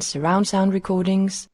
Surround sound recordings.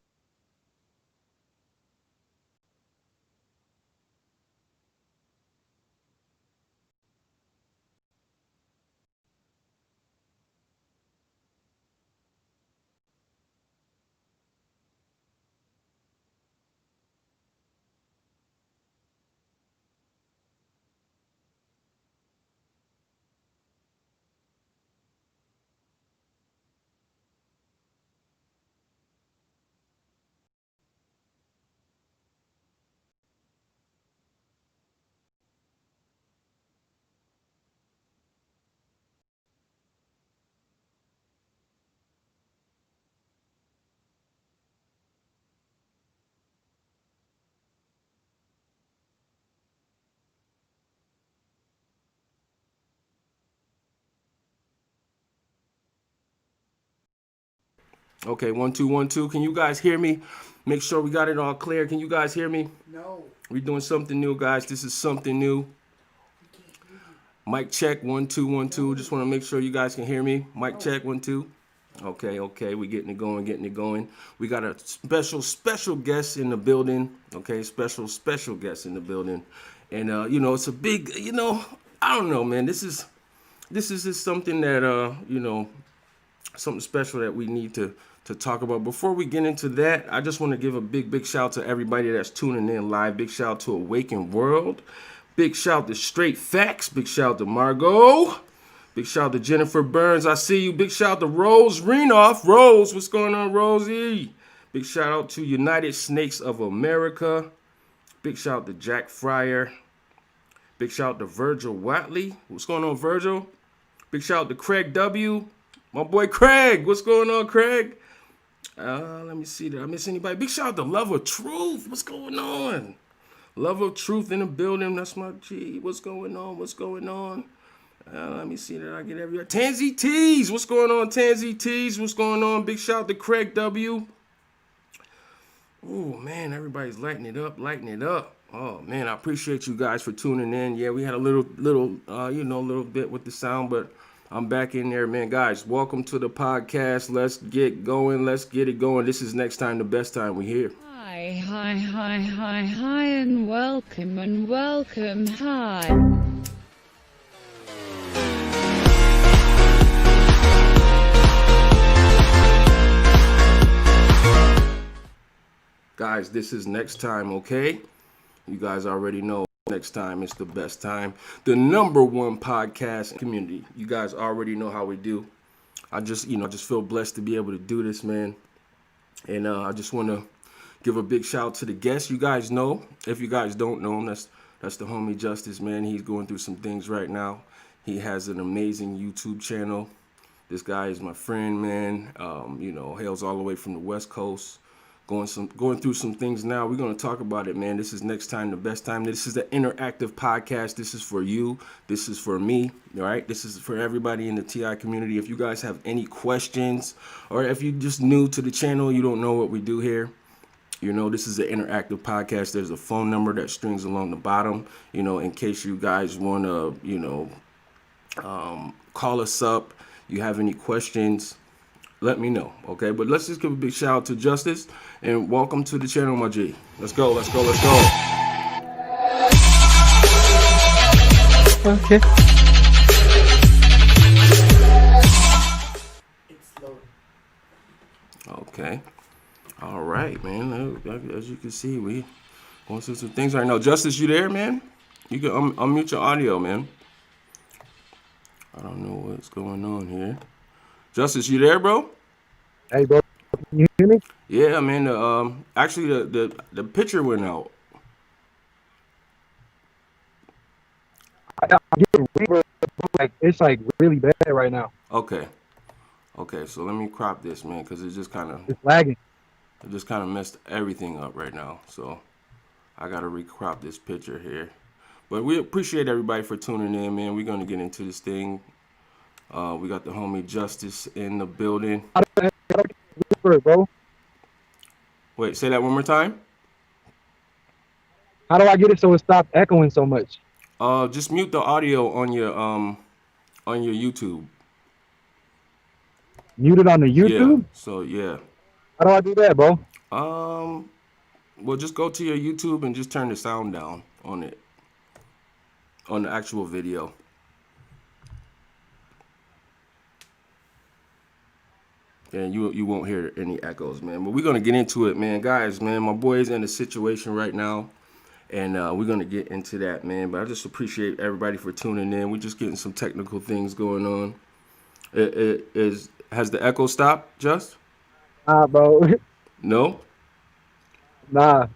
Okay, 1 2 1 2. Can you guys hear me? Make sure we got it all clear. Can you guys hear me? No. We're doing something new, guys. This is something new. Mic check 1 2 1 2. Just want to make sure you guys can hear me. Mic check 1 2. Okay. We're getting it going. We got a special guest in the building. Okay, special guest in the building. And you know, it's a big, you know, I don't know, man. This is just something that you know, something special that we need to talk about. Before we get into that, I just want to give a big shout to everybody that's tuning in live. Big shout to Awakened World. Big shout to Straight Facts. Big shout to Margot. Big shout to Jennifer Burns. I see you. Big shout to Rose Renoff. Rose, what's going on, Rosie? Big shout out to United Snakes of America. Big shout to Jack Fryer. Big shout to Virgil Watley. What's going on, Virgil? Big shout to Craig W. My boy Craig. What's going on, Craig? Let me see. Did I miss anybody? Big shout out to Love of Truth. What's going on? Love of Truth in the building. That's my G. What's going on? Let me see. Did I get everybody? Tansy Tees. What's going on, Tansy Tees? What's going on? Big shout out to Craig W. Oh, man. Everybody's lighting it up. Oh, man. I appreciate you guys for tuning in. Yeah, we had a little bit with the sound, but I'm back in there, man. Guys, welcome to the podcast. Let's get going. Let's get it going. This is NexxTime, the best time we here. Hi, and welcome, hi. Guys, this is NexxTime, okay? You guys already know NexxTime is the best time. The #1 podcast community. You guys already know how we do. I just feel blessed to be able to do this, man. And I just want to give a big shout out to the guests. You guys know, if you guys don't know him, that's the homie Justice, man. He's going through some things right now. He has an amazing YouTube channel. This guy is my friend, man. You know, hails all the way from the West Coast. Going through some things now. We're going to talk about it, man. This is NexxTime, the best time. This is an interactive podcast. This is for you. This is for me. All right. This is for everybody in the TI community. If you guys have any questions, or if you just new to the channel, you don't know what we do here, you know, this is an interactive podcast. There's a phone number that strings along the bottom, you know, in case you guys want to, you know, call us up. You have any questions, let me know, okay? But let's just give a big shout out to Justice, and welcome to the channel, my G. Let's go, let's go, let's go. Okay. Okay. All right, man. As you can see, we going through some things right now. Justice, you there, man? You can unmute your audio, man. I don't know what's going on here. Justice, you there, bro? Hey, bro. Can you hear me? Yeah, man. Actually, the picture went out. I get a reverb, like it's like really bad right now. Okay. Okay, so let me crop this, man, because it's just kind of lagging. It just kind of messed everything up right now. So I got to recrop this picture here. But we appreciate everybody for tuning in, man. We're going to get into this thing. We got the homie Justice in the building. Bro. Wait, say that one more time. How do I get it so it stops echoing so much? Just mute the audio on your YouTube. Mute it on the YouTube? Yeah. So yeah. How do I do that, bro? Well, just go to your YouTube and just turn the sound down on it, on the actual video. And you won't hear any echoes, man. But we're gonna get into it, man. Guys, man, my boy's in a situation right now, and we're gonna get into that, man. But I just appreciate everybody for tuning in. We're just getting some technical things going on. Has the echo stopped, Just? Nah, bro. No? Nah.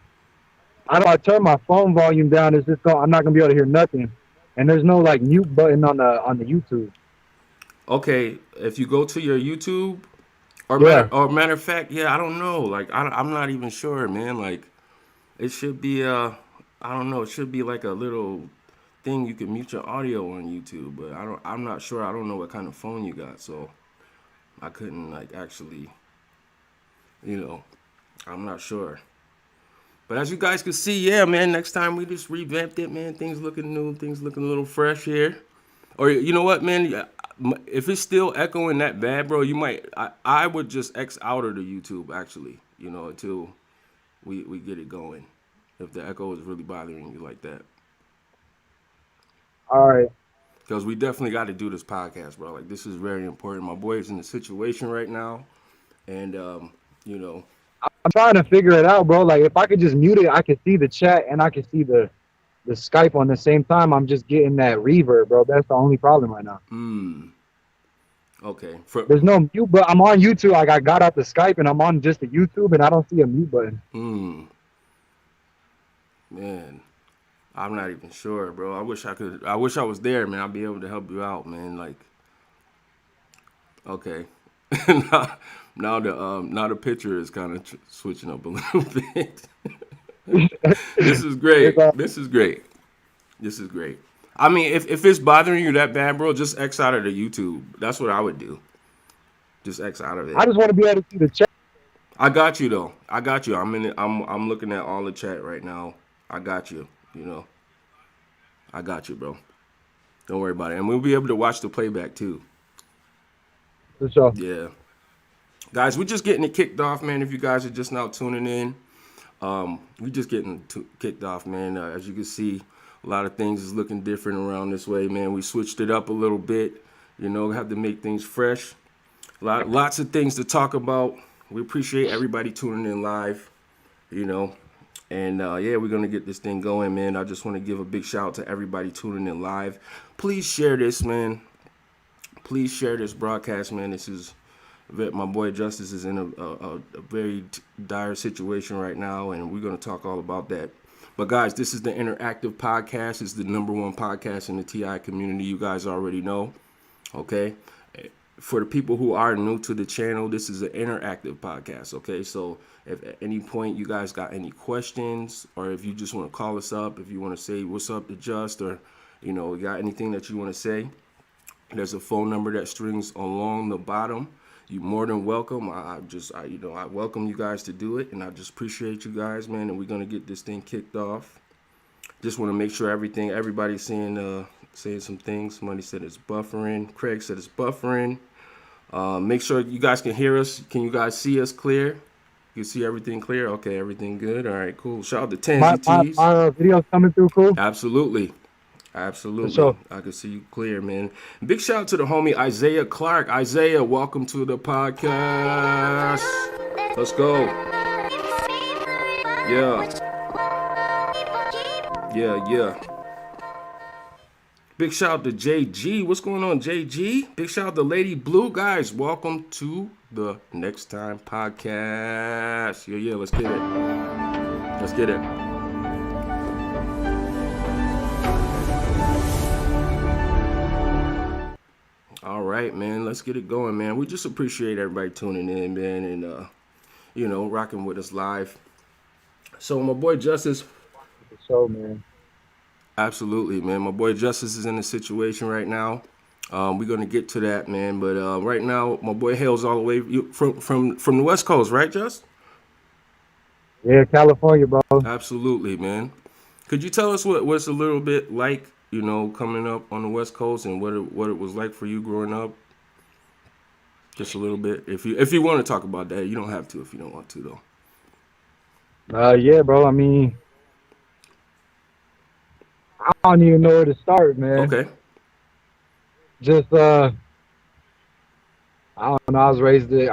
How do I turn my phone volume down? It's just I'm not gonna be able to hear nothing. And there's no like mute button on the YouTube. Okay, if you go to your YouTube, or matter of fact, yeah, I don't know. Like I'm not even sure, man. Like it should be I don't know. It should be like a little thing you can mute your audio on YouTube, but I'm not sure. I don't know what kind of phone you got, so I couldn't like actually, you know, I'm not sure. But as you guys can see, yeah, man, NexxTime we just revamped it, man. Things looking new, things looking a little fresh here. Or you know what, man? If it's still echoing that bad, bro, you might. I would just X out of the YouTube actually, you know, until we get it going. If the echo is really bothering you like that. All right. Because we definitely got to do this podcast, bro. Like this is very important. My boy is in a situation right now, and you know. I'm trying to figure it out, bro. Like if I could just mute it, I could see the chat and I could see the Skype on the same time. I'm just getting that reverb, bro. That's the only problem right now. Okay. There's no mute, but I'm on YouTube. Like I got out the Skype and I'm on just the YouTube and I don't see a mute button. Man, I'm not even sure, bro. I wish I was there, man. I'd be able to help you out, man. Like, okay. now the picture is kind of switching up a little bit. This is great. This is great. This is great. I mean, if it's bothering you that bad, bro, just X out of the YouTube. That's what I would do. Just X out of it. I just want to be able to see the chat. I got you though. I got you. I'm in it. I'm looking at all the chat right now. I got you. You know. I got you, bro. Don't worry about it. And we'll be able to watch the playback too. For sure. Yeah. Guys, we're just getting it kicked off, man. If you guys are just now tuning in, we're just getting kicked off, man. As you can see, a lot of things is looking different around this way, man. We switched it up a little bit. You know, have to make things fresh. Lots of things to talk about. We appreciate everybody tuning in live, you know. And, yeah, we're going to get this thing going, man. I just want to give a big shout out to everybody tuning in live. Please share this, man. Please share this broadcast, man. This is My boy Justice is in a very dire situation right now, and we're going to talk all about that. But guys, this is the Interactive Podcast. It's the #1 podcast in the TI community. You guys already know. Okay. For the people who are new to the channel, this is an interactive podcast. Okay. So if at any point you guys got any questions, or if you just want to call us up, if you want to say what's up to Just, or, you know, got anything that you want to say, there's a phone number that strings along the bottom. You're more than welcome. I welcome you guys to do it, and I just appreciate you guys, man. And we're gonna get this thing kicked off. Just want to make sure everybody's saying some things. Somebody said it's buffering. Craig said it's buffering. Make sure you guys can hear us. Can you guys see us clear? You see everything clear? Okay, everything good. All right, cool. Shout out to Tansy T's. My video's coming through cool? Absolutely. Absolutely. Sure. I can see you clear, man. Big shout out to the homie Isaiah Clark. Isaiah, welcome to the podcast. Let's go. Yeah. Big shout out to JG. What's going on, JG? Big shout out to Lady Blue. Guys, welcome to the NexxTime podcast. Yeah, let's get it. All right, man. Let's get it going, man. We just appreciate everybody tuning in, man, and rocking with us live. So my boy Justice. So, man. Absolutely, man. My boy Justice is in a situation right now. We're gonna get to that, man. But right now, my boy hails all the way from the West Coast, right, Just? Yeah, California, bro. Absolutely, man. Could you tell us what's a little bit like, you know, coming up on the West Coast, and what it was like for you growing up? Just a little bit. If you want to talk about that, you don't have to if you don't want to, though. Yeah, bro. I mean, I don't even know where to start, man. Okay. Just I don't know. I was raised in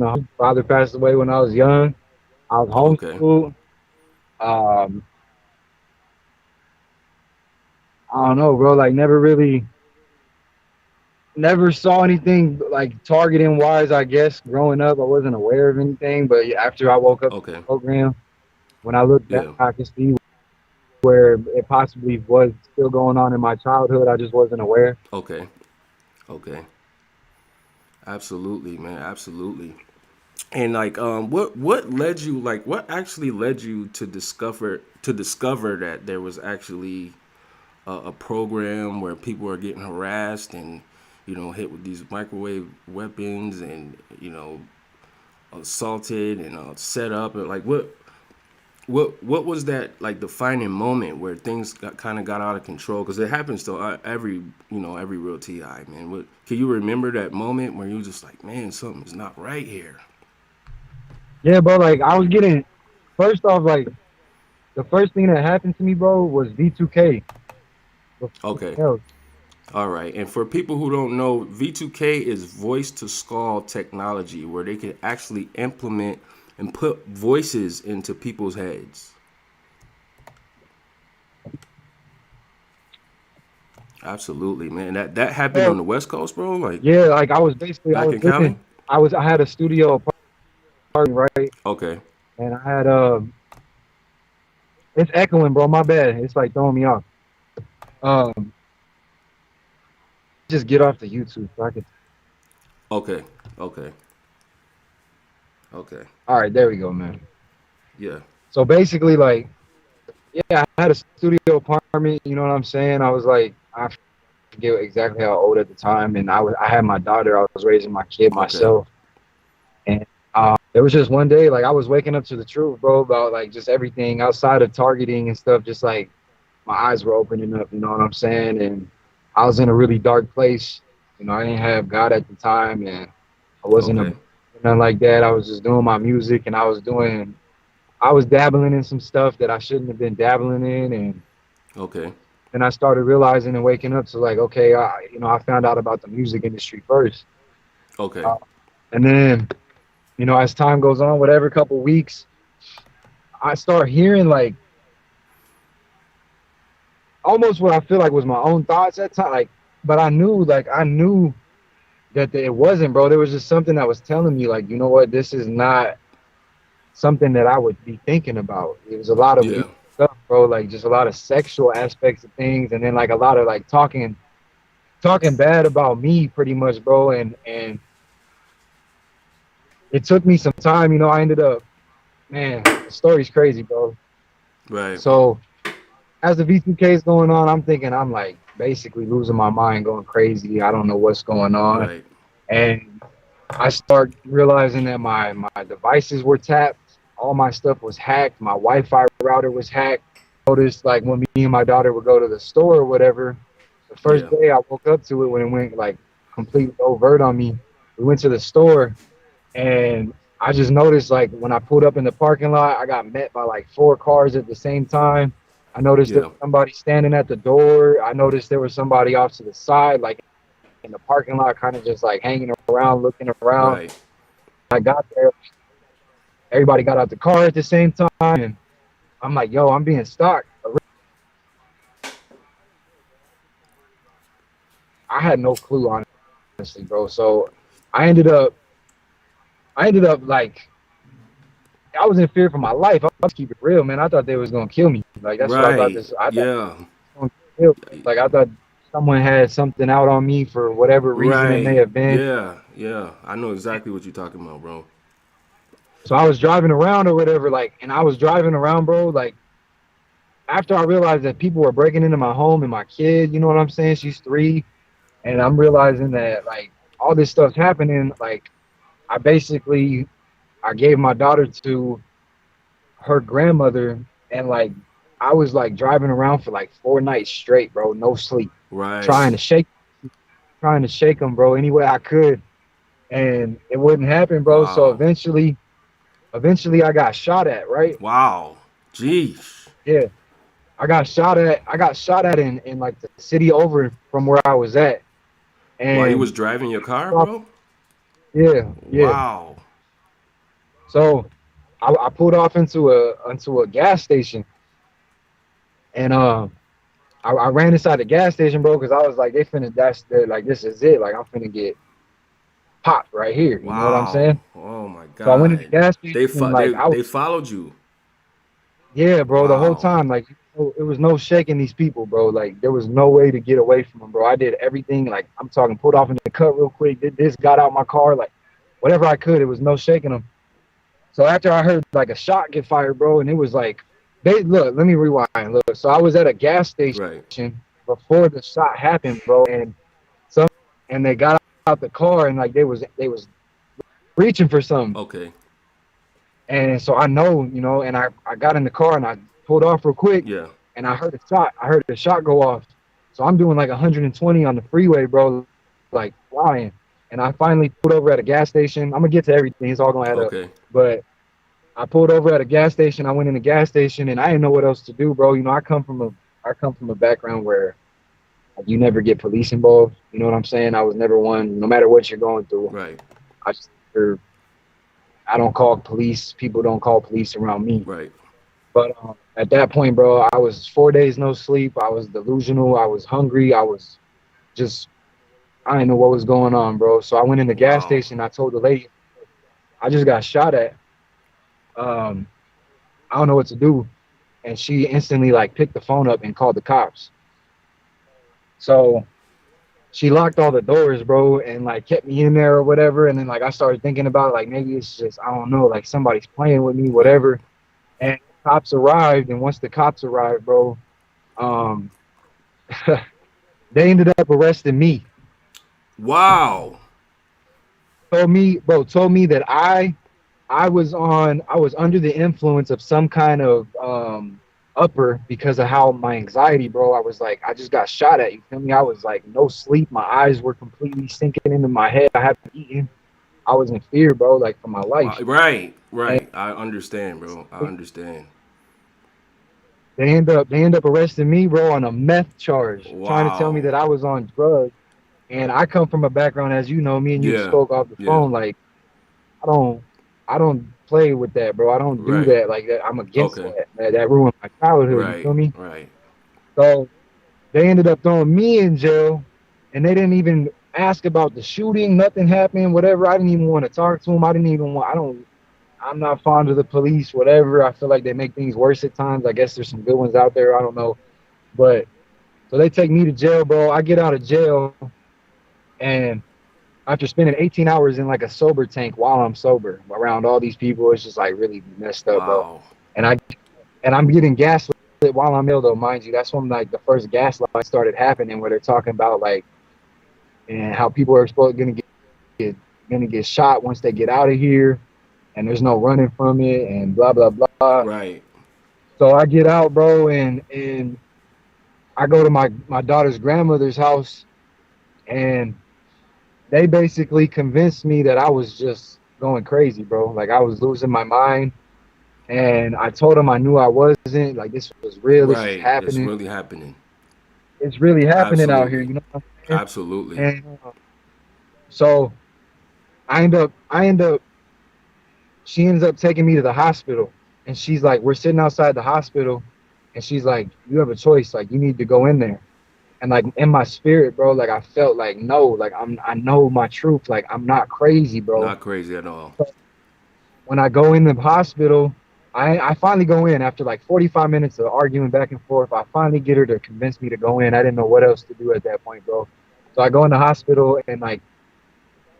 a home. Father passed away when I was young. I was homeschooled. Okay. I don't know, bro. Like, never saw anything like targeting wise. I guess growing up, I wasn't aware of anything. But after I woke up to the program, when I looked back, I could see where it possibly was still going on in my childhood. I just wasn't aware. Okay. Absolutely, man. Absolutely. And like, what actually led you to discover that there was actually a program where people are getting harassed and, you know, hit with these microwave weapons and, you know, assaulted and set up, and like what was that like defining moment where things got out of control? Because it happens to every real TI, man. Can you remember that moment where you were just like, man, something's not right here? Yeah, bro. Like, I was getting, first off, like, the first thing that happened to me, bro, was V2K. Okay. All right. And for people who don't know, V2K is voice to skull technology, where they can actually implement and put voices into people's heads. Absolutely, man. That happened on the West Coast, bro. Like, yeah, like I was basically I had a studio apartment, right? Okay. And I had it's echoing, bro. My bad. It's like throwing me off. Just get off the YouTube so I can. Okay. All right, there we go, man. Yeah. So basically, like, yeah, I had a studio apartment. You know what I'm saying? I was like, I forget exactly how old at the time, and I had my daughter. I was raising my kid myself, and it was just one day, like, I was waking up to the truth, bro, about like just everything outside of targeting and stuff. Just like my eyes were opening up. You know what I'm saying? And I was in a really dark place. You know, I didn't have God at the time, and I wasn't nothing like that. I was just doing my music, and I was dabbling in some stuff that I shouldn't have been dabbling in, and then I started realizing and waking up to like, okay, I found out about the music industry first. Okay. And then, you know, as time goes on, whatever couple weeks, I start hearing like almost what I feel like was my own thoughts at time. Like, but I knew that it wasn't, bro. There was just something that was telling me, like, you know what, this is not something that I would be thinking about. It was a lot of Yeah. stuff, bro, like just a lot of sexual aspects of things, and then like a lot of like talking bad about me, pretty much, bro. And it took me some time, you know. I ended up, man, the story's crazy, bro. Right. So as the V2K is going on, I'm thinking I'm like basically losing my mind, going crazy. I don't know what's going on. Right. And I start realizing that my devices were tapped. All my stuff was hacked. My Wi-Fi router was hacked. Noticed like when me and my daughter would go to the store or whatever, the first Yeah. day I woke up to it when it went like completely overt on me. We went to the store and I just noticed like when I pulled up in the parking lot, I got met by like 4 cars at the same time. I noticed there Yeah. was somebody standing at the door. I noticed there was somebody off to the side, like in the parking lot, kind of just like hanging around, looking around. Right. I got there, everybody got out the car at the same time, and I'm like, yo, I'm being stalked. I had no clue, honestly, bro. So I ended up like, I was in fear for my life. Let's keep it real, man. I thought they was gonna kill me. Like that's what I thought. Right. I thought they Yeah. was gonna kill me. Like I thought someone had something out on me for whatever reason it may Right. have been. Yeah. Yeah. I know exactly what you're talking about, bro. So I was driving around or whatever, like, and I was driving around, bro, like, after I realized that people were breaking into my home and my kid, you know what I'm saying? She's 3, and I'm realizing that like all this stuff's happening. Like, I gave my daughter to her grandmother, and like I was like driving around for like 4 nights straight, bro, no sleep, Right. trying to shake them, bro, any way I could, and it wouldn't happen, bro. So Wow. eventually I got shot at, right? Wow. Jeez. Yeah. I got shot at in like the city over from where I was at. While you was And driving your car, bro? yeah. Wow. So I pulled off into a gas station, and I ran inside the gas station, bro, because I was like, like this is it. Like I'm finna get popped right here. You know what I'm Wow. saying? Oh my So I went in the God. gas station and like They followed you. yeah, bro, the whole Wow. time, like, it was no shaking these people, bro. Like, there was no way to get away from them, bro. I did everything. Like, I'm talking, pulled off in the cut real quick, did this, got out my car, like, whatever I could. It was no shaking them. So after I heard, like, a shot get fired, bro, and it was like, look, let me rewind. Look, so I was at a gas station Right. before the shot happened, bro, and they got out the car, and, like, they was reaching for something. Okay. And so I know, you know, and I got in the car and I pulled off real quick, Yeah. and I heard a shot. I heard the shot go off. So I'm doing like 120 on the freeway, bro, like flying. And I finally pulled over at a gas station. I'm gonna get to everything. It's all gonna add up. Okay. But I pulled over at a gas station. I went in the gas station, and I didn't know what else to do, bro. You know, I come from a background where like, you never get police involved. You know what I'm saying? I was never one. No matter what you're going through, Right. I don't call police. People don't call police around me. Right. But at that point, bro, I was 4 days no sleep. I was delusional. I was hungry. I was just, I didn't know what was going on, bro. So I went in the gas station. I told the lady, I just got shot at. I don't know what to do. And she instantly like picked the phone up and called the cops. So she locked all the doors, bro, and like kept me in there or whatever. And then like I started thinking about like maybe it's just, I don't know, like somebody's playing with me, whatever. And cops arrived, and once the cops arrived, bro, they ended up arresting me. Wow. Told me that I was under the influence of some kind of upper because of how my anxiety, bro. I was like, I just got shot at, you feel me? I was like no sleep. My eyes were completely sinking into my head. I haven't eaten. I was in fear, bro, like for my life. Right. I understand, bro. I understand. They end up arresting me, bro, on a meth charge, trying to tell me Wow. that I was on drugs. And I come from a background, as you know, me and you Yeah. spoke off the phone, like I don't play with that, bro. I don't do Right. that like that. I'm against Okay. that ruined my childhood, you feel me? Right. So they ended up throwing me in jail, and they didn't even ask about the shooting. Nothing happened. Whatever. I didn't even want to talk to him. I didn't even want. I don't. I'm not fond of the police. Whatever. I feel like they make things worse at times. I guess there's some good ones out there. I don't know. But so they take me to jail, bro. I get out of jail, and after spending 18 hours in like a sober tank while I'm sober around all these people, it's just like really messed up, bro. Wow. And I'm getting gaslit while I'm ill, though, mind you. That's when like the first gaslight started happening, where they're talking about like and how people are gonna get shot once they get out of here, and there's no running from it, and blah blah blah. Right. So I get out, bro, and I go to my daughter's grandmother's house, and they basically convinced me that I was just going crazy, bro. Like I was losing my mind. And I told them I knew I wasn't. Like this was real. This was Right. happening. It's really happening. It's really happening out here. Absolutely. You know what I'm saying? Absolutely. And so I end up. She ends up taking me to the hospital, and she's like, we're sitting outside the hospital, and she's like, you have a choice. Like you need to go in there. And like in my spirit, bro, like I felt like no, like I know my truth. Like I'm not crazy, bro. Not crazy at all. When I go in the hospital, I finally go in after like 45 minutes of arguing back and forth. I finally get her to convince me to go in. I didn't know what else to do at that point, bro. So I go in the hospital, and like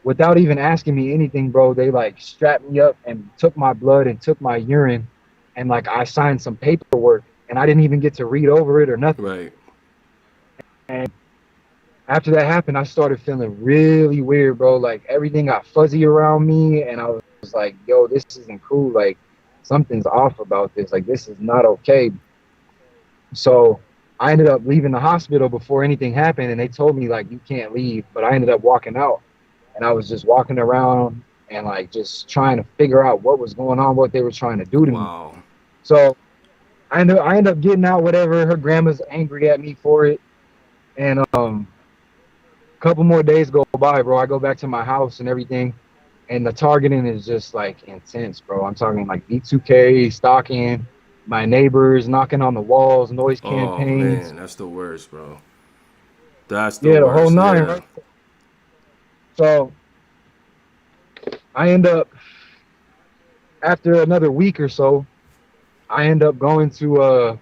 without even asking me anything, bro, they like strapped me up and took my blood and took my urine, and like I signed some paperwork, and I didn't even get to read over it or nothing. Right. And after that happened, I started feeling really weird, bro. Like everything got fuzzy around me, and I was like, yo, this isn't cool. Like something's off about this. Like this is not okay. So I ended up leaving the hospital before anything happened, and they told me like you can't leave. But I ended up walking out, and I was just walking around and like just trying to figure out what was going on, what they were trying to do to me. Wow. So I end up getting out. Whatever. Her grandma's angry at me for it, and a couple more days go by, bro. I go back to my house and everything, and the targeting is just like intense, bro. I'm talking like B2K, stalking, my neighbors knocking on the walls, noise campaigns. Oh man, that's the worst, bro. That's the the worst. whole nine, Yeah. right? So I end up, after another week or so, I end up going to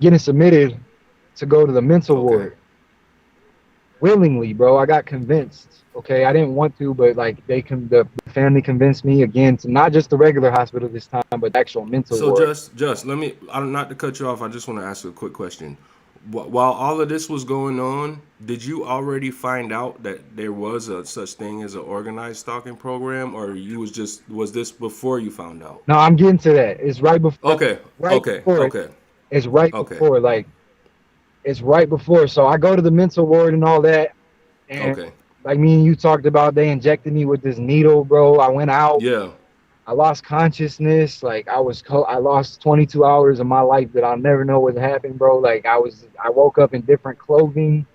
getting submitted to go to the mental ward. Willingly, bro. I got convinced. Okay, I didn't want to, but like the family convinced me again to not just the regular hospital this time, but the actual mental ward. So just let me, not to cut you off. I just want to ask you a quick question. While all of this was going on, did you already find out that there was a such thing as an organized stalking program, or was this before you found out? No, I'm getting to that. It's right before. Okay. It's right before. Like it's right before. So I go to the mental ward and all that, and like me and you talked about, they injected me with this needle, bro. I went out. Yeah. I lost consciousness. Like I lost 22 hours of my life that I'll never know what happened, bro. Like I woke up in different clothing.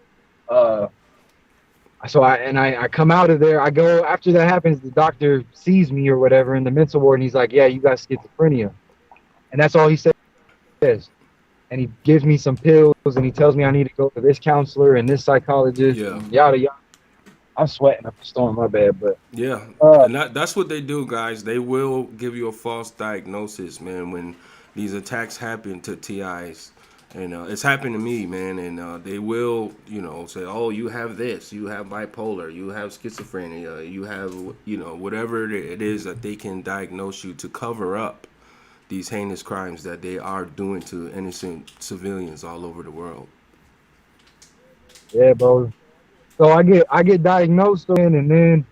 So I come out of there. I go, after that happens, the doctor sees me or whatever in the mental ward, and he's like, yeah, you got schizophrenia. And that's all he says. And he gives me some pills, and he tells me I need to go to this counselor and this psychologist, and yada yada. I'm sweating up a storm, my bad, but yeah, and that's what they do, guys. They will give you a false diagnosis, man, when these attacks happen to TIs, and it's happened to me, man. And they will, say, "Oh, you have this, you have bipolar, you have schizophrenia, you have, whatever it is that they can diagnose you to cover up these heinous crimes that they are doing to innocent civilians all over the world." Yeah, bro. So I get diagnosed, and then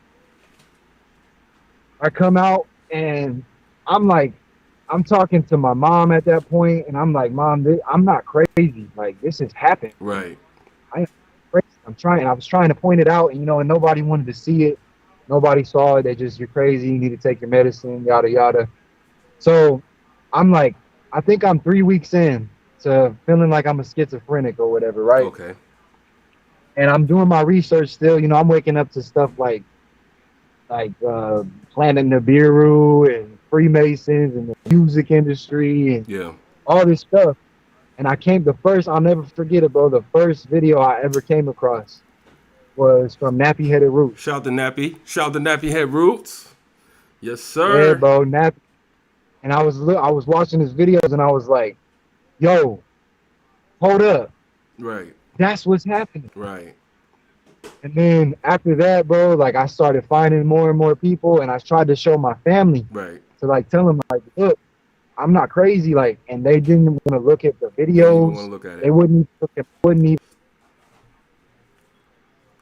I come out, and I'm talking to my mom at that point, and I'm like, Mom, I'm not crazy. Like this has happened. Right. I am crazy. I was trying to point it out, and and nobody wanted to see it. Nobody saw it. They just, you're crazy. You need to take your medicine, yada yada. So I'm like, I think I'm 3 weeks in to feeling like I'm a schizophrenic or whatever, right? Okay. And I'm doing my research still. I'm waking up to stuff like Planet Nibiru and Freemasons and the music industry and all this stuff. And I'll never forget it, bro. The first video I ever came across was from Nappy Headed Roots. Shout the Nappy Head Roots. Yes, sir. Yeah, bro, Nappy. And I was watching his videos and I was like, yo, hold up. Right. That's what's happening. Right. And then after that, bro, like I started finding more and more people, and I tried to show my family. Right. To like tell them, like, look, I'm not crazy, like, and they didn't want to look at the videos. They look at it. They wouldn't even.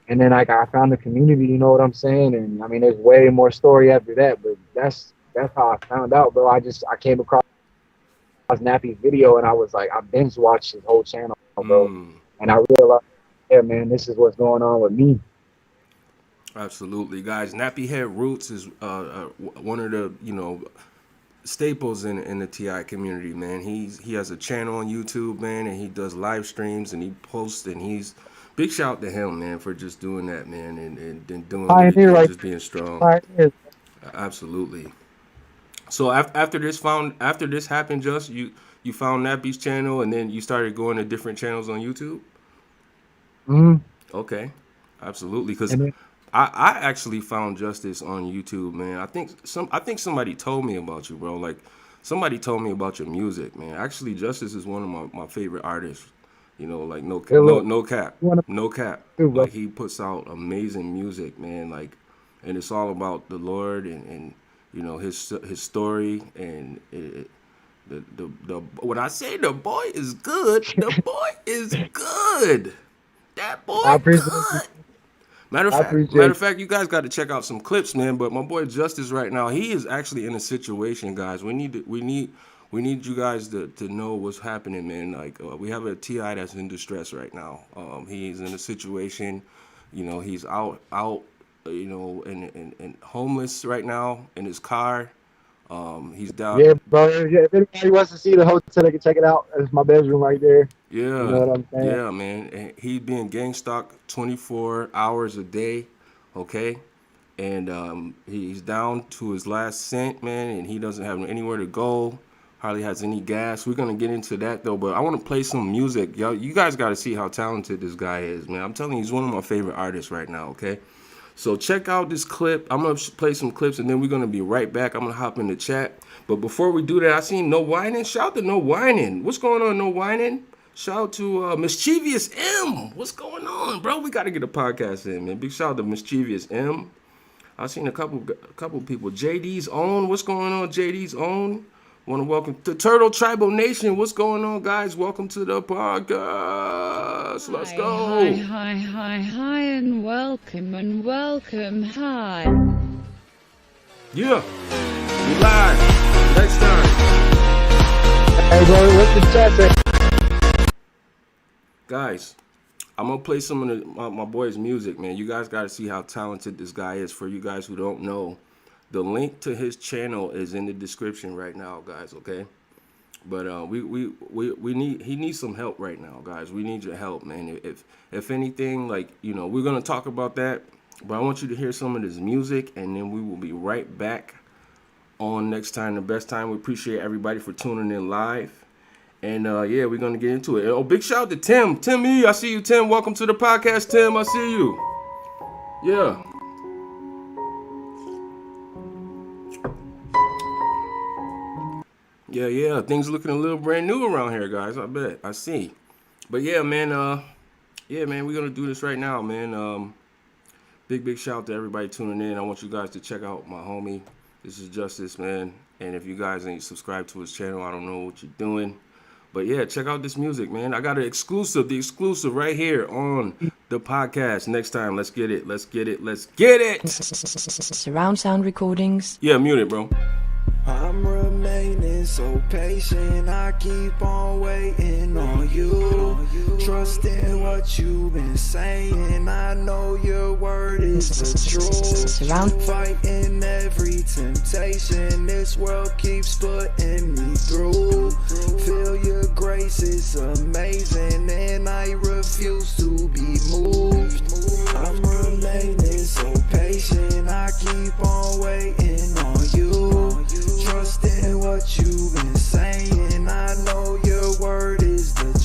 And then like I found the community, you know what I'm saying? And I mean, there's way more story after that, but that's how I found out, bro. I came across Nappy's video, and I was like, I binge watched his whole channel, bro, and I realized, yeah, man, this is what's going on with me. Absolutely, guys. Nappy Head Roots is one of the staples in the TI community, man. He has a channel on YouTube, man, and he does live streams and he posts, and he's big shout to him, man, for just doing that, man, and doing Pioneer, it, just being strong. Pioneer. Absolutely. So after this happened, just you found Nappy's channel, and then you started going to different channels on YouTube. Okay, absolutely. Because I actually found Justice on YouTube, man. I think somebody told me about you, bro. Like somebody told me about your music, man. Actually, Justice is one of my favorite artists. You know, like no cap. Like he puts out amazing music, man. Like, and it's all about the Lord and you know his story and the when I say the boy is good, the boy is good. That boy good. Matter of fact, you guys got to check out some clips, man. But my boy Justice right now, he is actually in a situation, guys. We need you guys to know what's happening, man. Like we have a TI that's in distress right now. He's in a situation, you know, he's out, you know, and homeless right now in his car. He's down. Yeah, bro. Yeah, if anybody wants to see the hotel, they can check it out. It's my bedroom right there. Yeah, you know what I'm saying? Yeah, man. And he's being gang stalked 24 hours a day, okay? And he's down to his last cent, man, and he doesn't have anywhere to go. Hardly has any gas. We're gonna get into that though, but I want to play some music. Yo, you guys got to see how talented this guy is, man. I'm telling you, he's one of my favorite artists right now, okay? So check out this clip. I'm going to play some clips, and then we're going to be right back. I'm going to hop in the chat. But before we do that, I seen No Whining. Shout to No Whining. What's going on, No Whining? Shout out to Mischievous M. What's going on, bro? We got to get a podcast in, man. Big shout out to Mischievous M. I seen a couple people. JD's Own. What's going on, JD's Own? Want to welcome the Turtle Tribal Nation. What's going on, guys? Welcome to the podcast. Let's go. Hi, and welcome, hi. Yeah, we live. NexxTime. Hey, bro, what's the chat say? Guys, I'm going to play some of my boy's music, man. You guys got to see how talented this guy is. For you guys who don't know, the link to his channel is in the description right now, guys, okay? But he needs some help right now, guys. We need your help, man. If anything, like, you know, we're going to talk about that, but I want you to hear some of this music, and then we will be right back on NexxTime, the best time. We appreciate everybody for tuning in live. And yeah, we're going to get into it. Oh, big shout out to Tim. Tim E, I see you, Tim. Welcome to the podcast, Tim. I see you. Yeah. Yeah, things looking a little brand new around here, guys. I bet. I see. But yeah, man, we're gonna do this right now, man. Big shout out to everybody tuning in. I want you guys to check out my homie. This is Justice, man. And if you guys ain't subscribed to his channel, I don't know what you're doing. But yeah, check out this music, man. I got the exclusive right here on the podcast. NexxTime, let's get it. Surround sound recordings. Yeah, mute it, bro. I'm remaining so patient, I keep on waiting on you. Trusting what you've been saying, I know your word is the truth. Surround. Fighting every temptation, this world keeps putting me through. Feel your grace is amazing, and I refuse to be moved. I'm remaining so patient, I keep on waiting on you. Trusting what you've been saying, I know your word is the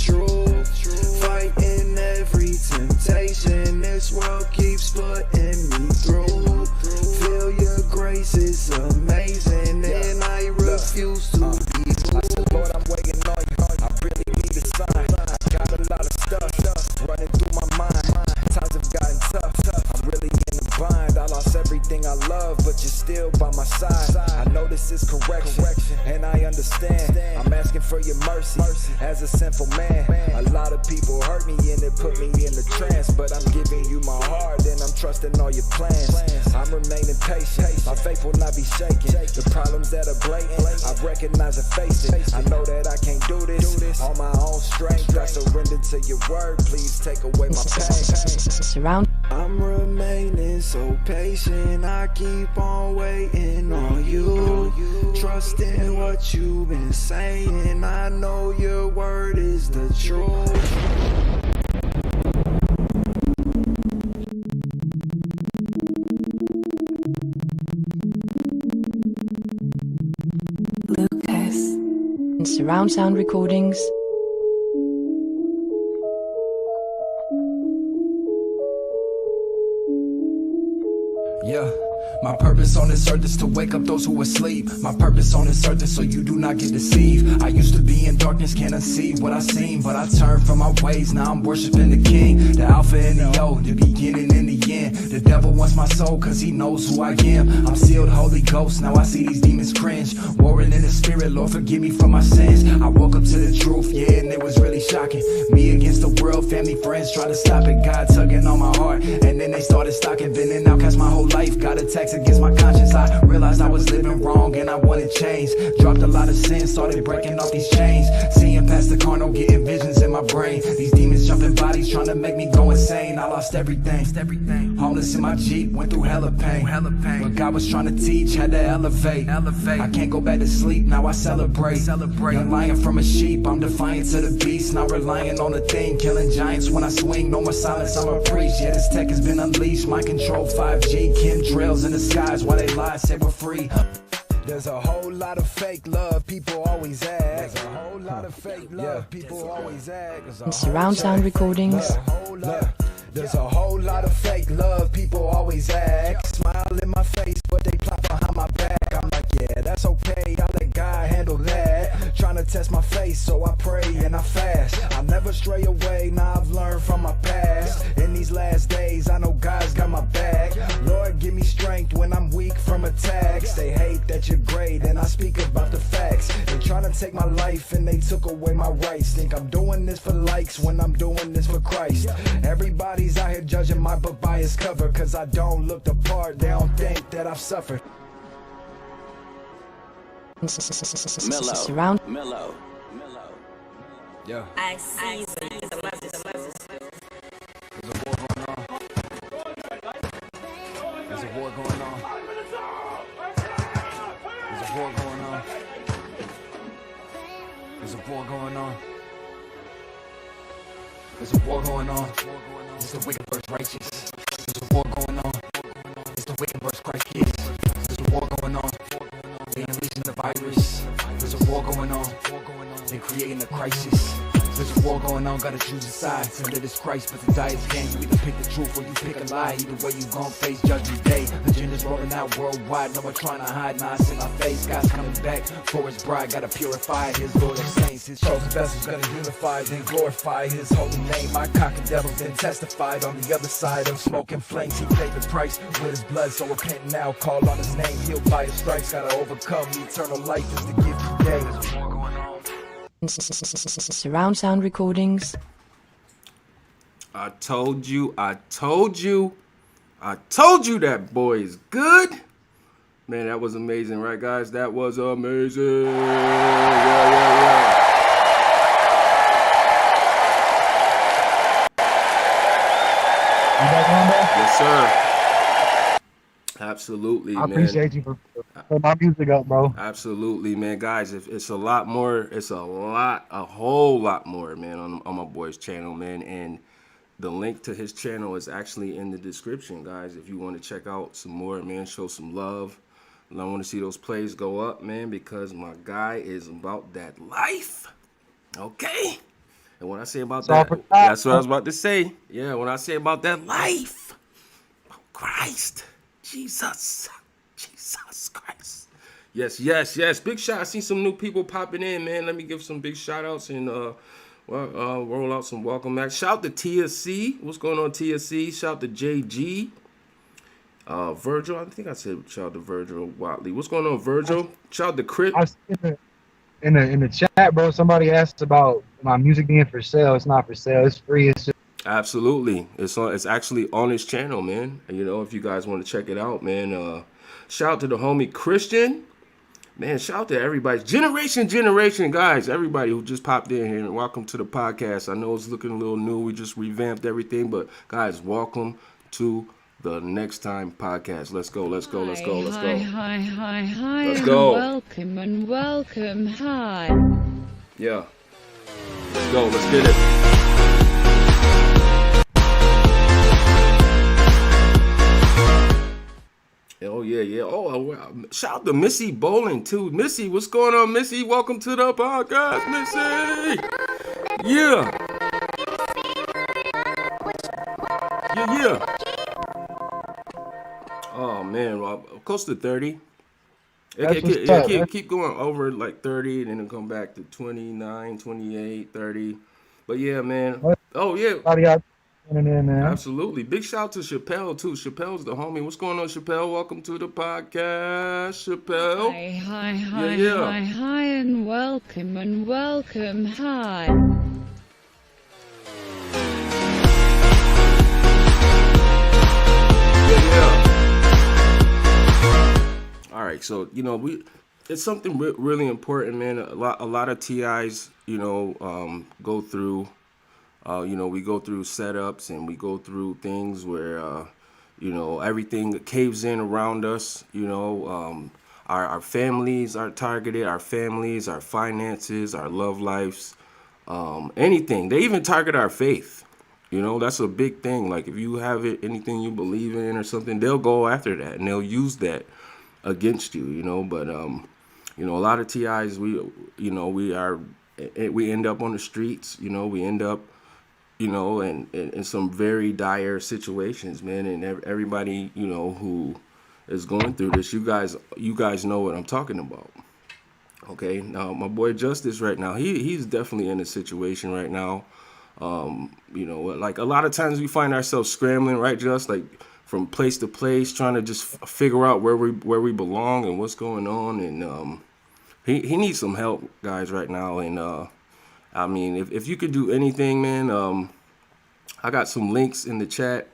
refuse to be moved. I said, Lord, I'm waiting on you. I really need a sign. I got a lot of stuff running through my mind. Times have gotten tough. I'm really in a bind. I lost everything I love, but you're still by my side. I know this is correction, and I understand. I'm asking for your mercy as a sinful man. A lot of people hurt me and it put me in a trance, but I'm giving you my heart and I'm trusting all your plans. I'm remaining patient. My faith will not be shaken. The problems that are blatant, I recognize and face it. I know that I can't do this on my own strength. I surrender to your word. Please take away my pain. I'm remaining so patient. I keep on waiting on you. Trusting what you've been saying. I know your word is the truth. Lucas. And surround sound recordings. Yeah. My purpose on this earth is to wake up those who are asleep. My purpose on this earth is so you do not get deceived. I used to be in darkness, can't unsee what I seen, but I turned from my ways, now I'm worshiping the King. The Alpha and the O, the beginning and the end. The devil wants my soul cause he knows who I am. I'm sealed Holy Ghost, now I see these demons cringe. Warring in the spirit, Lord forgive me for my sins. I woke up to the truth, yeah, and it was really shocking. Me against the world, family, friends try to stop it. God tugging on my heart, and then they started stalking. Been an outcast my whole life, got attacks against my conscience. I realized I was living wrong and I wanted change. Dropped a lot of sin, started breaking off these chains. Seeing past the carnal, getting visions in my brain. These demons jumping bodies trying to make me go insane. I lost everything. Homeless in my Jeep, went through hella pain. But God was trying to teach, had to elevate. I can't go back to sleep, now I celebrate. Young lion from a sheep, I'm defiant to the beast. Not relying on a thing, killing giants when I swing. No more silence, I'm a priest. Yeah, this tech has been unleashed. My control 5G, chemtrails in the skies. While they lie, say we're free. There's a whole lot of fake love, people always ask. There's a whole lot of fake love, people always ask. And surround sound recordings. There's a whole lot of fake love, people always ask. Smile in my face, but they plot behind my back. I'm like, yeah, that's okay, I'll let God handle that. Trying to test my faith, so I pray and I fast. I'll never stray away, now I've learned from my past. In these last days, I know God's got my back. Lord, give me strength when I'm weak from attacks. They hate that you're great, and I speak about the facts. They trying to take my life, and they took away my rights. Think I'm doing this for likes when I'm doing this for Christ. Everybody's out here judging my book by its cover, cause I don't look the part, they don't think that I've suffered. Surround. Yeah. I see the message. There's a war going on. There's a war going on. There's a war going on. There's a war going on. It's the wicked versus righteous. There's a war going on. It's the wicked versus Christ kids. There's a war going on. They unleashing the virus. There's a war going on. They creating a crisis. There's a war going on, gotta choose a side. Under this Christ, but the diet's game. You either pick the truth or you pick a lie. Either way you gon' face judgment day. Agenda's rolling out worldwide. No one trying to hide nonsense. My face, God's coming back for his bride. Gotta purify his loyal saints. His chosen vessels gonna unify, then glorify his holy name. My cock and devil then testified on the other side of smoke and flames. He paid the price with his blood, so repent now. Call on his name, healed by his stripes. Gotta overcome eternal life is the gift he gave. There's a war going on. Surround sound recordings. I told you that boy is good. Man, that was amazing, right, guys? That was amazing. Yeah. You back on there? Yes, sir. Absolutely, I man. appreciate you for putting my music up, bro. Absolutely, man. Guys, it's a lot more. It's a whole lot more, man, on my boy's channel, man. And the link to his channel is actually in the description, guys. If you want to check out some more, man, show some love. And I want to see those plays go up, man, because my guy is about that life. Okay? And when I say about that, that's what I was about to say. Yeah, when I say about that life, Christ, Jesus Christ. Yes, yes, yes. Big shout. I see some new people popping in, man. Let me give some big shout outs and roll out some welcome acts. Shout to TSC. What's going on, TSC? Shout to JG. Virgil. I think I said shout to Virgil Watley. What's going on, Virgil? Shout to Crit. I see in the chat, bro. Somebody asked about my music being for sale. It's not for sale. It's free. It's just Absolutely. It's actually on his channel, man. And, you know, if you guys want to check it out, man. Shout out to the homie Christian. Man, shout out to everybody. Generation, guys. Everybody who just popped in here. And welcome to the podcast. I know it's looking a little new. We just revamped everything. But, guys, welcome to the NexxTime podcast. Let's go. Let's go. Let's go. Let's go. Hi. Let's go. Welcome and welcome. Hi. Yeah. Let's go. Let's get it. Oh, yeah. Oh, shout out to Missy Bowling, too. Missy, what's going on, Missy? Welcome to the podcast, Missy. Yeah. Oh, man. Close to 30. Keep going over like 30, and then it'll come back to 29, 28, 30. But, yeah, man. Oh, yeah. man. Absolutely. Big shout out to Chappelle, too. Chappelle's the homie. What's going on, Chappelle? Welcome to the podcast, Chappelle. Hi, and welcome. Hi. All right, so you know it's something really important, man. A lot of TIs, you know, go through. You know, we go through setups and we go through things where, you know, everything caves in around us. You know, our families are targeted, our families, our finances, our love lives, anything. They even target our faith. You know, that's a big thing. Like if you have anything you believe in or something, they'll go after that and they'll use that against you. You know, but you know, a lot of TIs, we end up on the streets. You know, we end up, you know, in some very dire situations, man. And everybody, you know, who is going through this, you guys know what I'm talking about. Okay, now my boy Justice right now, he's definitely in a situation right now. You know, like a lot of times we find ourselves scrambling, right, just like from place to place, trying to just figure out where we belong and what's going on. And he needs some help, guys, right now. And I mean, if you could do anything, man, I got some links in the chat.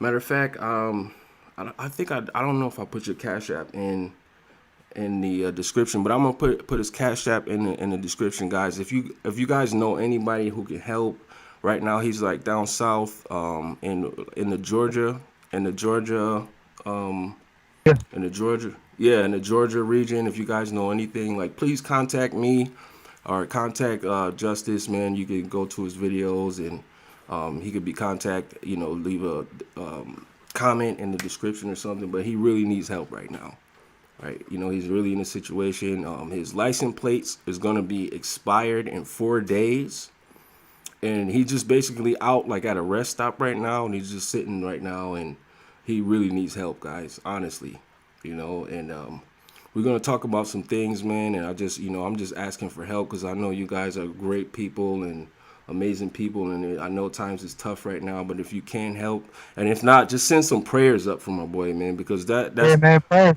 Matter of fact, I think I don't know if I put your Cash App in the description, but I'm gonna put his Cash App in the description, guys. If you guys know anybody who can help right now, he's like down south, in the Georgia region. If you guys know anything, like, please contact me. Or contact Justice, man. You can go to his videos and he could be contact, you know, leave a comment in the description or something. But he really needs help right now, right? You know, he's really in a situation. His license plates is going to be expired in 4 days. And he's just basically out like at a rest stop right now. And he's just sitting right now. And he really needs help, guys, honestly, you know. And we're going to talk about some things, man, and I'm just asking for help because I know you guys are great people and amazing people, and I know times is tough right now, but if you can help, and if not, just send some prayers up for my boy, man, because that's... Yeah, man, prayers.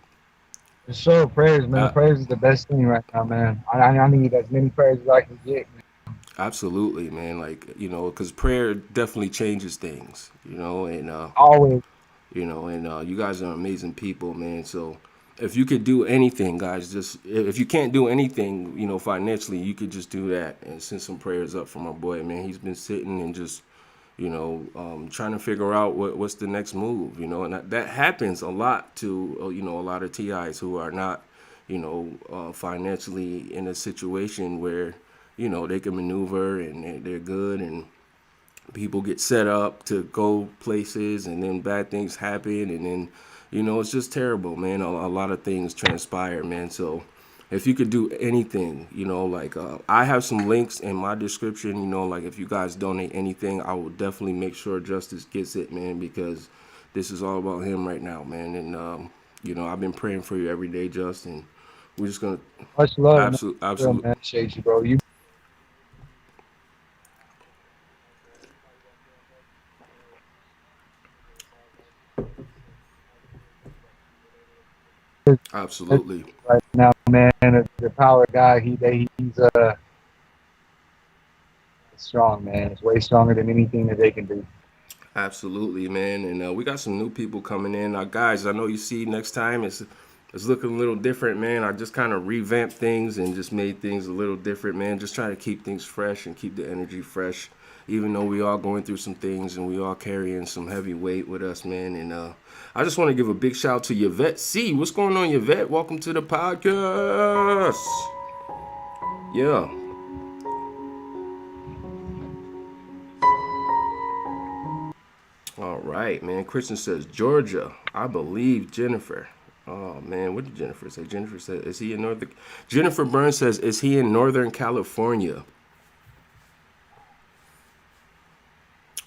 For sure, prayers, man. Prayers is the best thing right now, man. I need as many prayers as I can get, man. Absolutely, man, like, you know, because prayer definitely changes things, you know, and... Always. You know, and you guys are amazing people, man, so... If you could do anything, guys, just if you can't do anything, you know, financially, you could just do that and send some prayers up for my boy, man. He's been sitting and just, you know, trying to figure out what's the next move, you know, and that happens a lot to, you know, a lot of TIs who are not, you know, financially in a situation where, you know, they can maneuver and they're good, and people get set up to go places and then bad things happen, and then, you know, it's just terrible, man. A lot of things transpire, man. So if you could do anything, you know, like I have some links in my description, you know, like if you guys donate anything, I will definitely make sure Justice gets it, man, because this is all about him right now, man. And, you know, I've been praying for you every day, Justin. We're just gonna Much love, absolutely, man. absolutely. Man. Appreciate you, bro. You Absolutely. right now, man. The power guy, he's strong, man. It's way stronger than anything that they can do. Absolutely, man. And we got some new people coming in. Guys, I know you see NexxTime it's looking a little different, man. I just kind of revamped things and just made things a little different, man. Just trying to keep things fresh and keep the energy fresh, even though we all going through some things and we all carrying some heavy weight with us, man. And I just want to give a big shout out to Yvette C. What's going on, Yvette? Welcome to the podcast. Yeah. All right, man. Christian says, Georgia, I believe Jennifer. Oh, man. What did Jennifer say? Jennifer said, is he in Northern... Jennifer Burns says, is he in Northern California?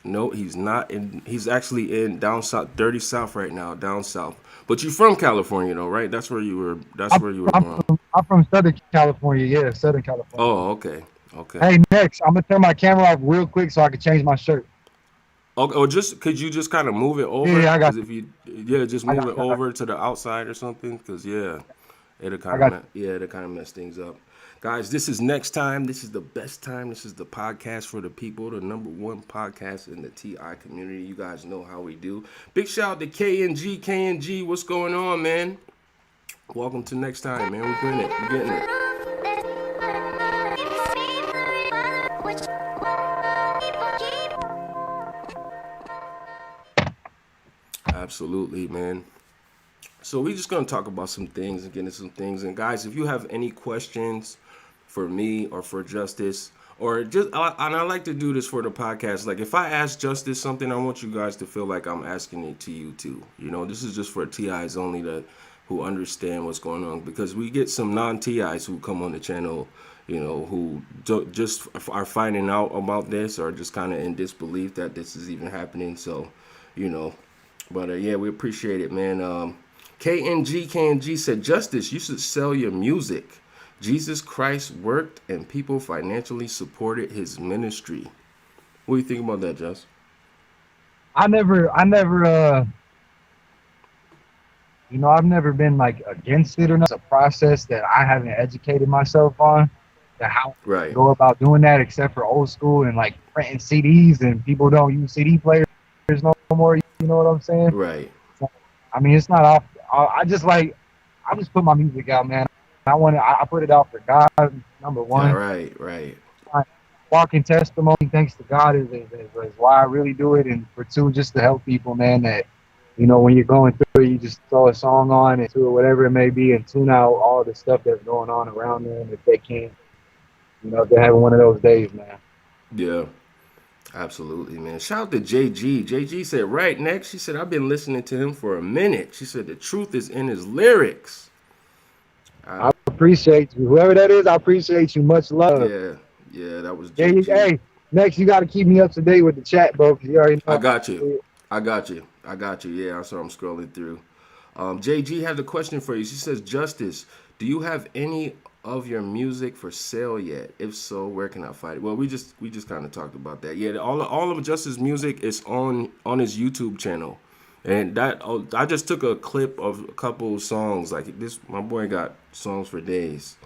No, he's not. He's actually in down south, dirty south right now, down south. But you're from California, though, right? That's where you were born. I'm from Southern California. Yeah, Southern California. Oh, okay. Okay. Hey, Nexx, I'm going to turn my camera off real quick so I can change my shirt. Okay, or could you just kind of move it over? Yeah, I got if you just move it over to the outside or something, because it'll kind of mess things up. Guys, this is NexxTime. This is the best time. This is the podcast for the people, the #1 podcast in the TI community. You guys know how we do. Big shout out to KNG. KNG, what's going on, man? Welcome to NexxTime, man. We're getting it. We're getting it. Absolutely, man. So we're just going to talk about some things and get into some things. And guys, if you have any questions for me or for Justice, or and I like to do this for the podcast. Like if I ask Justice something, I want you guys to feel like I'm asking it to you too. You know, this is just for TIs only who understand what's going on, because we get some non-TIs who come on the channel, you know, who just are finding out about this or just kind of in disbelief that this is even happening. So, you know. But yeah, we appreciate it, man. KNG said, Justice, you should sell your music. Jesus Christ worked and people financially supported his ministry. What do you think about that, Just? I never, you know, I've never been like against it or not. It's a process that I haven't educated myself on, how to go about doing that, except for old school and like printing CDs, and people don't use CD players no more. You know what I'm saying? Right. So, I mean, it's not off. I just put my music out, man. I put it out for God, #1. Right. Walking testimony, thanks to God, is why I really do it. And for 2, just to help people, man, that, you know, when you're going through it, you just throw a song on and or whatever it may be and tune out all the stuff that's going on around them if they can. You know, if they're having one of those days, man. Yeah. Absolutely, man. Shout out to JG. JG said, right, Nexx. She said, I've been listening to him for a minute. She said, the truth is in his lyrics. I appreciate you. Whoever that is, I appreciate you. Much love. Yeah, that was JG. Hey, Nexx, you got to keep me up to date with the chat, bro, because you already know. I got you. Yeah, that's what I'm scrolling through. JG has a question for you. She says, Justice, do you have any of your music for sale yet? If so, where can I find it? Well, we just kind of talked about that. Yeah, all of Justice's music is on his YouTube channel, and I just took a clip of a couple of songs. Like this, my boy got songs for days.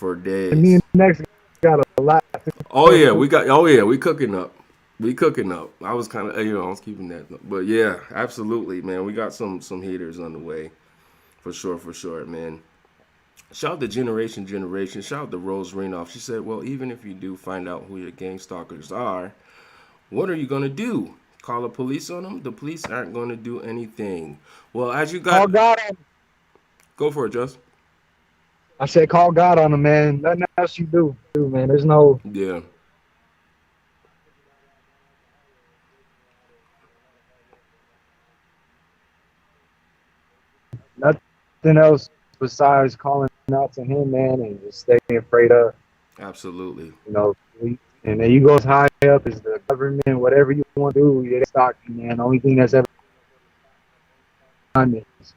And me and Nexx got a lot. we cooking up. I was kind of, I was keeping that, but yeah, absolutely, man. We got some heaters on the way, for sure, man. Shout out to Generation. Shout out to Rose Renoff. She said, well, even if you do find out who your gang stalkers are, what are you going to do? Call the police on them? The police aren't going to do anything. Well, as you got... Call God on them. Go for it, Just. I said call God on them, man. Nothing else you do, man. There's no... Yeah. Nothing else besides calling out to him, man, and just staying prayed up. Absolutely. You know, and then you go as high up as the government, whatever you want to do, they stock you, man. The only thing that's ever done is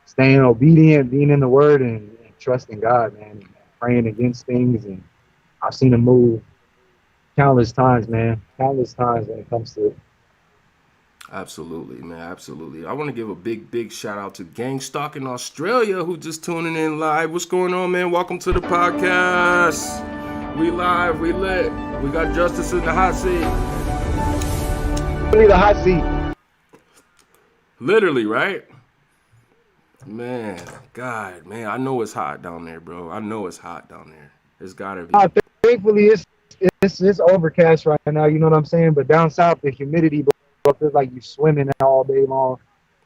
staying obedient, being in the word, and trusting God, man, and praying against things. And I've seen him move countless times, man, countless times when it comes to it. Absolutely, man. Absolutely. I want to give a big shout out to Gang Stock in Australia who just tuning in live. What's going on, man? Welcome to the podcast. We live, we lit. We got Justice in the hot seat. Really the hot seat. Literally, right? Man, God, man, I know it's hot down there, bro. I know it's hot down there. It's gotta be. Thankfully, it's overcast right now. You know what I'm saying? But down south, the humidity, bro, feels like you're swimming all day long.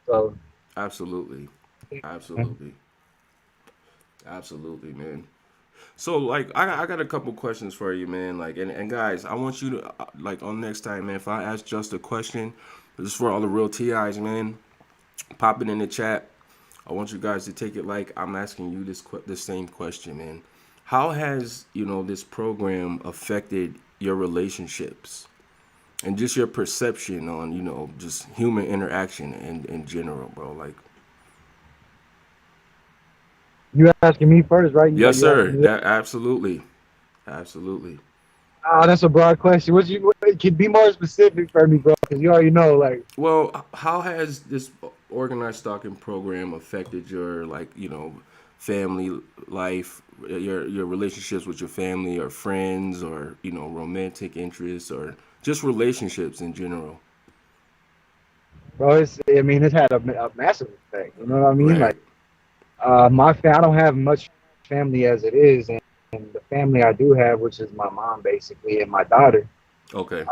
So. Absolutely, man. So, like, I got a couple questions for you, man. Like, and guys, I want you to, like, on NexxTime, man, if I ask just a question, this is for all the real TIs, man, pop it in the chat. I want you guys to take it like I'm asking you this same question, man. How has, this program affected your relationships and just your perception on, just human interaction in general, bro? Like, you asking me first, right? Yes, sir. That absolutely. That's a broad question. Can be more specific for me, bro? Because you already know, like. Well, how has this organized stalking program affected your, like, family life, your relationships with your family or friends, or romantic interests, or just relationships in general? Bro, it's had a massive effect. You know what I mean? Right. Like. I don't have much family as it is, and the family I do have, which is my mom basically and my daughter, Okay.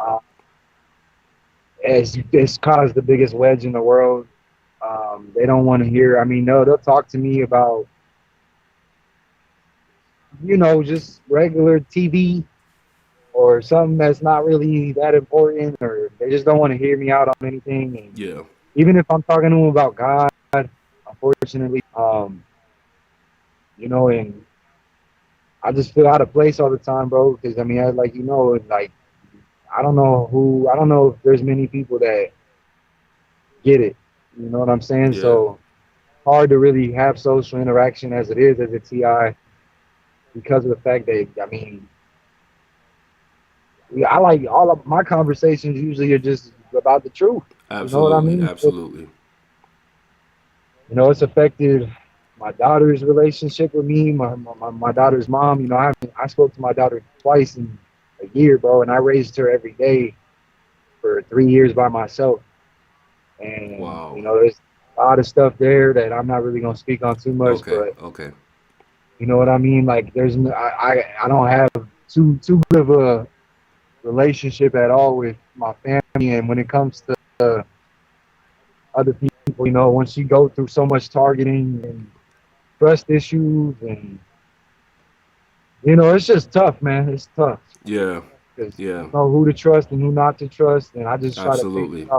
It's caused the biggest wedge in the world. They don't want to hear. They'll talk to me about, just regular TV or something that's not really that important, or they just don't want to hear me out on anything. And yeah. even if I'm talking to them about God, unfortunately, and I just feel out of place all the time, bro. Because I don't know if there's many people that get it. You know what I'm saying? Yeah. So hard to really have social interaction as it is as a TI because of the fact that I like all of my conversations usually are just about the truth. Absolutely. You know what I mean? Absolutely. It's affected my daughter's relationship with me, my daughter's mom. I spoke to my daughter twice in a year, bro, and I raised her every day for 3 years by myself. And, wow. There's a lot of stuff there that I'm not really going to speak on too much. Okay. You know what I mean? Like, I don't have too good of a relationship at all with my family. And when it comes to other people, once you go through so much targeting and trust issues, and it's just tough, man. It's tough. Yeah. Yeah. You know who to trust and who not to trust, and I just try Absolutely.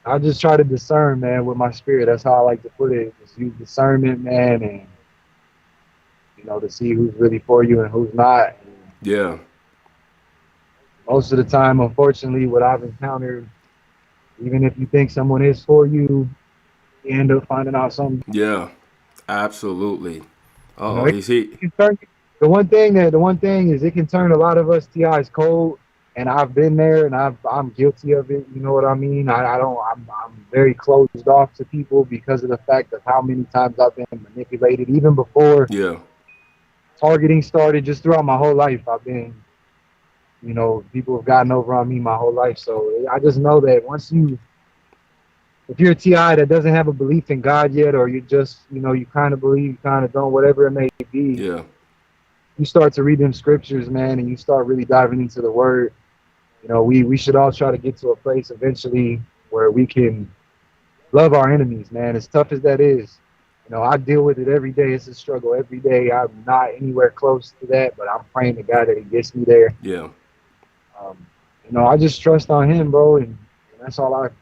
I just try to discern, man, with my spirit. That's how I like to put it. Just use discernment, man, and to see who's really for you and who's not. And yeah. Most of the time, unfortunately, what I've encountered, even if you think someone is for you, you end up finding out something. Yeah, absolutely. The one thing is it can turn a lot of us TIs cold, and I've been there, and I'm guilty of it. You know what I mean? I'm very closed off to people because of the fact of how many times I've been manipulated, even before targeting started. Just throughout my whole life, I've been. People have gotten over on me my whole life. So I just know that if you're a TI that doesn't have a belief in God yet, or you just, you kind of believe, you kind of don't, whatever it may be, you start to read them scriptures, man, and you start really diving into the word. We should all try to get to a place eventually where we can love our enemies, man, as tough as that is. I deal with it every day. It's a struggle every day. I'm not anywhere close to that, but I'm praying to God that he gets me there. Yeah. I just trust on him, bro, and that's all I've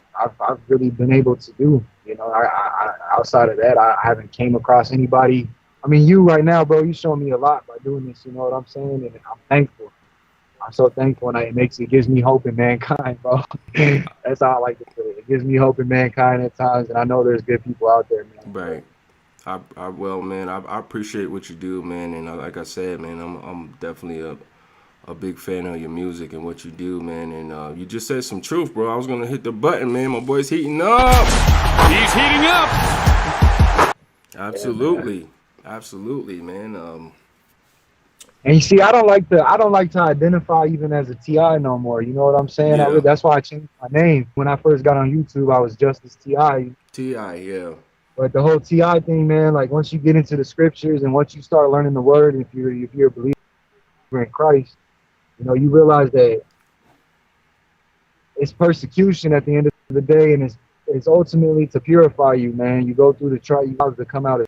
really been able to do. I outside of that, I haven't came across anybody. You right now, bro, you showing me a lot by doing this. You know what I'm saying? And I'm thankful. I'm so thankful, and it gives me hope in mankind, bro. That's how I like to put it. It gives me hope in mankind at times, and I know there's good people out there, man. Right. Well, man, I appreciate what you do, man, and like I said, man, I'm definitely a big fan of your music and what you do, man, and you just said some truth, bro. I was gonna hit the button, man. My boy's heating up. He's heating up. Absolutely, yeah, absolutely, man. And you see, I don't like to identify even as a TI no more. You know what I'm saying? Yeah. That's why I changed my name. When I first got on YouTube, I was Justice TI. TI, yeah. But the whole TI thing, man, like once you get into the scriptures and once you start learning the word, if you're a believer in Christ, you know, you realize that it's persecution at the end of the day, and it's ultimately to purify you, man. You go through the trials to come out as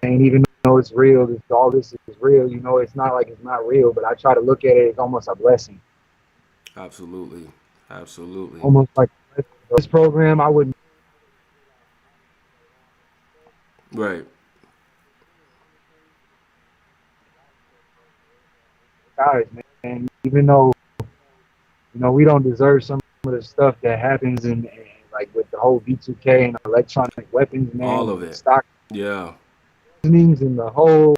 saying, even though it's real, all this is real, you know, it's not like it's not real, but I try to look at it as almost a blessing. Absolutely. Absolutely. Almost like this program, I wouldn't. Right. Guys, man, even though, you know, we don't deserve some of the stuff that happens in like with the whole V2K and electronic weapons, man. All of it. Stock. Yeah. And the whole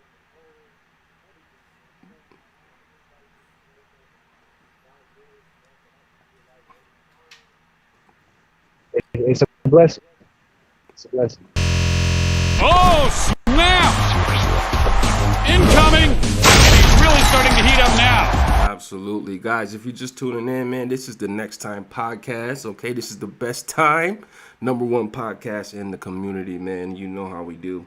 it's a blessing. It's a blessing. Oh, snap! Incoming! And he's really starting to heat up now. Absolutely. Guys, if you're just tuning in, man, this is the NexxTime podcast, okay? This is the best time. #1 podcast in the community, man. You know how we do.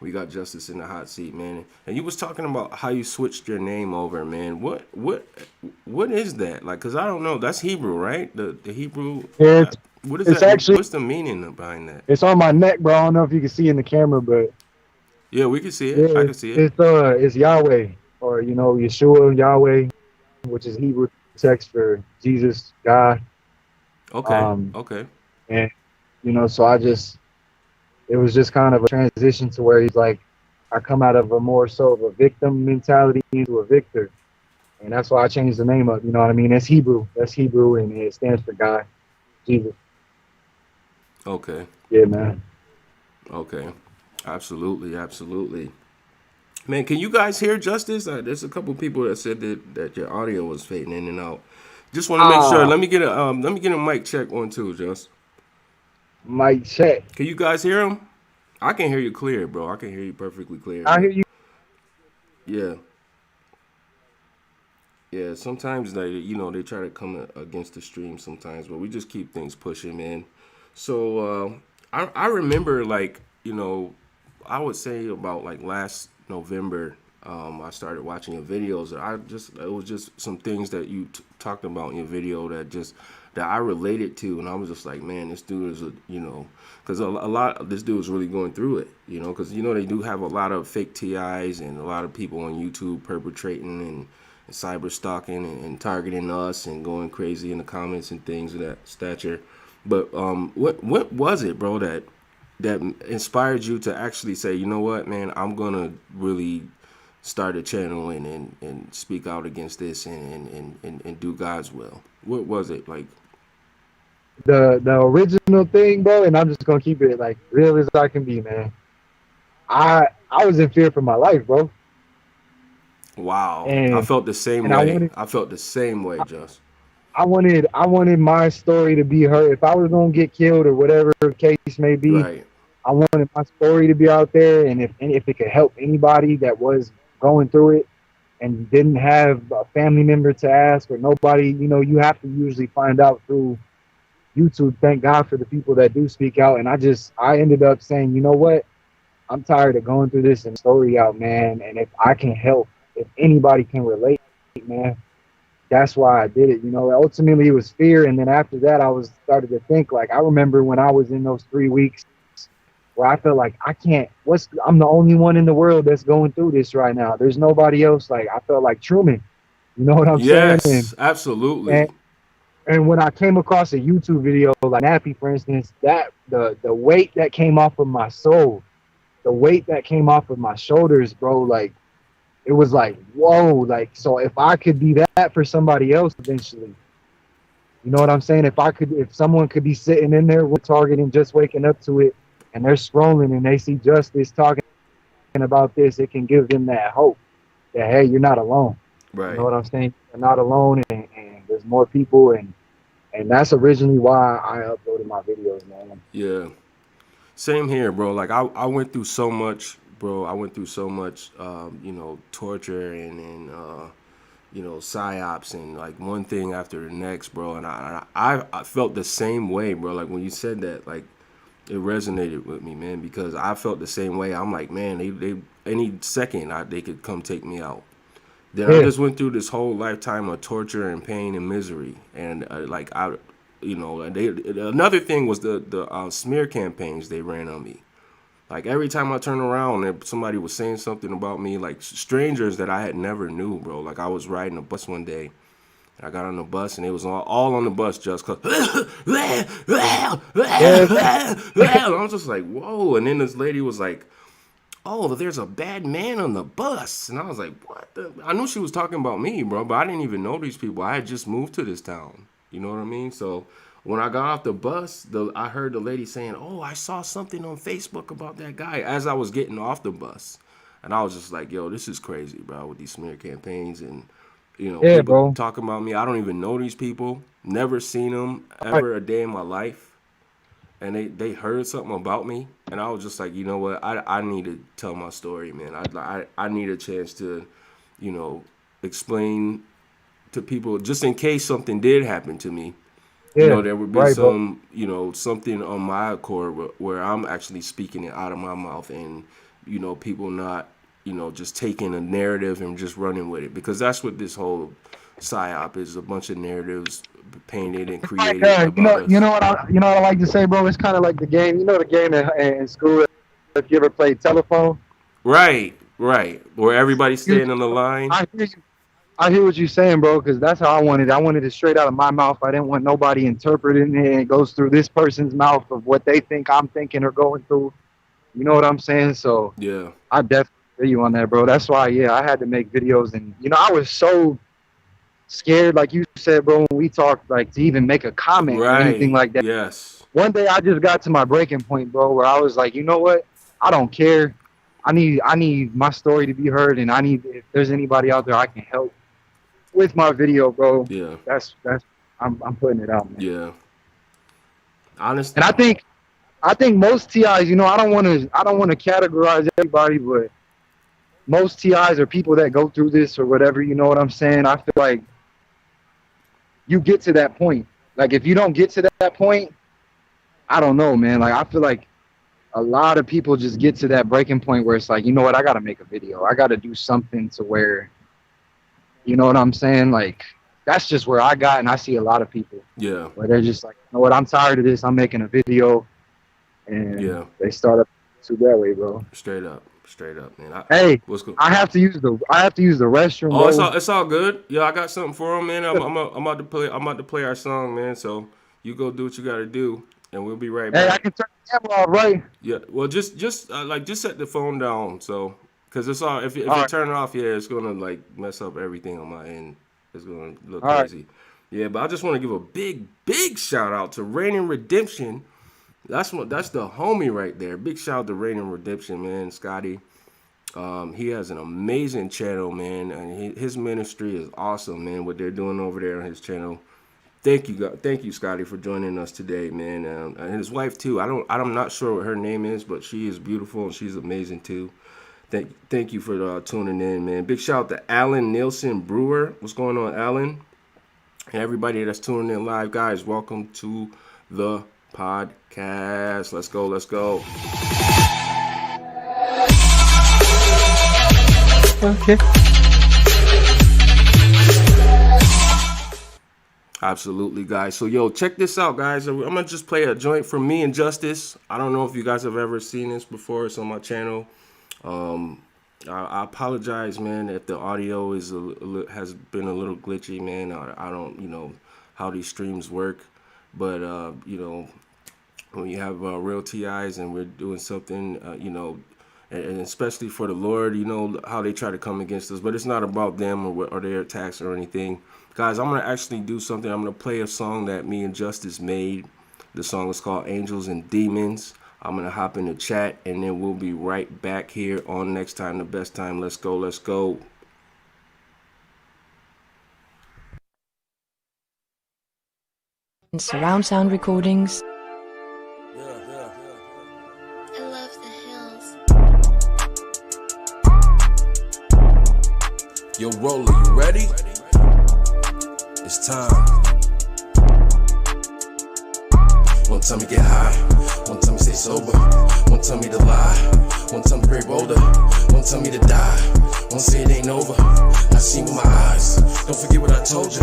We got Justice in the hot seat, man. And you was talking about how you switched your name over, man. What is that? Like, cause I don't know. That's Hebrew, right? The Hebrew. Yeah, what is it's that? Actually, what's the meaning behind that? It's on my neck, bro. I don't know if you can see in the camera, but yeah, we can see it. Yeah, I can see it. It's Yahweh, or you know, Yeshua, Yahweh, which is Hebrew text for Jesus, God. Okay. Okay. And you know, so it was just kind of a transition to where he's like, I come out of a more so of a victim mentality into a victor. And that's why I changed the name up. You know what I mean? It's Hebrew. That's Hebrew, and it stands for God, Jesus. Okay. Yeah, man. Okay. Absolutely. Absolutely. Man, can you guys hear Justice? There's a couple people that said that your audio was fading in and out. Just want to make sure. Let me get a mic check on too, Just. Mic check. Can you guys hear him? I can hear you clear, bro. I can hear you perfectly clear. I hear you. Yeah. Yeah, sometimes they try to come against the stream sometimes, but we just keep things pushing, man. So I remember, like, you know, I would say about like last November, I started watching your videos. It was just some things that you talked about in your video that I related to, and I was just like, man, this dude is because this dude is really going through it, you know, because you know they do have a lot of fake TIs and a lot of people on YouTube perpetrating and cyber stalking and targeting us and going crazy in the comments and things of that stature. But what was it, bro, that inspired you to actually say, you know what, man, I'm gonna really start a channel and speak out against this and do God's will? What was it like? The original thing, bro, and I'm just gonna keep it like real as I can be, man. I was in fear for my life, bro. Wow. And, I felt the same way. I felt the same way, Just. I wanted my story to be heard. If I was gonna get killed or whatever the case may be, right. I wanted my story to be out there, and if it could help anybody that was going through it and didn't have a family member to ask or nobody, you know, you have to usually find out through YouTube. Thank God for the people that do speak out. And I ended up saying, you know what? I'm tired of going through this and story out, man. And if I can help, if anybody can relate, man, that's why I did it. You know, ultimately it was fear. And then after that, I started to think, like, I remember when I was in those 3 weeks where I felt like I'm the only one in the world that's going through this right now. There's nobody else. Like, I felt like Truman. You know what I'm saying? Yes, absolutely. And when I came across a YouTube video like Nappy, for instance, that the weight that came off of my soul, the weight that came off of my shoulders, bro, like it was like, whoa, like, so if I could be that for somebody else eventually, you know what I'm saying? If someone could be sitting in there with Target and just waking up to it, and they're scrolling and they see Justice talking about this, it can give them that hope that, hey, you're not alone. Right. You know what I'm saying? You're not alone, and there's more people, and that's originally why I uploaded my videos, man. Yeah. Same here, bro. Like I went through so much, bro. I went through so much, you know, torture and you know, psyops and like one thing after the next, bro. And I felt the same way, bro. Like when you said that, like it resonated with me, man, because I felt the same way. I'm like, man, they any second they could come take me out. Then I just went through this whole lifetime of torture and pain and misery, and like I, you know, another thing was the smear campaigns they ran on me. Like every time I turned around, somebody was saying something about me, like strangers that I had never knew, bro. Like I was riding a bus one day, and I got on the bus, and it was all on the bus just cause. And I was just like, whoa! And then this lady was like, oh, there's a bad man on the bus. And I was like, what the? I knew she was talking about me, bro, but I didn't even know these people. I had just moved to this town. You know what I mean? So when I got off the bus, I heard the lady saying, oh, I saw something on Facebook about that guy as I was getting off the bus. And I was just like, yo, this is crazy, bro, with these smear campaigns and, you know, people bro, talking about me. I don't even know these people. Never seen them ever a day in my life. And they heard something about me, and I was just like, you know what, I need to tell my story, man. I need a chance to, you know, explain to people, just in case something did happen to me. You know, there would be some, you know, something on my accord where I'm actually speaking it out of my mouth, and, you know, people not, you know, just taking a narrative and just running with it, because that's what this whole psyop is, a bunch of narratives painted and created about us. You know what I like to say, bro? It's kind of like the game. You know the game in school, if you ever played telephone? Right. Where everybody's staying on the line. I hear what you're saying, bro, because that's how I wanted it. I wanted it straight out of my mouth. I didn't want nobody interpreting it. It goes through this person's mouth of what they think I'm thinking or going through. You know what I'm saying? So yeah, I definitely feel you on that, bro. That's why, I had to make videos. And, you know, I was so scared, like you said, bro, when we talked, like, to even make a comment or anything like that. Yes. One day I just got to my breaking point, bro, where I was like, you know what? I don't care. I need my story to be heard, and if there's anybody out there I can help with my video, bro. Yeah. That's I'm putting it out, man. Yeah. Honestly. And I think most TIs, you know, I don't want to categorize everybody, but most TIs are people that go through this or whatever, you know what I'm saying? I feel like you get to that point. Like, if you don't get to that point, I don't know, man. Like, I feel like a lot of people just get to that breaking point where it's like, you know what, I got to make a video. I got to do something to where, you know what I'm saying? Like, that's just where I got, and I see a lot of people. Yeah. Where they're just like, you know what, I'm tired of this. I'm making a video. And they start up to that way, bro. Straight up, man. I have to use the restroom. Oh, bro. it's all good. Yeah, I got something for him, man. I'm about to play our song, man. So you go do what you got to do, and we'll be right back. Hey, I can turn the camera off, right? Yeah. Well, just set the phone down, so because it's all if you turn it off, it's gonna like mess up everything on my end. It's gonna look crazy. Right. Yeah, but I just want to give a big shout out to Reign in Redemption. That's the homie right there. Big shout out to Reign in Redemption, man. Scotty. He has an amazing channel, man, and his ministry is awesome, man. What they're doing over there on his channel. Thank you, Scotty, for joining us today, man. And his wife too. I'm not sure what her name is, but she is beautiful and she's amazing too. Thank you for tuning in, man. Big shout out to Alan Nielsen Brewer. What's going on, Alan? And everybody that's tuning in live, guys, welcome to the podcast. Let's go. Okay. Absolutely, guys. So, check this out, guys. I'm going to just play a joint from me and Justice. I don't know if you guys have ever seen this before. It's on my channel. I apologize, man, if the audio has been a little glitchy, man. I don't, how these streams work. But, when you have real TIs and we're doing something, and especially for the Lord, you know, how they try to come against us. But it's not about them or their attacks or anything. Guys, I'm going to actually do something. I'm going to play a song that me and Justice made. The song is called Angels and Demons. I'm going to hop in the chat, and then we'll be right back here on NexxTime, the best time. Let's go, let's go. Surround sound recordings. I love the hills. Yo, Roller, you ready? It's time. One time me get high, one time me stay sober, one time me to lie, one time me pray bolder, one time me to die, one say it ain't over. I seen with my eyes, don't forget what I told you.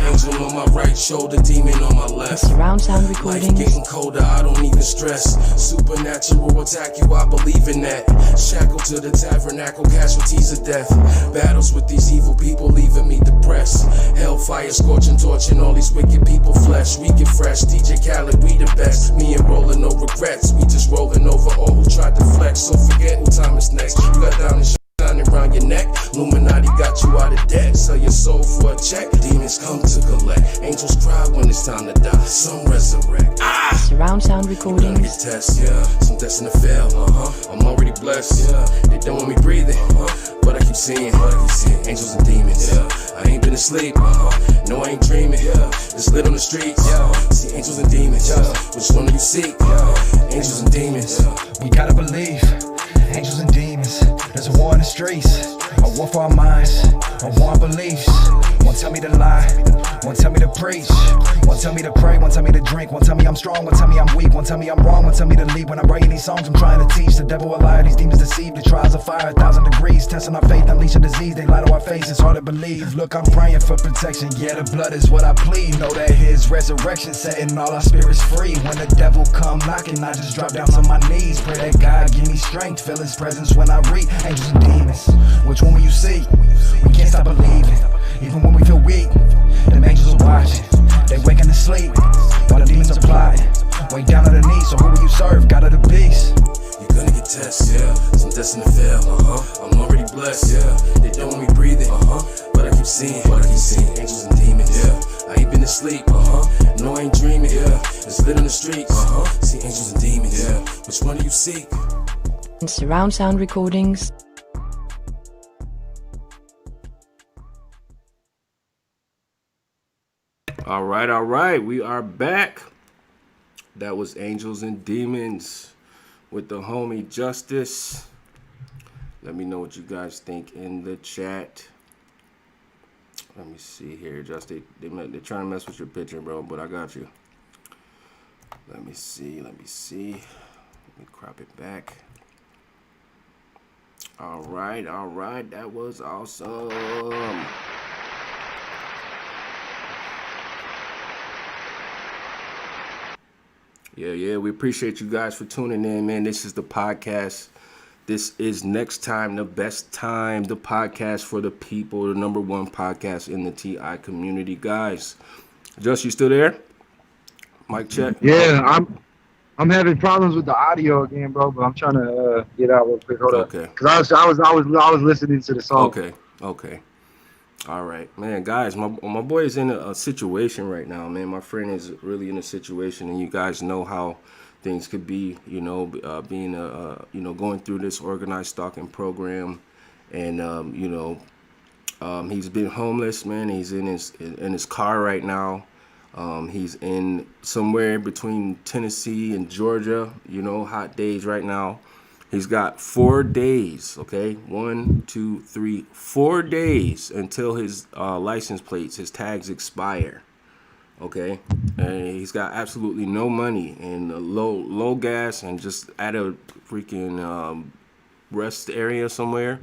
Angel on my right shoulder, demon on my left. Surround sound recordings. Life getting colder, I don't even stress. Supernatural attack you, I believe in that. Shackled to the tabernacle, casualties of death. Battles with these evil people, leaving me depressed. Hellfire, scorching, torching all these wicked people flesh. We get fresh, DJ Khaled, we the best. Me and Rollin', no regrets. We just rolling over all who tried to flex. So forget what time is next. You got down and shining around your neck. Illuminati got you out of debt. Sell your soul for a check. Demons come to collect. Angels cry when it's time to die. Some resurrect. Surround sound recordings. Get tests, yeah. Some destined to fail. I'm already blessed. Yeah. They don't want me breathing. But I keep seeing. Angels and demons. Yeah. I ain't been asleep. No, I ain't dreaming. Yeah. It's lit on the streets. Yeah. See angels and demons. Yeah. Which one do you seek? Yeah. Angels and demons. We gotta believe, angels and demons. There's a war in the streets, a war for our minds, a war on beliefs. One tell me to lie, one tell me to preach, one tell me to pray, one tell me to drink, one tell me I'm strong, one tell me I'm weak, one tell me I'm wrong, one tell me to leave. When I'm writing these songs, I'm trying to teach the devil a lie, these demons deceive, the trials of fire, 1,000 degrees, testing our faith, unleashing disease, they lie to our face, it's hard to believe. Look, I'm praying for protection, yeah, the blood is what I plead. Know that his resurrection setting all our spirits free. When the devil come knocking, I just drop down to my knees, pray that God give me strength, feel his presence when I read. Angels and demons, which one will you see? We can't stop believing, even when we feel weak. Them angels are watching, they waking to sleep, while the demons are plotting, way down on the knees. So who will you serve? God of the beast. You're gonna get tests, yeah. Some destined to fail, I'm already blessed, yeah. They don't want me breathing, but I keep seeing. Angels and demons, yeah. I ain't been asleep, no, I ain't dreaming, yeah. It's lit on the streets, see angels and demons, yeah. Which one do you seek? Surround sound recordings. All right, we are back. That was Angels and Demons with the homie Justice. Let me know what you guys think in the chat. Let me see here, Justice. They're trying to mess with your picture, bro, but I got you. Let me see. Let me crop it back. All right. That was awesome. Yeah, we appreciate you guys for tuning in, man. This is the podcast. This is NexxTime, the best time, the podcast for the people, the #1 podcast in the TI community, guys. Just, you still there? Mic check. Yeah, I'm having problems with the audio again, bro. But I'm trying to get out real quick. Hold up. Okay. Cause I was listening to the song. Okay. All right, man, guys, my boy is in a situation right now, man. My friend is really in a situation, and you guys know how things could be, being going through this organized stalking program, and he's been homeless, man. He's in his car right now. He's in somewhere between Tennessee and Georgia, hot days right now. He's got 4 days, okay? 1, 2, 3, 4 days until his license plates, his tags expire, okay? And he's got absolutely no money and low gas and just at a freaking rest area somewhere.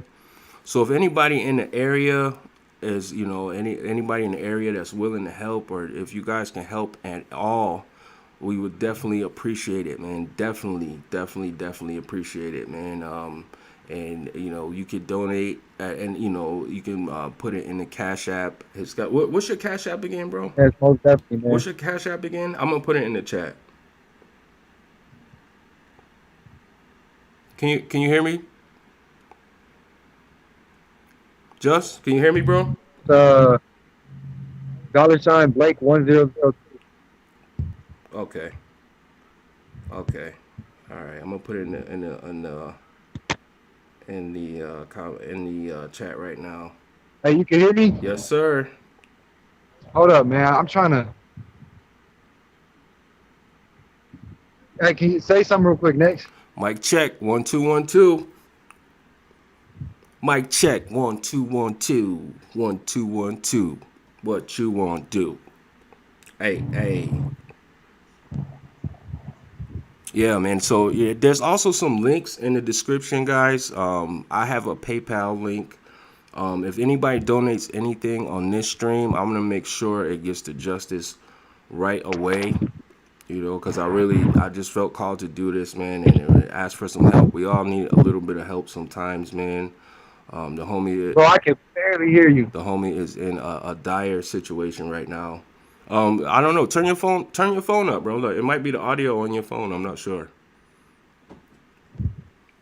So if anybody in the area is, anybody in the area that's willing to help, or if you guys can help at all, we would definitely appreciate it, man. Definitely appreciate it, man. And you could donate, and you can put it in the Cash App. It's got what's your Cash App again, bro? Yes, most definitely, man. What's your Cash App again? I'm gonna put it in the chat. Can you hear me? Just, can you hear me, bro? $sign Blake 1002. Okay. All right. I'm gonna put it in the chat right now. Hey, you can hear me? Yes, sir. Hold up, man. I'm trying to. Hey, can you say something real quick, Nexx? Mic check 1 2 1 2. Mic check 1 2 1 2 1 2 1 2. What you want to do? Hey. Yeah, man. So yeah, there's also some links in the description, guys. I have a PayPal link. If anybody donates anything on this stream, I'm gonna make sure it gets to Justice right away. You know, because I just felt called to do this, man, and ask for some help. We all need a little bit of help sometimes, man. The homie, Bro, I can barely hear you. The homie is in a dire situation right now. I don't know. Turn your phone up, bro. Look, it might be the audio on your phone. I'm not sure.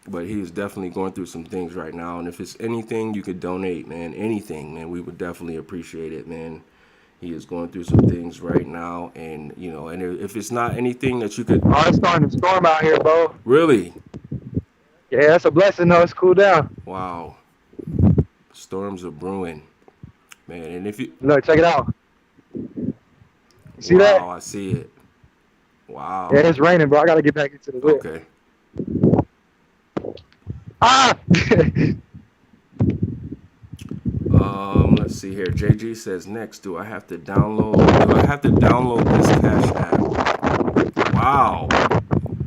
But he is definitely going through some things right now. And if it's anything you could donate, man, anything, man, we would definitely appreciate it, man. He is going through some things right now. And, you know, and if it's not anything that you could... Oh, it's starting to storm out here, bro. Really? Yeah, that's a blessing, though. It's cool down. Wow. Storms are brewing. Man, and if you... Look, check it out. You see that? Wow, I see it. Wow. Yeah, it's raining, bro. I got to get back into the whip. Okay. Ah! Let's see here. JG says, next, do I have to download this Cash App? Wow.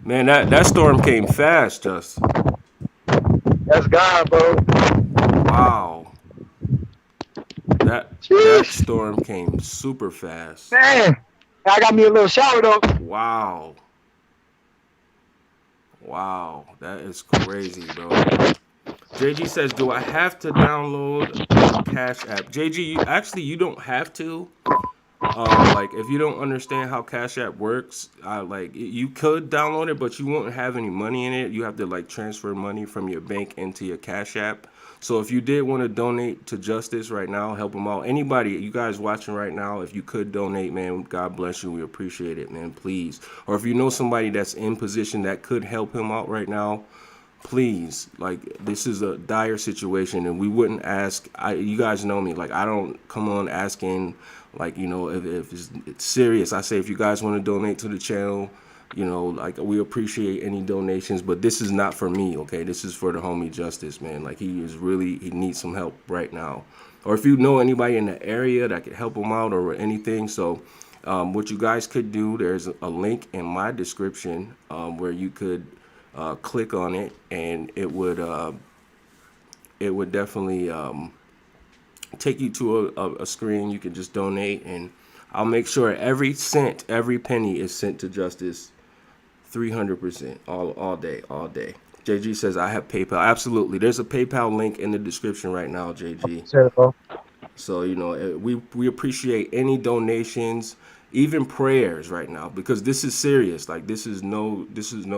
Man, that storm came fast, just. That's God, bro. Wow. That storm came super fast. Man, I got me a little shower, though. Wow. Wow, that is crazy, bro. JG says, do I have to download Cash App? JG, you don't have to. Like, if you don't understand how Cash App works, you could download it, but you won't have any money in it. You have to, like, transfer money from your bank into your Cash App. So if you did want to donate to Justice right now, help him out. Anybody, you guys watching right now, if you could donate, man, God bless you. We appreciate it, man, please. Or if you know somebody that's in position that could help him out right now, please. Like, this is a dire situation, and we wouldn't ask. You guys know me. Like, I don't come on asking, like, you know, if it's serious. I say if you guys want to donate to the channel, you know, like, we appreciate any donations, but this is not for me, okay? This is for the homie Justice, man. Like, he needs some help right now. Or if you know anybody in the area that could help him out or anything. So what you guys could do, there's a link in my description where you could click on it, and it would definitely take you to a screen. You can just donate, and I'll make sure every cent, every penny is sent to Justice 300%, all day. JG says, I have PayPal. Absolutely. There's a PayPal link in the description right now, JG. Sure. So, you know, we appreciate any donations, even prayers right now, because this is serious. Like, this is no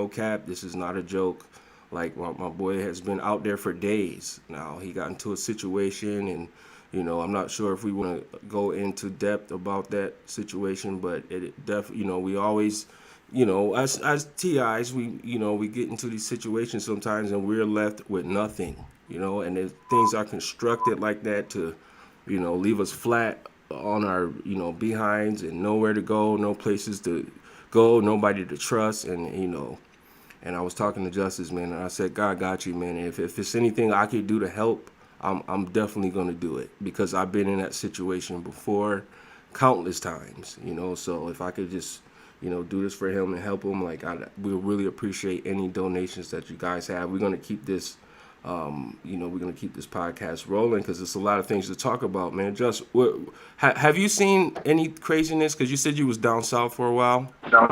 cap. This is not a joke. Like, my boy has been out there for days now. He got into a situation, and, you know, I'm not sure if we want to go into depth about that situation, but it definitely, you know, we always, you know, as TIs, we get into these situations sometimes, and we're left with nothing, you know, and if things are constructed like that to, you know, leave us flat on our, you know, behinds, and nowhere to go, no places to go, nobody to trust, and, you know, and I was talking to Justice, man, and I said, God got you, man. If it's anything I could do to help, I'm definitely going to do it, because I've been in that situation before countless times, you know. So if I could just, you know, do this for him and help him, like, we really appreciate any donations that you guys have. We're going to keep this, you know, we're going to keep this podcast rolling, because there's a lot of things to talk about, man. Just, have you seen any craziness? Because you said you was down south for a while. No.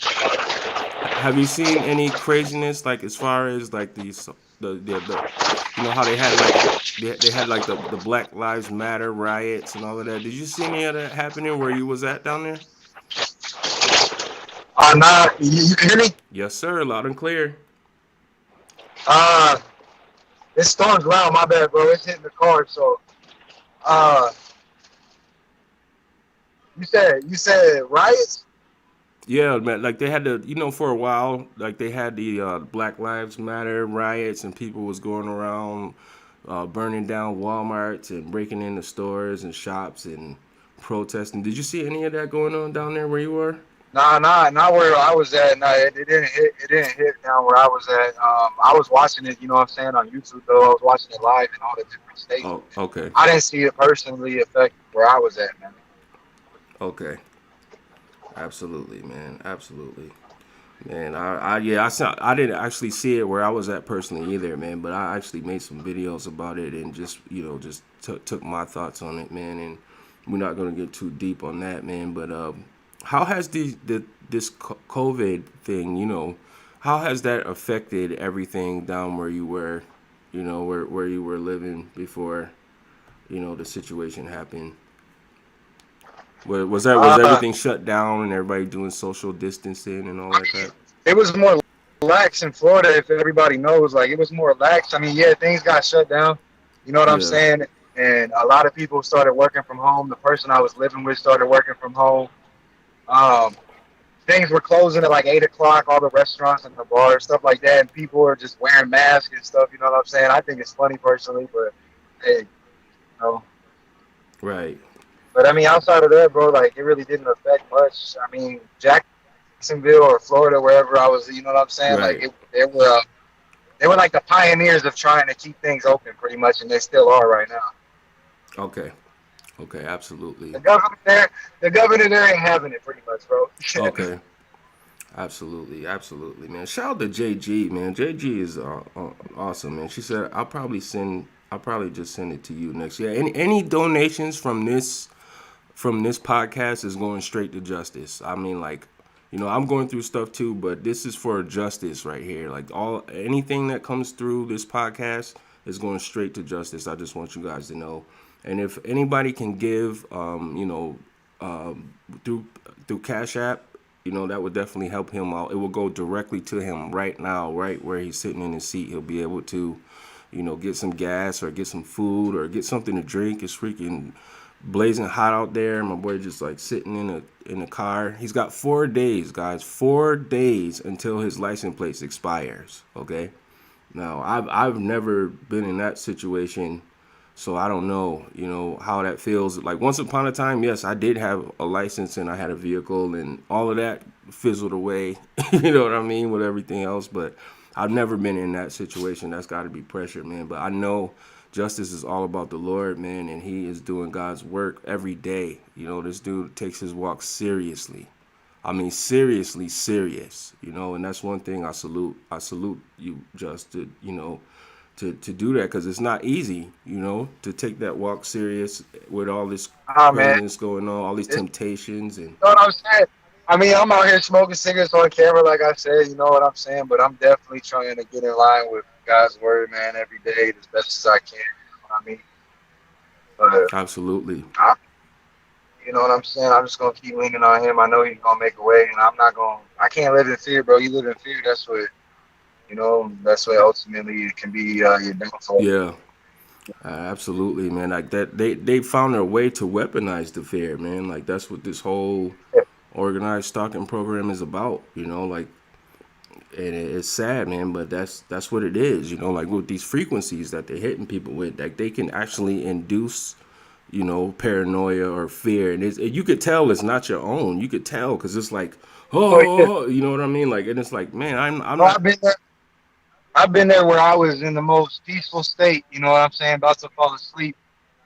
Have you seen any craziness, like, as far as, like, the you know how they had like the Black Lives Matter riots and all of that? Did you see any of that happening where you was at down there? Nah, you can hear me? Yes, sir, loud and clear. This storm's loud. My bad, bro. It's hitting the car. So, you said riots? Yeah, man. Like they had the, for a while, like they had the Black Lives Matter riots, and people was going around burning down Walmarts and breaking into stores and shops and protesting. Did you see any of that going on down there where you were? Nah, not where I was at. Nah, it didn't hit. It didn't hit down where I was at. I was watching it. You know what I'm saying, on YouTube though. I was watching it live in all the different states. Oh, okay. I didn't see it personally affect where I was at, man. Okay. Absolutely, man. Absolutely. Man, I didn't actually see it where I was at personally either, man, but I actually made some videos about it and just took my thoughts on it, man, and we're not going to get too deep on that, man, but how has this COVID thing, how has that affected everything down where you were, where you were living before, the situation happened? Was everything shut down and everybody doing social distancing and all that crap? It was more lax in Florida, if everybody knows. Like, it was more lax. I mean, yeah, things got shut down. You know what I'm saying? And a lot of people started working from home. The person I was living with started working from home. Things were closing at like 8 o'clock, all the restaurants and the bars, stuff like that. And people were just wearing masks and stuff. You know what I'm saying? I think it's funny personally, but hey, Right. But I mean, outside of that, bro, like, it really didn't affect much. I mean, Jacksonville or Florida, wherever I was, you know what I'm saying? Right. Like, they were like the pioneers of trying to keep things open, pretty much, and they still are right now. Okay, absolutely. The governor there ain't having it, pretty much, bro. Okay, absolutely, man. Shout out to JG, man. JG is awesome, man. She said, I'll probably just send it to you next. Yeah, any donations from this podcast is going straight to justice. I mean, like, I'm going through stuff too, but this is for justice right here. Like, anything that comes through this podcast is going straight to justice. I just want you guys to know. And if anybody can give, through Cash App, that would definitely help him out. It will go directly to him right now, right where he's sitting in his seat. He'll be able to, get some gas or get some food or get something to drink. It's freaking blazing hot out there. My boy just like sitting in a car. He's got 4 days, guys. 4 days until his license plate expires. Okay. Now I've never been in that situation, so I don't know, how that feels. Like, once upon a time, yes, I did have a license and I had a vehicle and all of that fizzled away. You know what I mean, with everything else. But I've never been in that situation. That's got to be pressure, man. But I know justice is all about the Lord, man, and he is doing God's work every day. This dude takes his walk seriously. I mean, seriously serious, and that's one thing I salute you, Just, to do that, because it's not easy, to take that walk serious with all this craziness going on, all these temptations. And you know what I'm saying? I mean, I'm out here smoking cigarettes on camera, like I said, you know what I'm saying? But I'm definitely trying to get in line with God's word, man, every day as best as I can. You know what I mean? But absolutely. You know what I'm saying? I'm just going to keep leaning on him. I know he's going to make a way, and I can't live in fear, bro. You live in fear, that's what ultimately it can be your downfall. Yeah. Absolutely, man. Like that, they found their way to weaponize the fear, man. Like, that's what this whole organized stalking program is about, like, and it's sad, man, but that's what it is, like, with these frequencies that they're hitting people with, like, they can actually induce, paranoia or fear, and you could tell it's not your own. You could tell, because it's like, you know what I mean? Like, and it's like, man, I'm not. I've been there where I was in the most peaceful state, you know what I'm saying, about to fall asleep.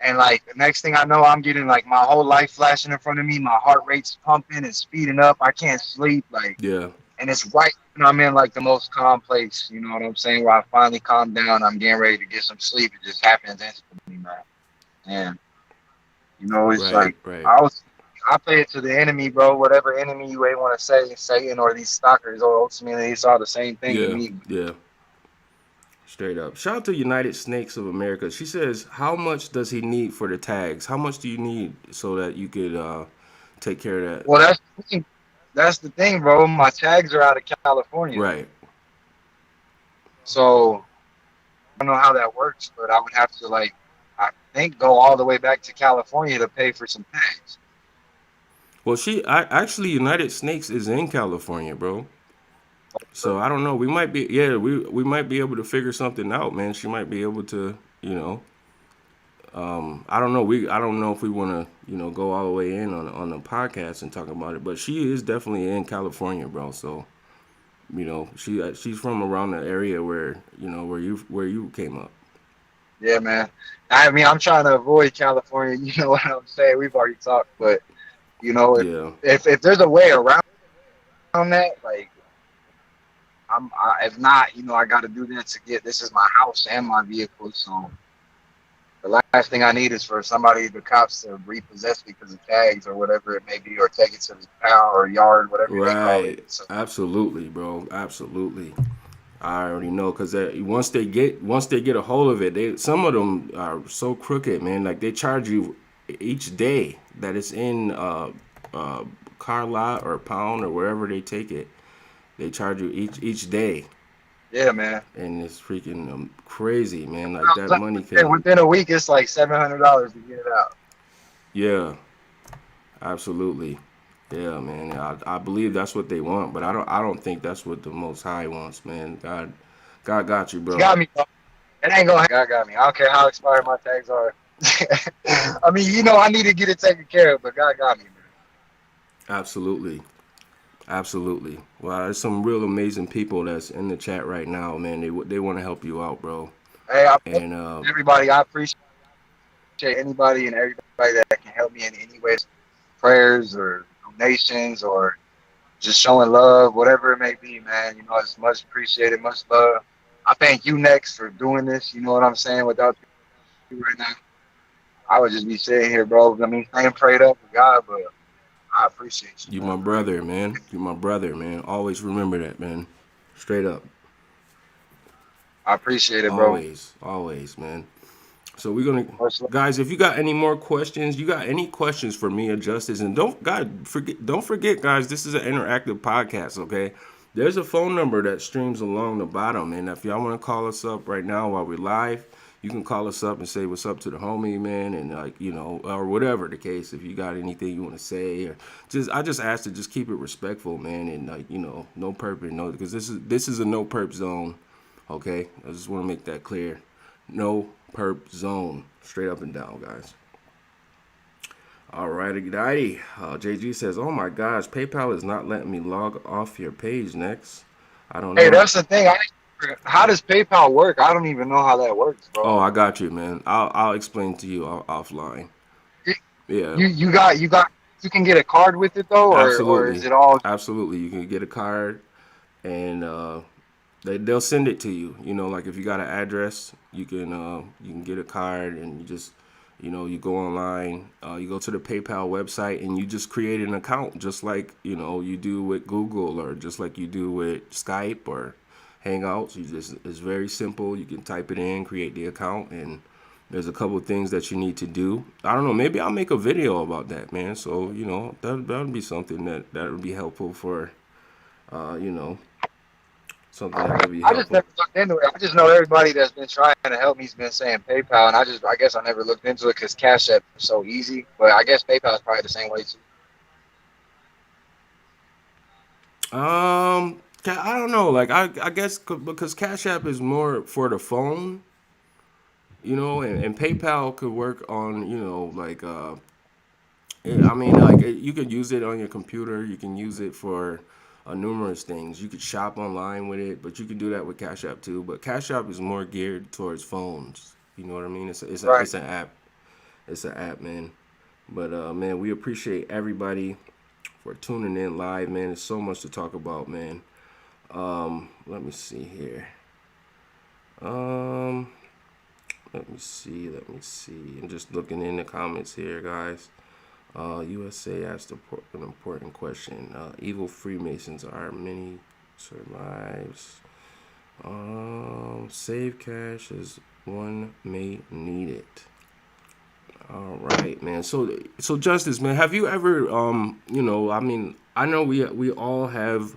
And, like, the next thing I know, I'm getting, like, my whole life flashing in front of me. My heart rate's pumping and speeding up. I can't sleep, like. Yeah. And it's right when I'm in, like, the most calm place, you know what I'm saying, where I finally calm down. I'm getting ready to get some sleep. It just happens instantly, man. And, it's right. I play it to the enemy, bro. Whatever enemy you may want to say, Satan or these stalkers, or ultimately it's all the same thing to me. Yeah. Straight up. Shout out to United Snakes of America. She says, how much does he need for the tags? How much do you need so that you could take care of that? Well, that's the thing, bro. My tags are out of California. Right. So know how that works, but I would have to like, I think, go all the way back to California to pay for some tags. Well, actually United Snakes is in California, bro. So I don't know. We might be, we might be able to figure something out, man. She might be able to, you know. I don't know. I don't know if we want to, you know, go all the way in on the podcast and talk about it. But she is definitely in California, bro. So, you know, she's from around the area where, you know, where you came up. Yeah, man. I mean, I'm trying to avoid California. You know what I'm saying? We've already talked, but you know, if there's a way around that, like, if not, you know, I got to do that to get. This is my house and my vehicle, so. The last thing I need is for somebody, the cops, to repossess me because of tags or whatever it may be, or take it to the pound or yard, whatever they call it. So. Absolutely, bro. Absolutely. I already know, because once they get a hold of it, some of them are so crooked, man. Like, they charge you each day that it's in car lot or pound or wherever they take it. They charge you each day. Yeah, man. And it's freaking crazy, man. Like, that money can... Within a week, it's like $700 to get it out. Yeah, absolutely. Yeah, man. I believe that's what they want, but I don't think that's what the Most High wants, man. God got you, bro. You got me, bro. It ain't gonna. God got me. I don't care how expired my tags are. I mean, you know, I need to get it taken care of, but God got me, man. Absolutely. Absolutely. Well, there's some real amazing people that's in the chat right now, man. They want to help you out, bro. Hey, everybody, I appreciate anybody and everybody that can help me in any way, prayers or donations or just showing love, whatever it may be, man. You know, it's much appreciated, much love. I thank you, Nexx, for doing this. You know what I'm saying? Without you right now, I would just be sitting here, bro. I mean, staying prayed up with God, but I appreciate you. You my brother, man. You my brother, man. Always remember that, man. Straight up. I appreciate it, bro. Always, man. So we're gonna, guys. If you got any more questions, you got any questions for me or Justice, and don't forget, guys. This is an interactive podcast, okay? There's a phone number that streams along the bottom, and if y'all want to call us up right now while we're live, you can call us up and say what's up to the homie, man, and like, you know, or whatever the case. If you got anything you want to say, or I just ask to just keep it respectful, man, and like, you know, no perp, no, because this is a no perp zone, okay? I just want to make that clear. No perp zone, straight up and down, guys. All righty. JG says, "Oh my gosh, PayPal is not letting me log off your page, Nexx. I don't know." Hey, that's the thing. How does PayPal work? I don't even know how that works, bro. Oh, I got you, man. I'll explain to you offline. Yeah. You can get a card with it though, or is it all? Absolutely, you can get a card, and they'll send it to you. You know, like if you got an address, you can get a card, and you just, you know, you go online, you go to the PayPal website, and you just create an account, just like, you know, you do with Google, or just like you do with Skype or Hangouts. It's very simple. You can type it in, create the account, and there's a couple of things that you need to do. I don't know, maybe I'll make a video about that, man. So, you know, that would be something that would be helpful for, you know, something that would be helpful. I just never looked into it. I just know everybody that's been trying to help me has been saying PayPal, and I guess I never looked into it because Cash App is so easy. But I guess PayPal is probably the same way too. I don't know. Like, I guess because Cash App is more for the phone, you know, and PayPal could work on, you know, like, I mean, like, you could use it on your computer. You can use it for numerous things. You could shop online with it, but you could do that with Cash App too. But Cash App is more geared towards phones. You know what I mean? It's an app. It's an app, man. But man, we appreciate everybody for tuning in live, man. There's so much to talk about, man. Let me see here. Let me see. I'm just looking in the comments here, guys. USA asked an important question. Evil Freemasons are many survives. Save cash as one may need it. All right, man. So Justice, man, have you ever, you know, I mean, I know we all have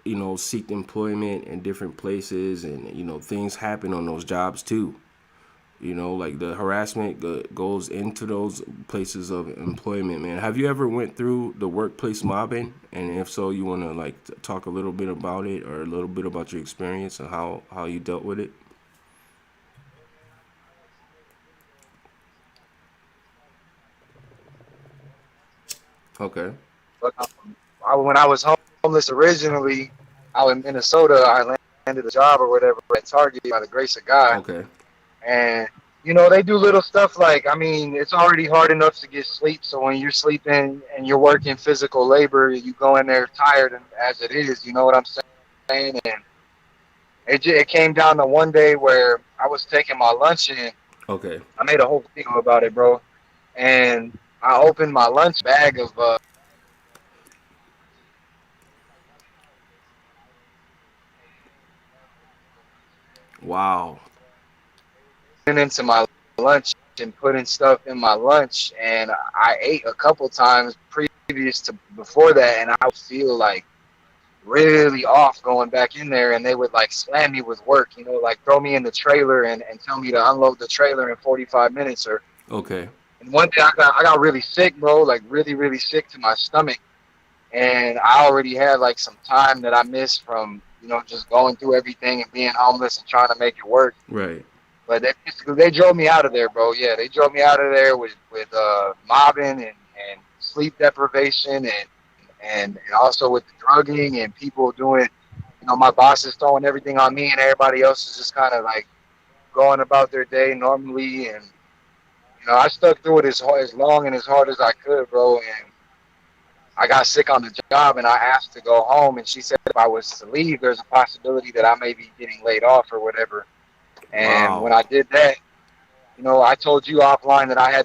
you know, seek employment in different places, and, you know, things happen on those jobs too. You know, like the harassment goes into those places of employment, man. Have you ever went through the workplace mobbing? And if so, you want to like talk a little bit about it, or a little bit about your experience and how you dealt with it? Okay. But when I was homeless originally, I was in Minnesota. I landed a job or whatever at Target by the grace of God. Okay. And, you know, they do little stuff like, I mean, it's already hard enough to get sleep. So when you're sleeping and you're working physical labor, you go in there tired as it is, you know what I'm saying? And it came down to one day where I was taking my lunch in. Okay. I made a whole video about it, bro. And I opened my lunch bag of wow. into my lunch and putting stuff in my lunch, and I ate a couple times previous to before that, and I would feel like really off going back in there, and they would like slam me with work, you know, like throw me in the trailer and tell me to unload the trailer in 45 minutes or okay. And one day I got really sick, bro, like really sick to my stomach, and I already had like some time that I missed from, you know, just going through everything and being homeless and trying to make it work. Right. But they drove me out of there, bro. Yeah, they drove me out of there with mobbing and sleep deprivation and also with the drugging and people doing, you know, my boss is throwing everything on me and everybody else is just kind of like going about their day normally. And, you know, I stuck through it as long and as hard as I could, bro. And I got sick on the job and I asked to go home. And she said if I was to leave, there's a possibility that I may be getting laid off or whatever. And when I did that, you know, I told you offline that I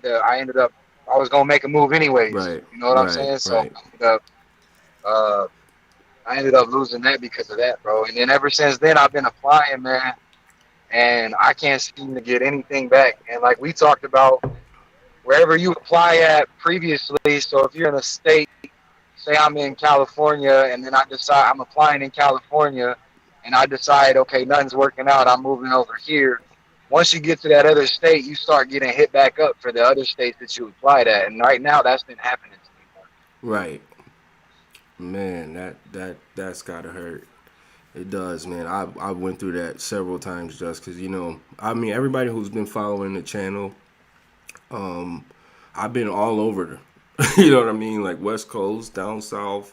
was going to make a move anyways. Right. You know what I'm saying? So I ended up losing that because of that, bro. And then ever since then, I've been applying, man. And I can't seem to get anything back. And like we talked about, wherever you apply at previously, so if you're in a state, say I'm in California, and then I decide I'm applying in California, and I decide, okay, nothing's working out, I'm moving over here. Once you get to that other state, you start getting hit back up for the other states that you applied at. And right now, that's been happening to me. Right. Man, that's gotta hurt. It does, man. I went through that several times just because, you know, I mean, everybody who's been following the channel, I've been all over, you know what I mean? Like West Coast, down South,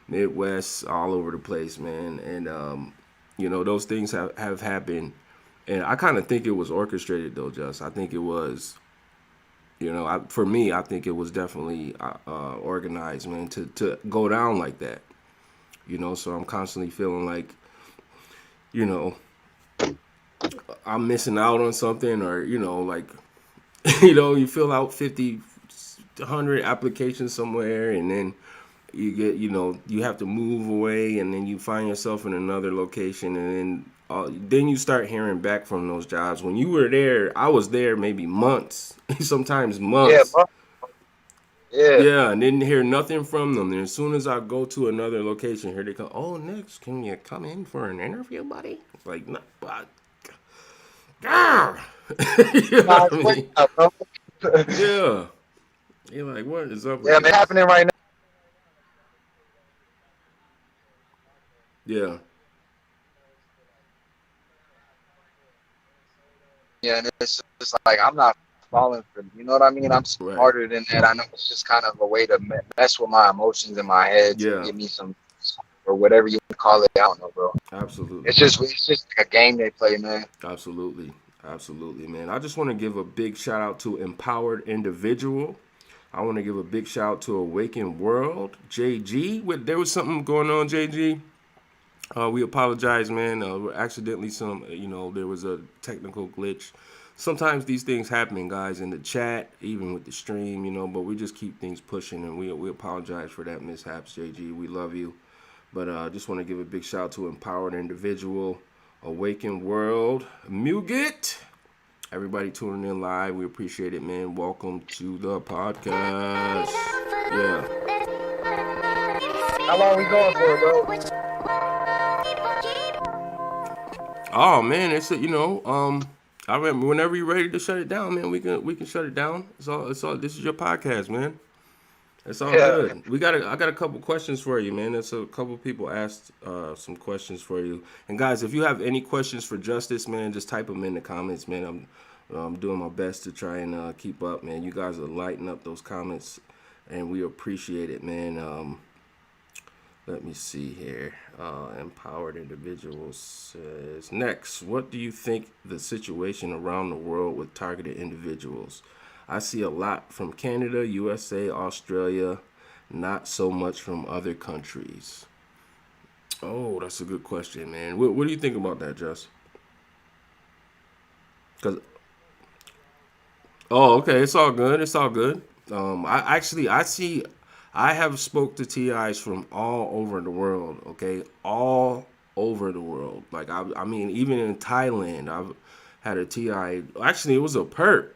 Midwest, all over the place, man. And, you know, those things have happened. And I kind of think it was orchestrated, though, Just. I think it was, you know, for me, I think it was definitely organized, man, to go down like that. You know, so I'm constantly feeling like, you know, I'm missing out on something, or, you know, like, you know, you fill out 50, 100 applications somewhere, and then you get, you know, you have to move away, and then you find yourself in another location, and then you start hearing back from those jobs. When you were there, I was there maybe months, sometimes months. Yeah, and didn't hear nothing from them. And as soon as I go to another location, here they come. Oh, Nexx, can you come in for an interview, buddy? Like, no, you know what I mean? Yeah. You're like, what is up with it's happening right now. Yeah. Yeah, and it's just like, I'm not falling for, you know what I mean? I'm smarter than that. I know it's just kind of a way to mess with my emotions in my head to give me some, or whatever you call it. I don't know, bro. Absolutely. It's just like a game they play, man. Absolutely, man. I just want to give a big shout out to Empowered Individual. I want to give a big shout out to Awakened World, JG. There was something going on, JG. We apologize, man. Accidentally, there was a technical glitch. Sometimes these things happen, guys, in the chat, even with the stream, you know, but we just keep things pushing, and we apologize for that mishaps, JG. We love you. But I just want to give a big shout out to Empowered Individual, Awakened World, Muget. Everybody tuning in live, we appreciate it, man. Welcome to the podcast. Yeah. How long we going for, bro? Oh man, it's I remember whenever you're ready to shut it down, man, we can shut it down. It's all this is your podcast, man. It's all Yeah. good. I got a couple questions for you, man. There's a couple people asked some questions for you. And guys, if you have any questions for Justice, man, just type them in the comments, man. I'm doing my best to try and keep up, man. You guys are lighting up those comments, and we appreciate it, man. Let me see here. Empowered Individuals says, Nexx, what do you think the situation around the world with targeted individuals? I see a lot from Canada, USA, Australia, not so much from other countries. Oh, that's a good question, man. What do you think about that, Jess? Okay, it's all good. It's all good. I have spoke to TIs from all over the world, okay? All over the world. Like, I mean, even in Thailand, I've had a TI. Actually, it was a perp.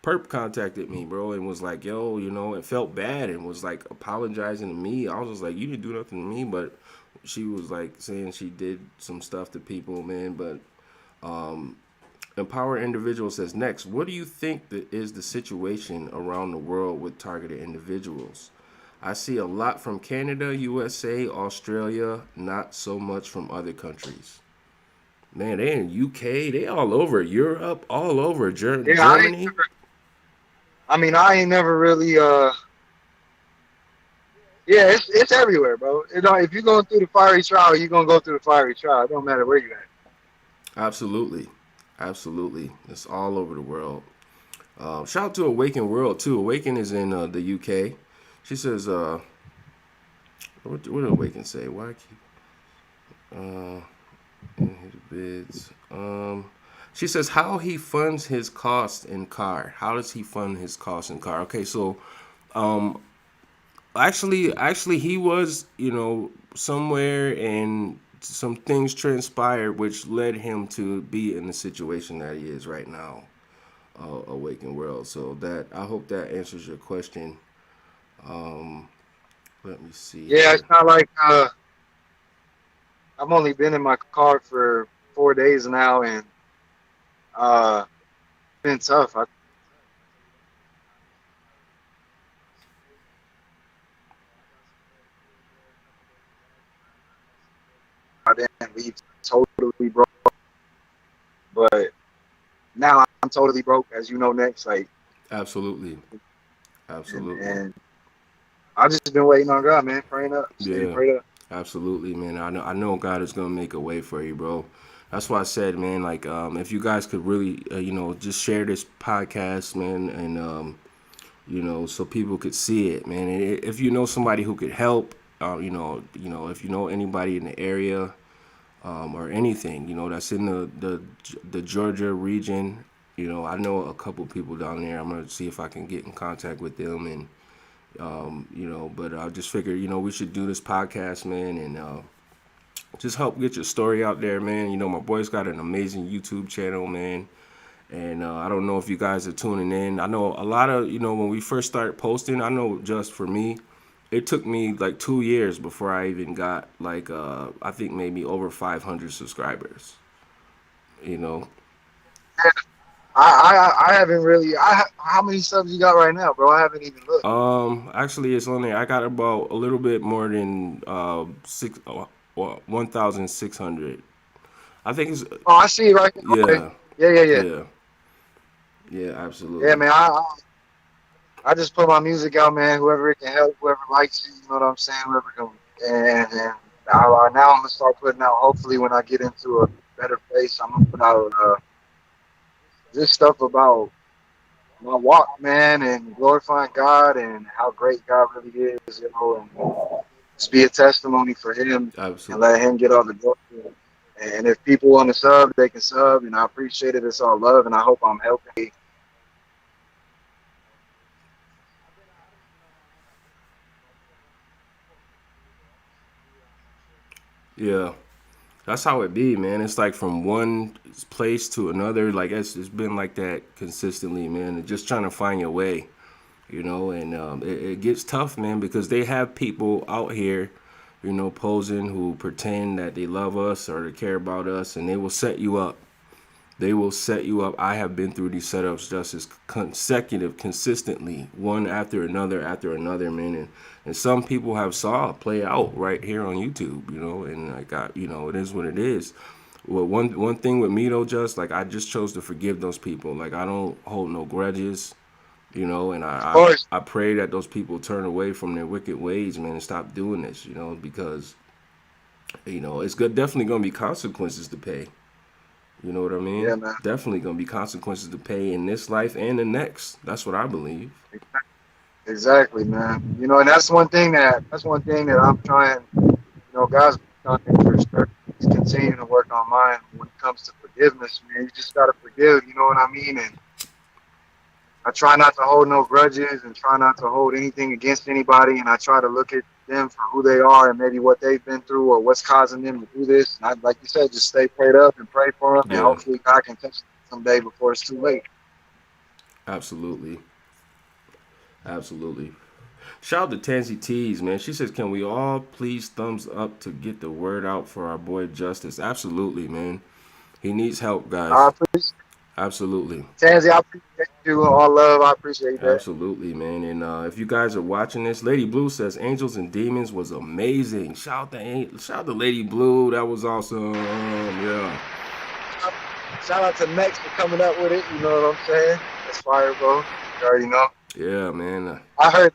Perp contacted me, bro, and was like, yo, it felt bad and was like apologizing to me. I was just like, you didn't do nothing to me, but she was like saying she did some stuff to people, man. But Empowered Individual says, Nexx, what do you think that is the situation around the world with targeted individuals? I see a lot from Canada, USA, Australia, not so much from other countries. Man, they in UK, they all over Europe, all over Germany. I ain't never really. Yeah, it's everywhere, bro. If you're going through the fiery trial, you're gonna go through the fiery trial. It don't matter where you're at. Absolutely. It's all over the world. Shout out to Awaken World too. Awaken is in the UK. She says, what did Awaken say? Why keep in his bids? She says how he funds his costs in car. How does he fund his costs in car? Okay, so actually he was, somewhere, and some things transpired which led him to be in the situation that he is right now. Awaken World. So that, I hope that answers your question. Let me see. Yeah, it's not like I've only been in my car for 4 days now, and it's been tough. I didn't leave totally broke, but now I'm totally broke, as you know, Nexx. Like, absolutely. And I just been waiting on God, man, praying up. Prayed up. Absolutely, man. I know God is gonna make a way for you, bro. That's why I said, man, like, if you guys could really, just share this podcast, man, and so people could see it, man. And if you know somebody who could help, if you know anybody in the area, or anything, that's in the Georgia region, I know a couple people down there. I'm gonna see if I can get in contact with them, and but I just figured, we should do this podcast, man, and just help get your story out there, man. My boy's got an amazing YouTube channel, man. And I don't know if you guys are tuning in. I know a lot of, when we first started posting, I know just for me, it took me like 2 years before I even got like, I think maybe over 500 subscribers, I haven't really. How many subs you got right now, bro? I haven't even looked. Actually, it's on there. I got about a little bit more than 1,600. I think it's. Oh, I see it right now. Yeah. Okay. Yeah, absolutely. Yeah, man. I just put my music out, man. Whoever it can help, whoever likes it, you know what I'm saying. Whoever can, and now I'm gonna start putting out. Hopefully, when I get into a better place, I'm gonna put out this stuff about my walk, man, and glorifying God and how great God really is, and just be a testimony for Him. Absolutely. And let Him get all the glory. And if people want to sub, they can sub, and I appreciate it. It's all love, and I hope I'm helping. Yeah, that's how it be, man. It's like from one place to another. Like it's been like that consistently, man. And just trying to find your way, and it gets tough, man, because they have people out here, you know, posing, who pretend that they love us or they care about us, and they will set you up. They will set you up. I have been through these setups just as consistently, one after another, man. And some people have saw it play out right here on YouTube, you know, and you know, it is what it is. Well, one thing with me though, just like I just chose to forgive those people. Like I don't hold no grudges, you know, and I pray that those people turn away from their wicked ways, man, and stop doing this, you know, because, you know, it's definitely going to be consequences to pay. You know what I mean? Yeah, man. Definitely going to be consequences to pay in this life and the next. That's what I believe. Exactly, man. You know, and that's one thing that I'm trying, you know, God's trying to continue to work on mine when it comes to forgiveness, man. You just got to forgive, you know what I mean? And I try not to hold no grudges and try not to hold anything against anybody. And I try to look at them for who they are and maybe what they've been through or what's causing them to do this. And I, like you said, just stay prayed up and pray for them. Yeah. And hopefully God can touch them someday before it's too late. Absolutely. Absolutely. Shout out to Tansy Tees, man. She says, can we all please thumbs up to get the word out for our boy Justice? Absolutely, man. He needs help, guys. I appreciate Absolutely. Tansy, I appreciate you. All love. I appreciate that. Absolutely, man. And if you guys are watching this, Lady Blue says Angels and Demons was amazing. Shout out to Lady Blue. That was awesome. Yeah. Shout out to Nexx for coming up with it. You know what I'm saying? That's fire, bro. You already know. Yeah, man. I heard,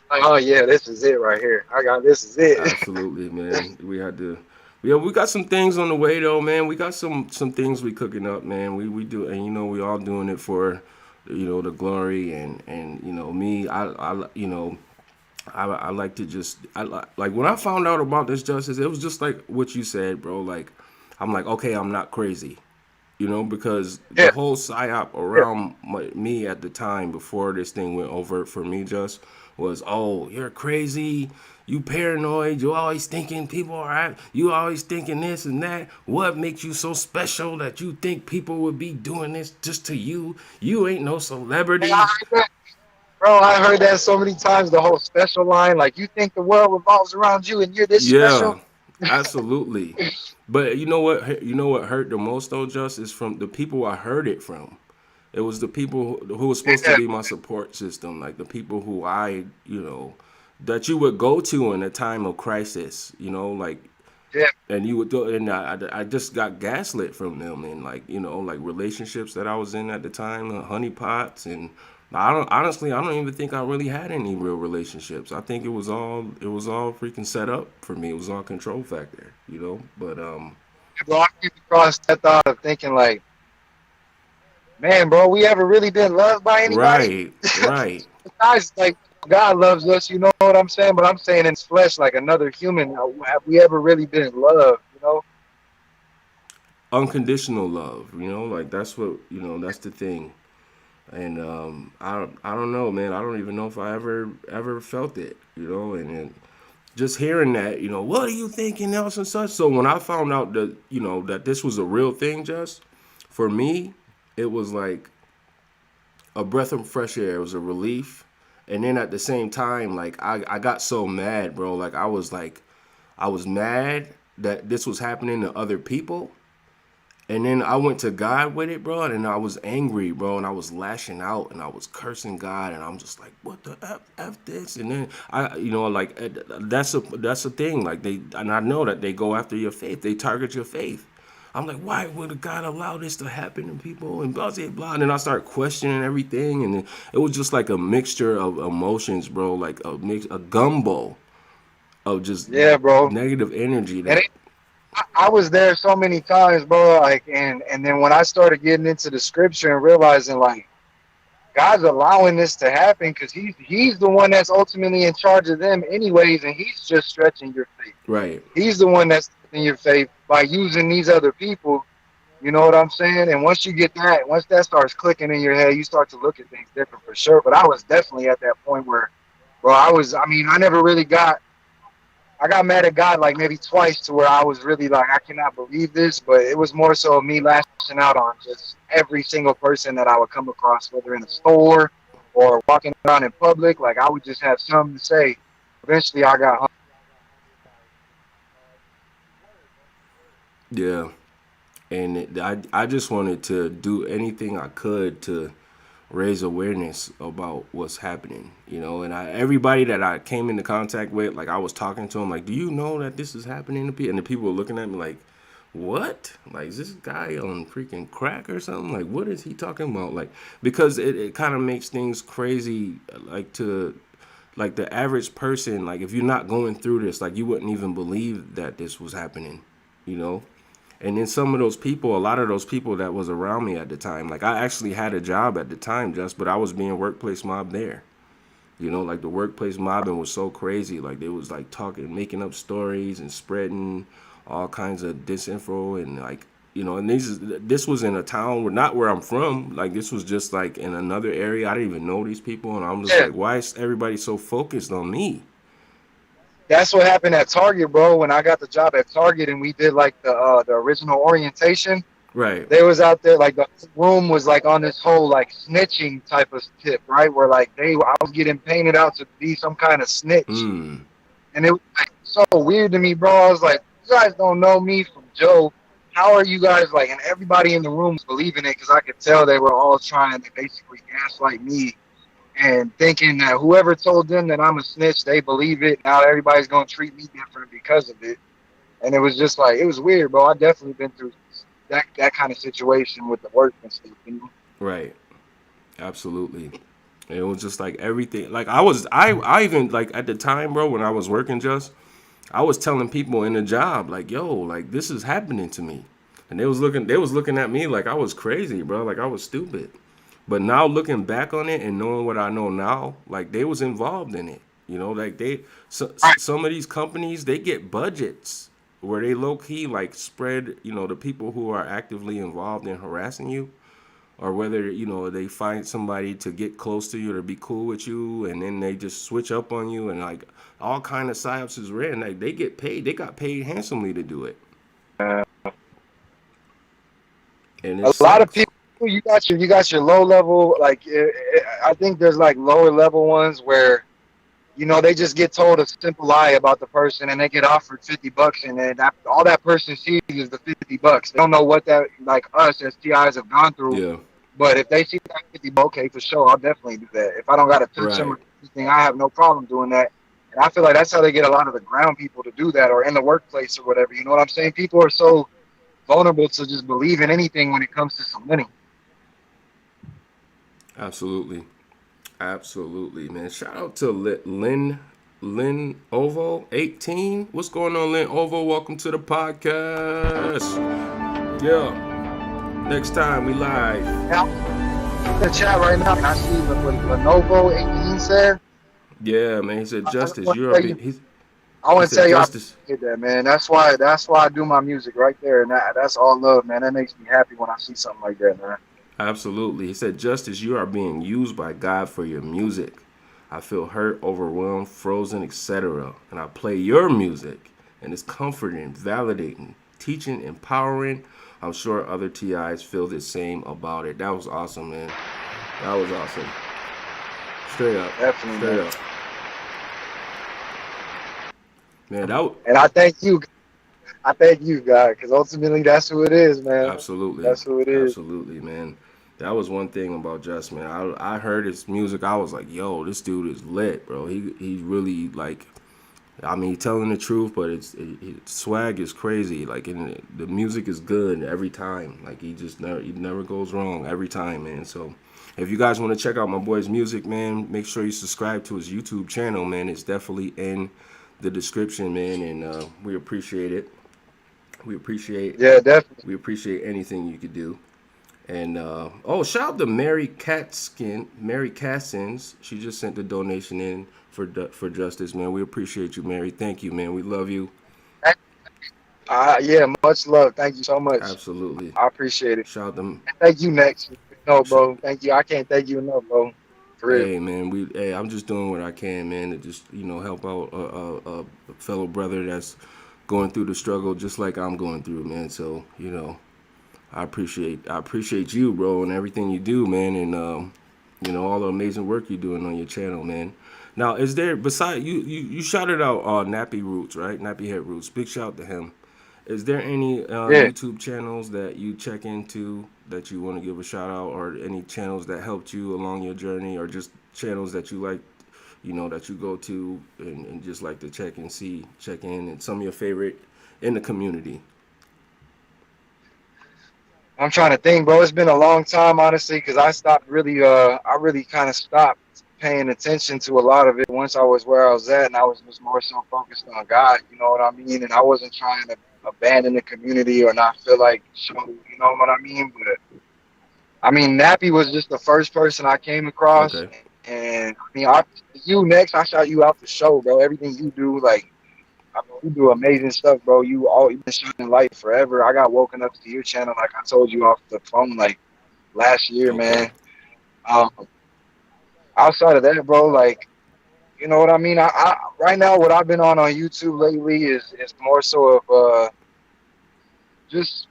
like, oh yeah, this is it right here. This is it. Absolutely, man. We had to. Yeah, we got some things on the way though, man. We got some things we cooking up, man. We do, and you know, we all doing it for, you know, the glory and you know, me. I you know, I like to just like when I found out about this Justice, it was just like what you said, bro. Like I'm like, okay, I'm not crazy, you know, because the whole psyop around me at the time before this thing went overt for me just was, oh, you're crazy. You paranoid, you always thinking people are, you always thinking this and that. What makes you so special that you think people would be doing this just to you? You ain't no celebrity. Bro, I heard that so many times, the whole special line, like you think the world revolves around you and you're this special? Yeah, absolutely. But you know what hurt the most though, Just, is from the people I heard it from. It was the people who were supposed to be my support system, like the people who I, you know, that you would go to in a time of crisis, you know, like, and you would do, and I just got gaslit from them, and like, you know, like relationships that I was in at the time, honeypots, and I don't even think I really had any real relationships. I think it was all freaking set up for me. It was all control factor, you know. But bro, I came across that thought of thinking like, man, bro, we ever really been loved by anybody? Right. Guys, like, God loves us, you know what I'm saying? But I'm saying in flesh, like another human, have we ever really been loved, you know? Unconditional love, you know, like that's what, you know, that's the thing. And I don't know, man. I don't even know if I ever felt it, you know, and just hearing that, you know, what are you thinking else and such? So when I found out that, you know, that this was a real thing, just for me, it was like a breath of fresh air. It was a relief. And then at the same time, like I got so mad, bro. Like I was mad that this was happening to other people. And then I went to God with it, bro, and I was angry, bro, and I was lashing out and I was cursing God, and I'm just like, what the F this? And then I, you know, like that's a thing. Like and I know that they go after your faith. They target your faith. I'm like, why would God allow this to happen to people? And blah, blah, blah. And then I start questioning everything. And it was just like a mixture of emotions, bro. Like a gumbo of just negative energy. I was there so many times, bro. Like, and then when I started getting into the scripture and realizing, like, God's allowing this to happen because he's the one that's ultimately in charge of them anyways. And he's just stretching your faith. Right. He's the one that's in your faith by using these other people, you know what I'm saying? And once that starts clicking in your head, you start to look at things different for sure. But I was definitely at that point where, bro, I never really got mad at God like maybe twice to where I was really like, I cannot believe this. But it was more so me lashing out on just every single person that I would come across, whether in a store or walking around in public. Like I would just have something to say. Eventually I got home. Yeah. And I just wanted to do anything I could to raise awareness about what's happening, you know. And everybody that I came into contact with, like I was talking to them, like, do you know that this is happening to people? And the people were looking at me like, what? Like, is this guy on freaking crack or something? Like, what is he talking about? Like, because it kind of makes things crazy, like like the average person, like if you're not going through this, like you wouldn't even believe that this was happening, you know. And then some of those people, a lot of those people that was around me at the time, like I actually had a job at the time, but I was being workplace mobbed there. You know, like the workplace mobbing was so crazy. Like they was like talking, making up stories and spreading all kinds of disinfo and like, you know, and this was in a town not where I'm from. Like this was just like in another area. I didn't even know these people. And I'm just like, why is everybody so focused on me? That's what happened at Target, bro. When I got the job at Target and we did like the original orientation, right? They was out there like the room was like on this whole like snitching type of tip, right? Where like I was getting painted out to be some kind of snitch, and it was like so weird to me, bro. I was like, you guys don't know me from Joe. How are you guys like? And everybody in the room was believing it because I could tell they were all trying to basically gaslight me. And thinking that whoever told them that I'm a snitch, they believe it. Now everybody's gonna treat me different because of it. And it was just like, it was weird, bro. I definitely been through that kind of situation with the work and stuff, you know? Right. Absolutely. And it was just like everything. Like I even like at the time, bro, when I was working I was telling people in the job, like, yo, like this is happening to me. And they was looking at me like I was crazy, bro. Like I was stupid. But now looking back on it and knowing what I know now, like they was involved in it. You know, like some of these companies, they get budgets where they low key like spread, you know, the people who are actively involved in harassing you, or whether, you know, they find somebody to get close to you or be cool with you, and then they just switch up on you, and like all kind of psyops is ran. Like they get paid, they got paid handsomely to do it. And a lot of people. You got your low level, like I think there's like lower level ones where, you know, they just get told a simple lie about the person and they get offered $50 and then all that person sees is the $50. They don't know what that, like us as TIs have gone through. Yeah. But if they see that $50, okay, for sure, I'll definitely do that. If I don't got to touch them or anything, I have no problem doing that. And I feel like that's how they get a lot of the ground people to do that, or in the workplace or whatever. You know what I'm saying? People are so vulnerable to just believe in anything when it comes to some money. Absolutely. Absolutely, man. Shout out to Lynn Ovo 18. What's going on, Lynn Ovo? Welcome to the podcast. Yeah. Next time we live. In the chat right now, I see what Lenovo 18 said. Yeah, man. He said, Justice, you're a big. I want to tell you, I appreciate that, man. That's why I do my music right there, and that's all love, man. That makes me happy when I see something like that, man. Absolutely. He said, Justice, you are being used by God for your music. I feel hurt, overwhelmed, frozen, etc. And I play your music, and it's comforting, validating, teaching, empowering. I'm sure other TIs feel the same about it. That was awesome, man. That was awesome. Straight up. Definitely, straight up. Man, and I thank you. I thank you, God, because ultimately that's who it is, man. Absolutely. That's who it is. Absolutely, man. That was one thing about Just, man. I heard his music. I was like, yo, this dude is lit, bro. He really, like, I mean, telling the truth, but his swag is crazy. Like, and the music is good every time. Like, he never goes wrong every time, man. So if you guys want to check out my boy's music, man, make sure you subscribe to his YouTube channel, man. It's definitely in the description, man, and we appreciate it. We appreciate anything you could do. And shout out to Mary Cassins. She just sent the donation in for Justice, man. We appreciate you, Mary. Thank you, man. We love you. Yeah, much love. Thank you so much. Absolutely. I appreciate it. Shout out them. Thank you, Nexx. No, bro. Thank you. I can't thank you enough, bro. For real. Hey, man. I'm just doing what I can, man, to just, you know, help out a fellow brother that's going through the struggle just like I'm going through, man. So, you know, I appreciate you, bro, and everything you do, man, and you know, all the amazing work you're doing on your channel, man. Now, is there, beside you shouted out Nappy Roots, right? Nappy Head Roots. Big shout out to him. Is there any YouTube channels that you check into that you want to give a shout out, or any channels that helped you along your journey, or just channels that you like, that you go to and just like to check in, and some of your favorite in the community? I'm trying to think, bro. It's been a long time, honestly, because I really kind of stopped paying attention to a lot of it once I was where I was at, and I was just more so focused on God, you know what I mean? And I wasn't trying to abandon the community or not feel like, you know what I mean? But I mean, Nappy was just the first person I came across. Okay. And I mean, you Next, I shout you out the show, bro. Everything you do, like, I mean, you do amazing stuff, bro. You've been shining light forever. I got woken up to your channel, like I told you off the phone, like last year, man. Outside of that, bro, like, you know what I mean? I right now, what I've been on YouTube lately is more so of just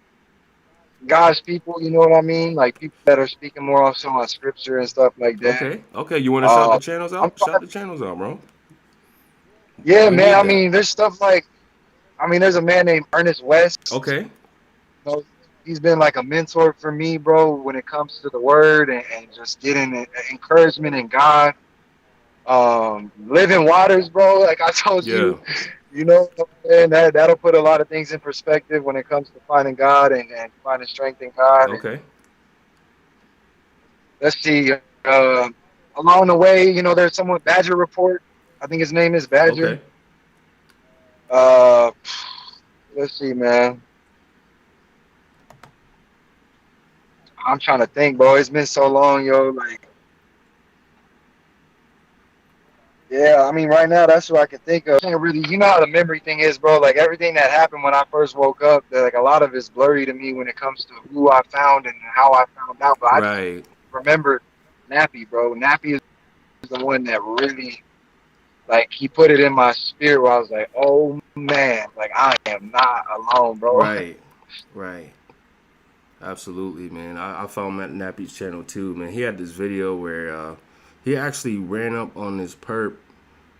God's people, you know what I mean? Like people that are speaking more also on scripture and stuff like that. Okay. You want to shout the channels out? Shout the channels out, bro. Yeah, man. I mean, there's stuff like, there's a man named Ernest West. Okay. You know, he's been like a mentor for me, bro, when it comes to the word and just getting encouragement in God. Living waters, bro. Like I told you, you know, and that'll put a lot of things in perspective when it comes to finding God and finding strength in God. Okay. Let's see. Along the way, you know, there's someone, Badger Report. I think his name is Badger. Okay. Let's see, man. I'm trying to think, bro. It's been so long, yo. Like, yeah, I mean, right now, that's what I can think of. I can't really, you know how the memory thing is, bro. Like, everything that happened when I first woke up, like, a lot of it's blurry to me when it comes to who I found and how I found out. But I just remember Nappy, bro. Nappy is the one that really, like, he put it in my spirit where I was like, oh, man, like, I am not alone, bro. Right. Absolutely, man. I found Matt Nappy's channel, too, man. He had this video where he actually ran up on this perp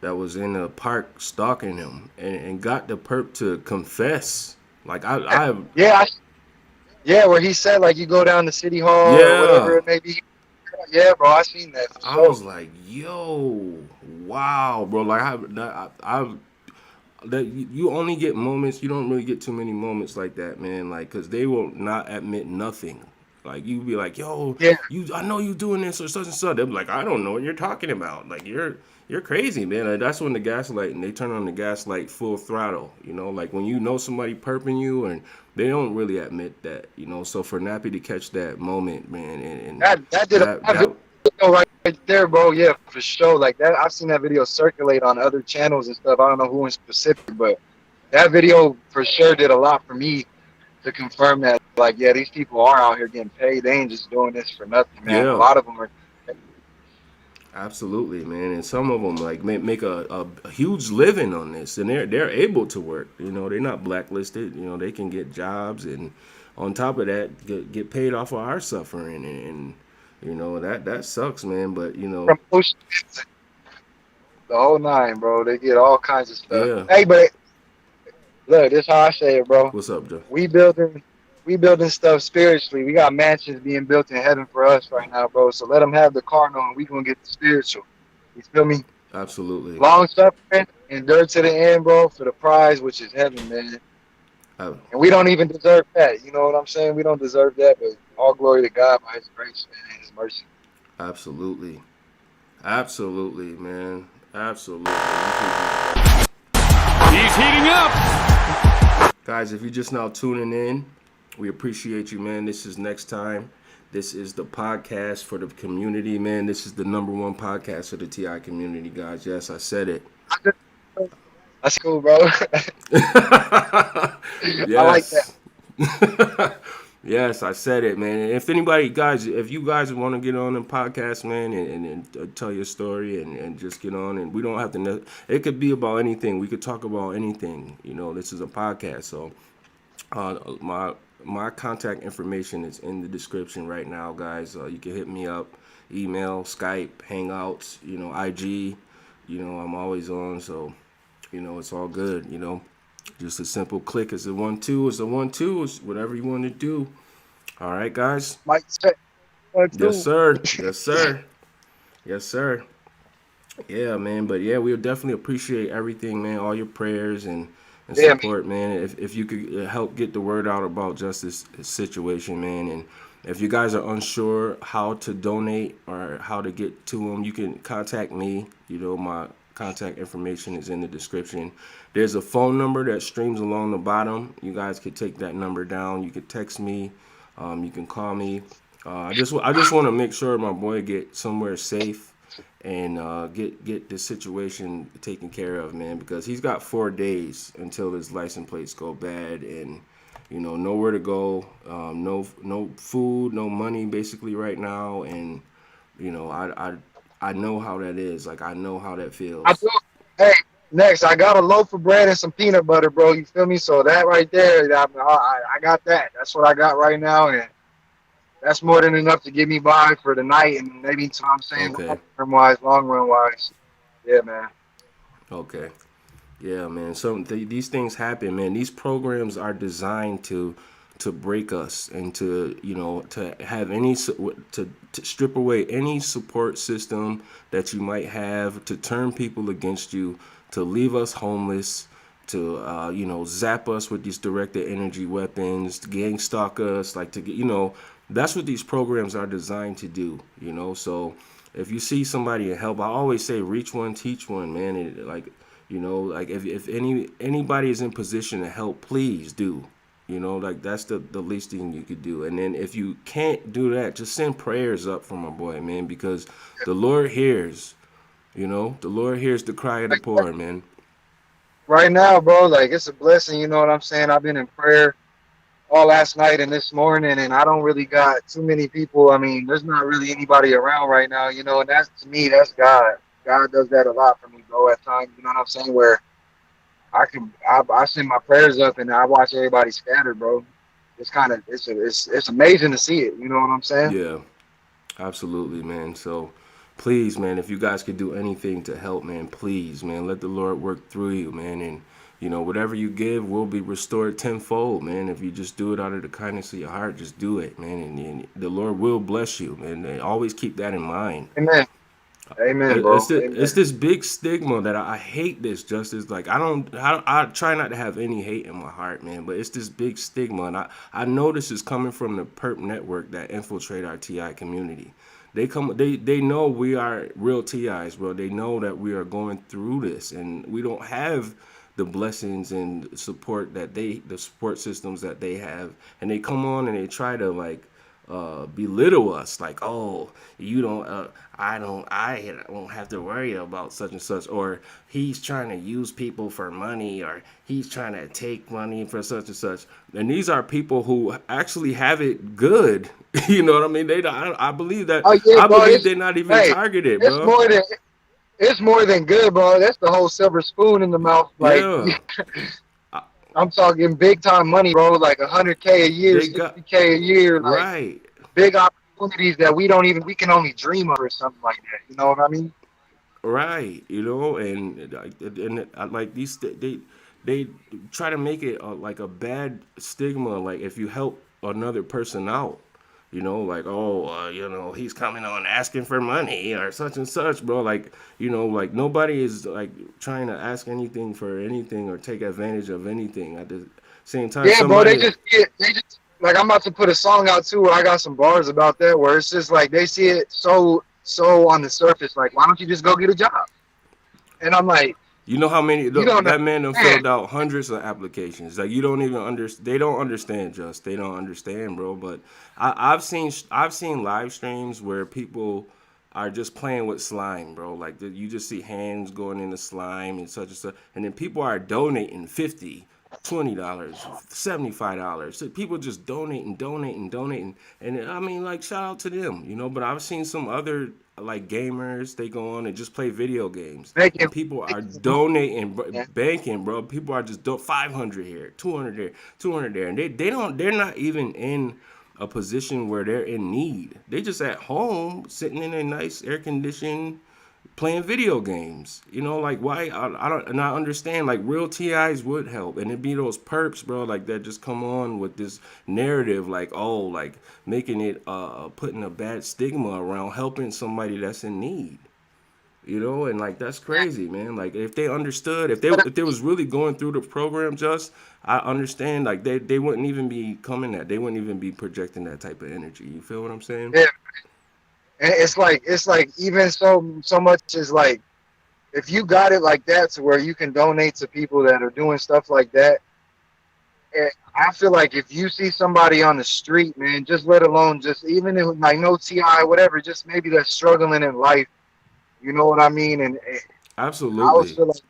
that was in the park stalking him and got the perp to confess. Like, Yeah, where he said, like, you go down to City Hall or whatever it may be. Yeah, bro, I seen that. I was like, yo, wow, bro. Like, you only get moments. You don't really get too many moments like that, man. Like, because they will not admit nothing. Like, you be like, yo, I know you doing this or such and such. They'll be like, I don't know what you're talking about. Like, you're crazy, man. Like, that's when the gaslight, and they turn on the gaslight full throttle, you know? Like, when you know somebody perping you, and they don't really admit that, you know? So for Nappy to catch that moment, man, and that video right there, bro. Yeah, for sure. Like, that, I've seen that video circulate on other channels and stuff. I don't know who in specific, but that video for sure did a lot for me to confirm that, like, yeah, these people are out here getting paid. They ain't just doing this for nothing, man. A lot of them are. Absolutely, man. And some of them, like, make a huge living on this, and they're able to work. You know, they're not blacklisted. You know, they can get jobs, and on top of that, get paid off of our suffering, and you know, that sucks, man. But you know, the whole nine, bro. They get all kinds of stuff. Yeah. Hey, but look, this is how I say it, bro. What's up, Joe? We building stuff spiritually. We got mansions being built in heaven for us right now, bro. So let them have the carnal, and we gonna get the spiritual. You feel me? Absolutely. Long suffering, endure to the end, bro, for the prize, which is heaven, man. And we don't even deserve that. You know what I'm saying? We don't deserve that, but all glory to God by His grace, man, and His mercy. Absolutely, man. Absolutely. He's heating up. Guys, if you're just now tuning in, we appreciate you, man. This is NexxTime. This is the podcast for the community, man. This is the #1 podcast for the TI community, guys. Yes, I said it. That's cool, bro. Yes. I like that. Yes, I said it, man. And if anybody, guys, if you guys want to get on the podcast, man, and tell your story and just get on, and we don't have to, it could be about anything. We could talk about anything. You know, this is a podcast. So my contact information is in the description right now, guys. You can hit me up, email, Skype, Hangouts, you know, IG. You know, I'm always on, so, you know, it's all good, you know. Just a simple click. It's a 1-2. It's a 1-2. It's whatever you want to do. All right, guys. Mike check. 1, 2. Yes, sir. Yes, sir. Yes, sir. Yeah, man. But yeah, we'll definitely appreciate everything, man. All your prayers and support, man. If you could help get the word out about just this situation, man. And if you guys are unsure how to donate or how to get to them, you can contact me. You know, my contact information is in the description. There's a phone number that streams along the bottom. You guys could take that number down. You could text me. You can call me. I just want to make sure my boy get somewhere safe and get the situation taken care of, man, because he's got 4 days until his license plates go bad, and you know, nowhere to go, no food, no money, basically right now, and you know, I know how that is. Like, I know how that feels. Hey, Nexx, I got a loaf of bread and some peanut butter, bro. You feel me? So that right there, I got that. That's what I got right now, and that's more than enough to get me by for the night, and maybe, you know what I'm saying, Okay. long-term wise, long-run wise. Yeah, man. Okay. Yeah, man. So these things happen, man. These programs are designed to break us and to, you know, to have to strip away any support system that you might have, to turn people against you, to leave us homeless, to you know, zap us with these directed energy weapons, to gang stalk us, like, to get, you know, that's what these programs are designed to do, you know. So if you see somebody in help, I always say reach one, teach one, man. And like, you know, like if anybody is in position to help, please do. You know, like, that's the least thing you could do. And then if you can't do that, just send prayers up for my boy, man, because the Lord hears, you know, the Lord hears the cry of the poor, man. Right now, bro, like, it's a blessing, you know what I'm saying? I've been in prayer all last night and this morning, and I don't really got too many people. I mean, there's not really anybody around right now, you know, and that's, to me, that's God. God does that a lot for me, bro, at times, you know what I'm saying, where I send my prayers up and I watch everybody scatter, bro. It's kind of, it's amazing to see it, you know what I'm saying? Yeah, absolutely, man. So please, man, if you guys could do anything to help, man, please, man, let the Lord work through you, man. And, you know, whatever you give will be restored tenfold, man. If you just do it out of the kindness of your heart, just do it, man. And the Lord will bless you, man. And always keep that in mind. Amen. Amen, bro. It's this big stigma that I hate this, Justice. Like, I try not to have any hate in my heart, man, but it's this big stigma. And I know this is coming from the perp network that infiltrate our TI community. They know we are real TIs, bro. They know that we are going through this, and we don't have the blessings and support that the support systems that they have. And they come on and they try to, like, belittle us, like, oh, you don't, I don't have to worry about such and such, or he's trying to use people for money, or he's trying to take money for such and such. And these are people who actually have it good. You know what I mean? I believe that. Oh, yeah, I bro, believe they're not even targeted, bro. It's more than good, bro. That's the whole silver spoon in the mouth. Like, Yeah. I'm talking big time money, bro. Like $100K a year, $60K a year. Like, right. Big opportunities that we can only dream of, or something like that. You know what I mean? Right. You know, and like these, they try to make it like a bad stigma. Like, if you help another person out, you know, like, oh, you know, he's coming on asking for money or such and such, bro. Like, you know, like, nobody is, like, trying to ask anything for anything or take advantage of anything. At the same time, yeah, bro, they just like, I'm about to put a song out too where I got some bars about that, where it's just like they see it so on the surface, like, why don't you just go get a job? And I'm like, you know how many that man done filled out hundreds of applications. Like, you don't even understand. They don't understand, just they don't understand, bro. But I've seen live streams where people are just playing with slime, bro. Like, you just see hands going in the slime and such and such, and then people are donating $50, $20, $75. So people just donating, and I mean, like, shout out to them, you know. But I've seen some other, like, gamers, they go on and just play video games. And people are donating, banking, bro. People are just 500 here, 200 here, 200 there, and they're not even in a position where they're in need. They just at home sitting in a nice air conditioned playing video games. You know, like why I don't, and I understand like real TIs would help, and it'd be those perps, bro, like that just come on with this narrative, like oh, like making it putting a bad stigma around helping somebody that's in need. You know, and like that's crazy, man. Like if they understood, if they was really going through the program, just I understand. Like they wouldn't even be coming at, they wouldn't even be projecting that type of energy. You feel what I'm saying? Yeah. And it's like even so much as like if you got it like that to where you can donate to people that are doing stuff like that. I feel like if you see somebody on the street, man, just let alone just even if like no TI, whatever, just maybe they're struggling in life. You know what I mean? And absolutely, I always feel like it's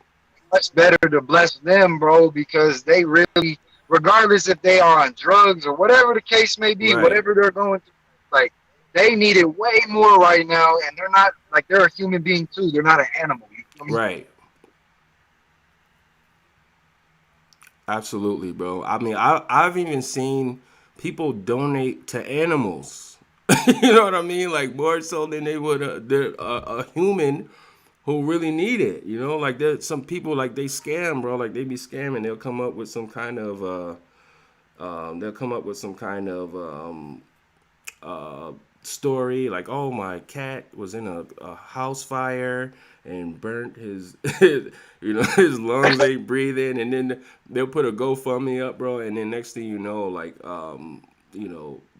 much better to bless them, bro, because they really, regardless if they are on drugs or whatever the case may be, right. whatever they're going through, like they need it way more right now, and they're not like they're a human being too. They're not an animal. You feel me? Right. Absolutely, bro. I mean, I've even seen people donate to animals. You know what I mean? Like more so than they would a human who really need it. You know, like there's some people like they scam, bro. Like they be scamming. They'll come up with some kind of story like, oh, my cat was in a house fire and burnt his his lungs ain't breathing, and then they'll put a GoFundMe up, bro, and then next thing you know, like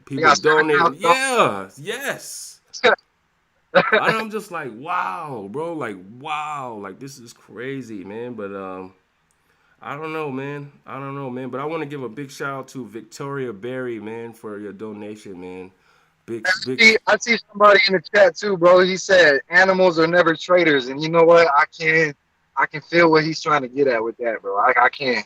people donate. Yeah, yes. And I'm just like, wow, bro, like this is crazy, man. But I don't know, man. But I want to give a big shout out to Victoria Berry, man, for your donation, man. I see somebody in the chat too, bro. He said animals are never traitors, and you know what? I can feel what he's trying to get at with that, bro. I can,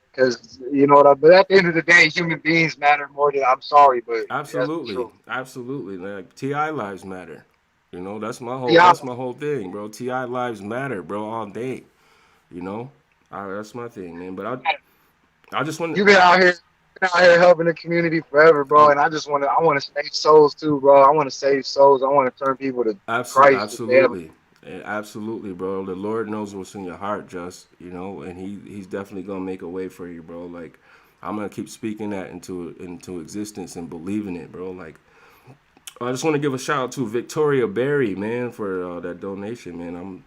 because you know what? But at the end of the day, human beings matter more than. I'm sorry, but absolutely. Like TI lives matter. You know, that's my whole thing, bro. TI lives matter, bro, all day. You know, that's my thing, man. But I just want to. You've been out here helping the community forever, bro, and I want to save souls too, bro. I want to save souls. I want to turn people to Christ. Absolutely, bro. The Lord knows what's in your heart, just, you know, and he's definitely gonna make a way for you, bro. Like I'm gonna keep speaking that into existence and believing it, bro. Like I just want to give a shout out to Victoria Berry, man, for that donation, man.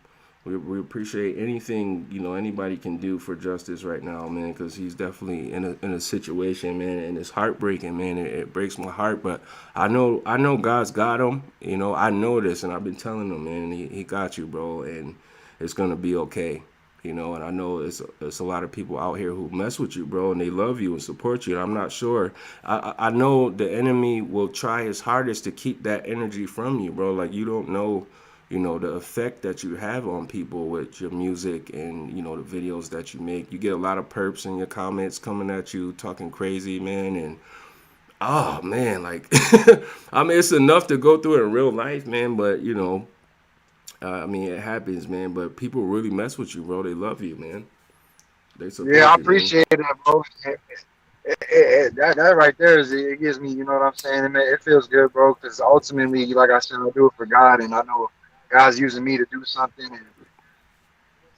We appreciate anything, you know, anybody can do for justice right now, man, because he's definitely in a situation, man, and it's heartbreaking, man. It breaks my heart, but I know God's got him. You know, I know this, and I've been telling him, man, he got you, bro, and it's gonna be okay. You know, and I know it's a lot of people out here who mess with you, bro, and they love you and support you. And I'm not sure. I know the enemy will try his hardest to keep that energy from you, bro. Like you don't know. You know, the effect that you have on people with your music and, you know, the videos that you make. You get a lot of perps in your comments coming at you, talking crazy, man. And, oh, man, like, I mean, it's enough to go through it in real life, man. But, you know, I mean, it happens, man. But people really mess with you, bro. They love you, man. They support I you, appreciate that, bro. That right there it gives me, you know what I'm saying? It feels good, bro, because ultimately, like I said, I do it for God, and I know God's using me to do something, and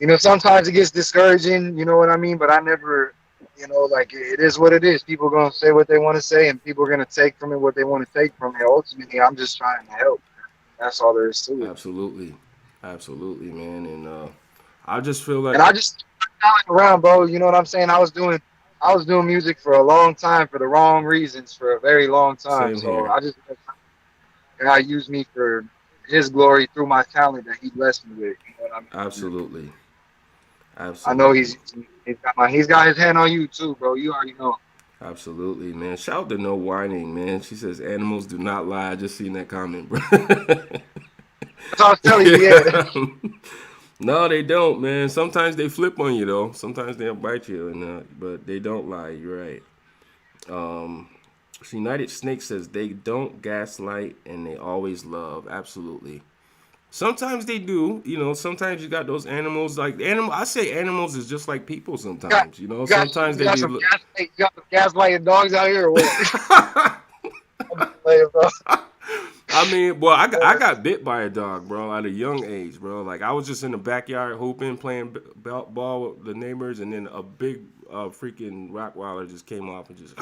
you know sometimes it gets discouraging, you know what I mean, but I never, you know, like it is what it is. People are gonna say what they want to say, and people are gonna take from it what they want to take from it. Ultimately, I'm just trying to help. That's all there is to it. Absolutely, man. And I just feel like, and I just around, bro, you know what I'm saying? I was doing music for a long time for the wrong reasons for a very long time. So I just, God used me for His glory through my talent that He blessed me with. You know what I mean? Absolutely. I know He's got His hand on you too, bro. You already know. Absolutely, man. Shout out to No Whining, man. She says animals do not lie. I just seen that comment, bro. That's all I was telling you, yeah. No, they don't, man. Sometimes they flip on you, though. Sometimes they'll bite you, but they don't lie. You're right. United Snake says they don't gaslight and they always love. Absolutely. Sometimes they do. You know, sometimes you got those animals like I say animals is just like people sometimes. You know, sometimes they do. You got some gaslighting dogs out here or what? I mean, well, I got bit by a dog, bro, at a young age, bro. Like, I was just in the backyard hooping, playing ball with the neighbors, and then a big freaking Rottweiler just came off and just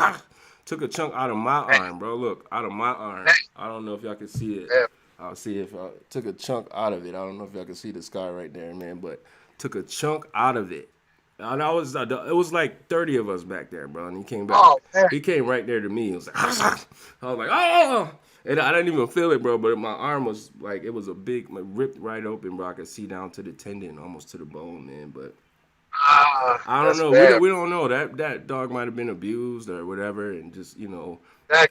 took a chunk out of my arm, bro. Look, out of my arm. I don't know if y'all can see it. I'll see if I took a chunk out of it. I don't know if y'all can see the scar right there, man, but took a chunk out of it. And it was like 30 of us back there, bro. And he came back. Oh, he came right there to me. He was like, I was like, oh. And I didn't even feel it, bro. But my arm was like, it was ripped right open, bro. I could see down to the tendon, almost to the bone, man. But I don't know. We don't know. That dog might have been abused or whatever, and just, you know,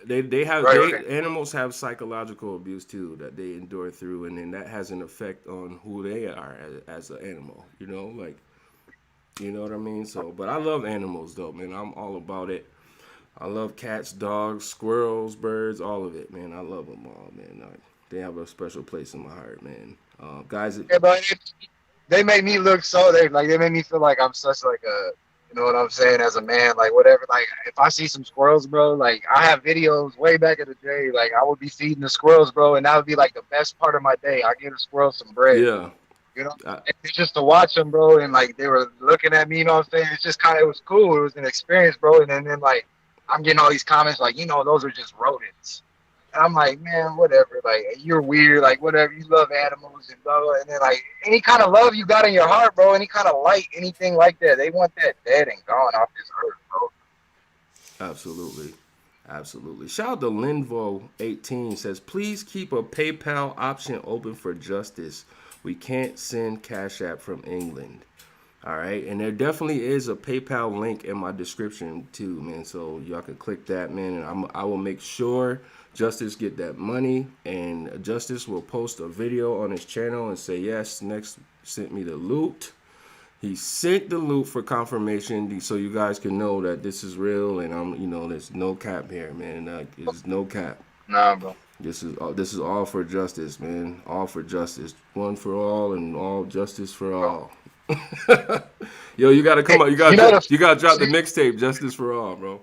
animals have psychological abuse too that they endure through, and then that has an effect on who they are as an animal. You know, like, you know what I mean? So, but I love animals though, man. I'm all about it. I love cats, dogs, squirrels, birds, all of it, man. I love them all, man. They have a special place in my heart, man. Guys, they make me look they make me feel like I'm such like a, you know what I'm saying, as a man, like whatever. Like if I see some squirrels, bro, like I have videos way back in the day, like I would be feeding the squirrels, bro, and that would be like the best part of my day. I give the squirrels some bread. Yeah. You know, it's just to watch them, bro, and like they were looking at me, you know what I'm saying? It's just it was cool. It was an experience, bro. And then like I'm getting all these comments like, you know, those are just rodents. And I'm like, man, whatever. Like, you're weird. Like, whatever. You love animals and blah, blah. And then, like, any kind of love you got in your heart, bro, any kind of light, anything like that, they want that dead and gone off this earth, bro. Absolutely. Absolutely. Shout out to Linvo18 says, please keep a PayPal option open for justice. We can't send Cash App from England. All right. And there definitely is a PayPal link in my description too, man. So y'all can click that, man. And I will make sure Justice get that money, and Justice will post a video on his channel and say, yes, Nexx sent me the loot. He sent the loot for confirmation, so you guys can know that this is real, and you know, there's no cap here, man. There's no cap. Nah, bro. This is all for justice, man. All for justice. One for all and all justice for all. Yo, you gotta come up. You gotta drop the mixtape, Justice for All, bro.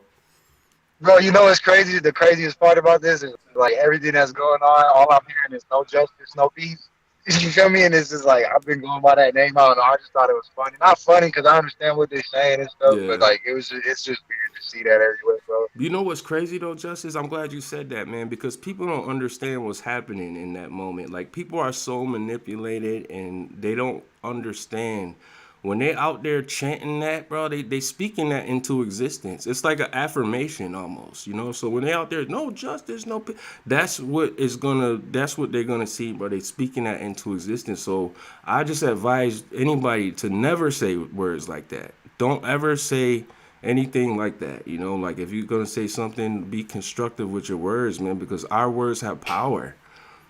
Bro, you know what's crazy? The craziest part about this is like everything that's going on, all I'm hearing is no justice, no peace. You feel me? And it's just like, I've been going by that name. I don't know. I just thought it was funny. Not funny because I understand what they're saying and stuff, but like it's just weird to see that everywhere, bro. You know what's crazy though, Justice? I'm glad you said that, man, because people don't understand what's happening in that moment. Like, people are so manipulated and they don't understand. When they out there chanting that, bro, they speaking that into existence. It's like an affirmation almost, you know? So when they out there, no justice, no peace, that's what they're gonna see, bro. They speaking that into existence. So I just advise anybody to never say words like that. Don't ever say anything like that, you know? Like, if you're gonna say something, be constructive with your words, man, because our words have power.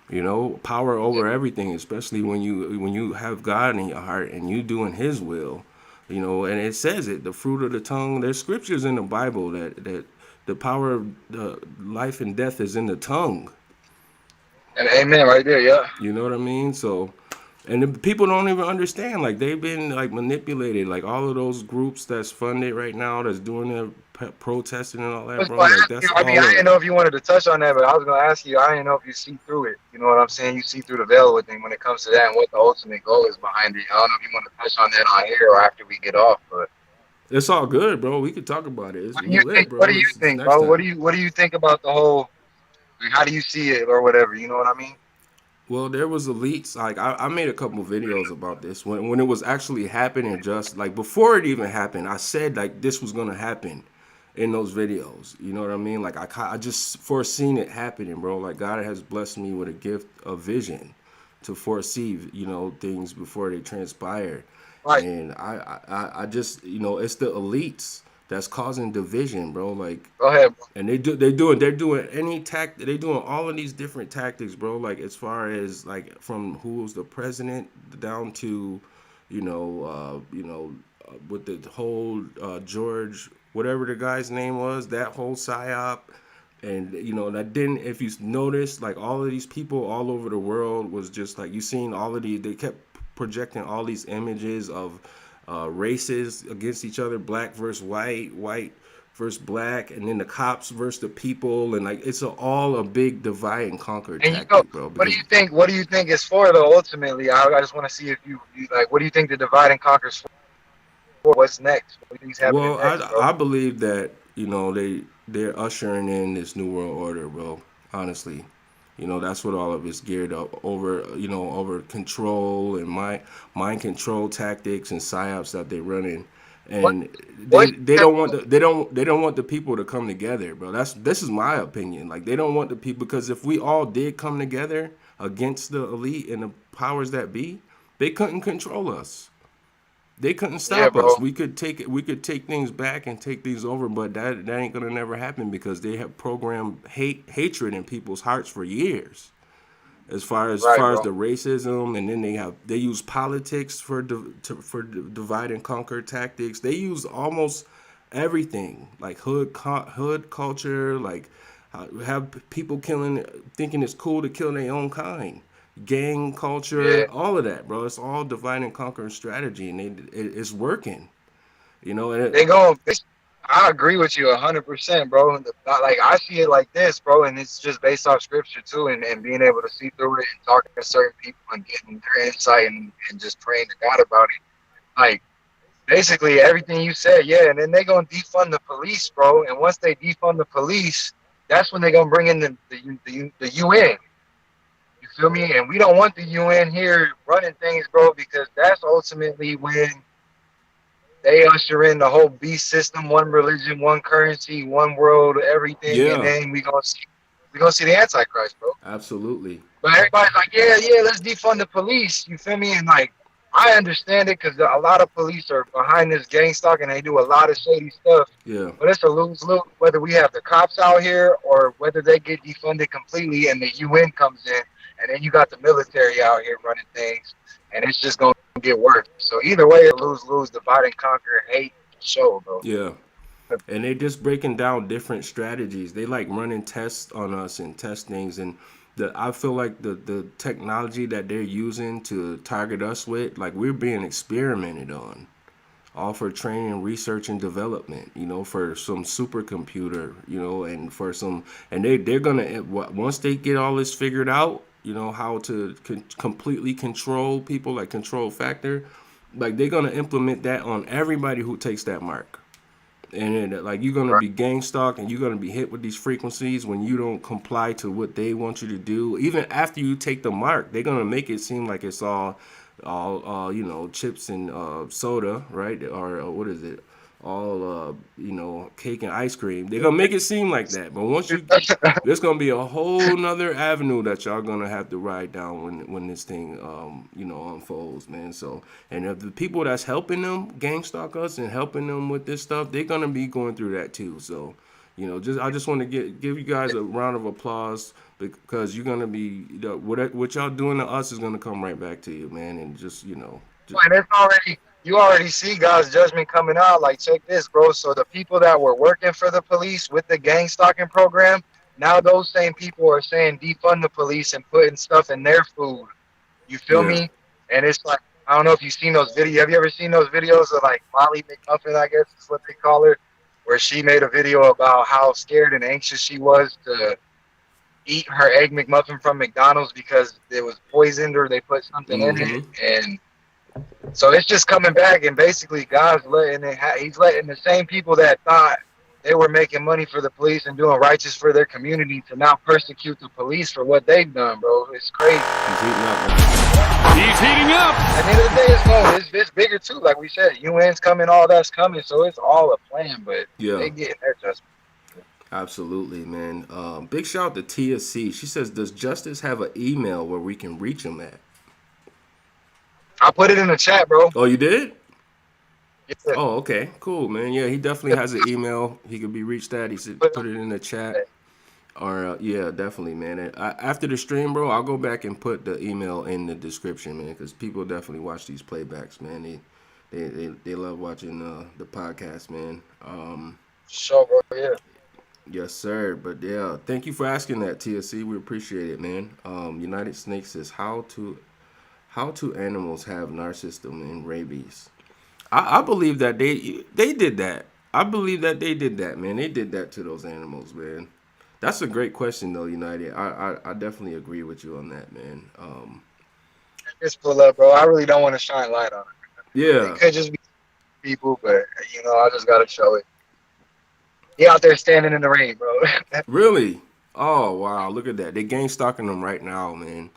You know, power over everything, especially when you have God in your heart and you doing His will. You know, and it says it, the fruit of the tongue. There's scriptures in the Bible that the power of the life and death is in the tongue. And amen, right there, yeah. You know what I mean? So, and the people don't even understand. Like, they've been like manipulated. Like, all of those groups that's funded right now, that's doing their protesting and all that, bro. Like, that's I didn't know if you wanted to touch on that, but I was gonna ask you. I didn't know if you see through it. You know what I'm saying? You see through the veil with them when it comes to that, and what the ultimate goal is behind it. I don't know if you want to touch on that on here or after we get off, but it's all good, bro. We could talk about it. What do you think, bro? What do you think about the whole? How do you see it or whatever? You know what I mean? Well, there was elites. Like, I made a couple videos about this when it was actually happening. Just like before it even happened, I said like this was gonna happen in those videos. You know what I mean? Like, I just foreseen it happening, bro. Like, God has blessed me with a gift of vision to foresee, you know, things before they transpire. Right. And I just, you know, it's the elites that's causing division, bro. Like, go ahead, bro. And they're doing all of these different tactics, bro. Like, as far as like from who's the president down to, you know, with the whole George, whatever the guy's name was, that whole psyop. And, you know, that didn't, if you notice, like, all of these people all over the world was just like, you seen all of they kept projecting all these images of races against each other, black versus white versus black, and then the cops versus the people, and like it's all a big divide and conquer And tactic, bro. what do you think? What do you think it's for though? Ultimately, I just want to see if you like. What do you think the divide and conquer is for? What's next? What do you think's happening Well, next, bro? I believe that they're ushering in this new world order, bro. Honestly, that's what all of it's geared up over. Over control and mind control tactics and psyops that they're running, and they don't want they don't want the people to come together, bro. This is my opinion. Like they don't want the people, because if we all did come together against the elite and the powers that be, they couldn't control us. They couldn't stop us. We could take things back and take things over, but that ain't gonna never happen, because they have programmed hatred in people's hearts for years. As far as the racism, and then they use politics for divide and conquer tactics. They use almost everything, like hood culture, like have people thinking it's cool to kill their own kind. Gang culture, all of that, bro. It's all divide and conquer strategy, and it's working. I agree with you 100%, bro. Like I see it like this, bro, and it's just based off scripture too, and being able to see through it and talking to certain people and getting their insight and just praying to God about it. Like basically everything you said, and then they gonna defund the police, bro. And once they defund the police, that's when they gonna bring in the UN. You feel me? And we don't want the UN here running things, bro, because that's ultimately when they usher in the whole beast system, one religion, one currency, one world, everything, and then we gonna see the Antichrist, bro. Absolutely. But everybody's like, let's defund the police. You feel me? And like, I understand it, because a lot of police are behind this gang stock and they do a lot of shady stuff. Yeah. But it's a lose-lose whether we have the cops out here or whether they get defunded completely and the UN comes in. And then you got the military out here running things, and it's just going to get worse. So either way, it lose, divide and conquer, hate, show, bro. Yeah. And they just breaking down different strategies. They like running tests on us and test things. And I feel like the technology that they're using to target us with, like we're being experimented on. All for training, research, and development, for some supercomputer, and for some, and they're gonna, once they get all this figured out, how to completely control people, like control factor, like they're gonna implement that on everybody who takes that mark. And then, like, you're gonna be gang stalked, and you're gonna be hit with these frequencies when you don't comply to what they want you to do. Even after you take the mark, they're gonna make it seem like it's all chips and soda, right? Or what is it? All cake and ice cream. They're gonna make it seem like that, but once there's gonna be a whole nother avenue that y'all gonna have to ride down when this thing unfolds, man. So, and if the people that's helping them gang stalk us and helping them with this stuff, they're gonna be going through that too. So, I just want to give you guys a round of applause, because you're gonna be what y'all doing to us is gonna come right back to you, man. And just And it's you already see God's judgment coming out. Like, check this, bro. So the people that were working for the police with the gang stalking program, now those same people are saying defund the police and putting stuff in their food. You feel me? And it's like, I don't know if you've seen those videos. Have you ever seen those videos of like Molly McMuffin, I guess is what they call her, where she made a video about how scared and anxious she was to eat her Egg McMuffin from McDonald's because it was poisoned or they put something in it. And so it's just coming back, and basically God's he's letting the same people that thought they were making money for the police and doing righteous for their community to now persecute the police for what they've done, bro. It's crazy. He's heating up. At the end of the day, it's bigger too. Like we said, UN's coming, all that's coming, so it's all a plan, but they getting their justice. Absolutely, man. Big shout out to Tia C. She says, does Justice have an email where we can reach him at? I put it in the chat, bro. Oh, you did? Yeah. Oh, okay. Cool, man. Yeah, he definitely has an email. He could be reached at. He said put it in the chat. Or, yeah, definitely, man. And after the stream, bro, I'll go back and put the email in the description, man, because people definitely watch these playbacks, man. They love watching the podcast, man. Sure, bro, yeah. Yes, sir. But, yeah, thank you for asking that, TSC. We appreciate it, man. United Snake says, how do animals have narcissism and rabies? I believe that they did that. I believe that they did that, man. They did that to those animals, man. That's a great question, though, United. I definitely agree with you on that, man. Just pull up, bro. I really don't want to shine light on it. Yeah. It could just be people, but you know, I just gotta show it. He out there standing in the rain, bro. Really? Oh, wow. Look at that. They gang stalking them right now, man.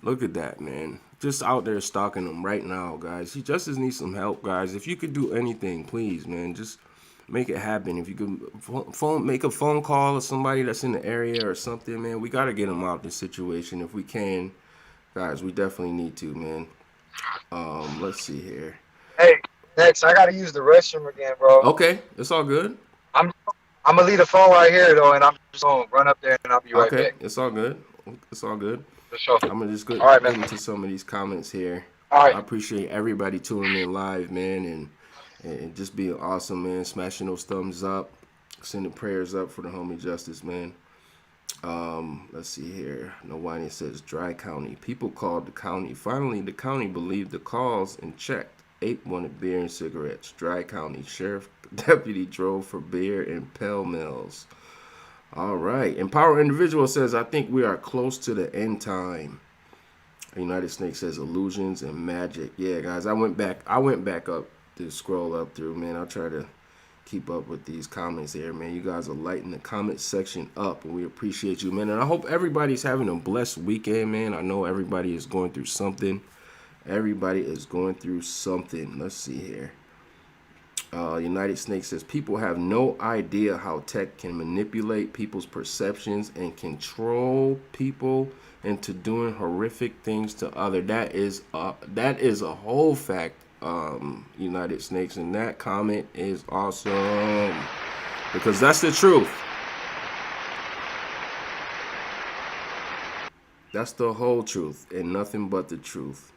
Look at that, man. Just out there stalking them right now, guys. He Justice needs some help, guys. If you could do anything, please, man, just make it happen. If you could make a phone call to somebody that's in the area or something, man, we got to get them out of this situation if we can. Guys, we definitely need to, man. Let's see here. Hey, Nexx, I got to use the restroom again, bro. Okay, it's all good. I'm going to leave the phone right here, though, and I'm just going to run up there, and I'll be right back. Okay, it's all good. It's all good. For sure. I'm going to just get into some of these comments here. All right. I appreciate everybody tuning in live, man, and just being awesome, man. Smashing those thumbs up, sending prayers up for the homie Justice, man. Let's see here. Nowani says Dry County. People called the county. Finally, the county believed the calls and checked. 8 wanted beer and cigarettes. Dry County Sheriff deputy drove for beer and Pell Mills. All right. Empower Individual says, I think we are close to the end time. United Snake says illusions and magic. Yeah, guys, I went back up to scroll up through, man. I'll try to keep up with these comments here, man. You guys are lighting the comment section up, and we appreciate you, man. And I hope everybody's having a blessed weekend, man. I know everybody is going through something. Everybody is going through something. Let's see here. United Snake says, people have no idea how tech can manipulate people's perceptions and control people into doing horrific things to others. That is a whole fact, United Snakes, and that comment is awesome because that's the truth. That's the whole truth and nothing but the truth.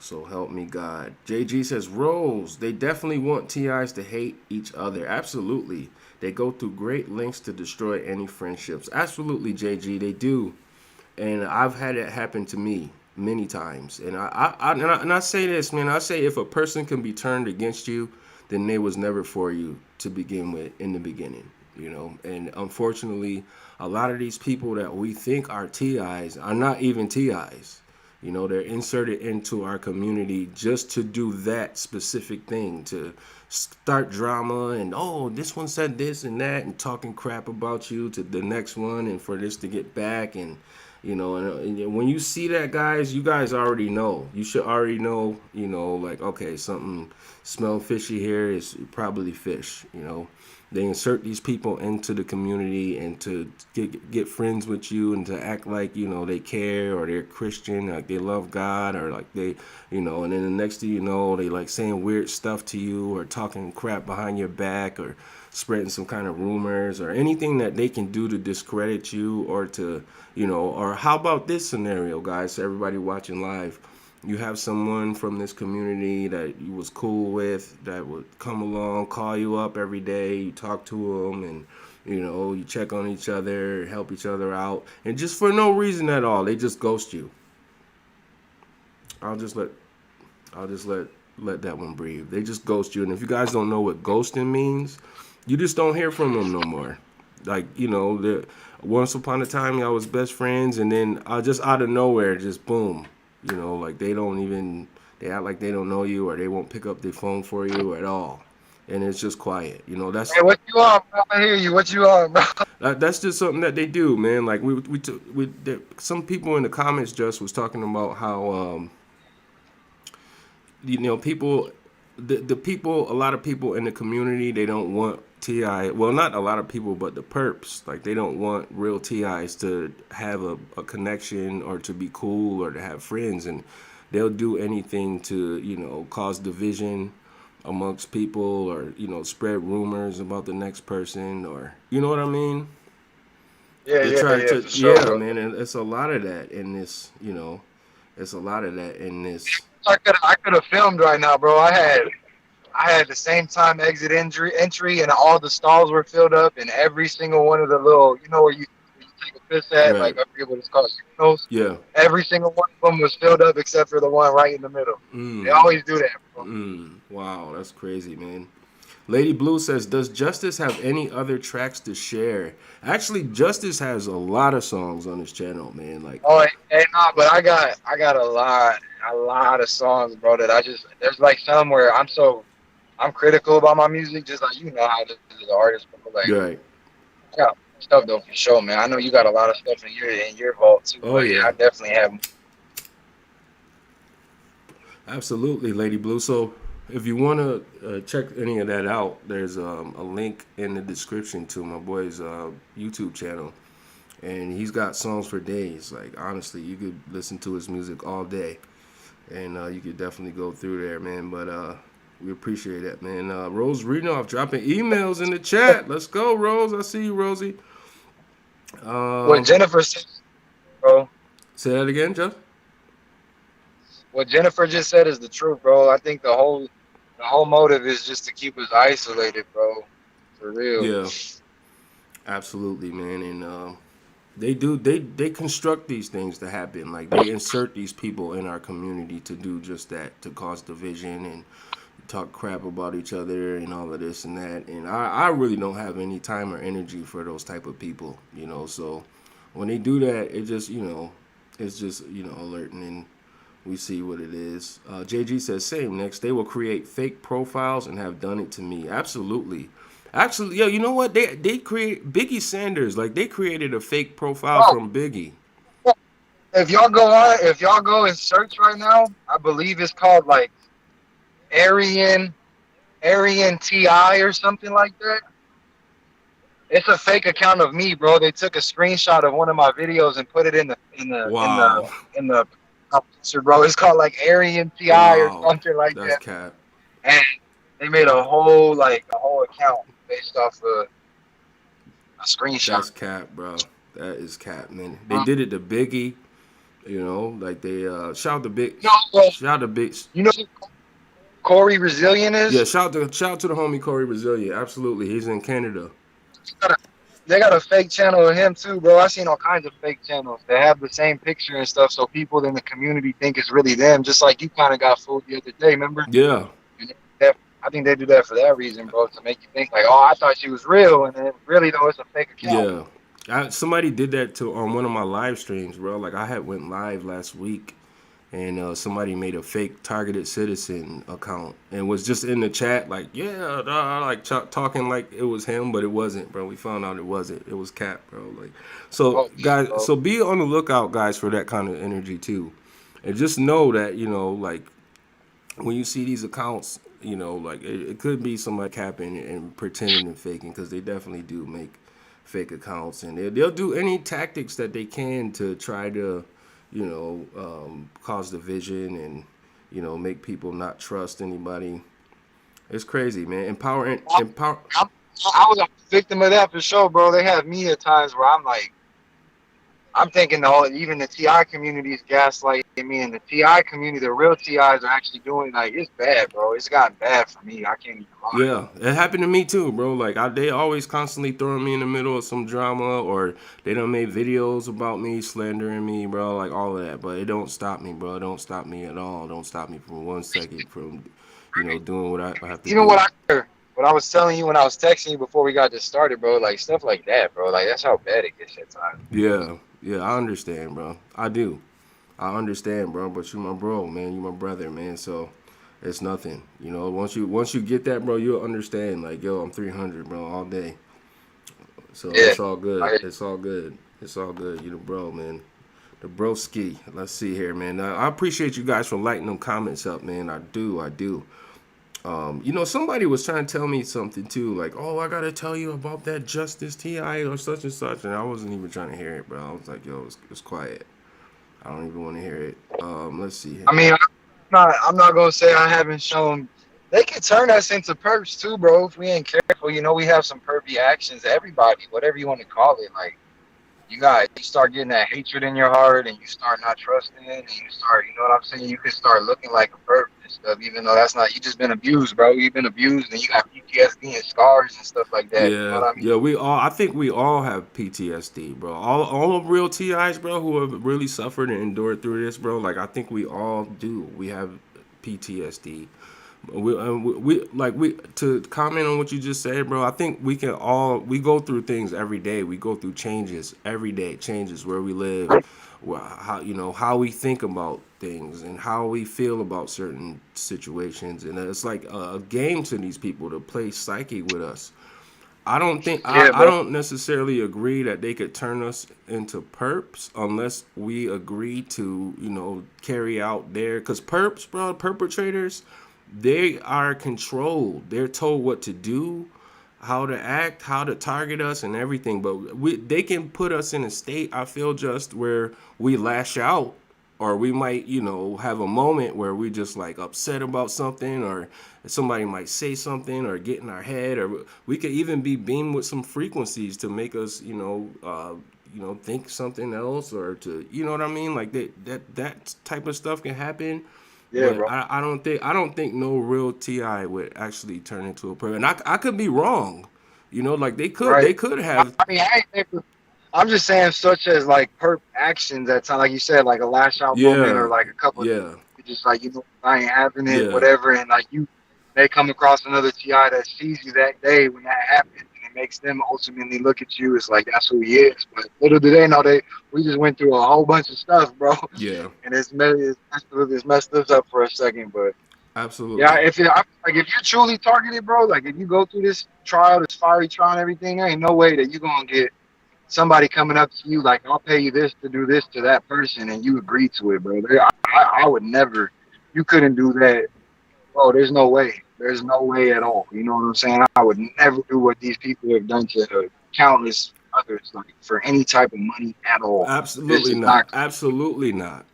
So help me God. JG says, Rose, they definitely want TIs to hate each other. Absolutely. They go through great lengths to destroy any friendships. Absolutely, JG, they do. And I've had it happen to me many times. And I say this, man. I say if a person can be turned against you, then they was never for you to begin with in the beginning, you know. And unfortunately, a lot of these people that we think are TIs are not even TIs. You know, they're inserted into our community just to do that specific thing, to start drama and, oh, this one said this and that and talking crap about you to the next one and for this to get back. And, you know, and when you see that, guys, you guys already know. You should already know, you know, like, okay, something smell fishy here is probably fish, you know. They insert these people into the community and to get friends with you and to act like, you know, they care or they're Christian, like they love God or like they, you know, and then the next thing you know, they like saying weird stuff to you or talking crap behind your back or spreading some kind of rumors or anything that they can do to discredit you or to, you know, or how about this scenario, guys, everybody watching live. You have someone from this community that you was cool with that would come along, call you up every day, you talk to them, and, you know, you check on each other, help each other out, and just for no reason at all, they just ghost you. I'll just let that one breathe. They just ghost you, and if you guys don't know what ghosting means, you just don't hear from them no more. Like, you know, once upon a time, y'all was best friends, and then just out of nowhere, just boom. You know, like they act like they don't know you or they won't pick up their phone for you at all. And it's just quiet. You know, that's... Hey, what you on, bro? I hear you. What you on, bro? That's just something that they do, man. Like, some people in the comments just was talking about how, you know, people, a lot of people in the community, they don't want TI, well, not a lot of people, but the perps, like they don't want real TIs to have a connection or to be cool or to have friends, and they'll do anything to, you know, cause division amongst people or, you know, spread rumors about the next person or, you know what I mean? Yeah, man, and it's a lot of that in this, you know, it's a lot of that in this. I could have filmed right now, bro. I had the same time exit entry and all the stalls were filled up and every single one of the little, you know, where you take a piss at, right. Like I forget what it's called, urinals. Yeah. Every single one of them was filled up except for the one right in the middle. They always do that, bro. Wow, that's crazy, man. Lady Blue says, does Justice have any other tracks to share? Actually, Justice has a lot of songs on his channel, man. Like, oh, hey, no, but I got a lot of songs, bro. That there's like some where I'm critical about my music, just like you know how this is an artist, bro. Like, right. I got stuff though for sure, man. I know you got a lot of stuff in your vault too. Oh but yeah, I definitely have. Absolutely, Lady Blue. So if you want to check any of that out, there's a link in the description to my boy's YouTube channel. And he's got songs for days. Like, honestly, you could listen to his music all day. And you could definitely go through there, man. But we appreciate that, man. Rose Renoff dropping emails in the chat. Let's go, Rose. I see you, Rosie. What Jennifer said, bro. Say that again, Jeff? What Jennifer just said is the truth, bro. I think the whole motive is just to keep us isolated, bro. For real. Yeah. Absolutely, man. And they construct these things to happen. Like, they insert these people in our community to do just that, to cause division and talk crap about each other and all of this and that. And I really don't have any time or energy for those type of people, you know. So when they do that, it just, you know, it's just, you know, alerting, and we see what it is. JG says, same, Nexx. They will create fake profiles and have done it to me. Absolutely. Actually, yo, you know what? They create Biggie Sanders. Like, they created a fake profile from Biggie. If y'all go and search right now, I believe it's called like Aryan TI or something like that. It's a fake account of me, bro. They took a screenshot of one of my videos and put it in the picture, bro. It's called like Aryan TI or something like that. That's cap. And they made a whole account based off of a screenshot. That's cap, bro. That is cap, man. They did it to Biggie, you know, like they shout to Big. You know who Corey Resilient is? Yeah, shout to the homie Corey Resilient. Absolutely, he's in Canada. They got a fake channel of him too, bro. I seen all kinds of fake channels. They have the same picture and stuff, so people in the community think it's really them. Just like you kind of got fooled the other day, remember? Yeah. I think they do that for that reason, bro, to make you think like, oh, I thought she was real, and then really though it's a fake account. Yeah, somebody did that on one of my live streams, bro. Like, I had went live last week, and somebody made a fake targeted citizen account and was just in the chat like, talking like it was him, but it wasn't, bro. We found out it wasn't. It was cap, bro. Like, so guys, so be on the lookout, guys, for that kind of energy too, and just know that, you know, like, when you see these accounts, you know, like, it could be somebody capping and pretending and faking, because they definitely do make fake accounts, and they'll do any tactics that they can to try to, you know, cause division and, you know, make people not trust anybody. It's crazy, man. Empower. I was a victim of that for sure, bro. They have me at times where I'm like, I'm thinking even the TI community is gaslighting me, and the TI community, the real TIs are actually doing, like, it's bad, bro. It's gotten bad for me. I can't even lie. Yeah, it happened to me too, bro. Like, they always constantly throwing me in the middle of some drama, or they done made videos about me, slandering me, bro, like all of that. But it don't stop me, bro. It don't stop me at all. It don't stop me from 1 second from, you know, doing what I have to do. You know what I was telling you when I was texting you before we got this started, bro, like, stuff like that, bro. Like, that's how bad it gets at times. Yeah, I understand, bro. I do. I understand, bro. But you my bro, man. You my brother, man. So it's nothing. You know, once you get that, bro, you'll understand. Like, yo, I'm 300, bro, all day. So yeah, it's all good. It's all good. It's all good. You the bro, man. The broski. Let's see here, man. I appreciate you guys for lighting them comments up, man. I do. You know, somebody was trying to tell me something too, like, oh, I gotta tell you about that Justice TI or such and such, and I wasn't even trying to hear it, bro. I was like, yo, it's quiet. I don't even want to hear it. Let's see here. I mean, I'm not gonna say I haven't shown. They could turn us into perps too, bro, if we ain't careful. You know, we have some pervy actions. Everybody, whatever you want to call it, like, you start getting that hatred in your heart, and you start not trusting it, and you start, you know what I'm saying? You can start looking like a perp and stuff, even though that's not, you just been abused, bro. You've been abused, and you got PTSD and scars and stuff like that. Yeah, you know what I mean? Yeah, I think we all have PTSD, bro. All of real TIs, bro, who have really suffered and endured through this, bro. Like, I think we all do. We have PTSD We to comment on what you just said, bro. I think we go through things every day. We go through changes every day, changes where we live, how we think about things and how we feel about certain situations, and it's like a game to these people to play psyche with us. I don't think I don't necessarily agree that they could turn us into perps unless we agree to carry out because perps, bro, perpetrators, they are controlled. They're told what to do, how to act, how to target us, and everything. But they can put us in a state, I feel, just where we lash out, or we might, have a moment where we just like upset about something, or somebody might say something or get in our head, or we could even be beamed with some frequencies to make us, think something else, or to, you know what I mean? Like that type of stuff can happen. Yeah, but bro. I don't think no real TI would actually turn into a perp. And I could be wrong. Like they could have. I mean, I'm just saying, such as like perp actions at time, like you said, like a lash out moment, or like a couple of just like, I ain't having it, whatever, and like they come across another TI that sees you that day when that happens, and it makes them ultimately look at you as like that's who he is. But little do they know we just went through a whole bunch of stuff, bro. Yeah. And it's messed us up for a second, but absolutely. Yeah, if you're truly targeted, bro, like if you go through this trial, this fiery trial and everything, there ain't no way that you're gonna get somebody coming up to you like, I'll pay you this to do this to that person, and you agree to it, bro. I would never. You couldn't do that. Bro, there's no way. There's no way at all. You know what I'm saying? I would never do what these people have done to countless others, like for any type of money at all. Absolutely not. Absolutely not.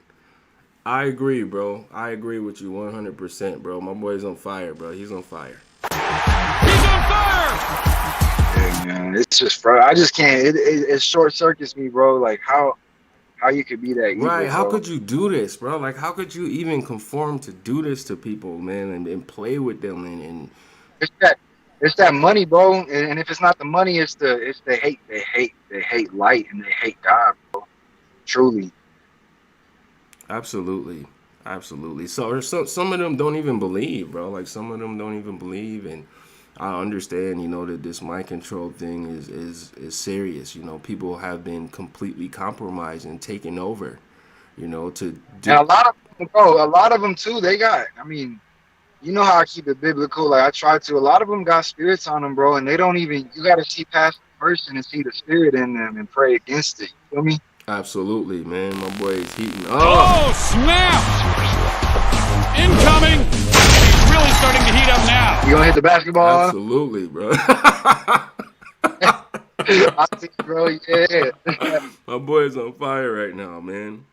I agree, bro. I agree with you 100%, bro. My boy's on fire, bro. He's on fire. He's on fire! Yeah, man. It's just, bro. I just can't. It short circuits me, bro. Like how you could be that evil, right? How bro. could you do this, bro? Like how could you even conform to do this to people, man, and play with them and it's that money, bro. And if it's not the money, it's the hate. They hate light, and they hate God, bro. Truly. Absolutely. So some of them don't even believe, bro. Like some of them don't even believe, and I understand, that this mind control thing is serious. People have been completely compromised and taken over. To do. And a lot of them too. They got. I mean, you know how I keep it biblical. Like I try to. A lot of them got spirits on them, bro, and they don't even. You got to see past the person and see the spirit in them and pray against it. You feel me? Absolutely, man. My boy is heating up. Oh, snap! Incoming! He's really starting to heat up now. You gonna hit the basketball? Absolutely, bro. I see, bro. Yeah. My boy's on fire right now, man.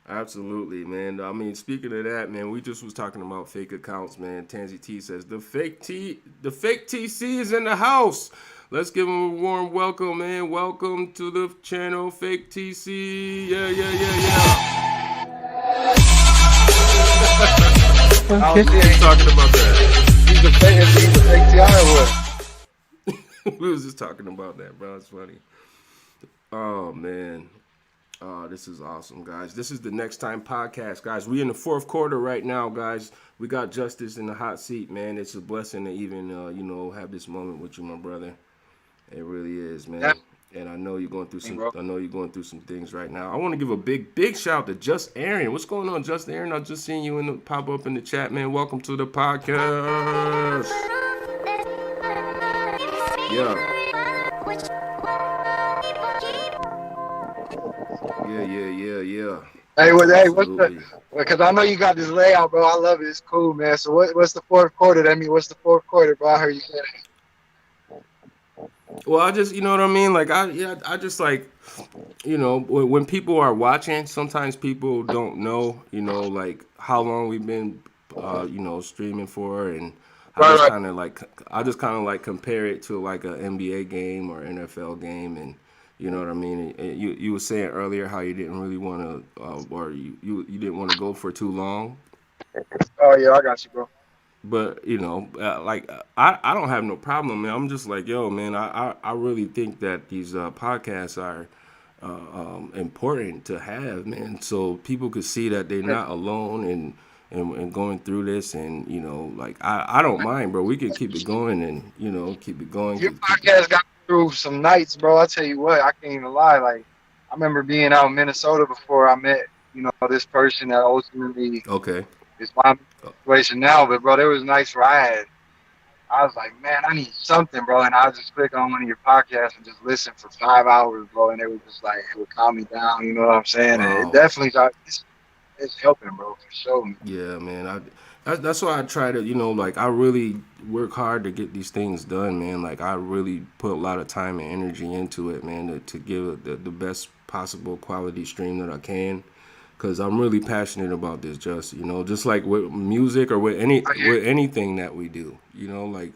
Absolutely, man. I mean, speaking of that, man, we just was talking about fake accounts, man. Tansy T says the fake TC is in the house. Let's give him a warm welcome, man. Welcome to the channel, Fake TC. Yeah. Okay. He's talking about that. He's a fake TI or what? We was just talking about that, bro. It's funny. Oh, man. This is awesome, guys. This is the NexxTime podcast, guys. We in the fourth quarter right now, guys. We got Justice in the hot seat, man. It's a blessing to even, have this moment with you, my brother. It really is, man. Yeah. And I know you're going through some things right now. I want to give a big shout out to Just Aaron. What's going on, Just Aaron? I just seen you pop up in the chat, man. Welcome to the podcast. Yeah. Hey, what's the? Because I know you got this layout, bro. I love it. It's cool, man. So what's the fourth quarter? I mean, what's the fourth quarter, bro? I heard you say that. Well, I just, you know what I mean? Like, I just like, when people are watching, sometimes people don't know, like how long we've been, streaming for, and I just kind of like compare it to like an NBA game or NFL game, and you know what I mean. And you were saying earlier how you didn't really want to, or you didn't want to go for too long. Oh yeah, I got you, bro. But I don't have no problem, man. I'm just like, yo, man, I really think that these podcasts are important to have, man, so people could see that they're not alone, and going through this, and you know, like I don't mind, bro. We could keep it going, and you know, keep it going. Your podcast got me through some nights, bro. I tell you what, I can't even lie. Like, I remember being out in Minnesota before I met, you know, this person that ultimately is my situation now. But bro, there was nights where I was like, man, I need something, bro. And I would just click on one of your podcasts and just listen for 5 hours, bro. And it was just like, it would calm me down. You know what I'm saying? Wow. And it definitely, it's helping, bro, for sure. Yeah, man. That's why I try to, you know, like I really work hard to get these things done, man. Like I really put a lot of time and energy into it, man, to give the best possible quality stream that I can. Because I'm really passionate about this, just, you know, just like with music or with anything that we do, you know, like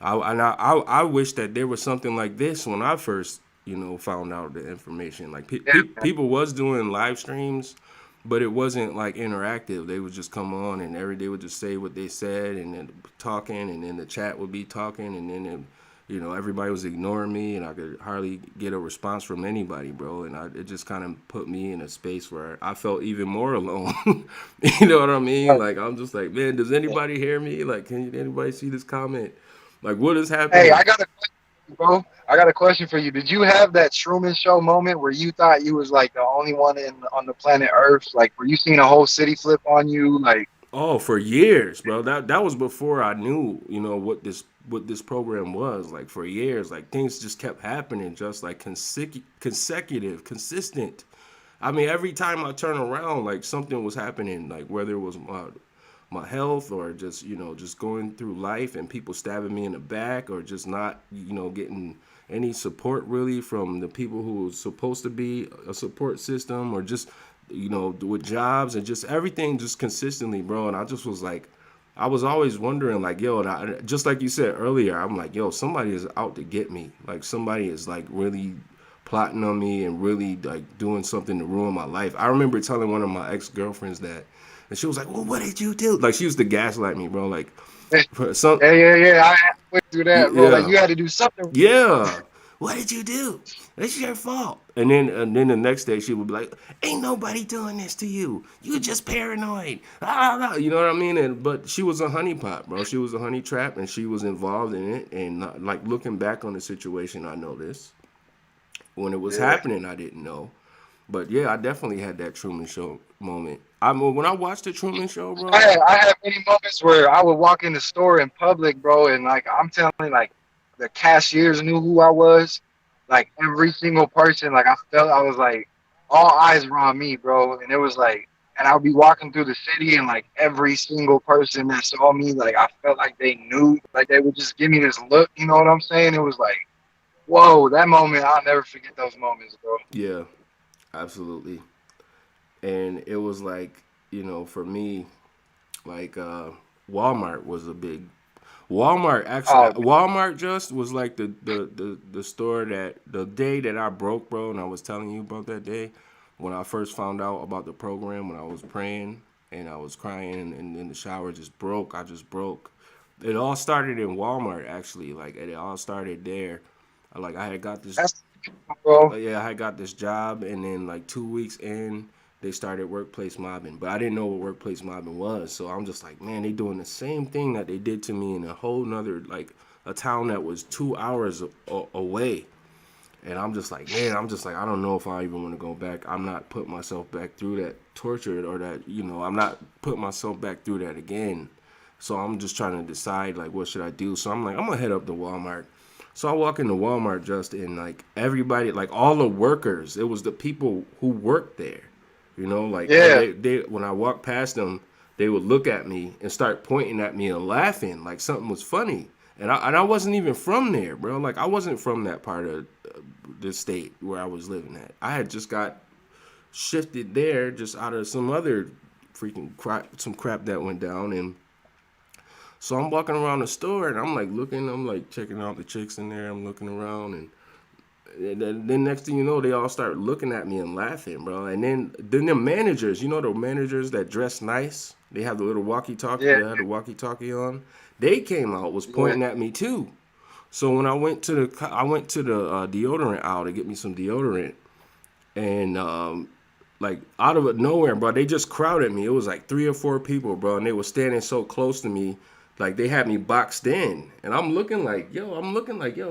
I wish that there was something like this when I first, you know, found out the information. Like people was doing live streams, but it wasn't like interactive. They would just come on and they would just say what they said and then talking, and then the chat would be talking, and then you know, everybody was ignoring me, and I could hardly get a response from anybody, bro. And it just kind of put me in a space where I felt even more alone. You know what I mean? Like, I'm just like, man, does anybody hear me? Like, anybody see this comment? Like, what is happening? Hey, I got a question, bro. I got a question for you. Did you have that Truman Show moment where you thought you was like the only one on the planet Earth? Like, were you seeing a whole city flip on you? Like, oh, for years, bro. That was before I knew, you know, what this program was. Like, for years, like, things just kept happening, just like consecutive, consistent. I mean, every time I turn around, like, something was happening, like, whether it was my health or just, you know, just going through life and people stabbing me in the back, or just not, you know, getting any support really from the people who were supposed to be a support system, or just, you know, with jobs and just everything just consistently, bro. And I just was like, I was always wondering, like, yo, just like you said earlier, I'm like, yo, somebody is out to get me. Like, somebody is like really plotting on me and really like doing something to ruin my life. I remember telling one of my ex-girlfriends that, and she was like, well, what did you do? Like, she used to gaslight me, bro. Like, yeah. I went through that, bro. Like, you had to do something. Yeah. What did you do? It's your fault. And then the next day she would be like, ain't nobody doing this to you. You just paranoid. You know what I mean? But she was a honeypot, bro. She was a honey trap, and she was involved in it. And like, looking back on the situation, I know this. When it was happening, I didn't know. But yeah, I definitely had that Truman Show moment. I mean, when I watched the Truman Show, bro. I had many moments where I would walk in the store in public, bro, and like, I'm telling you, like, the cashiers knew who I was. Like, every single person, like, I felt, I was like, all eyes were on me, bro. And it was like, and I would be walking through the city, and like, every single person that saw me, like, I felt like they knew, like, they would just give me this look, you know what I'm saying? It was like, whoa, that moment, I'll never forget those moments, bro. Yeah, absolutely. And it was like, you know, for me, like, Walmart was a big. Walmart just was like the store that the day that I broke, bro, and I was telling you about that day when I first found out about the program, when I was praying and I was crying and in the shower, just broke. I just broke. It all started in Walmart, actually. Like, it all started there. Like, I had got this. I had got this job, and then like 2 weeks in, they started workplace mobbing, but I didn't know what workplace mobbing was. So I'm just like, man, they doing the same thing that they did to me in a whole nother, like, a town that was 2 hours away. And I'm just like, man, I don't know if I even want to go back. I'm not putting myself back through that torture, or that, you know, I'm not putting myself back through that again. So I'm just trying to decide, like, what should I do? So I'm like, I'm going to head up to Walmart. So I walk into Walmart, just, and like, everybody, like, all the workers, it was the people who worked there. You know, like, they when I walked past them, they would look at me and start pointing at me and laughing like something was funny. And I wasn't even from there, bro. Like, I wasn't from that part of the state where I was living at. I had just got shifted there just out of some other freaking crap that went down. And so I'm walking around the store, and I'm like looking, I'm like checking out the chicks in there. I'm looking around, and then next thing you know, they all start looking at me and laughing, bro. And then the managers, you know, the managers that dress nice, they have the little walkie-talkie, they had the walkie-talkie on. They came out, was pointing at me too. So when I went to the deodorant aisle to get me some deodorant, and like out of nowhere, bro. They just crowded me. It was like 3 or 4 people, bro, and they were standing so close to me. Like, they had me boxed in. And I'm looking like, yo,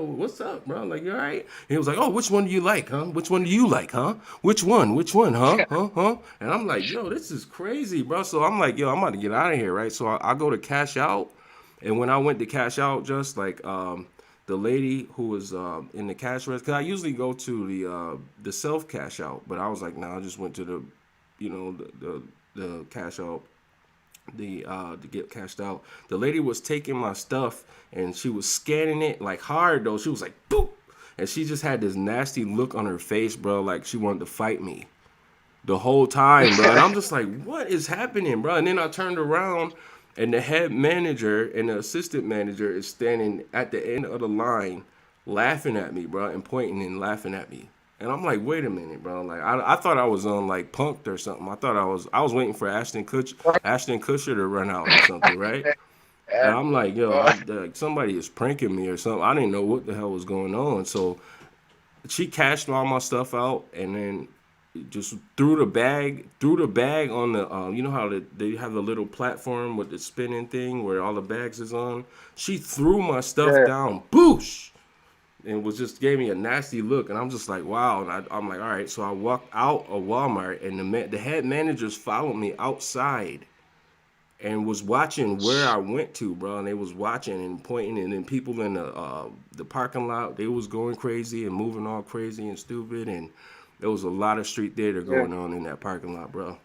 what's up, bro? Like, you all right? And he was like, oh, which one do you like, huh? Which one do you like, huh? Which one, huh? Huh? And I'm like, yo, this is crazy, bro. So I'm like, yo, I'm about to get out of here, right? So I go to cash out. And when I went to cash out, just like the lady who was in the cash register, because I usually go to the self cash out. But I was like, nah, I just went to the cash out. To get cashed out. The lady was taking my stuff and she was scanning it like hard though. She was like, boop, and she just had this nasty look on her face, bro, like she wanted to fight me the whole time, bro. And I'm just like, what is happening, bro? And then I turned around and the head manager and the assistant manager is standing at the end of the line laughing at me, bro, and pointing and laughing at me. And I'm like, wait a minute, bro. Like, I thought I was on like Punked or something. I thought I was waiting for Ashton Kutcher to run out or something, right? And I'm like, yo, like somebody is pranking me or something. I didn't know what the hell was going on. So she cashed all my stuff out and then just threw the bag on the you know how they have a little platform with the spinning thing where all the bags is on. She threw my stuff down, boosh. And just gave me a nasty look, and I'm just like, wow. And I'm like, all right. So I walked out of Walmart, and the head managers followed me outside, and was watching where I went to, bro. And they was watching and pointing, and then people in the parking lot, they was going crazy and moving all crazy and stupid, and there was a lot of street theater going on in that parking lot, bro.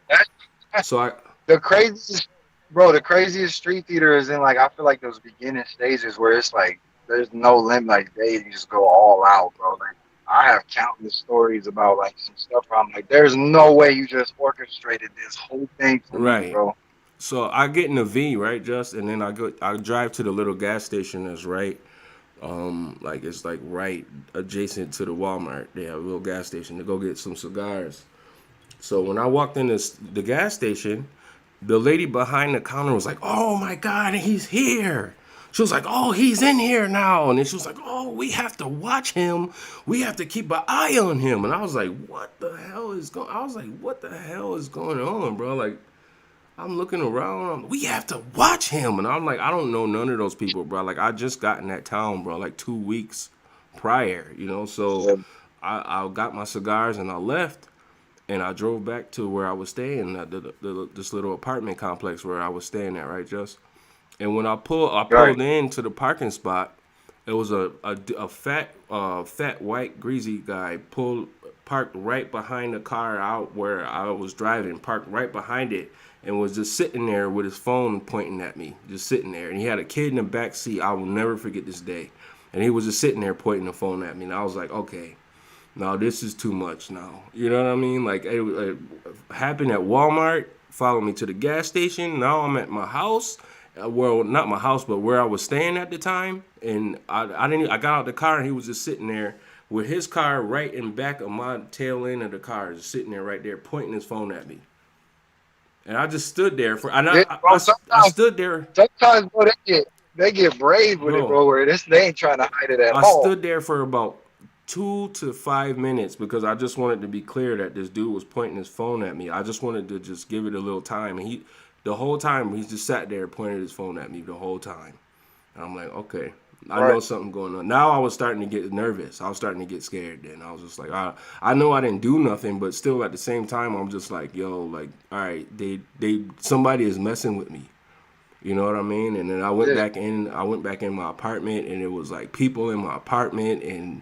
So the craziest street theater is in, like, I feel like those beginning stages where it's like, there's no limit, like they just go all out, bro. Like, I have countless stories about like some stuff where I'm like, there's no way you just orchestrated this whole thing for me, bro. So I get in the V, right, and then I drive to the little gas station that's right, like it's like right adjacent to the Walmart. They have a little gas station to go get some cigars. So when I walked in the gas station, the lady behind the counter was like, oh my God, he's here. She was like, oh, he's in here now. And then she was like, oh, we have to watch him. We have to keep an eye on him. And I was like, what the hell is going on, bro? Like, I'm looking around. We have to watch him. And I'm like, I don't know none of those people, bro. Like, I just got in that town, bro, like 2 weeks prior, you know? So I got my cigars and I left. And I drove back to where I was staying, this little apartment complex where I was staying at, right, Just? And when I pulled into the parking spot, it was a fat white greasy guy parked right behind the car out where I was driving, parked right behind it, and was just sitting there with his phone pointing at me, just sitting there. And he had a kid in the back seat. I will never forget this day. And he was just sitting there pointing the phone at me, and I was like, okay, now this is too much now. You know what I mean? Like, it happened at Walmart, followed me to the gas station. Now I'm at my house. Well, not my house, but where I was staying at the time. And I got out the car and he was just sitting there with his car right in back of my tail end of the car, just sitting there right there, pointing his phone at me. And I just stood there I stood there. Sometimes, bro, they get brave with it, bro, where they ain't trying to hide it at all. I stood there for about 2 to 5 minutes because I just wanted to be clear that this dude was pointing his phone at me. I just wanted to just give it a little time. And the whole time, he just sat there pointing his phone at me the whole time. And I'm like, okay, I know something going on. Now I was starting to get nervous. I was starting to get scared then. I was just like, I know I didn't do nothing, but still at the same time, I'm just like, yo, like, all right, somebody is messing with me. You know what I mean? And then I went back in my apartment, and it was like people in my apartment, and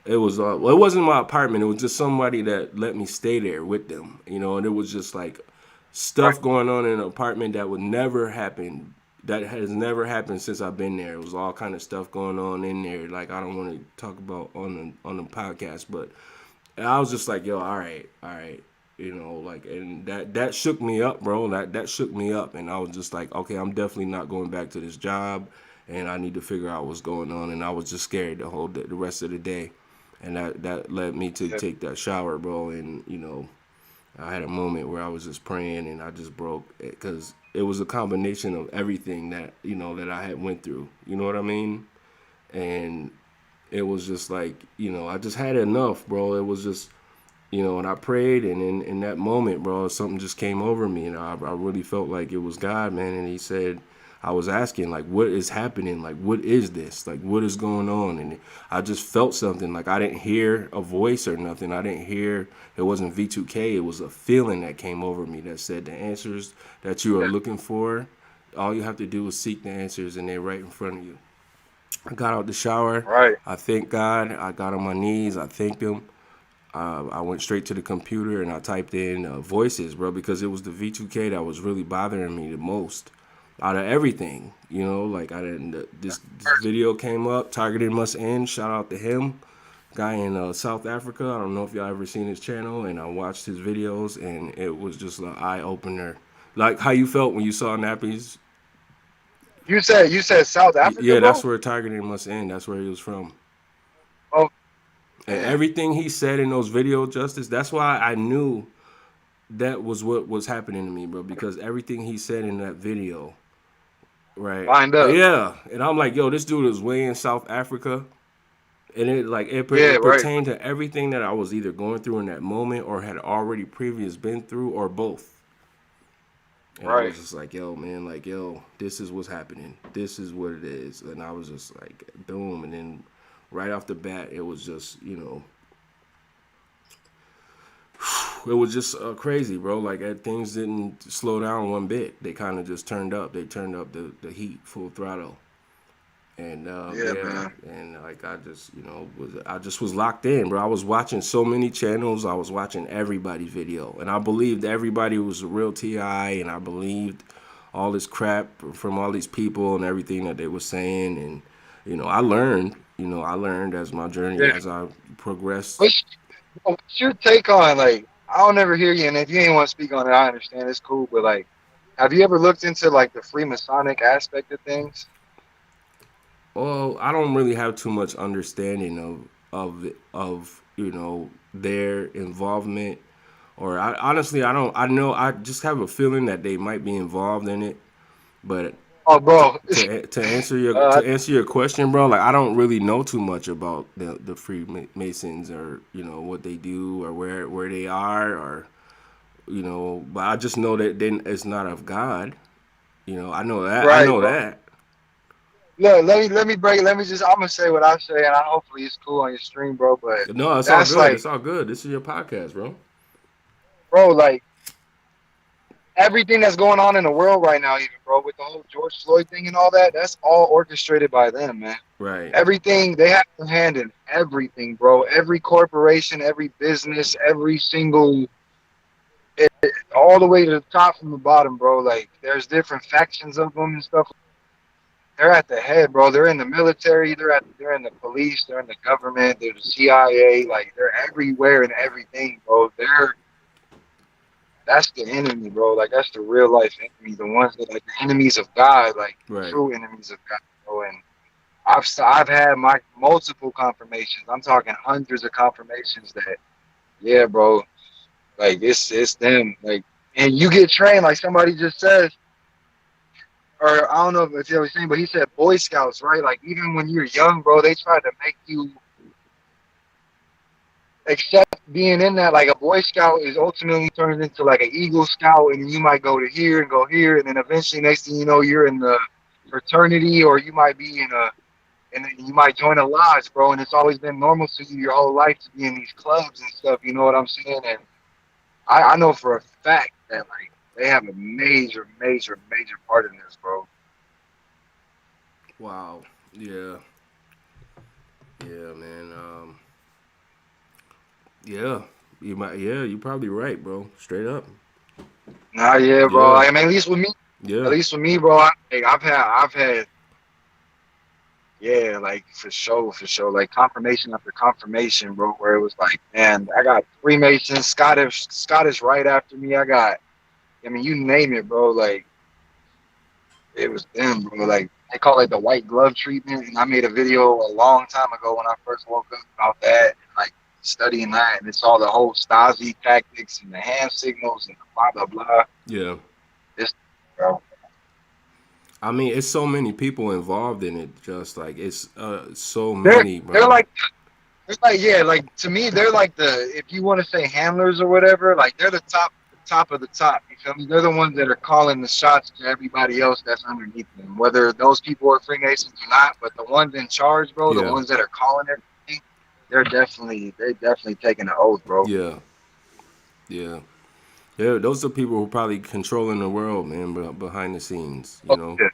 it was, it wasn't my apartment. It was just somebody that let me stay there with them, you know, and it was just like, stuff going on in an apartment that would never happen. That has never happened since I've been there. It was all kind of stuff going on in there. Like, I don't want to talk about on the podcast, but I was just like, yo, all right, you know, like, and that shook me up, bro. That shook me up, and I was just like, okay, I'm definitely not going back to this job, and I need to figure out what's going on. And I was just scared the rest of the day, and that led me to take that shower, bro, and you know. I had a moment where I was just praying and I just broke because it was a combination of everything that, you know, that I had went through. You know what I mean? And it was just like, you know, I just had enough, bro. It was just, you know, and I prayed, and in that moment, bro, something just came over me, and I really felt like it was God, man. And he said, I was asking, like, what is happening? Like, what is this? Like, what is going on? And I just felt something. Like, I didn't hear a voice or nothing. I didn't hear, it wasn't V2K. It was a feeling that came over me that said the answers that you are looking for, all you have to do is seek the answers, and they're right in front of you. I got out the shower. Right. I thanked God. I got on my knees. I thanked him. I went straight to the computer and I typed in voices, bro, because it was the V2K that was really bothering me the most out of everything. You know, like this video came up, Targeted Must End. Shout out to him, guy in South Africa. I don't know if y'all ever seen his channel, and I watched his videos, and it was just an eye opener. Like how you felt when you saw Nappy's. You said South Africa. Yeah, bro? that's where Targeted Must End. That's where he was from. Oh. And everything he said in those videos, Justice, that's why I knew that was what was happening to me, bro, because everything he said in that video, right? Lined up. Yeah. And I'm like, yo, this dude is way in South Africa. And it pertained to everything that I was either going through in that moment or had already been through, or both. And I was just like, yo, man, like, yo, this is what's happening. This is what it is. And I was just like, boom. And then right off the bat, it was just, you know, it was just crazy, bro. Like, things didn't slow down one bit. They kind of just turned up. They turned up the heat full throttle. And man. And like I just, you know, was locked in, bro. I was watching so many channels. I was watching everybody's video, and I believed everybody was a real TI, and I believed all this crap from all these people and everything that they were saying. And you know, I learned as my journey, as I progressed. What's your take on, like, I don't ever hear you, and if you ain't want to speak on it, I understand, it's cool, but like, have you ever looked into like the Freemasonic aspect of things? Well, I don't really have too much understanding of you know, their involvement, or honestly I don't. I know, I just have a feeling that they might be involved in it, but oh, bro, to answer your question, bro, like I don't really know too much about the Freemasons, or you know what they do, or where they are, or you know, but I just know that it's not of God. You know, I know that. Right, I know bro. that. Look, let me break it. I'm gonna say what I say, and hopefully it's cool on your stream, bro. But no, it's all good. Like, it's all good. This is your podcast, bro. Bro, like everything that's going on in the world right now, even, bro, with the whole George Floyd thing and all that, that's all orchestrated by them, man. Right. Everything, they have a hand in everything, bro. Every corporation, every business, every single, all the way to the top from the bottom, bro. Like, there's different factions of them and stuff. They're at the head, bro. They're in the military. They're in the police. They're in the government. They're the CIA. Like, they're everywhere and everything, bro. That's the enemy, bro. Like, that's the real life enemy. The ones that, like, the enemies of God, like, true enemies of God, bro. And I've had my multiple confirmations. I'm talking hundreds of confirmations that, yeah, bro, like, it's them. Like, and you get trained, like somebody just says, or I don't know if you was saying, but he said Boy Scouts, right? Like, even when you're young, bro, they try to make you accept being in that. Like, a Boy Scout is ultimately turned into like an Eagle Scout, and you might go to here and go here, and then eventually, next thing you know, you're in the fraternity, or you might be and then you might join a lodge, bro. And it's always been normal to you your whole life to be in these clubs and stuff. You know what I'm saying? And I know for a fact that, like, they have a major, major, major part in this, bro. Wow. Yeah. Yeah, man. Yeah. You're probably right, bro. Straight up. Nah, yeah, bro. Yeah. I mean, at least with me. Yeah. At least with me, bro. I've had. Yeah, like, for sure. Like, confirmation after confirmation, bro. Where it was like, man, I got Freemasons, Scottish right after me. I mean, you name it, bro. Like, it was them, bro. Like, they call it the white glove treatment, and I made a video a long time ago when I first woke up about that, and, like, studying that, and it's all the whole Stasi tactics and the hand signals and blah blah blah. Yeah. This, bro. I mean, it's so many people involved in it. Just like it's so many, bro. They're like It's like, yeah, like to me, they're like if you want to say handlers or whatever, like they're the top of the top. You feel me? They're the ones that are calling the shots to everybody else that's underneath them, whether those people are Freemasons or not. But the ones in charge, bro, the Yeah. ones that are calling everything, they're definitely taking the oath, bro. Yeah. Yeah. Yeah, those are people who are probably controlling the world, man, behind the scenes, you know. Yeah.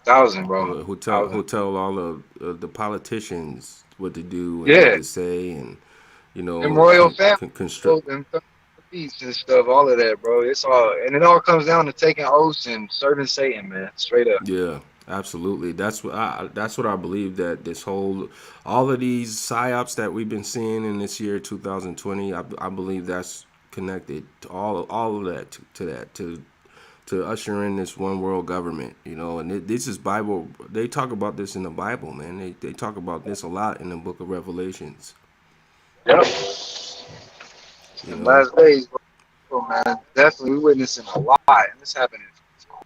1,000, bro. Who tell all of the politicians what to do and Yeah. what to say, and you know, Them royal family, construct. them feasts and stuff, all of that, bro. It's all, and it all comes down to taking oaths and serving Satan, man. Straight up. Yeah, absolutely. That's what I believe, that this whole, all of these psyops that we've been seeing in this year 2020, I believe that's connected to all of that, to usher in this one world government, you know. And this is Bible. They talk about this in the Bible, man. They talk about this a lot in the book of Revelations. Yep. You know? Last days, bro, man. Definitely, we witnessing a lot, and this happening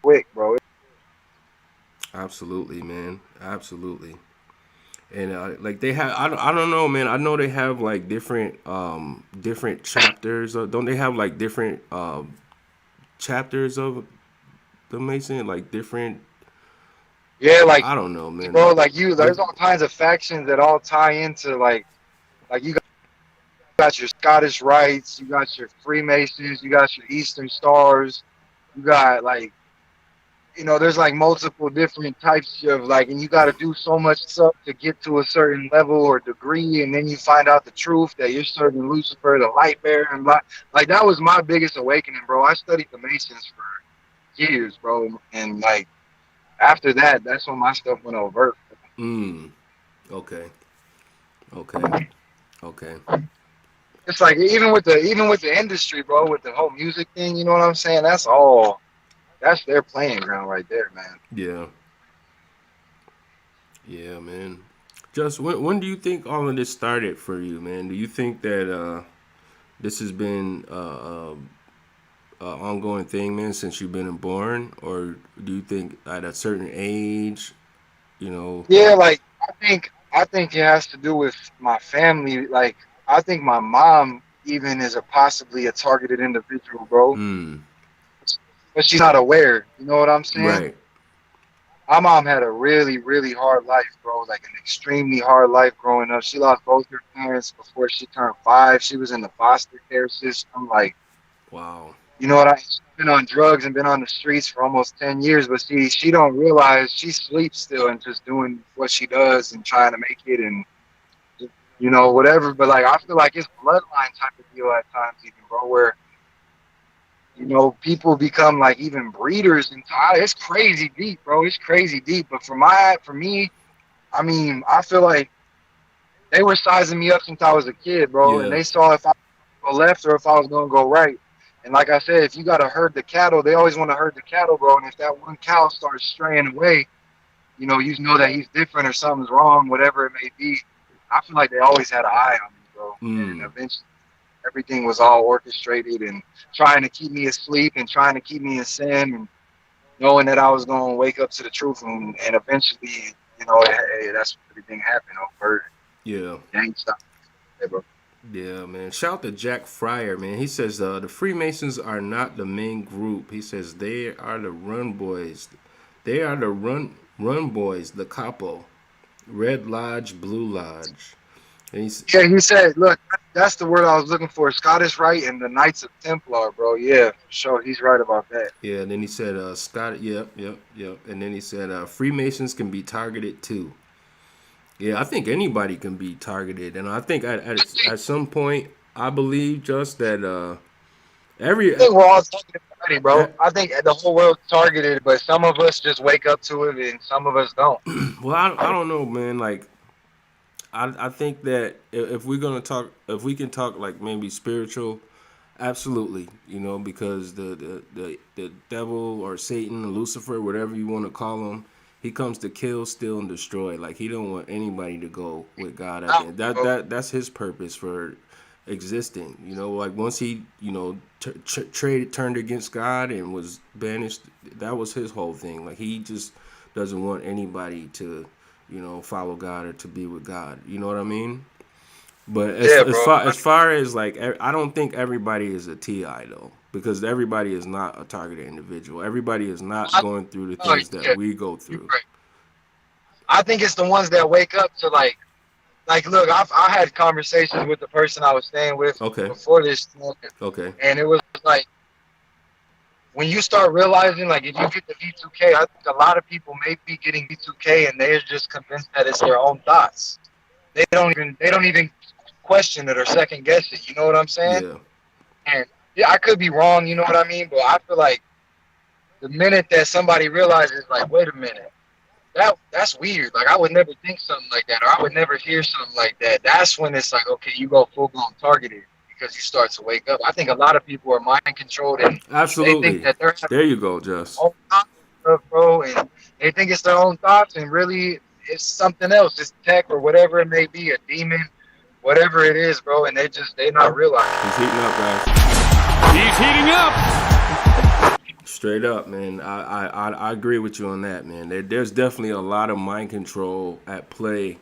quick, bro. Absolutely, man. Absolutely. And like they have, I don't know, man. I know they have like different chapters. Don't they have like different chapters of the Mason, like different? Yeah, like I don't know, man. Bro, like there's all kinds of factions that all tie into like you got your Scottish Rites, you got your Freemasons, you got your Eastern Stars, you got like, you know, there's like multiple different types of like, and you got to do so much stuff to get to a certain level or degree, and then you find out the truth that you're serving Lucifer, the light bearer, and like that was my biggest awakening, bro. I studied the Masons for years, bro, and like after that, that's when my stuff went overt. Okay. It's like even with the industry, bro, with the whole music thing, you know what I'm saying? That's their playing ground right there, man. Yeah, man. Just when do you think all of this started for you, man? Do you think that this has been an ongoing thing, man, since you've been born, or do you think at a certain age, you know? Yeah, like I think it has to do with my family. Like I think my mom even is possibly a targeted individual, bro. But she's not aware. You know what I'm saying? Right. My mom had a really, really hard life, bro. Like an extremely hard life growing up. She lost both her parents before she turned 5. She was in the foster care system. Like, wow. You know what? She's been on drugs and been on the streets for almost 10 years. But see, she don't realize she sleeps still and just doing what she does and trying to make it and, you know, whatever. But like, I feel like it's bloodline type of deal at times, even, bro, where, you know, people become like even breeders and it's crazy deep, bro. It's crazy deep. But for me, I mean, I feel like they were sizing me up since I was a kid, bro. Yeah. And they saw if I would go left or if I was going to go right. And like I said, if you got to herd the cattle, they always want to herd the cattle, bro. And if that one cow starts straying away, you know that he's different or something's wrong, whatever it may be. I feel like they always had an eye on me, bro. And eventually, everything was all orchestrated and trying to keep me asleep and trying to keep me in sin and knowing that I was going to wake up to the truth and eventually, you know, hey, that's what everything happened over. Yeah. Gangsta. Hey, bro. Yeah, man. Shout out to Jack Fryer, man. He says the Freemasons are not the main group. He says they are the run boys. They are the run boys, the capo. Red Lodge, Blue Lodge. And he said, look, that's the word I was looking for. Scottish Rite and the Knights of Templar, bro. Yeah, for sure. He's right about that. Yeah, and then he said, yep. And then he said, Freemasons can be targeted too. Yeah, I think anybody can be targeted. And I think at some point, I believe just that I think we're all targeted already, bro. I think the whole world's targeted, but some of us just wake up to it and some of us don't. Well, I don't know, man. Like, I think that if we can talk like maybe spiritual, absolutely, you know, because the devil or Satan or Lucifer, whatever you want to call him, he comes to kill, steal, and destroy. Like, he don't want anybody to go with God. That's his purpose for existing. You know, like once he, you know, turned against God and was banished, that was his whole thing. Like, he just doesn't want anybody to, you know, follow God or to be with God. You know what I mean? But Yeah, bro. as far as like, I don't think everybody is a TI though, because everybody is not a targeted individual. Everybody is not going through the things that we go through. Right. I think it's the ones that wake up to like look, I had conversations with the person I was staying with before this, and it was like, when you start realizing, like, if you get the V2K, I think a lot of people may be getting V2K and they're just convinced that it's their own thoughts. They don't even question it or second guess it. You know what I'm saying? Yeah. And yeah, I could be wrong. You know what I mean? But I feel like the minute that somebody realizes, like, wait a minute, that's weird. Like, I would never think something like that, or I would never hear something like that. That's when it's like, okay, you go full blown targeted. Because you start to wake up. I think a lot of people are mind controlled, and absolutely, they think that they're there you go, Just. Own thoughts, bro, and they think it's their own thoughts, and really it's something else. It's tech or whatever it may be, a demon, whatever it is, bro. And they not realizing. He's heating up, guys. He's heating up. Straight up, man. I agree with you on that, man. There's definitely a lot of mind control at play.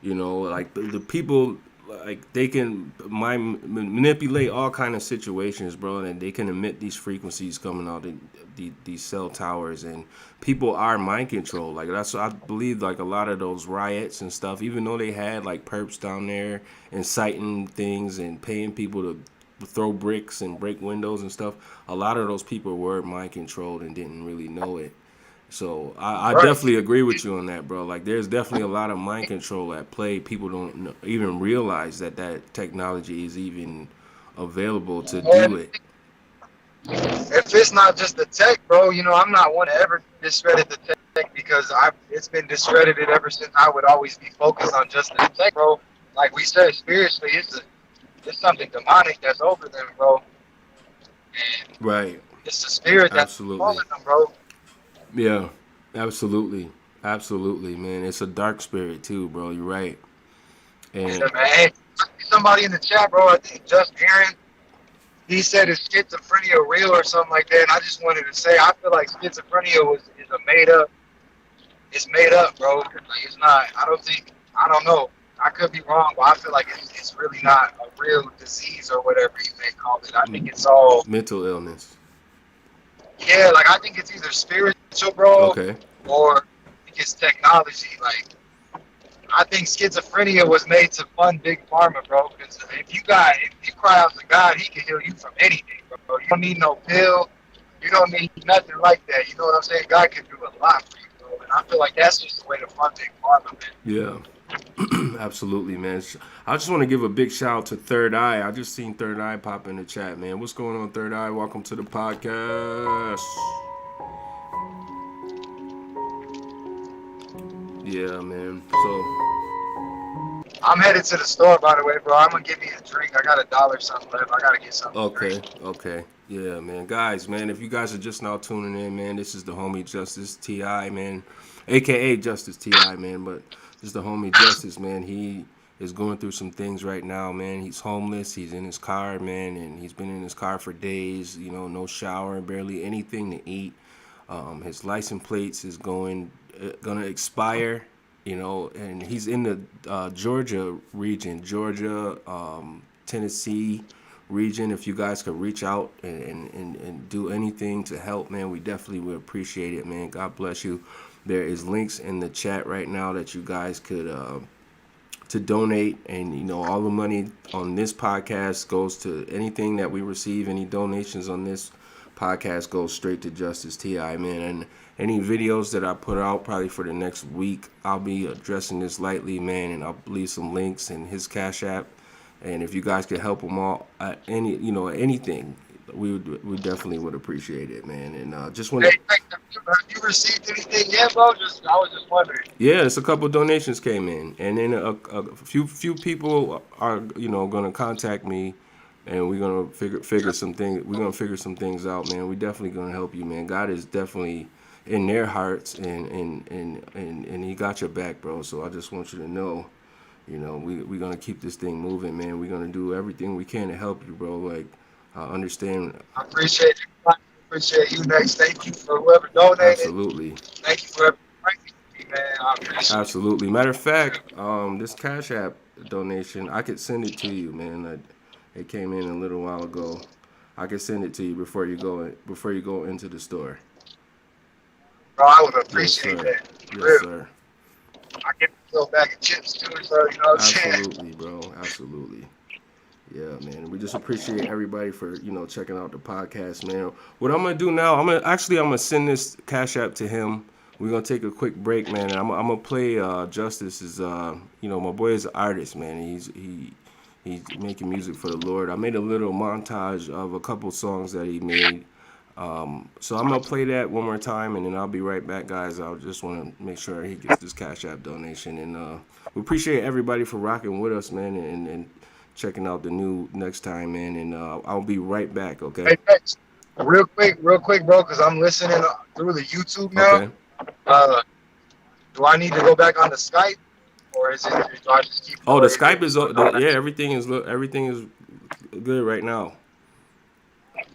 You know, like the people. Like, they can manipulate all kind of situations, bro, and they can emit these frequencies coming out of these cell towers, and people are mind controlled. Like, that's, I believe, like, a lot of those riots and stuff, even though they had like perps down there inciting things and paying people to throw bricks and break windows and stuff, a lot of those people were mind controlled and didn't really know it. So I definitely agree with you on that, bro. Like, there's definitely a lot of mind control at play. People don't even realize that technology is even available to do it. If it's not just the tech, bro, you know, I'm not one to ever discredit the tech, because it's been discredited ever since I would always be focused on just the tech, bro. Like we said, spiritually, it's something demonic that's over them, bro. And right. It's the spirit that's calling them, bro. Yeah, absolutely, man. It's a dark spirit too, bro. You're right. And yeah, man. Somebody in the chat, bro, I think just Aaron, he said, is schizophrenia real or something like that? And I just wanted to say, I feel like schizophrenia is made up. It's made up, bro. Like, it's not. I don't know. I could be wrong, but I feel like it's really not a real disease or whatever you may call it. I think it's all mental illness. Yeah, like, I think it's either spiritual, bro, or I think it's technology. Like, I think schizophrenia was made to fund Big Pharma, bro, because if you cry out to God, he can heal you from anything, bro. You don't need no pill. You don't need nothing like that. You know what I'm saying? God can do a lot for you, bro. And I feel like that's just the way to fund Big Pharma, man. Yeah. Absolutely, man. I just want to give a big shout out to Third Eye. I just seen Third Eye pop in the chat, man. What's going on, Third Eye? Welcome to the podcast. Yeah, man. So I'm headed to the store, by the way, bro. I'm gonna give me a drink. I got $1 something left. I gotta get something. Okay. Yeah, man. Guys, man, if you guys are just now tuning in, man, this is the homie Justice T.I., man, aka Justice T.I., man, but this is the homie Justice, man. He is going through some things right now, man. He's homeless. He's in his car, man, and he's been in his car for days. You know, no shower, barely anything to eat. His license plates is gonna expire. You know, and he's in the Georgia region, Tennessee region. If you guys could reach out and do anything to help, man, we definitely would appreciate it, man. God bless you. There is links in the chat right now that you guys could to donate, and you know, all the money on this podcast goes to anything that we receive. Any donations on this podcast goes straight to Justice T.I., man. And any videos that I put out probably for the next week, I'll be addressing this lightly, man, and I'll leave some links in his Cash App. And if you guys could help him out at anything, we definitely would appreciate it, man. And just want to. Hey, have you received anything yet, bro? I was just wondering. Yeah, it's a couple donations came in, and then a few people are going to contact me, and we're gonna figure some things. We're gonna figure some things out, man. We're definitely gonna help you, man. God is definitely in their hearts, and He got your back, bro. So I just want you to know, we're gonna keep this thing moving, man. We're gonna do everything we can to help you, bro. Like, understand. I appreciate you. I appreciate you, Nexx. Thank you for whoever donated. Absolutely. Thank you for everything, man. I appreciate Absolutely. Matter of fact, this Cash App donation. I could send it to you, man. It came in a little while ago. I can send it to you before you go into the store. Bro, I would appreciate that. Yes, sir. I get a little bag of chips too, so you know what I'm saying? Absolutely, bro. Absolutely. Yeah, man. We just appreciate everybody for, checking out the podcast, man. What I'm gonna do now, I'm gonna send this Cash App to him. We're gonna take a quick break, man. And I'm gonna play Justice is my boy is an artist, man. He's making music for the Lord. I made a little montage of a couple songs that he made. So I'm gonna play that one more time, and then I'll be right back, guys. I just want to make sure he gets this Cash App donation, and we appreciate everybody for rocking with us, man, and checking out the new NexxTime, man. And I'll be right back, okay? Hey, Nex, real quick, bro, because I'm listening through the YouTube now. Okay. Do I need to go back on the Skype, or is it? Do I just keep? Oh, the Skype is everything is good right now.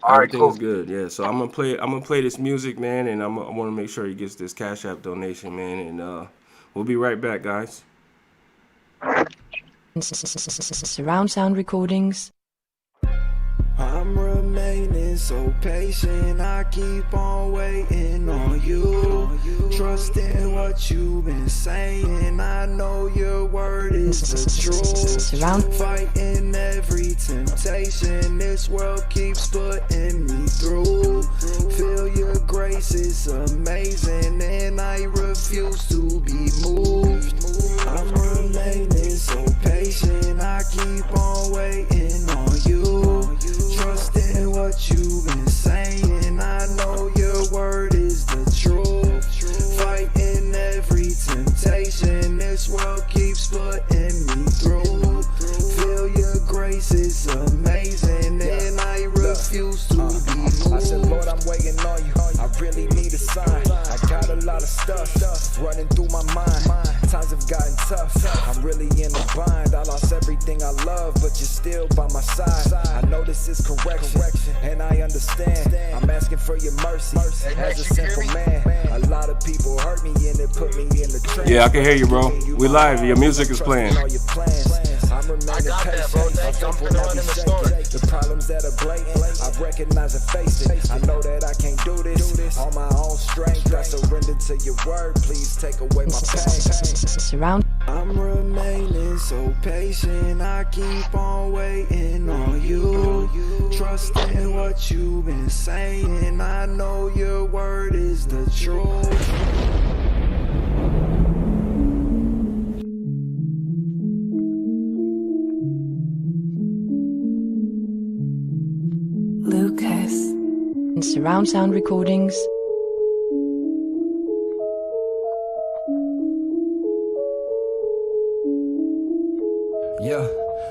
Everything's good, yeah. So I'm gonna play this music, man, and I want to make sure he gets this Cash App donation, man, and we'll be right back, guys. Surround sound recordings. I'm remaining so patient, I keep on waiting on you. Trusting what you've been saying, I know your word is the truth. Fighting every temptation, this world keeps putting me through. Feel your grace is amazing, and I refuse to be moved. I'm remaining so patient, I keep on waiting on you. Trusting what you've been saying, I know your word is the truth. Fighting every temptation, this world keeps putting me through. Feel your grace is amazing, and I refuse to be moved. I said, Lord, I'm waiting on you. I really need a sign. I got a lot of stuff running through my mind. Times have gotten tough. I'm really in a bind. I lost everything I love, but you're still by my side. I know this is correction, and I understand. I'm asking for your mercy as a simple man. A lot of people hurt me, and it put me in the trance. Yeah, I can hear you, bro. We live. Your music is playing. I'm remaining patient. The problems that are blatant, I recognize and face it. I know that I can't do this on my own strength. I surrender to your word. Please take away my pain. Surround. I'm remaining so patient, I keep on waiting on you. Trusting what you've been saying, I know your word is the truth. Lucas. And surround sound recordings. Yeah.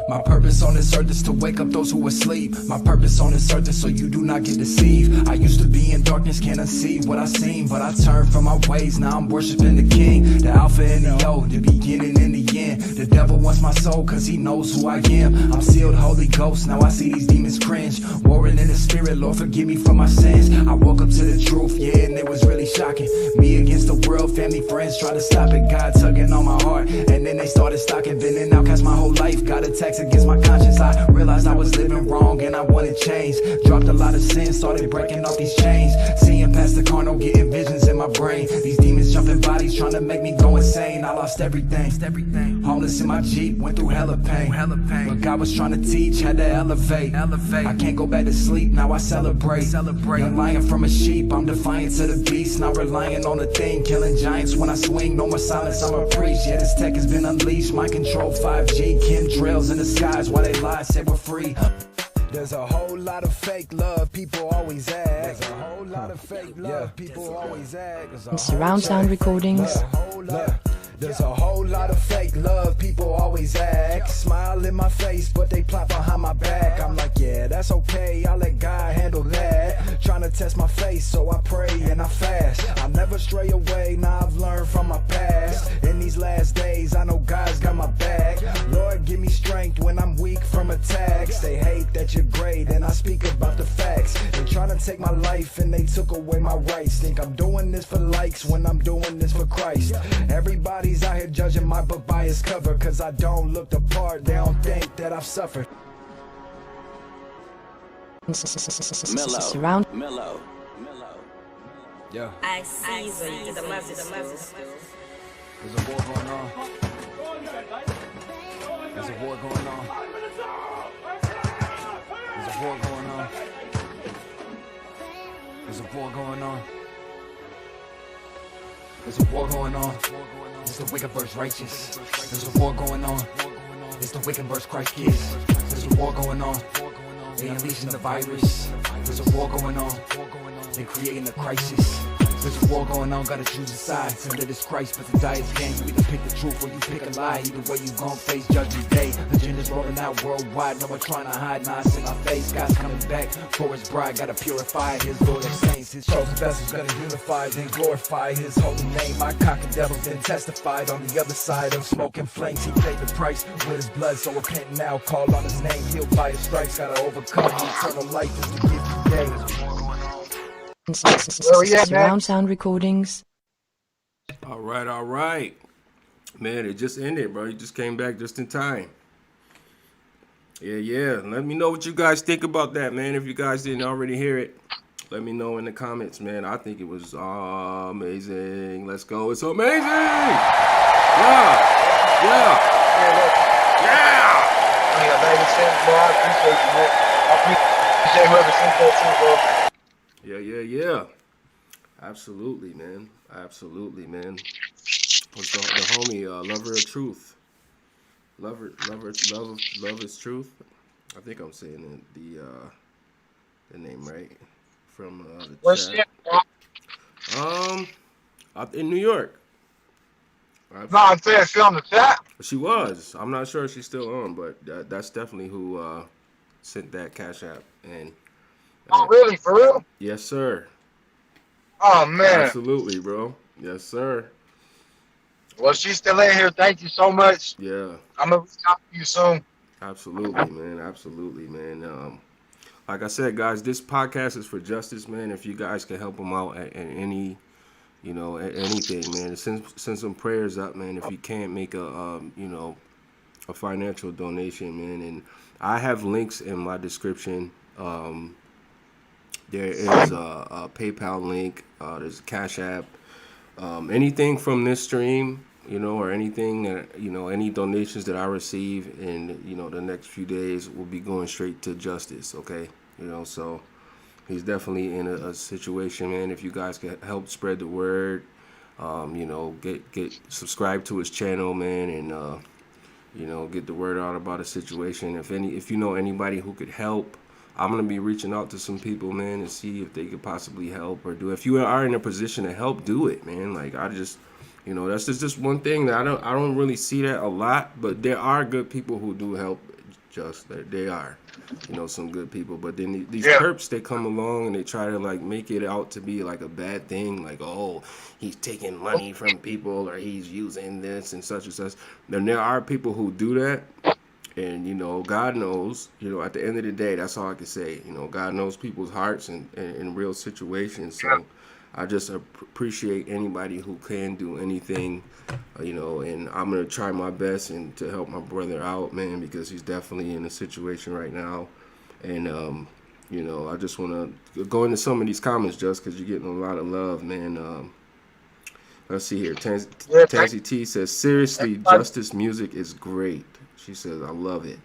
My purpose on this earth is to wake up those who are asleep. My purpose on this earth is so you do not get deceived. I used to be in darkness, can't unsee what I seen, but I turned from my ways, now I'm worshiping the King. The Alpha and the O, the beginning and the end. The devil wants my soul cause he knows who I am. I'm sealed Holy Ghost, now I see these demons cringe. Warring in the spirit, Lord forgive me for my sins. I woke up to the truth, yeah, and it was really shocking. Me against the world, family, friends try to stop it. God tugging on my heart, and then they started stalking. Been an outcast my whole life, got attacks against my conscience. I realized I was living wrong and I wanted change. Dropped a lot of sin, started breaking off these chains. Seeing past the carnal, getting visions in my brain. These demons jumping bodies trying to make me go insane. I lost everything. Homeless in my Jeep, went through hella pain. But God was trying to teach, had to elevate. I can't go back to sleep, now I celebrate. Young lion from a sheep, I'm defiant to the beast. Not relying on a thing, killing giants when I swing. No more silence, I'ma preach. Yeah, this tech has been unleashed. My control 5G, chemtrails in the skies while they lie, say we're free. There's a whole lot of fake love, people always ask. There's a whole lot of fake love, people always ask. Surround sound recordings. There's a whole lot of fake love, people always act. Smile in my face, but they plot behind my back. I'm like, yeah, that's okay, I'll let God handle that. Trying to trying to test my faith, so I pray and I fast. I'll never stray away, now I've learned from my past. In these last days, I know God's got my back. Lord, give me strength when I'm weak from attacks. They hate that you're great, and I speak about the facts. They trying to take my life, and they took away my rights. Think I'm doing this for likes when I'm doing this for Christ. Everybody's out here judging my book by its cover, cause I don't look the part, they don't think that I've suffered. Surround. Mellow. Yeah, I see the message. there's a war going on. There's a war going on. There's a war going on. There's a war going on. There's a war going on. It's the wicked versus righteous. There's a war going on. It's the wicked versus Christ kids. There's a war going on. They unleashing the virus. There's a war going on. They creating a crisis. There's a war going on, gotta choose a side. Under this Christ, but the diet's game. You either pick the truth or you pick a lie. Either way you gon' face judgment day. Agenda's rolling out worldwide. No one trying to hide nonsense in our face. God's coming back for his bride, gotta purify his Lord of saints. His chosen vessels gonna unify, then glorify his holy name. My cock and devil then testified on the other side of smoke and flames. He paid the price with his blood, so repent now. Call on his name, healed by his stripes. Gotta overcome eternal life is the gift he gave. Surround sound recordings. All right. Man, it just ended, bro. You just came back just in time. Yeah. Let me know what you guys think about that, man. If you guys didn't already hear it, let me know in the comments, man. I think it was amazing. Let's go. It's amazing. Yeah. I appreciate whoever sent that too, bro. Yeah. Absolutely, man. What's the homie, lover of truth. Love is truth. I think I'm saying the name right from the Where's chat. In New York. No, I'm saying she on the chat. She was. I'm not sure if she's still on, but that's definitely who sent that cash app. And Oh, really? For real? yes, sir. Oh, man. Absolutely, bro. Yes, sir. Well, she's still in here. Thank you so much. Yeah. I'm going to reach out to you soon. Absolutely, man. Like I said, guys, this podcast is for justice, man. If you guys can help them out at any, at anything, man, send some prayers up, man. If you can't make a financial donation, man, and I have links in my description. There is a PayPal link. There's a Cash App. Anything from this stream, or anything that, any donations that I receive in, the next few days will be going straight to justice. Okay. So he's definitely in a situation, man. If you guys can help spread the word, get subscribe to his channel, man, and, get the word out about a situation. If you know anybody who could help, I'm going to be reaching out to some people, man, and see if they could possibly help or do it. If you are in a position to help, do it, man. Like, I just, that's just one thing that I don't really see that a lot, but there are good people who do help. Just that they are, some good people. But then these perps, they come along and they try to like make it out to be like a bad thing, like, oh, he's taking money from people or he's using this and such and such. Then there are people who do that. And, God knows, at the end of the day, that's all I can say. God knows people's hearts and in real situations. So I just appreciate anybody who can do anything, and I'm going to try my best and to help my brother out, man, because he's definitely in a situation right now. And, I just want to go into some of these comments just because you're getting a lot of love, man. Let's see here. Tansy T says, seriously, justice music is great. She says, I love it.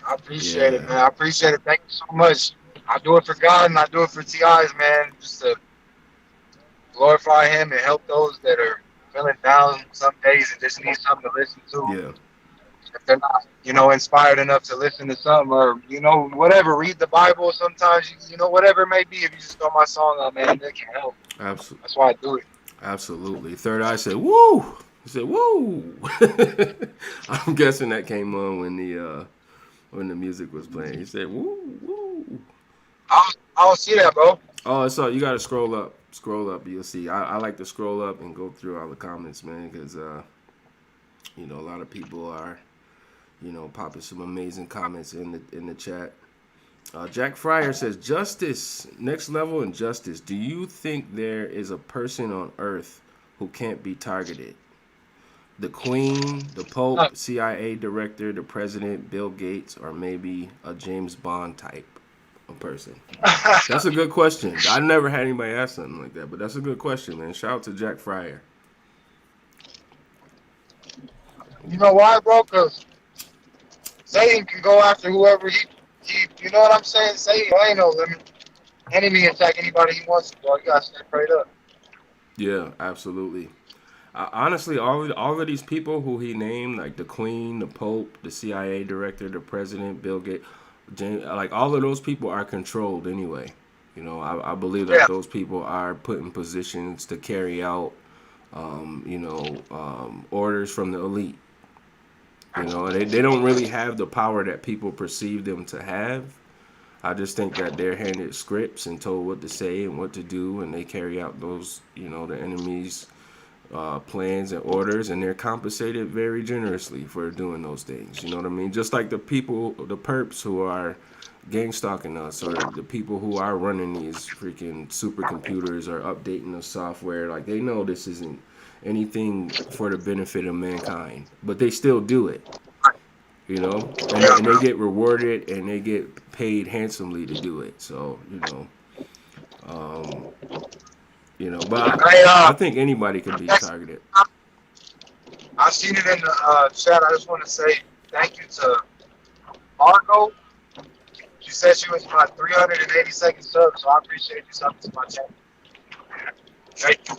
I appreciate it, man. I appreciate it. Thank you so much. I do it for God and I do it for TIs, man. Just to glorify him and help those that are feeling down some days and just need something to listen to. Yeah. If they're not, inspired enough to listen to something or, whatever, read the Bible sometimes, whatever it may be. If you just throw my song on, man, that can help. Absolutely. That's why I do it. Absolutely. Third Eye said, woo! He said, woo! I'm guessing that came on when the music was playing. He said, woo, woo. I I don't see that, bro. Oh, so you gotta scroll up. Scroll up, you'll see. I like to scroll up and go through all the comments, man, because you know, a lot of people are, you know, popping some amazing comments in the chat. Jack Fryer says, "Justice, next level in justice. Do you think there is a person on Earth who can't be targeted? The Queen, the Pope, CIA director, the President, Bill Gates, or maybe a James Bond type of person?" That's a good question. I never had anybody ask something like that, but that's a good question, man. Shout out to Jack Fryer. You know why, bro? Because Satan can go after whoever he, you know what I'm saying? Satan ain't no limit. Enemy attack anybody he wants to, bro. You gotta stay prayed up. Yeah, absolutely. Honestly, all of these people who he named, like the Queen, the Pope, the CIA director, the President, Bill Gates, James, like all of those people are controlled anyway. You know, I believe that those people are put in positions to carry out, you know, orders from the elite. You know, they don't really have the power that people perceive them to have. I just think that they're handed scripts and told what to say and what to do, and they carry out those, you know, the enemy's plans and orders, and they're compensated very generously for doing those things. You know what I mean? Just like the people, the perps who are gang stalking us, or the people who are running these freaking supercomputers or updating the software, like they know this isn't anything for the benefit of mankind, but they still do it. You know, and they get rewarded and they get paid handsomely to do it. So, but I think anybody can be targeted. I seen it in the chat. I just want to say thank you to Margo. She said she was my 382nd sub, so I appreciate you subbing to my channel. Thank you.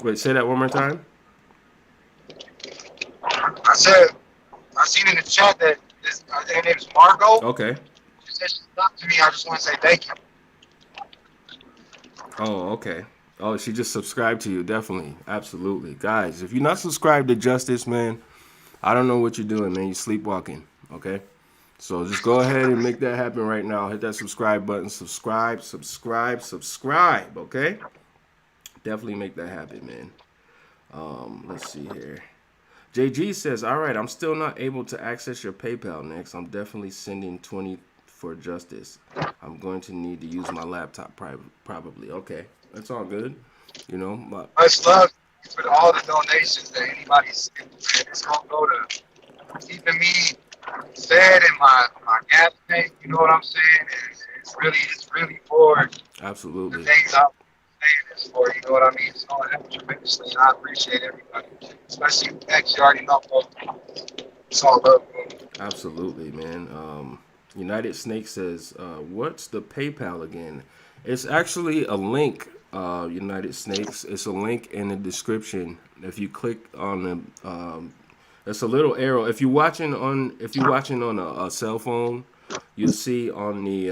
Wait, say that one more time. I said, I seen in the chat that her name is Margo. Okay. She said she talked to me. I just want to say thank you. Oh, okay. Oh, she just subscribed to you. Definitely. Absolutely. Guys, if you're not subscribed to Justice, man, I don't know what you're doing, man. You're sleepwalking. Okay? So just go ahead and make that happen right now. Hit that subscribe button. Subscribe. Okay? Definitely make that happen, man. Let's see here. JG says, "All right, I'm still not able to access your PayPal, Nexx. I'm definitely sending 20 for justice. I'm going to need to use my laptop probably." Okay, that's all good. You know, much love for all the donations that anybody sent. It's gonna go to keeping me fed in my gas tank. You know what I'm saying? It's really for absolutely the things I'm saying it's for. You know what I mean? It's gonna help tremendously, and I appreciate everybody, especially Nexx. You already know, bro. It's all love, bro. Absolutely, man. United Snake says, "What's the PayPal again?" It's actually a link. United Snakes. It's a link in the description. If you click on the, it's a little arrow. If you're watching on a cell phone, you'll see on the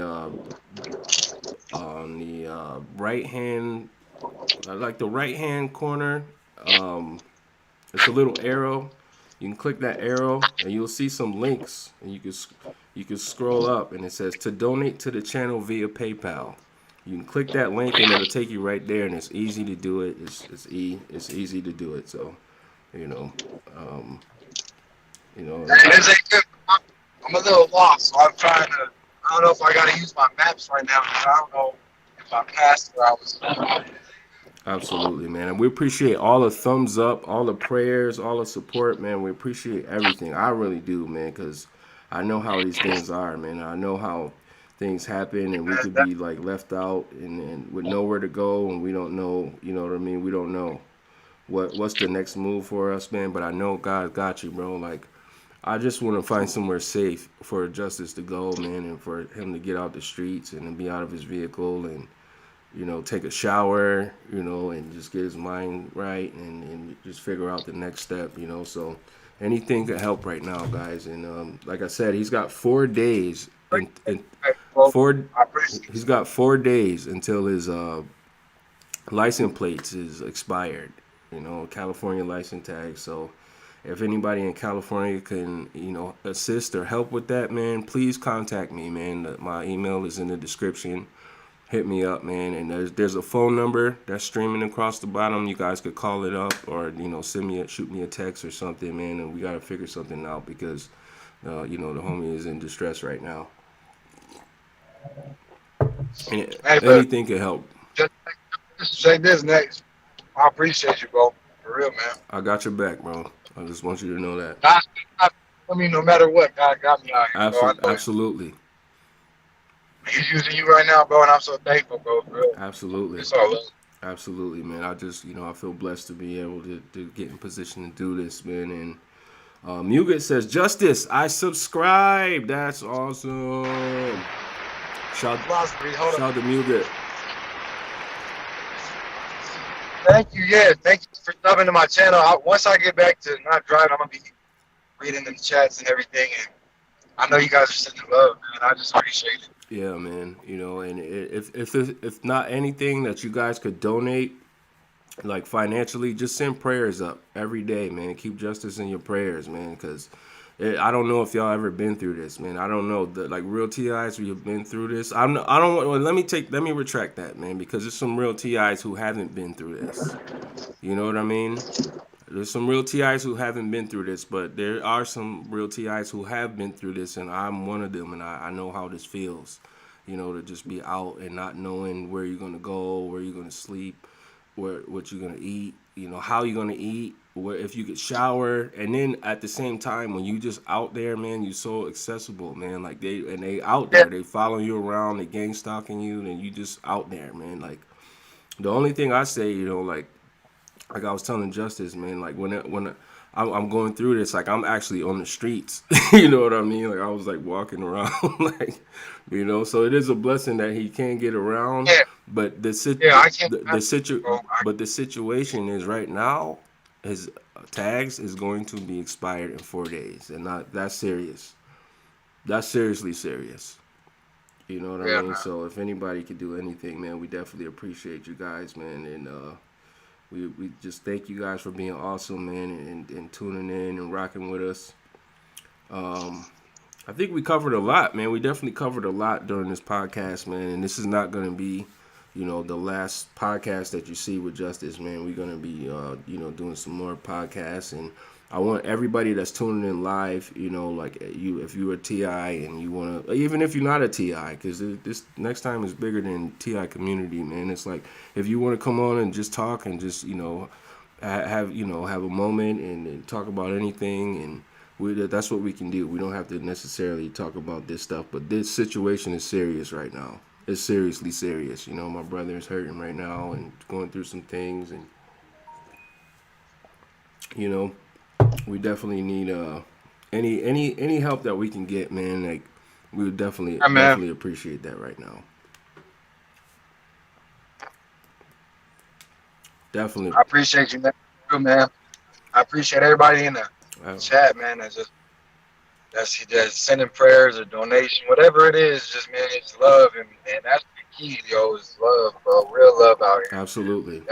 right hand, like the right hand corner. It's a little arrow. You can click that arrow and you'll see some links, and you can scroll up and it says to donate to the channel via PayPal. You can click that link and it'll take you right there, and it's easy to do it. It's easy to do it. So, I'm a little lost, so I'm trying to. I don't know if I gotta use my maps right now. I don't know if I passed where I was. Absolutely, man. And we appreciate all the thumbs up, all the prayers, all the support, man. We appreciate everything. I really do, man, because I know how these things are, man. I know how things happen, and we could be like left out and with nowhere to go, and we don't know, you know what I mean? We don't know what's the next move for us, man. But I know God got you, bro. Like, I just want to find somewhere safe for Justice to go, man, and for him to get out the streets and to be out of his vehicle and, take a shower, and just get his mind right and just figure out the next step, So anything could help right now, guys. And like I said, he's got 4 days. He's got 4 days until his license plates is expired. California license tag. So if anybody in California can, you know, assist or help with that, man, please contact me, man. My email is in the description. Hit me up, man. And there's a phone number that's streaming across the bottom. You guys could call it up, or, you know, shoot me a text or something, man. And we got to figure something out because, you know, the homie is in distress right now. And anything can help. Just say this next. I appreciate you, bro. For real, man. I got your back, bro. I just want you to know that. God, I mean, no matter what, God got me out here, bro. Absolutely. He's using you right now, bro, and I'm so thankful, bro. For real. Absolutely. It's all love. Absolutely, man. I just, you know, I feel blessed to be able to get in position to do this, man. And Muget says, Justice, I subscribe. That's awesome. Shout out to Muget. Thank you, yeah. Thank you for subbing to my channel. Once I get back to not driving, I'm going to be reading the chats and everything. And I know you guys are sending love, man. I just appreciate it. Yeah, man. You know, and if not anything that you guys could donate, like financially, just send prayers up every day, man. Keep Justice in your prayers, man, because I don't know if y'all ever been through this, man. I don't know, like real TIs who have been through this. Let me retract that, man, because there's some real TIs who haven't been through this. You know what I mean? There's some real TIs who haven't been through this, but there are some real TIs who have been through this, and I'm one of them, and I know how this feels, you know, to just be out and not knowing where you're going to go, where you're going to sleep, what you're going to eat, you know, how you're going to eat, if you could shower, and then at the same time, when you just out there, man, you're so accessible, man, like they out there, they follow you around, they gang stalking you, and you just out there, man. Like, the only thing I say, you know, like I was telling Justice, man, like when I'm going through this, like I'm actually on the streets, you know what I mean? Like I was like walking around, like, you know, so it is a blessing that he can get around. Yeah. But the situation is right now, his tags is going to be expired in 4 days, and that's serious. That's seriously serious. You know what I mean? Man. So if anybody could do anything, man, we definitely appreciate you guys, man, and we just thank you guys for being awesome, man, and tuning in and rocking with us. I think we covered a lot, man. We definitely covered a lot during this podcast, man, and this is not going to be, you know, the last podcast that you see with Justice, man. We're going to be, you know, doing some more podcasts, and I want everybody that's tuning in live, you know, like if you're a TI and you want to, even if you're not a TI, because this NexxTime is bigger than TI community, man. It's like if you want to come on and just talk and just, you know, have a moment and talk about anything, and that's what we can do. We don't have to necessarily talk about this stuff, but this situation is serious right now. It's seriously serious. You know, my brother is hurting right now and going through some things, and you know, we definitely need any help that we can get, man. Like we would definitely appreciate that right now. Definitely. I appreciate you, man. I appreciate everybody in the chat, man. That's just sending prayers or donation, whatever it is. Just, man, it's love, and that's the key, yo. Is love, bro. Real love out here. Absolutely.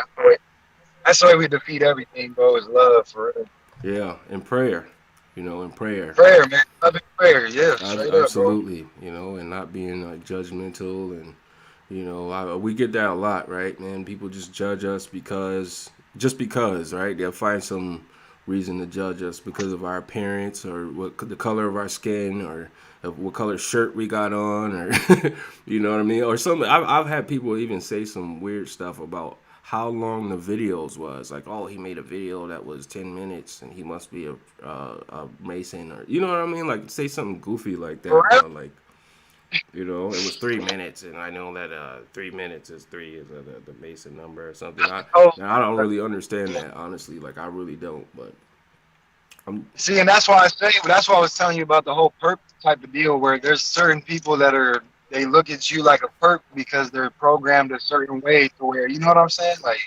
That's the way we defeat everything, bro. Is love, for real. Yeah, and prayer. You know, in prayer. Prayer, man. Love and prayer, yeah. Absolutely. Up, you know, and not being like judgmental, and you know, we get that a lot, right, man? People just judge us because, right? They'll find some reason to judge us because of our appearance or the color of our skin or what color shirt we got on, or you know what I mean? Or something. I've had people even say some weird stuff about how long the videos was. Like, oh, he made a video that was 10 minutes and he must be a Mason, or you know what I mean? Like, say something goofy like that. Like, you know, it was 3 minutes, and I know that 3 minutes is the Mason number or something. I don't really understand that, honestly. Like, I really don't. But see, and that's why I was telling you about the whole perp type of deal, where there's certain people that they look at you like a perp because they're programmed a certain way to where, you know what I'm saying? Like,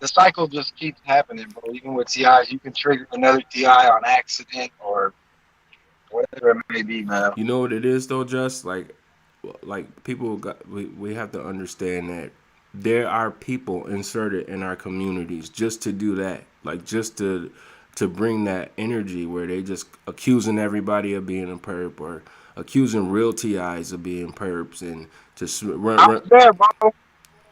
the cycle just keeps happening, bro. Even with TIs, you can trigger another TI on accident or whatever it may be, man. You know what it is, though, just like people we have to understand that there are people inserted in our communities just to do that, like just to to bring that energy where they just accusing everybody of being a perp or accusing real TIs of being perps and just run. I was there, bro. I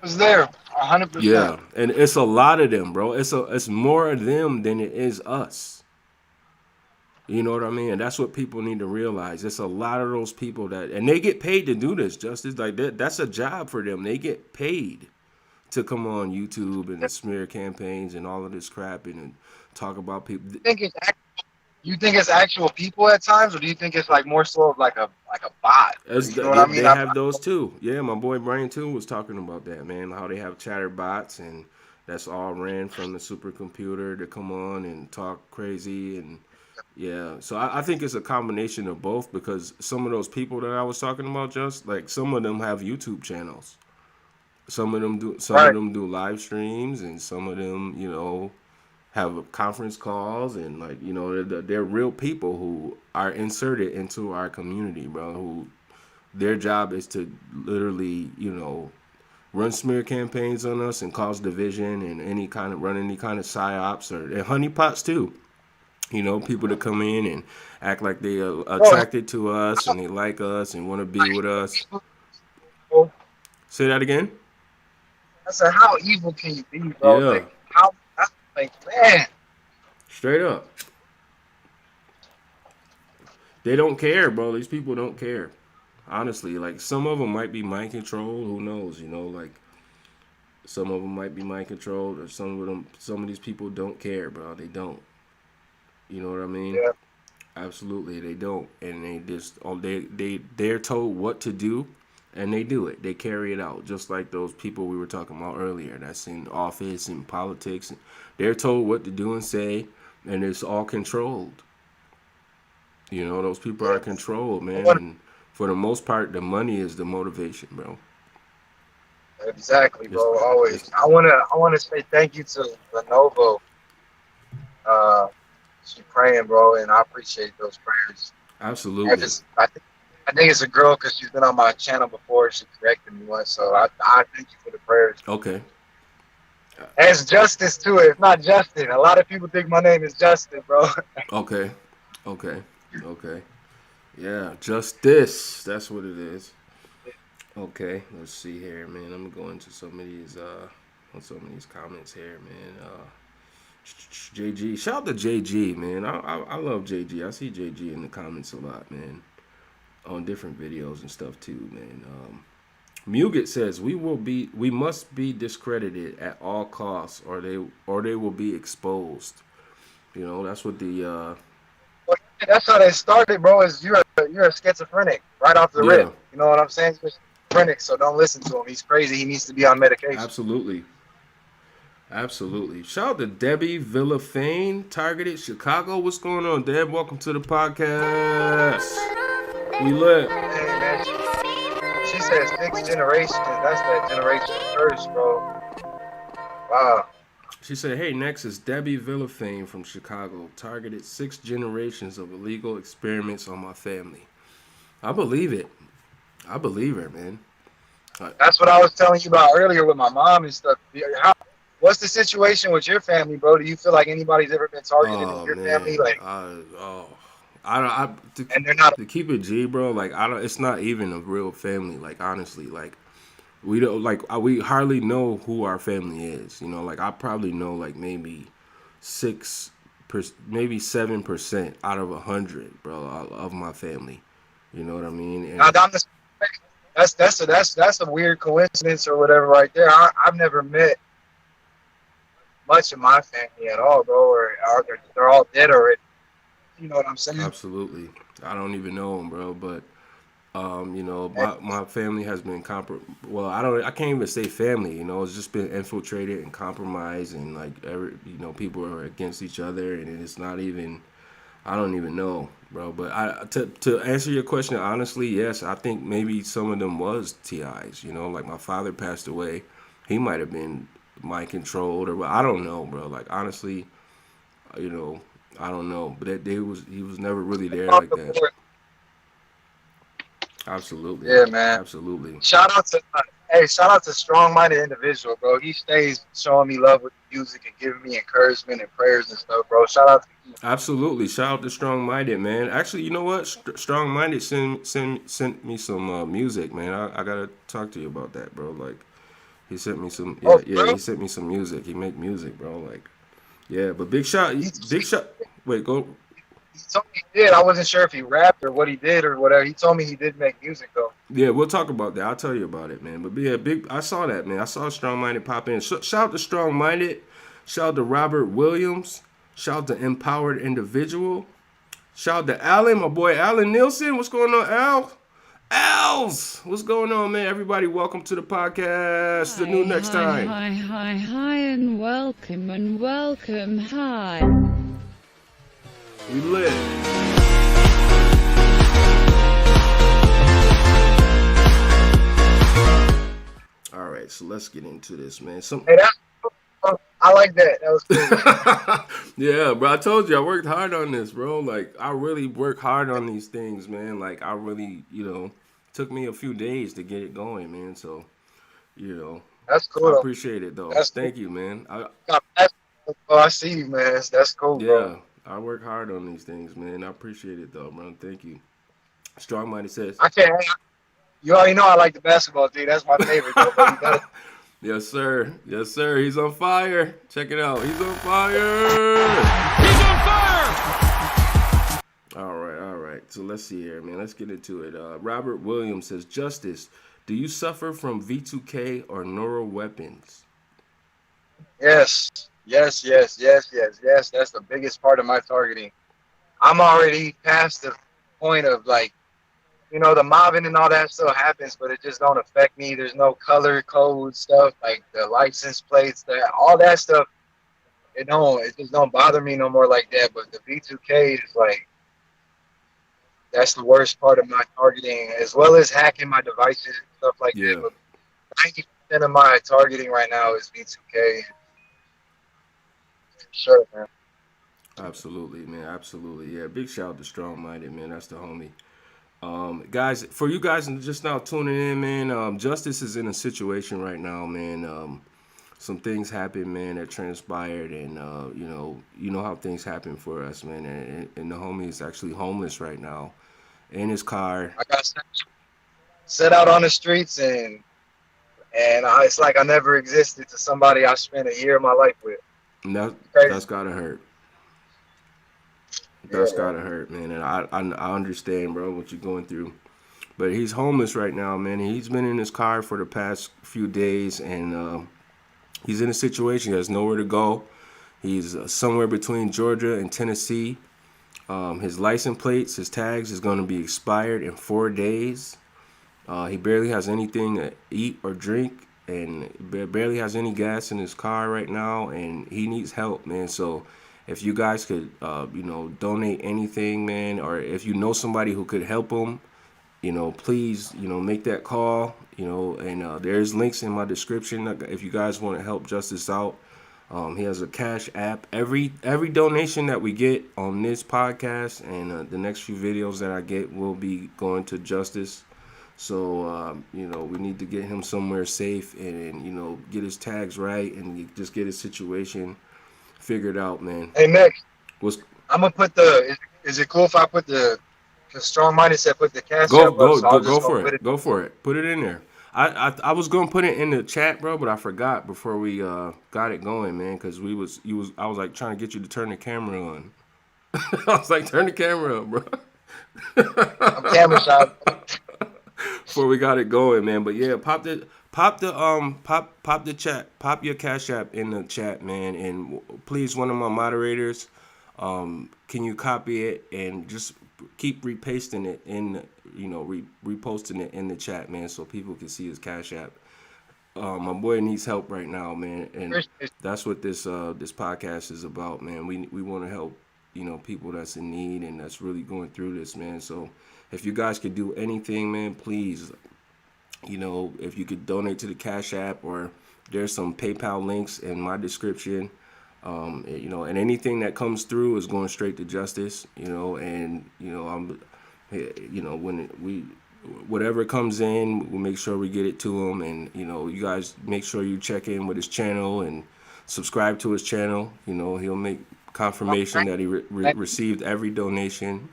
was there, 100%. Yeah, and it's a lot of them, bro. It's more of them than it is us. You know what I mean? And that's what people need to realize. It's a lot of those people that, and they get paid to do this, Justice. Like that's a job for them. They get paid to come on YouTube and smear campaigns and all of this crap and talk about people. You think it's actual people at times, or do you think it's like more so of like a bot? You know what I mean? They have those too. Yeah, my boy Brian too was talking about that, man. How they have chatter bots and that's all ran from the supercomputer to come on and talk crazy and. Yeah, so I think it's a combination of both because some of those people that I was talking about, just like some of them have YouTube channels, some of them do live streams, and some of them, you know, have conference calls, and like, you know, they're real people who are inserted into our community, bro. Who their job is to literally, you know, run smear campaigns on us and cause division and run any kind of psyops and honeypots too. You know, people that come in and act like they are attracted to us and they like us and want to be with us. Say that again? I said, how evil can you be, bro? Yeah. Man. Straight up. They don't care, bro. These people don't care. Honestly, like some of them might be mind controlled. Who knows? You know, like some of them might be mind controlled, or some of these people don't care, bro. They don't. You know what I mean? Yeah. Absolutely, they don't, and they just they're told what to do, and they do it. They carry it out, just like those people we were talking about earlier. That's in office and politics. They're told what to do and say, and it's all controlled. You know, those people are controlled, man. And for the most part, the money is the motivation, bro. Exactly, bro. Always. I wanna say thank you to Lenovo. She's praying, bro, and I appreciate those prayers. Absolutely. I think it's a girl because she's been on my channel before. She corrected me once, so I thank you for the prayers. Okay. It's Justice too. It's not Justin. A lot of people think my name is Justin, bro. Okay. Yeah, Justice. That's what it is. Okay, let's see here, man. I'm gonna go into some of these comments here, man. JG, shout out to JG, man. I love JG. I see JG in the comments a lot, man, on different videos and stuff too, man. Muget says we must be discredited at all costs, or they will be exposed. You know, that's what the that's how they started, bro. Is you're a schizophrenic right off the rip. You know what I'm saying? You're schizophrenic, so don't listen to him. He's crazy. He needs to be on medication. Absolutely. Shout out to Debbie Villafane, targeted Chicago. What's going on, Deb? Welcome to the podcast. We lit. Hey, man. She says 6 generations. That's that generation first, bro. Wow. She said, hey, Nexx is Debbie Villafane from Chicago. Targeted 6 generations of illegal experiments on my family. I believe it. I believe her, man. That's what I was telling you about earlier with my mom and stuff. What's the situation with your family, bro? Do you feel like anybody's ever been targeted in your family? Like, and they're not. To keep it G, bro. Like, it's not even a real family. Like, honestly, like, we don't we hardly know who our family is. You know, like I probably know like maybe maybe 7% out of 100, bro, of my family. You know what I mean? And that's a weird coincidence or whatever right there. I've never met much of my family at all, bro, or they're all dead already. You know what I'm saying? Absolutely. I don't even know them, bro, but you know, my family has been I can't even say family, you know, it's just been infiltrated and compromised, and like people are against each other, and it's not even, I don't even know, bro. But to answer your question honestly, yes, I think maybe some of them was TIs, you know, like my father passed away. He might have been mind controlled, or I don't know, bro. Like honestly, you know, I don't know, but he was never really there like that. Absolutely. Yeah, man. Absolutely. Shout out to strong-minded individual, bro. He stays showing me love with the music and giving me encouragement and prayers and stuff, bro. Shout out to you. Absolutely. Shout out to Strong Minded, man. Actually, you know what? Strong Minded sent me some music, man. I gotta talk to you about that, bro. Like, he sent me some. Yeah, he sent me some music. He make music, bro. Like, yeah. But big shot. Wait, go. He told me he did. I wasn't sure if he rapped or what he did or whatever. He told me he did make music though. Yeah, we'll talk about that. I'll tell you about it, man. But yeah, I saw that, man. I saw Strong Minded pop in. Shout out to Strong Minded. Shout out to Robert Williams. Shout out to Empowered Individual. Shout out to Alan, my boy Alan Nielsen. What's going on, Al? Als, what's going on, man? Everybody, welcome to the podcast. The new NexxTime. Hi, and welcome. Hi. We lit. All right, so let's get into this, man. Hey, I like that. That was cool. Yeah, bro. I told you I worked hard on this, bro. Like, I really work hard on these things, man. Like, I really, took me a few days to get it going, man. So, that's cool. I appreciate it, though. Thank you, man. I see you, man. That's cool, bro. Yeah, I work hard on these things, man. I appreciate it, though, bro. Thank you. Strong Minded says. I can't. You already know I like the basketball team. That's my favorite. Though, Yes, sir. Yes, sir. He's on fire. Check it out. He's on fire. He's on fire! All right. So let's see here, man. Let's get into it. Robert Williams says, Justice, do you suffer from V2K or neural weapons? Yes. That's the biggest part of my targeting. I'm already past the point of like, the mobbing and all that still happens, but it just don't affect me. There's no color code stuff, like the license plates, all that stuff. It just don't bother me no more like that. But the V2K is like, that's the worst part of my targeting, as well as hacking my devices and stuff like that. But 90% of my targeting right now is V2K. Sure, man. Absolutely, man. Absolutely. Yeah. Big shout out to Strong Minded, man. That's the homie. Guys, for you guys just now tuning in, man, Justice is in a situation right now, man. Some things happened, man, that transpired, and you know how things happen for us, man. And the homie is actually homeless right now in his car. I got set out on the streets, and it's like I never existed to somebody I spent a year of my life with. And that's gotta hurt. That's gotta hurt, man, and I understand, bro, what you're going through. But he's homeless right now, man. He's been in his car for the past few days, and he's in a situation. He has nowhere to go. He's somewhere between Georgia and Tennessee. His license plates, his tags is going to be expired in 4 days. He barely has anything to eat or drink, and barely has any gas in his car right now, and he needs help, man. So if you guys could, donate anything, man, or if you know somebody who could help him, please, make that call, and there's links in my description if you guys want to help Justice out. He has a Cash App. Every donation that we get on this podcast and the next few videos that I get will be going to Justice. So, we need to get him somewhere safe and get his tags right and just get his situation figured out, man. Hey, Next, I'm going to put is it cool if I put the Strong Minded said put the Cash App up? Go for it. Go for it. Put it in there. I was going to put it in the chat, bro, but I forgot before we got it going, man, because I was like trying to get you to turn the camera on. I was like, turn the camera on, bro. I'm camera shy. Before we got it going, man. But yeah, pop the chat, pop your Cash App in the chat, man, and please, one of my moderators, can you copy it and just keep repasting it in, reposting it in the chat, man, so people can see his Cash App. My boy needs help right now, man, and that's what this podcast is about, man. We want to help, people that's in need and that's really going through this, man. So if you guys could do anything, man, please, if you could donate to the Cash App, or there's some PayPal links in my description. And anything that comes through is going straight to Justice, and when whatever comes in, we'll make sure we get it to him, and you guys make sure you check in with his channel and subscribe to his channel. You know, he'll make confirmation that he received every donation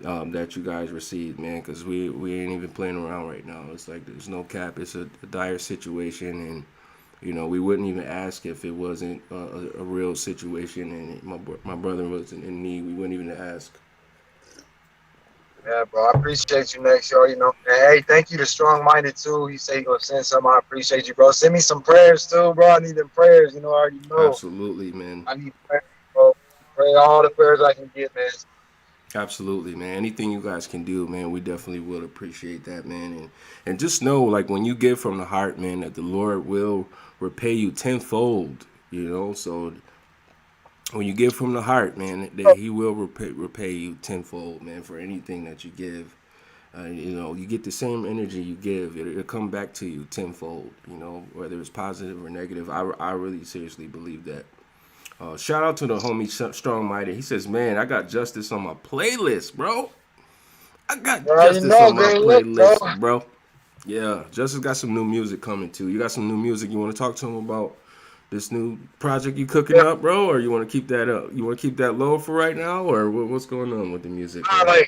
that you guys received, man, because we ain't even playing around right now. It's like there's no cap. It's a dire situation, and you know, we wouldn't even ask if it wasn't a real situation and my brother was in need. We wouldn't even ask. Yeah, bro, I appreciate you, Nexx. You already know. And hey, thank you to Strong Minded too. He said he gonna send something. I appreciate you, bro. Send me some prayers too, bro. I need them prayers. You know, I already know. Absolutely, man. I need prayers, bro. Pray all the prayers I can get, man. Absolutely, man. Anything you guys can do, man, we definitely would appreciate that, man. And just know, like, when you give from the heart, man, that the Lord will repay you tenfold, you know. So when you give from the heart, man, that he will repay you tenfold, man, for anything that you give. You know, you get the same energy you give, it'll come back to you tenfold, you know, whether it's positive or negative. I really seriously believe that. Shout out to the homie Strong Minded. He says, man, I got Justice on my playlist, bro. I got Justice on my playlist, bro. Yeah, Justice got some new music coming too. You got some new music. You want to talk to him about this new project you cooking up, bro? Or you want to keep that up? You want to keep that low for right now? Or what's going on with the music? I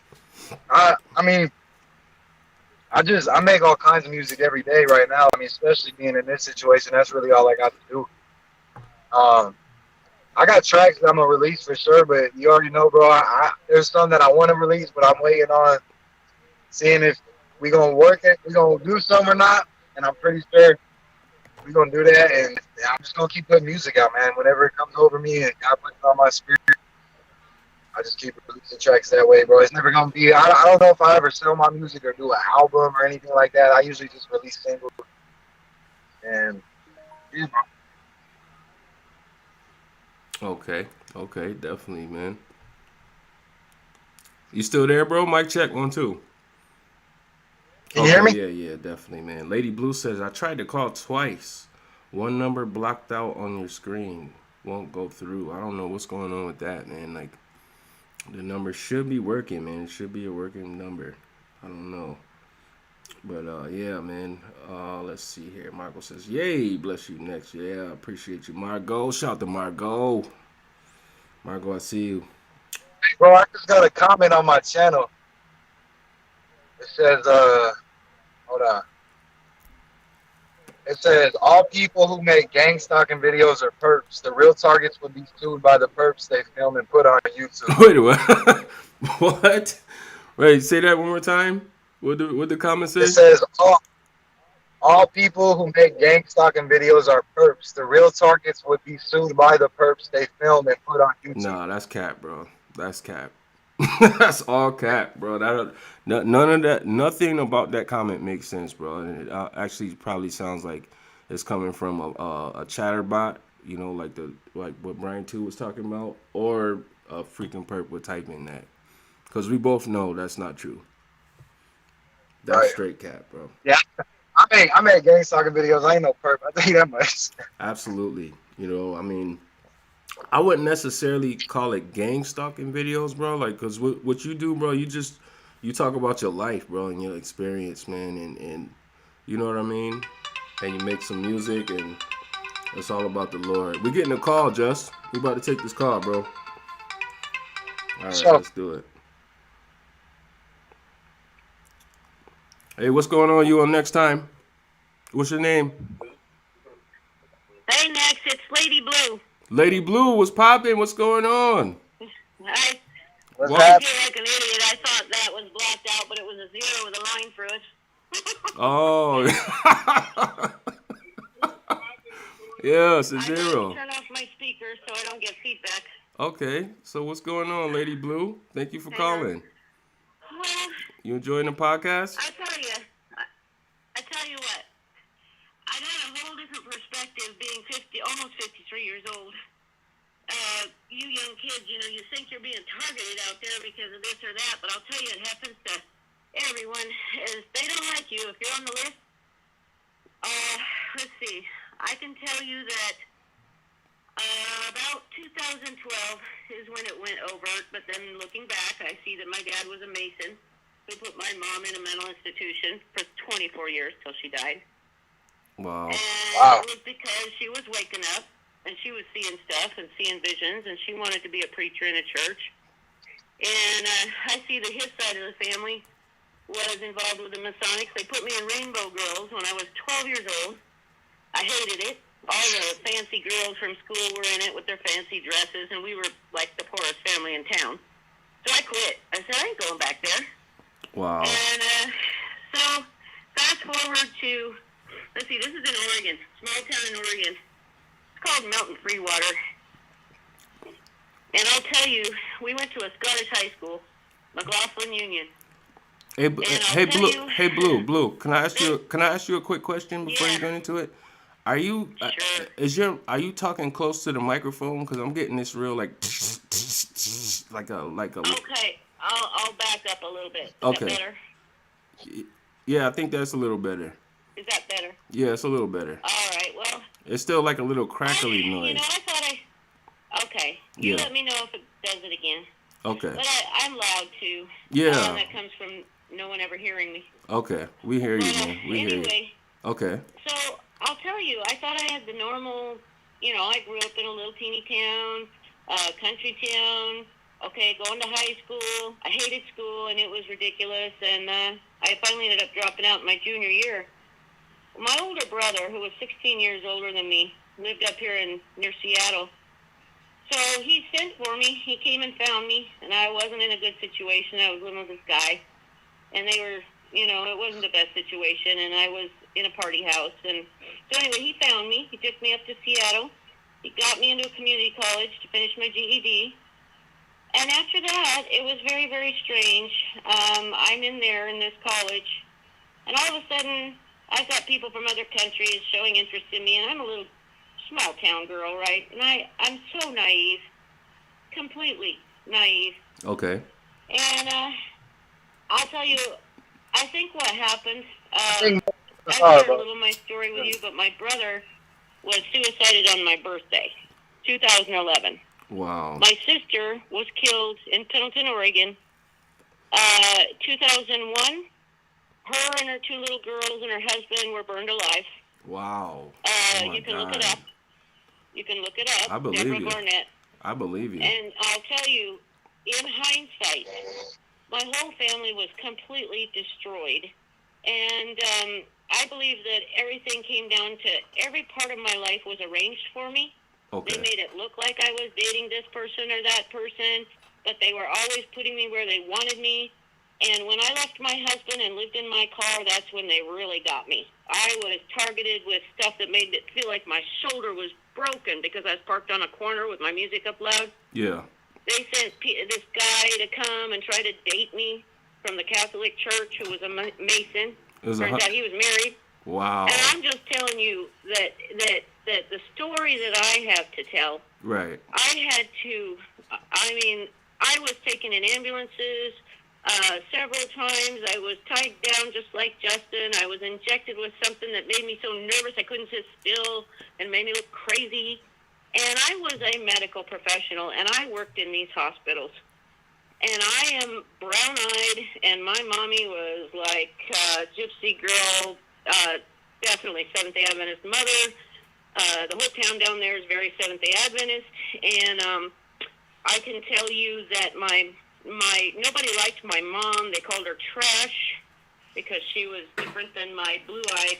mean, I make all kinds of music every day right now. I mean, especially being in this situation, that's really all I got to do. I got tracks that I'm gonna release for sure, but you already know, bro. There's some that I want to release, but I'm waiting on seeing if we gonna work it, we gonna do some or not. And I'm pretty sure we gonna do that. And I'm just gonna keep putting music out, man. Whenever it comes over me and God puts it on my spirit, I just keep releasing tracks that way, bro. It's never gonna be. I don't know if I ever sell my music or do an album or anything like that. I usually just release singles. And yeah, bro. Okay, definitely, man. You still there, bro? Mic check 1 2. Can you hear me? Yeah, definitely, man. Lady Blue says, I tried to call twice. One number blocked out on your screen. Won't go through. I don't know what's going on with that, man. Like, the number should be working, man. It should be a working number. I don't know. But, yeah, man. Let's see here. Margot says, yay, bless you, Nexx. Yeah, appreciate you, Margot. Shout out to Margot. Margot, I see you. Bro, I just got a comment on my channel. It says, hold on. It says, all people who make gang stalking videos are perps. The real targets would be sued by the perps they film and put on YouTube. Wait, what? What? Wait, say that one more time. What the comment say? It says, all people who make gang stalking videos are perps. The real targets would be sued by the perps they film and put on YouTube. Nah, that's cap, bro. That's cap. That's all cap, bro. None of that, nothing about that comment makes sense, bro. And it actually probably sounds like it's coming from a chatterbot, you know, like what Brian 2 was talking about, or a freaking perp would type in that. Because we both know that's not true. That's right. Straight cap, bro. Yeah, I make gang stalking videos. I ain't no perp. I tell you that much. Absolutely. You know, I mean, I wouldn't necessarily call it gang stalking videos, bro. Like, cause what you do, bro, you talk about your life, bro, and your experience, man, and you know what I mean. And you make some music, and it's all about the Lord. We're getting a call, Just. We about to take this call, bro. All right, sure. Let's do it. Hey, what's going on? You on NexxTime? What's your name? Hey, Nexx, it's Lady Blue. Lady Blue, what's popping? What's going on? I What's feel like an idiot. I thought that was blacked out, but it was a 0 with a line through it. Oh. Yeah, it's a 0. Turn off my speaker so I don't get feedback. Okay, so what's going on, Lady Blue? Thank you for calling. You enjoying the podcast? I tell you what. I got a whole different perspective being almost 53 years old. You young kids, you know, you think you're being targeted out there because of this or that, but I'll tell you, it happens to everyone. They don't like you if you're on the list. Let's see. I can tell you that about 2012 is when it went overt, but then looking back, I see that my dad was a Mason who put my mom in a mental institution for 24 years till she died. Wow. And it was because she was waking up and she was seeing stuff and seeing visions, and she wanted to be a preacher in a church. And I see that his side of the family was involved with the Masonics. They put me in Rainbow Girls when I was 12 years old. I hated it. All the fancy girls from school were in it with their fancy dresses, and we were like the poorest family in town. So I quit. I said, I ain't going back there. Wow. And so fast forward to, let's see, this is in Oregon, small town in Oregon. It's called Mountain Free Water. And I'll tell you, we went to a Scottish high school, McLaughlin Union. Hey, Blue. Can I ask you a quick question before you go into it? Are you are you talking close to the microphone? Because I'm getting this real like a. Okay, I'll back up a little bit. Is okay. that better? Yeah, I think that's a little better. Is that better? Yeah, it's a little better. All right. Well. It's still like a little crackly noise. You know, I thought Okay. You let me know if it does it again. Okay. But I'm loud too. Yeah. That comes from no one ever hearing me. Okay. We hear you, man. We hear you. Okay. So I'll tell you, I thought I had the normal, I grew up in a little teeny town, country town. Okay, going to high school. I hated school, and it was ridiculous. And I finally ended up dropping out in my junior year. My older brother, who was 16 years older than me, lived up here near Seattle. So he sent for me. He came and found me, and I wasn't in a good situation. I was living with this guy, and they were, it wasn't the best situation, and I was in a party house. And so anyway, he found me. He took me up to Seattle. He got me into a community college to finish my GED. And after that, it was very, very strange. I'm in there in this college, and all of a sudden, I've got people from other countries showing interest in me, and I'm a little small town girl, right? And I'm so naive, completely naive. Okay. And I'll tell you, I think what happened, I shared a little of my story with you, but my brother was suicided on my birthday, 2011. Wow. My sister was killed in Pendleton, Oregon, 2001. Her and her two little girls and her husband were burned alive. Wow. You can look it up. You can look it up. I believe Deborah you. Barnett. I believe you. And I'll tell you, in hindsight, my whole family was completely destroyed. And I believe that everything came down to every part of my life was arranged for me. Okay. They made it look like I was dating this person or that person, but they were always putting me where they wanted me. And when I left my husband and lived in my car, that's when they really got me. I was targeted with stuff that made it feel like my shoulder was broken because I was parked on a corner with my music up loud. Yeah. They sent this guy to come and try to date me from the Catholic Church who was a Mason. Turns out he was married. Wow. And I'm just telling you that the story that I have to tell, right. I was taken in ambulances several times. I was tied down just like Justin. I was injected with something that made me so nervous I couldn't sit still and made me look crazy. And I was a medical professional, and I worked in these hospitals. And I am brown-eyed, and my mommy was like gypsy girl, definitely Seventh-day Adventist mother. The whole town down there is very Seventh-day Adventist. And I can tell you that nobody liked my mom. They called her trash because she was different than my blue-eyed,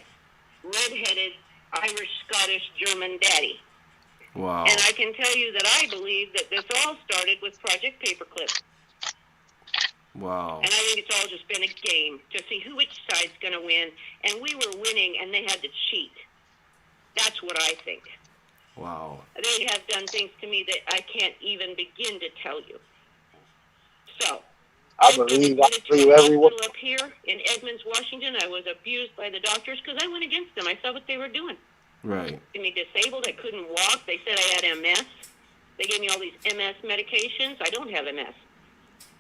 red-headed, Irish, Scottish, German daddy. Wow. And I can tell you that I believe that this all started with Project Paperclip. Wow. And I think it's all just been a game to see which side's going to win. And we were winning, and they had to cheat. That's what I think. Wow. They have done things to me that I can't even begin to tell you. So, I believe everyone up here in Edmonds, Washington, I was abused by the doctors because I went against them. I saw what they were doing. Right. They made me disabled. I couldn't walk. They said I had MS. They gave me all these MS medications. I don't have MS.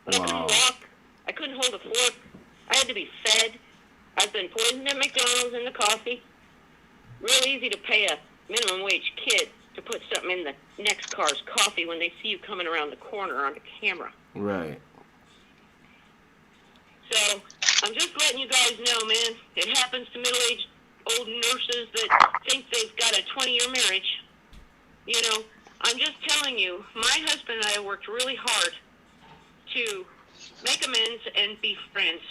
But I couldn't walk. I couldn't hold a fork. I had to be fed. I've been poisoned at McDonald's in the coffee. Real easy to pay a minimum wage kid to put something in the next car's coffee when they see you coming around the corner on the camera. Right. So, I'm just letting you guys know, man, it happens to middle-aged old nurses that think they've got a 20-year marriage. You know, I'm just telling you, my husband and I worked really hard to make amends and be friends.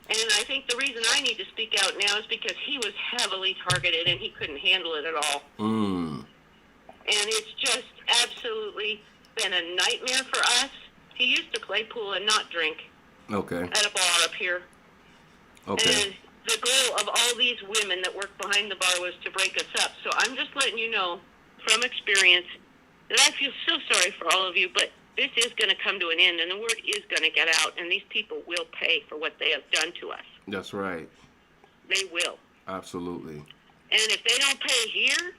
And I think the reason I need to speak out now is because he was heavily targeted and he couldn't handle it at all. And it's just absolutely been a nightmare for us. He used to play pool and not drink. Okay. At a bar up here. Okay. And the goal of all these women that worked behind the bar was to break us up. So I'm just letting you know from experience that I feel so sorry for all of you, but this is going to come to an end, and the word is going to get out, and these people will pay for what they have done to us. That's right. They will. Absolutely. And if they don't pay here,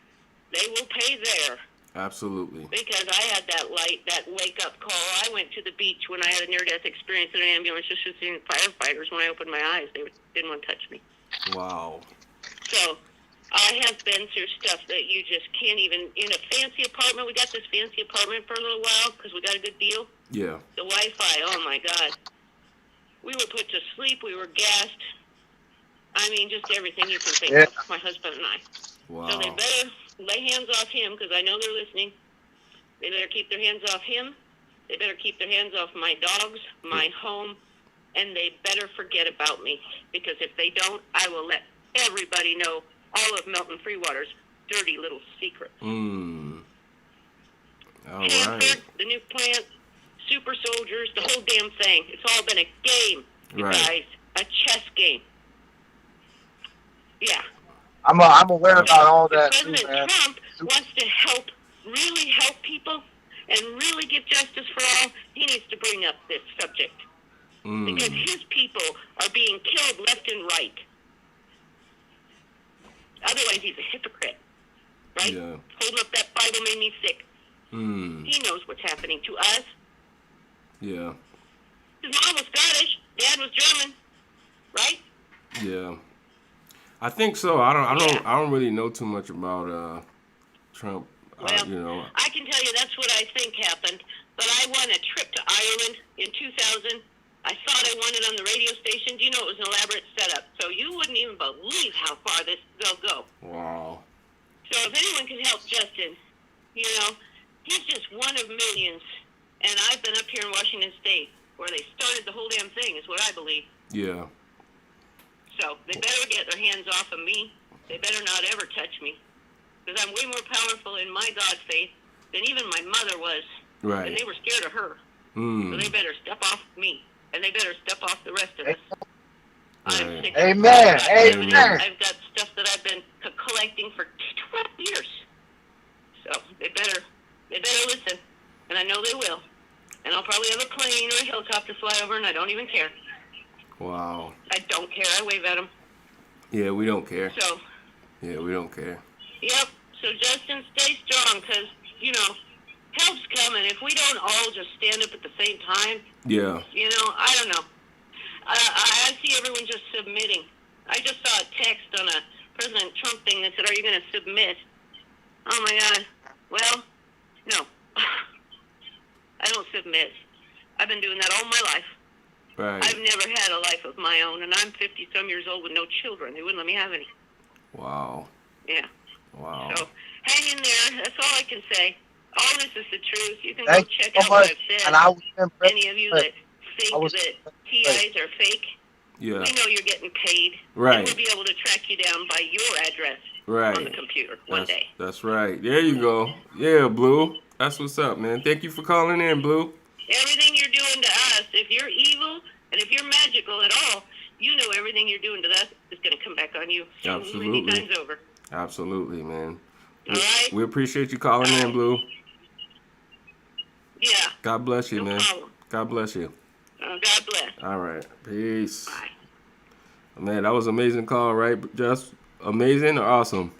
they will pay there. Absolutely. Because I had that wake-up call. I went to the beach when I had a near-death experience in an ambulance just seeing firefighters. When I opened my eyes, they didn't want to touch me. Wow. So I have been through stuff that you just can't even, in a fancy apartment. We got this fancy apartment for a little while because we got a good deal. Yeah. The Wi-Fi, oh my God. We were put to sleep. We were gassed. I mean, just everything you can think of, my husband and I. Wow. So they better lay hands off him because I know they're listening. They better keep their hands off him. They better keep their hands off my dogs, my home, and they better forget about me because if they don't, I will let everybody know all of Melton Freewater's dirty little secrets. All Panther, right. the new plant, super soldiers, the whole damn thing. It's all been a game, you guys. A chess game. Yeah. I'm aware about all that too, President man. Trump wants to really help people and really give justice for all. He needs to bring up this subject. Because his people are being killed left and right. Otherwise, he's a hypocrite. Right? Yeah. Holding up that Bible made me sick. He knows what's happening to us. Yeah. His mom was Scottish. Dad was German. Right? Yeah. I think so. I don't really know too much about Trump. Well, you know. I can tell you that's what I think happened. But I won a trip to Ireland in 2000. I thought I won it on the radio station. Do you know it was an elaborate setup? So you wouldn't even believe how far they'll go. Wow. So if anyone can help Justin, you know, he's just one of millions. And I've been up here in Washington State where they started the whole damn thing, is what I believe. Yeah. So they better get their hands off of me. They better not ever touch me. Because I'm way more powerful in my God faith than even my mother was. Right. And they were scared of her. So they better step off me. And they better step off the rest of us. I'm sick. Amen. Amen. I've got stuff that I've been collecting for 12 years. So they better listen. And I know they will. And I'll probably have a plane or a helicopter fly over, and I don't even care. Wow. I don't care. I wave at them. Yeah, we don't care. So. Yeah, we don't care. Yep. So Justin, stay strong, because, you know, help's coming. If we don't all just stand up at the same time. Yeah. You know, I don't know. I see everyone just submitting. I just saw a text on a President Trump thing that said, "Are you going to submit?" Oh my God. Well, no. I don't submit. I've been doing that all my life. Right. I've never had a life of my own, and I'm 50-some years old with no children. They wouldn't let me have any. Wow. Yeah. Wow. So hang in there. That's all I can say. All this is the truth. You can Thank go check you out so what much. I've said. And I was impressed. Any of you that think that TIs are fake, Yeah. we know you're getting paid. Right. And we'll be able to track you down by your address on the computer one day. That's right. There you go. Yeah, Blue. That's what's up, man. Thank you for calling in, Blue. Everything you're doing to us, if you're evil and if you're magical at all, you know everything you're doing to us is going to come back on you so many times over. Absolutely, man. All right? We appreciate you calling in, Blue. Yeah. God bless you, No man. problem. God bless you. God bless. All right. Peace. Bye. Man, that was an amazing call, right? Just amazing or awesome?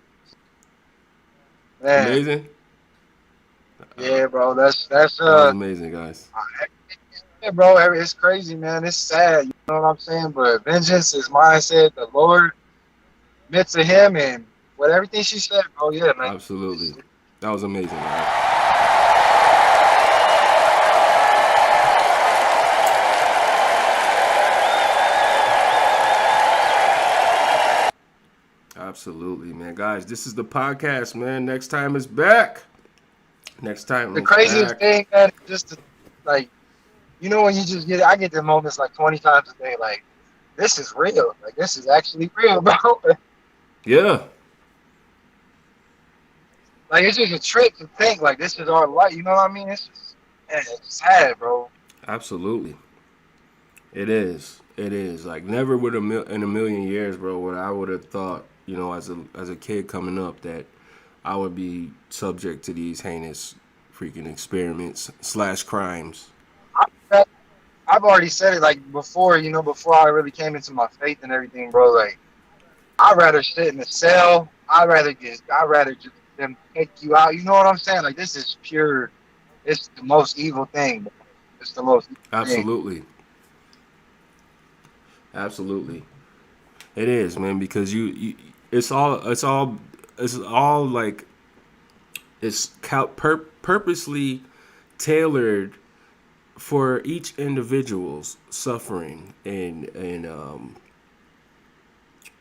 Man. Amazing? Yeah, bro. That's That was amazing, guys. Yeah, bro. It's crazy, man. It's sad. You know what I'm saying? But vengeance is mine, said the Lord. Admit to Him, and with everything she said, bro. Yeah, man. Absolutely. That was amazing, guys. Absolutely, man. Guys, this is the podcast, man. NexxTime is back. NexxTime The is craziest back. thing, man, is just to, like, you know, when you just I get the moments like 20 times a day, like, this is real. Like, this is actually real, bro. Yeah, Like, it's just a trip to think, like, this is our life. You know what I mean? It's just, man, it's sad, bro. absolutely. It is. It is. Like never would in a million years, bro, would I would have thought, you know, as a kid coming up that I would be subject to these heinous freaking experiments / crimes. I've already said it, like, before, you know, before I really came into my faith and everything, bro. Like, I'd rather sit in the cell. I'd rather just them take you out. You know what I'm saying? Like, this is pure. It's the most evil thing, bro. It's the most evil thing. Absolutely. Absolutely. It is, man, because it's all like it's purposely tailored for each individual's suffering and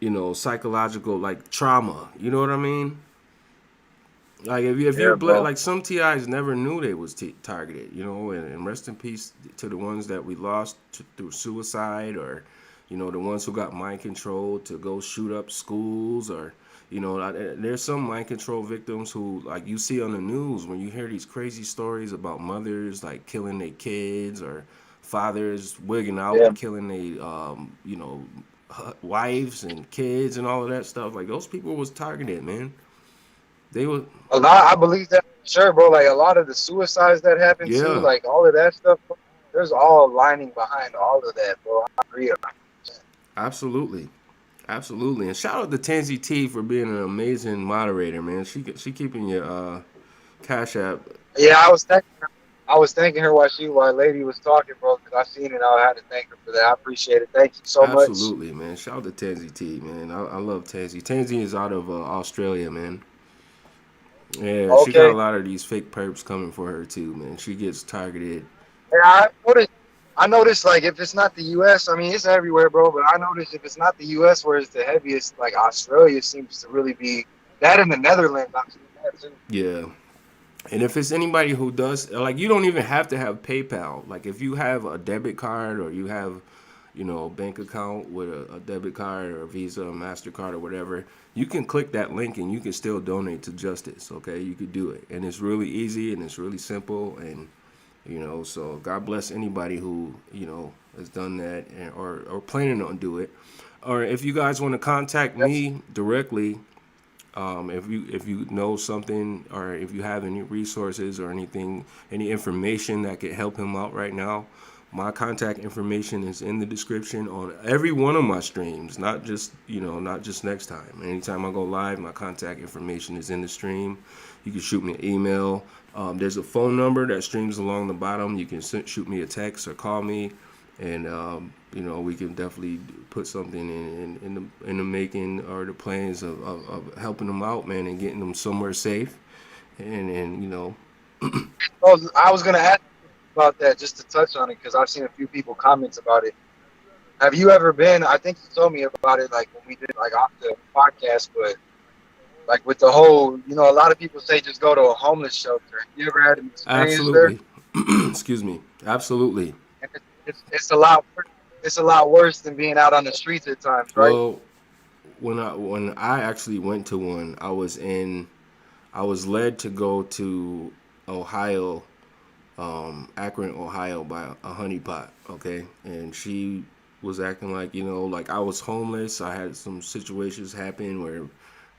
you know, psychological like trauma. You know what I mean? Like if you're bro. like some TIs never knew they was targeted. You know, and rest in peace to the ones that we lost through suicide or, you know, the ones who got mind controlled to go shoot up schools or, you know, there's some mind control victims who, like you see on the news when you hear these crazy stories about mothers like killing their kids or fathers wigging out and killing their, you know, wives and kids and all of that stuff. Like those people was targeted, man. They were a lot. I believe that for sure, bro. Like a lot of the suicides that happen too, like all of that stuff. Bro, there's all lining behind all of that, bro. I agree. Absolutely. Absolutely. And shout out to Tansy T for being an amazing moderator, man. She keeping your Cash App. Yeah, I was thanking her while lady was talking, bro, because I seen it. I had to thank her for that. I appreciate it. Thank you so much. Absolutely, man. Shout out to Tansy T, man. I love Tansy. Tansy is out of Australia, man. Yeah, Okay. She got a lot of these fake perps coming for her too, man. She gets targeted. Yeah, I noticed, like, if it's not the U.S., I mean, it's everywhere, bro, but I noticed if it's not the U.S. where it's the heaviest, like, Australia seems to really be, that in the Netherlands, I've seen that too. Yeah. And if it's anybody who does, like, you don't even have to have PayPal. Like, if you have a debit card or you have, you know, a bank account with a debit card or a Visa or MasterCard or whatever, you can click that link and you can still donate to justice, okay? You could do it. And it's really easy and it's really simple and, you know, so God bless anybody who, you know, has done that or planning on do it. Or if you guys want to contact me directly, if you know something or if you have any resources or anything, any information that could help him out right now, my contact information is in the description on every one of my streams, not just NexxTime. Anytime I go live, my contact information is in the stream. You can shoot me an email. There's a phone number that streams along the bottom. You can shoot me a text or call me, and you know, we can definitely put something in the making or the plans of helping them out, man, and getting them somewhere safe. And you know, I was gonna ask about that just to touch on it because I've seen a few people comments about it. Have you ever been? I think you told me about it, like when we did like off the podcast, but like with the whole, you know, a lot of people say just go to a homeless shelter. You ever had an experience absolutely. there? Excuse me. Absolutely. And it's a lot. It's a lot worse than being out on the streets at times, right? Well, when I actually went to one, I was led to go to Ohio, Akron, Ohio, by a honeypot. Okay, and she was acting like, you know, like I was homeless. I had some situations happen where,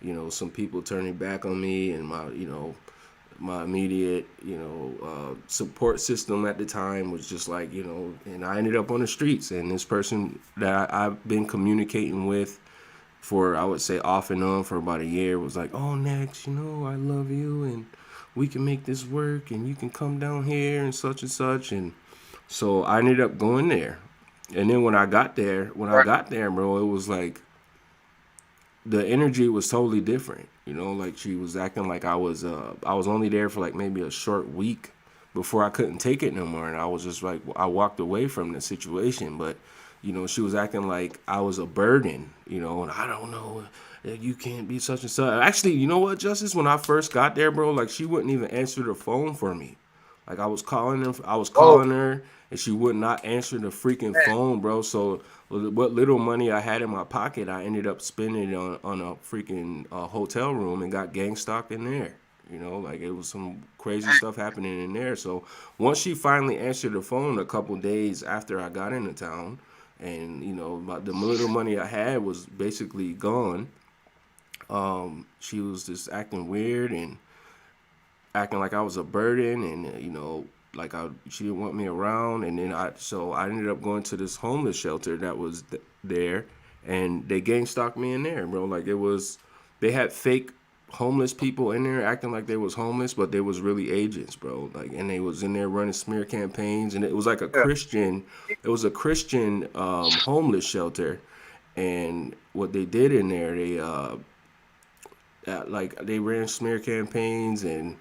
you know, some people turning back on me and my immediate, you know, support system at the time was just like, you know, and I ended up on the streets. And this person that I've been communicating with for, I would say off and on for about a year was like, oh, Nexx, you know, I love you and we can make this work and you can come down here and such. And so I ended up going there. And then when I got there, bro, it was like the energy was totally different. You know, like she was acting like I was only there for like maybe a short week before I couldn't take it no more. And I was just like, I walked away from the situation. But you know, she was acting like I was a burden, you know, and I don't know, you can't be such and such. Actually, you know what, Justice? When I first got there, bro, like she wouldn't even answer the phone for me. Like I was calling her, and she would not answer the freaking phone, bro. So what little money I had in my pocket, I ended up spending on a freaking hotel room and got gang stalked in there. You know, like it was some crazy stuff happening in there. So once she finally answered the phone a couple days after I got into town, and you know, the little money I had was basically gone. She was just acting weird and acting like I was a burden, and you know, like she didn't want me around. And then I ended up going to this homeless shelter that was there, and they gang stalked me in there, bro. Like they had fake homeless people in there acting like they was homeless, but they was really agents, bro. Like, and they was in there running smear campaigns, and it was like a Christian homeless shelter. And what they did in there, they ran smear campaigns, and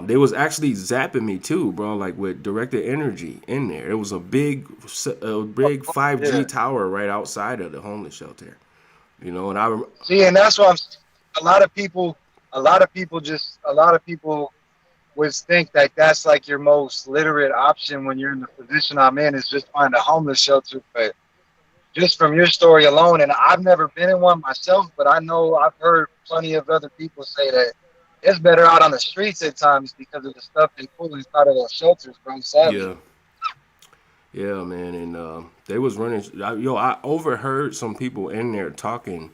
they was actually zapping me too, bro, like with directed energy in there. It was a big 5G tower right outside of the homeless shelter, you know. And and that's why a lot of people would think that that's like your most literate option when you're in the position I'm in, is just find a homeless shelter. But just from your story alone, and I've never been in one myself, but I know I've heard plenty of other people say that it's better out on the streets at times because of the stuff they pull inside of those shelters, bro. Sadly. Yeah, man. And they was running. I overheard some people in there talking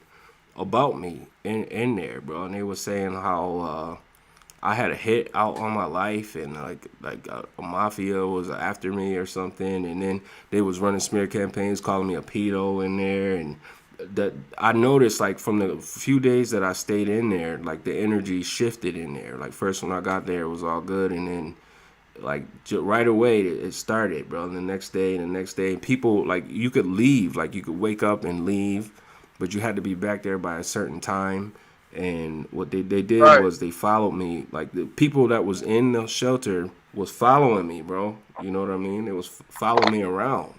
about me in there, bro. And they were saying how I had a hit out on my life, and like a mafia was after me or something. And then they was running smear campaigns calling me a pedo in there. And that I noticed, like, from the few days that I stayed in there, like the energy shifted in there. Like first when I got there, it was all good, and then like right away it started, bro. And the next day, people, like, you could leave, like you could wake up and leave, but you had to be back there by a certain time. And what they did was they followed me. Like the people that was in the shelter was following me, bro. You know what I mean? It was following me around.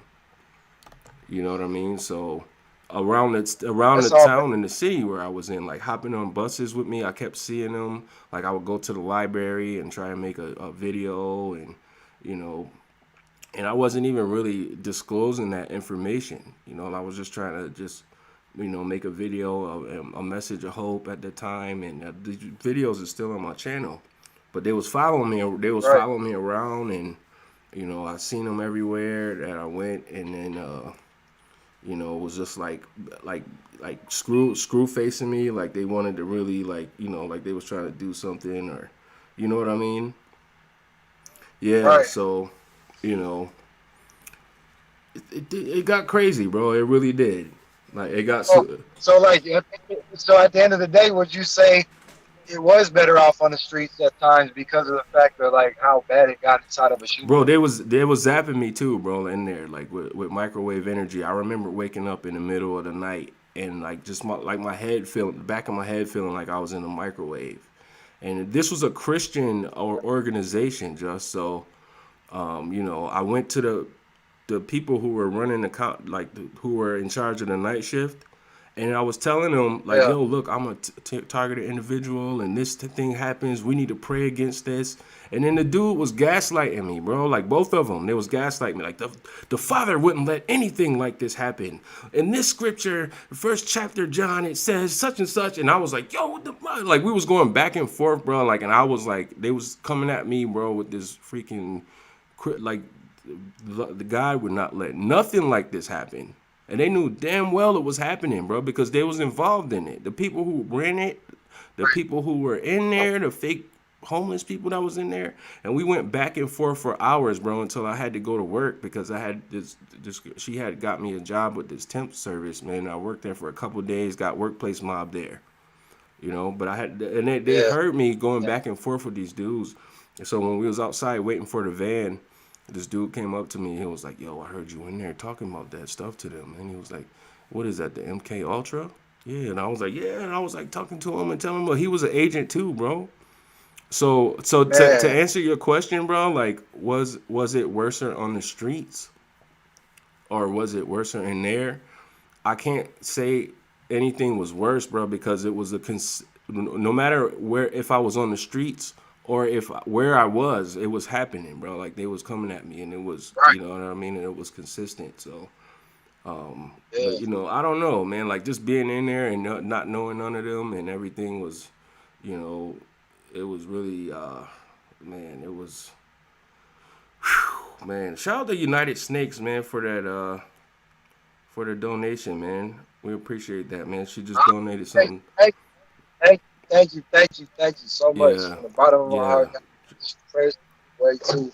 You know what I mean? So around the town and the city where I was in, like hopping on buses with me, I kept seeing them. Like I would go to the library and try and make a video, and you know, and I wasn't even really disclosing that information. You know, I was just trying to make a video, a message of hope at the time, and the videos are still on my channel. But they was following me. They was following me around, and you know, I seen them everywhere that I went, and then you know, it was just like screw facing me, like they wanted to really, like, you know, like they was trying to do something, or you know what I mean? Yeah. So, you know, it got crazy, bro. It really did. Like it got so at the end of the day, would you say it was better off on the streets at times because of the fact of like how bad it got inside of a shooting? Bro, they was zapping me too, bro, in there, like with microwave energy. I remember waking up in the middle of the night and like just my head feeling, the back of my head feeling like I was in a microwave. And this was a Christian organization, just so you know, I went to the people who were running who were in charge of the night shift, and I was telling them, like, yo, look, I'm a targeted individual, and this thing happens. We need to pray against this. And then the dude was gaslighting me, bro. Like, both of them, they was gaslighting me. Like, the Father wouldn't let anything like this happen. In this scripture, the first chapter, John, it says such and such. And I was like, yo, what the fuck? Like, we was going back and forth, bro. Like, and I was like, they was coming at me, bro, with this freaking, like, the guy would not let nothing like this happen. And they knew damn well it was happening, bro, because they was involved in it. The people who ran it, the people who were in there, the fake homeless people that was in there. And we went back and forth for hours, bro, until I had to go to work because I had this she had got me a job with this temp service, man. I worked there for a couple of days, got workplace mob there, you know. But I had, and they heard me going back and forth with these dudes. And so when we was outside waiting for the van, this dude came up to me. He was like, yo, I heard you in there talking about that stuff to them. And he was like, what is that, the MK Ultra? Yeah. And I was like, yeah. And I was like talking to him and telling him, well, he was an agent too, bro. So to answer your question, bro, like, was it worse on the streets? or was it worse in there? I can't say anything was worse, bro, because it was no matter where, if I was on the streets or where I was, it was happening, bro. Like they was coming at me, and it was, Right. you know what I mean, and it was consistent. So, Yeah. but you know, I don't know, man. Like just being in there and not knowing none of them and everything was, you know, it was really, man, it was, whew, man. Shout out to United Snakes, man, for that, for the donation, man. We appreciate that, man. She just donated something. Thank you so much Yeah, from the bottom of my yeah. heart. Praise way too.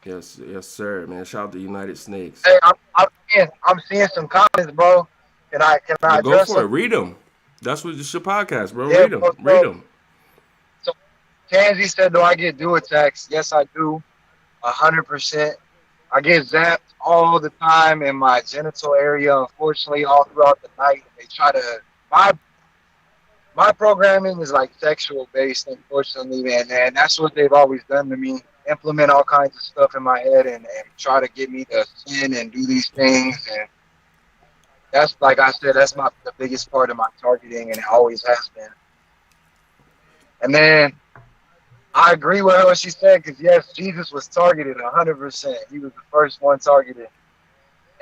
Yes, sir, man. Shout out to United Snakes. Hey, I'm seeing some comments, bro. Can I Well, go address for it. them? Read them. That's what it's your podcast, bro. Yeah, Read them. bro, Read them. So Tansy said, "Do I get do attacks?" Yes, I do. 100%. I get zapped all the time in my genital area. Unfortunately, all throughout the night, they try to. My programming is like sexual based, unfortunately, man. And that's what they've always done to me. Implement all kinds of stuff in my head and try to get me to sin and do these things. And that's, like I said, that's the biggest part of my targeting, and it always has been. And then I agree with her what she said, because yes, Jesus was targeted 100%. He was the first one targeted.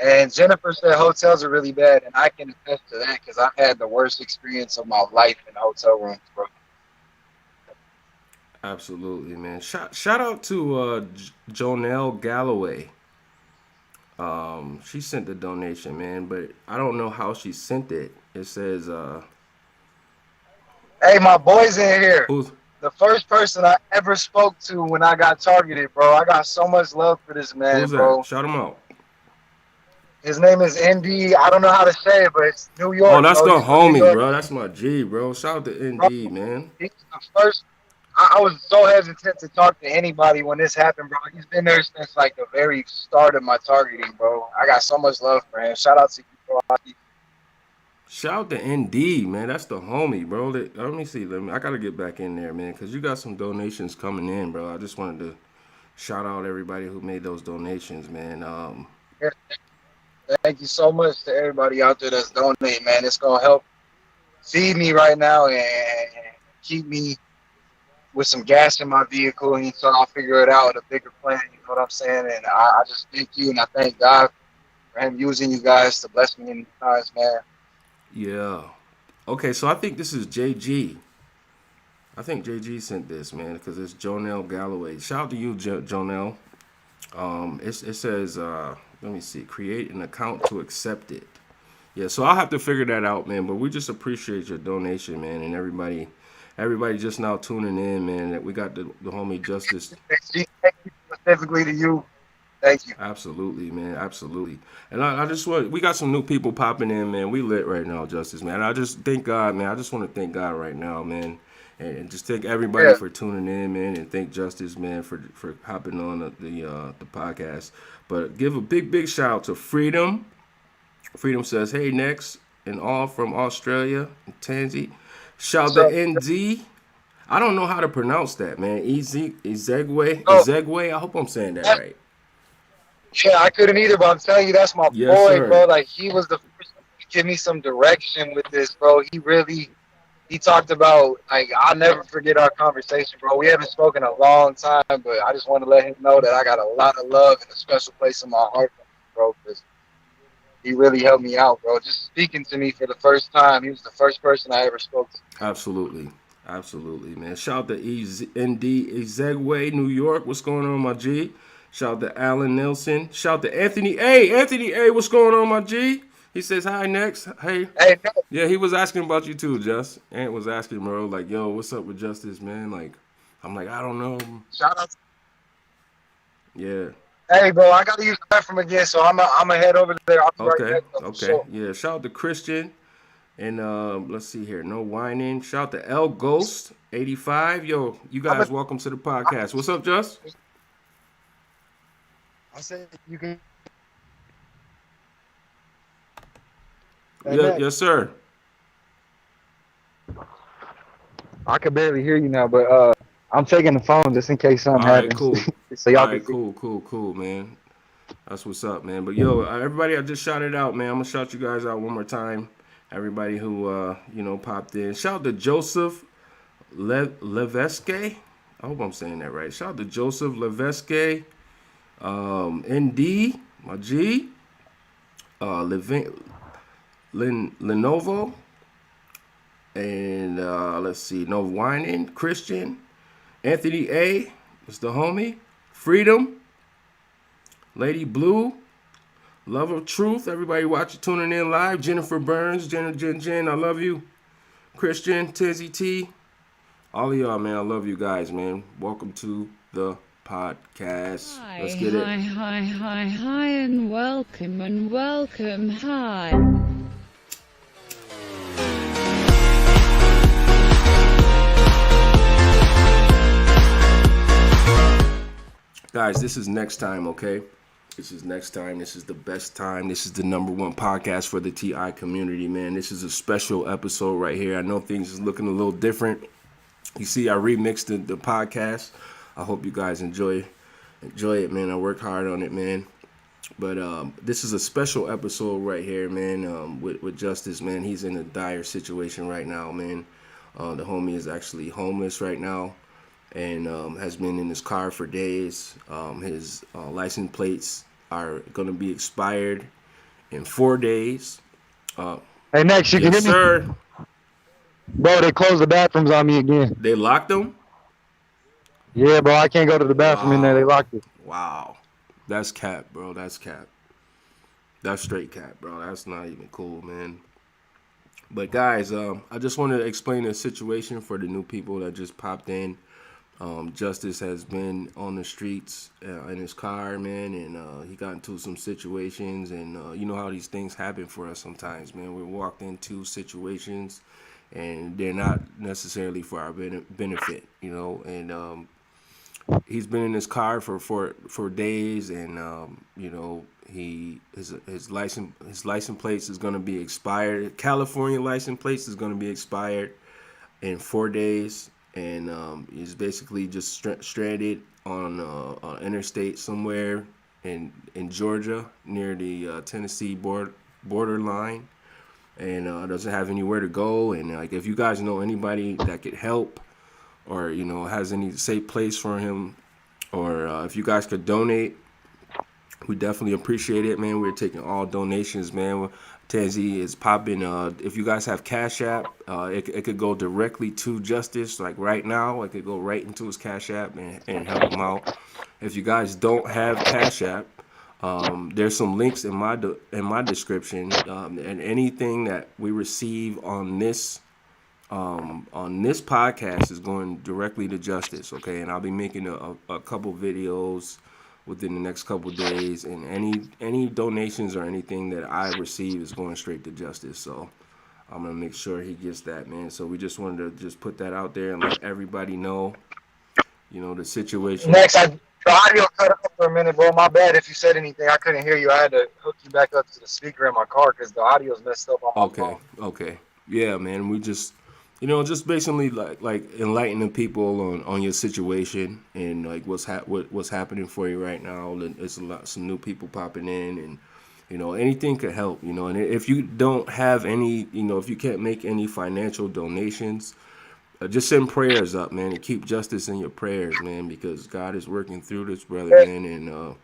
And Jennifer said hotels are really bad, and I can attest to that because I've had the worst experience of my life in hotel rooms, bro. Absolutely, man. Shout out to Jonelle Galloway. She sent the donation, man, but I don't know how she sent it. It says, Hey, my boy's in here. who's The first person I ever spoke to when I got targeted, bro. I got so much love for this man, that? bro. Shout him out. His name is ND. I don't know how to say it, but it's New York. Oh, that's bro. the He's from New homie, York. bro. That's my G, bro. Shout out to Bro, ND, man. he's the first. I was so hesitant to talk to anybody when this happened, bro. He's been there since like the very start of my targeting, bro. I got so much love for him. Shout out to you, bro. Shout out to ND, man. That's the homie, bro. Let me see. I gotta get back in there, man, because you got some donations coming in, bro. I just wanted to shout out everybody who made those donations, man. Thank you so much to everybody out there that's donating, man. It's gonna help feed me right now and keep me with some gas in my vehicle, and so I'll figure it out, a bigger plan. You know what I'm saying? And I just thank you, and I thank God for Him using you guys to bless me in these times, man. Yeah. Okay, so I think this is JG. I think JG sent this, man, because it's Jonelle Galloway. Shout out to you, Jonelle. It says, let me see, create an account to accept it. Yeah, so I'll have to figure that out, man. But we just appreciate your donation, man, and everybody just now tuning in, man. That we got the homie Justice. Thank you specifically to you. Thank you. Absolutely, man. Absolutely. And I just we got some new people popping in, man. We lit right now, Justice, man. I just thank God, man. I just want to thank God right now, man. And just thank everybody for tuning in, man. And thank Justice, man, for hopping on the podcast. But give a big shout out to Freedom. Freedom says, hey, Nexx, and all from Australia, Tansy. Shout out to ND. I don't know how to pronounce that, man. Ezegwe. I hope I'm saying that right. Yeah, I couldn't either, but I'm telling you, that's my Yes, boy, sir. bro. Like, he was the first one to give me some direction with this, bro. He talked about, like, I'll never forget our conversation, bro. We haven't spoken a long time, but I just want to let him know that I got a lot of love and a special place in my heart for him, bro, because he really helped me out, bro. Just speaking to me for the first time. He was the first person I ever spoke to. Absolutely, man. Shout out to ND Ezegwe, New York. What's going on, my G? Shout out to Alan Nelson. Shout out to Anthony A. Anthony A. What's going on, my G? He says hi, Nexx. Hey. No. Yeah, he was asking about you too, Just. Ant was asking, bro, like, yo, what's up with Justice, man? Like, I'm like, I don't know. Shout out. Yeah. Hey, bro, I got to use the bathroom again, so I'm going to head over there. I'll be right back. Okay. Sure. Yeah, shout out to Christian. And let's see here. No whining. Shout out to L Ghost 85. Yo, you guys welcome to the podcast. What's up, Just? I said you can. Yeah, yes, sir. I can barely hear you now, but I'm taking the phone just in case something happens. Cool. So y'all All right, cool, man. That's what's up, man. But yo, everybody, I just shouted out, man. I'm gonna shout you guys out one more time. Everybody who popped in. Shout out to Joseph Leveske. I hope I'm saying that right. Shout out to Joseph Leveske, ND, my G, Lenovo, and let's see, No Whining, Christian, Anthony A, it's the homie, Freedom, Lady Blue, Love of Truth, everybody watching, tuning in live, Jennifer Burns, Jen, I love you, Christian, Tizzy T, all of y'all, man, I love you guys, man. Welcome to the podcast. Let's get it. Hi, and welcome, hi. Guys, this is NexxTime, okay? This is NexxTime. This is the best time. This is the #1 podcast for the TI community, man. This is a special episode right here. I know things is looking a little different. You see, I remixed the podcast. I hope you guys enjoy it, man. I worked hard on it, man. But this is a special episode right here, man, with Justice, man. He's in a dire situation right now, man. The homie is actually homeless right now and has been in his car for days. His license plates are going to be expired in 4 days. Hey, Nexx, you can hear me? Sir. Bro, they closed the bathrooms on me again. They locked them? Yeah, bro, I can't go to the bathroom in there. They locked it. Wow. That's cap, bro. That's cap. That's straight cap, bro. That's not even cool, man. But, guys, I just want to explain the situation for the new people that just popped in. Justice has been on the streets in his car, man, and he got into some situations. And you know how these things happen for us sometimes, man. We walked into situations, and they're not necessarily for our benefit, you know. And he's been in his car for days, and you know, his license plates is going to be expired. California license plates is going to be expired in 4 days, and he's basically just stranded on an interstate somewhere in Georgia near the Tennessee borderline. And doesn't have anywhere to go. And like, if you guys know anybody that could help, or you know has any safe place for him, or if you guys could donate, we definitely appreciate it, man. We're taking all donations, man. Tansy is popping. If you guys have Cash App, it could go directly to Justice. Like right now, it could go right into his Cash App and help him out. If you guys don't have Cash App, there's some links in my description, and anything that we receive on this podcast is going directly to Justice, okay? And I'll be making a couple videos within the next couple days, and any donations or anything that I receive is going straight to Justice. So I'm gonna make sure he gets that, man. So we just wanted to just put that out there and let everybody know, you know, the situation. Nexx, the audio cut off for a minute, bro. My bad if you said anything. I couldn't hear you. I had to hook you back up to the speaker in my car because the audio's messed up on my phone. Okay. Yeah, man. We just, you know, just basically like enlightening people on your situation and like what's happening for you right now. It's some new people popping in, and you know, anything could help. You know, and if you don't have any, you know, if you can't make any financial donations, just send prayers up, man, and keep Justice in your prayers, man, because God is working through this brother, man, and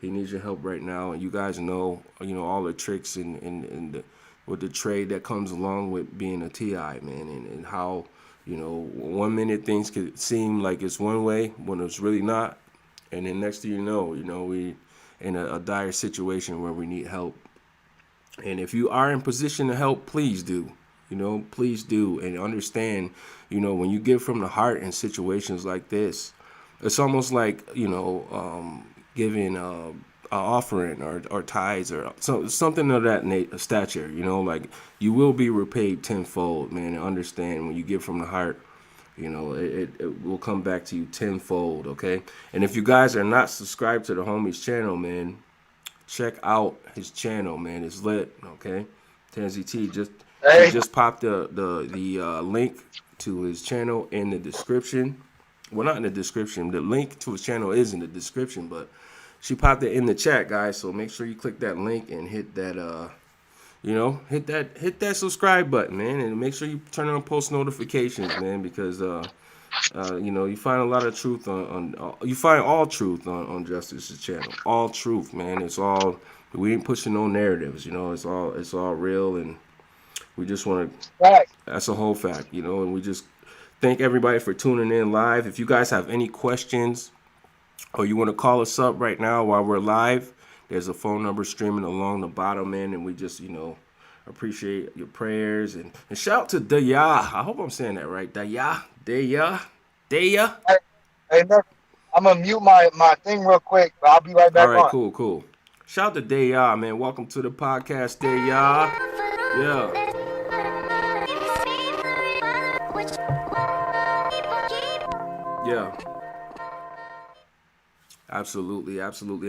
he needs your help right now. And you guys know, you know, all the tricks and with the trade that comes along with being a TI, man, and how, you know, 1 minute things could seem like it's one way when it's really not, and then next thing you know, we in a dire situation where we need help. And if you are in position to help, please do. You know, please do, and understand, you know, when you give from the heart in situations like this, it's almost like, you know, giving an offering or tithes or something of that stature, you know, like you will be repaid tenfold, man, and understand when you give from the heart, you know, it will come back to you tenfold, okay? And if you guys are not subscribed to the homie's channel, man, check out his channel, man. It's lit, okay? Tansy T just popped the link to his channel in the description. Well, not in the description. The link to his channel is in the description, but She popped it in the chat, guys. So make sure you click that link and hit that hit that subscribe button, man, and make sure you turn on post notifications, man, because you find a lot of truth you find all truth on Justice's channel. All truth, man. It's all, we ain't pushing no narratives, it's all real, and we just want to, that's a whole fact, and we just thank everybody for tuning in live. If you guys have any questions or you want to call us up right now while we're live, there's a phone number streaming along the bottom, man, and we just, appreciate your prayers. And shout out to Daya. I hope I'm saying that right. Daya. Hey, look, I'm going to mute my thing real quick, but I'll be right back on. All right, cool. Shout out to Daya, man. Welcome to the podcast, Daya. Yeah. Yeah. Absolutely.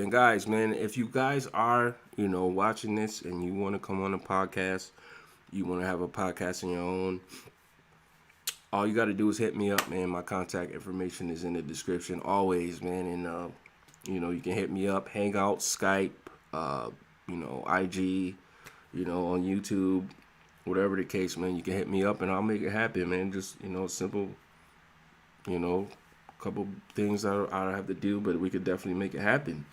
And guys, man, if you guys are, watching this and you want to come on a podcast, you want to have a podcast of your own, all you got to do is hit me up, man. My contact information is in the description always, man. And, you can hit me up, Hangout, Skype, IG, on YouTube, whatever the case, man. You can hit me up and I'll make it happen, man. Just, simple, couple things I have to do, but we could definitely make it happen.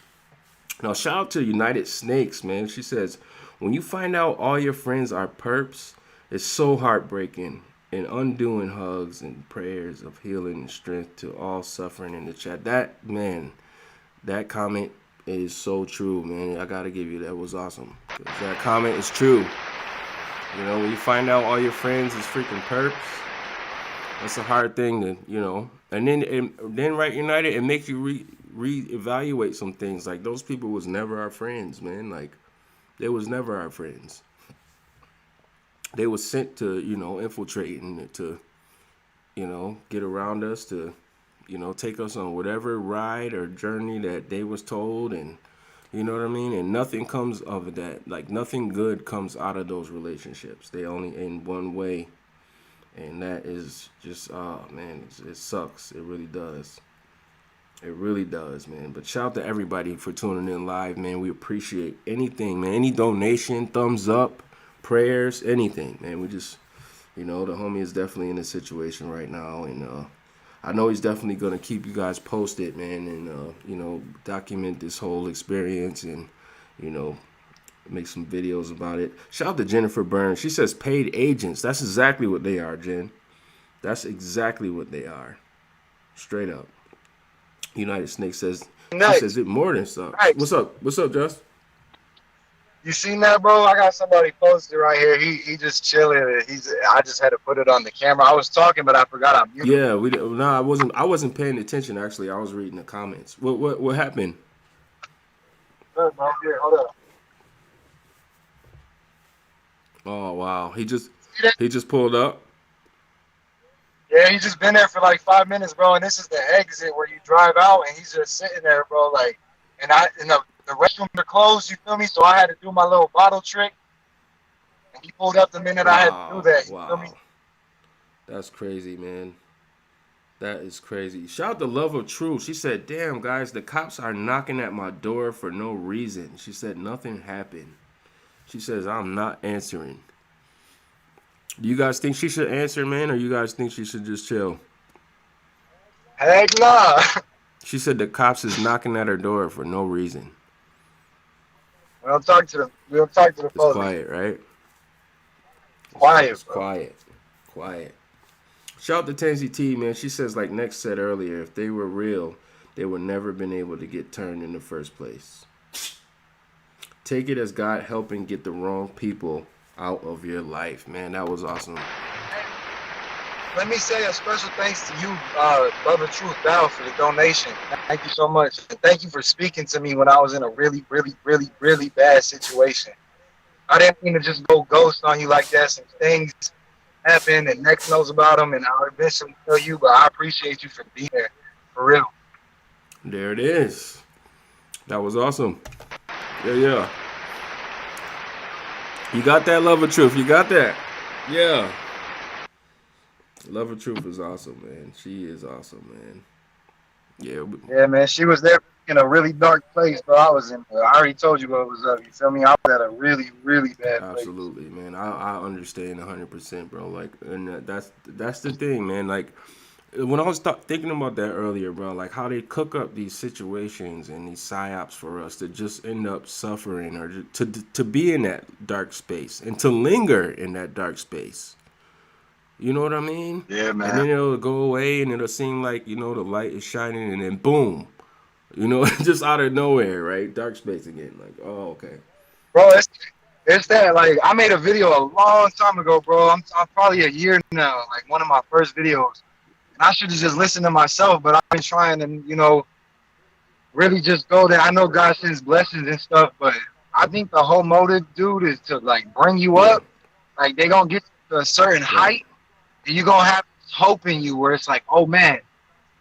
Now, shout out to United Snakes, man. She says, when you find out all your friends are perps, it's so heartbreaking, and undoing hugs and prayers of healing and strength to all suffering in the chat. That comment is so true, man. I gotta give you that. Was awesome. That comment is true. When you find out all your friends is freaking perps, that's a hard thing to, and then right, United, it makes you reevaluate some things. Like, those people was never our friends, man. Like, they was never our friends. They was sent to, infiltrate and to, get around us, to, take us on whatever ride or journey that they was told, and you know what I mean? And nothing comes of that. Like, nothing good comes out of those relationships. They only in one way. And that is just, man, it sucks. It really does. It really does, man. But shout out to everybody for tuning in live, man. We appreciate anything, man. Any donation, thumbs up, prayers, anything, man. We just, the homie is definitely in a situation right now. And I know he's definitely going to keep you guys posted, man. And, document this whole experience and, make some videos about it. Shout out to Jennifer Burns. She says paid agents. That's exactly what they are, Jen. That's exactly what they are. Straight up. United Snake says, nice. She says it more than stuff. Nice. What's up, Just? You seen that, bro? I got somebody posted right here. He just chilling. I just had to put it on the camera. I was talking, but I forgot I'm muted. Yeah, I wasn't paying attention, actually. I was reading the comments. What happened? Good, bro. Here, hold up. Oh wow, he just pulled up. Yeah, he just been there for like 5 minutes, bro. And this is the exit where you drive out, and he's just sitting there, bro. Like, and the restrooms are closed. You feel me? So I had to do my little bottle trick, and he pulled up the minute I had to do that. You feel me? That's crazy, man. That is crazy. Shout out to Love of Truth. She said, "Damn, guys, the cops are knocking at my door for no reason." She said nothing happened. She says, I'm not answering. Do you guys think she should answer, man, or you guys think she should just chill? Heck nah. She said the cops is knocking at her door for no reason. We don't talk to the police. It's quiet, right? Quiet, it's quiet. Shout out to Tansy T, man. She says, like Nexx said earlier, if they were real, they would never been able to get turned in the first place. Take it as God helping get the wrong people out of your life, man. That was awesome. Let me say a special thanks to you, Brother Truth Val, for the donation. Thank you so much. And thank you for speaking to me when I was in a really, really, really, really bad situation. I didn't mean to just go ghost on you like that. Some things happened, and Nexx knows about them, and I'll eventually tell you, but I appreciate you for being there, for real. There it is. That was awesome. Yeah. You got that, Love of Truth. You got that. Yeah. Love of Truth is awesome, man. She is awesome, man. Yeah, man. She was there for in a really dark place, bro. I was in. I already told you what was up. You feel me? I was at a really, really bad place. Absolutely, man. I understand 100%, bro. Like, and that's the thing, man. Like, when I was thinking about that earlier, bro, like how they cook up these situations and these psyops for us to just end up suffering or to be in that dark space and to linger in that dark space. You know what I mean? Yeah, man. And then it'll go away and it'll seem like, the light is shining and then boom, just out of nowhere, right? Dark space again. Like, oh, okay. Bro, it's that, like, I made a video a long time ago, bro. I'm probably a year now, like one of my first videos. I should have just listened to myself, but I've been trying to, really just go there. I know God sends blessings and stuff, but I think the whole motive, dude, is to, like, bring you up. Like, they going to get to a certain height, and you're going to have hope in you where it's like, oh, man,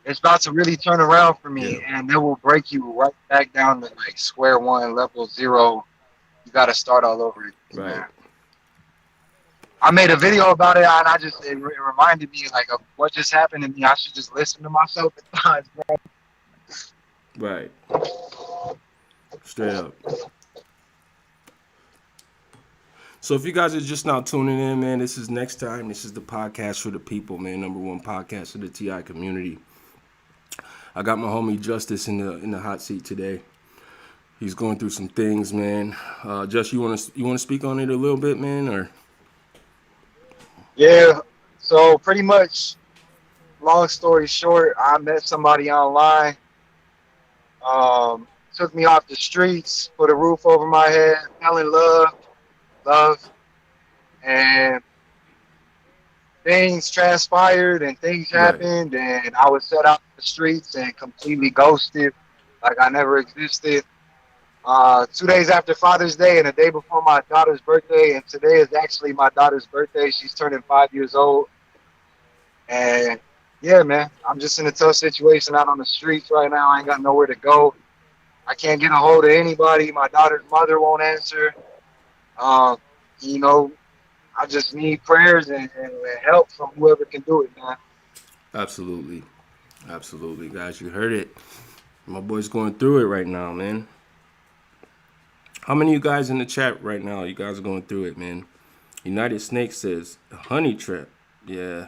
it's about to really turn around for me, and it will break you right back down to, like, square one, level 0. You got to start all over again. Right. Man. I made a video about it, and it reminded me, like, of what just happened to me. I should just listen to myself at times, bro. Right. Straight up. So if you guys are just now tuning in, man, this is NexxTime. This is the podcast for the people, man. #1 podcast for the TI community. I got my homie Justice in the hot seat today. He's going through some things, man. Just you want to speak on it a little bit, man, or? Yeah, so pretty much, long story short, I met somebody online, took me off the streets, put a roof over my head, fell in love, and things transpired and things happened, and I was set out the streets and completely ghosted, like I never existed. 2 days after Father's Day and a day before my daughter's birthday, and today is actually my daughter's birthday. She's turning 5 years old. And yeah, man, I'm just in a tough situation out on the streets right now. I ain't got nowhere to go. I can't get a hold of anybody. My daughter's mother won't answer. I just need prayers and help from whoever can do it, man. Absolutely. Absolutely, guys. You heard it. My boy's going through it right now, man. How many of you guys in the chat right now? You guys are going through it, man. United Snake says, honey trap. Yeah.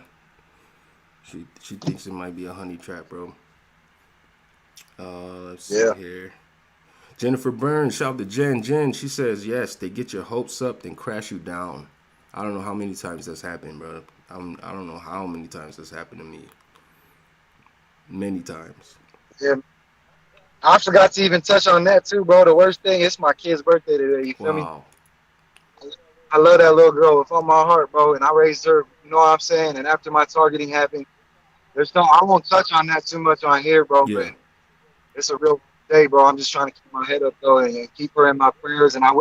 She thinks it might be a honey trap, bro. Let's see here. Jennifer Burns, shout out to Jen. Jen, she says, yes, they get your hopes up, then crash you down. I don't know how many times that's happened, bro. I don't know how many times that's happened to me. Many times. Yeah. I forgot to even touch on that too, bro. The worst thing, it's my kid's birthday today. You feel me? I love that little girl with all my heart, bro. And I raised her, you know what I'm saying? And after my targeting happened, I won't touch on that too much on here, bro. Yeah. But it's a real day, bro. I'm just trying to keep my head up, though, and keep her in my prayers. And I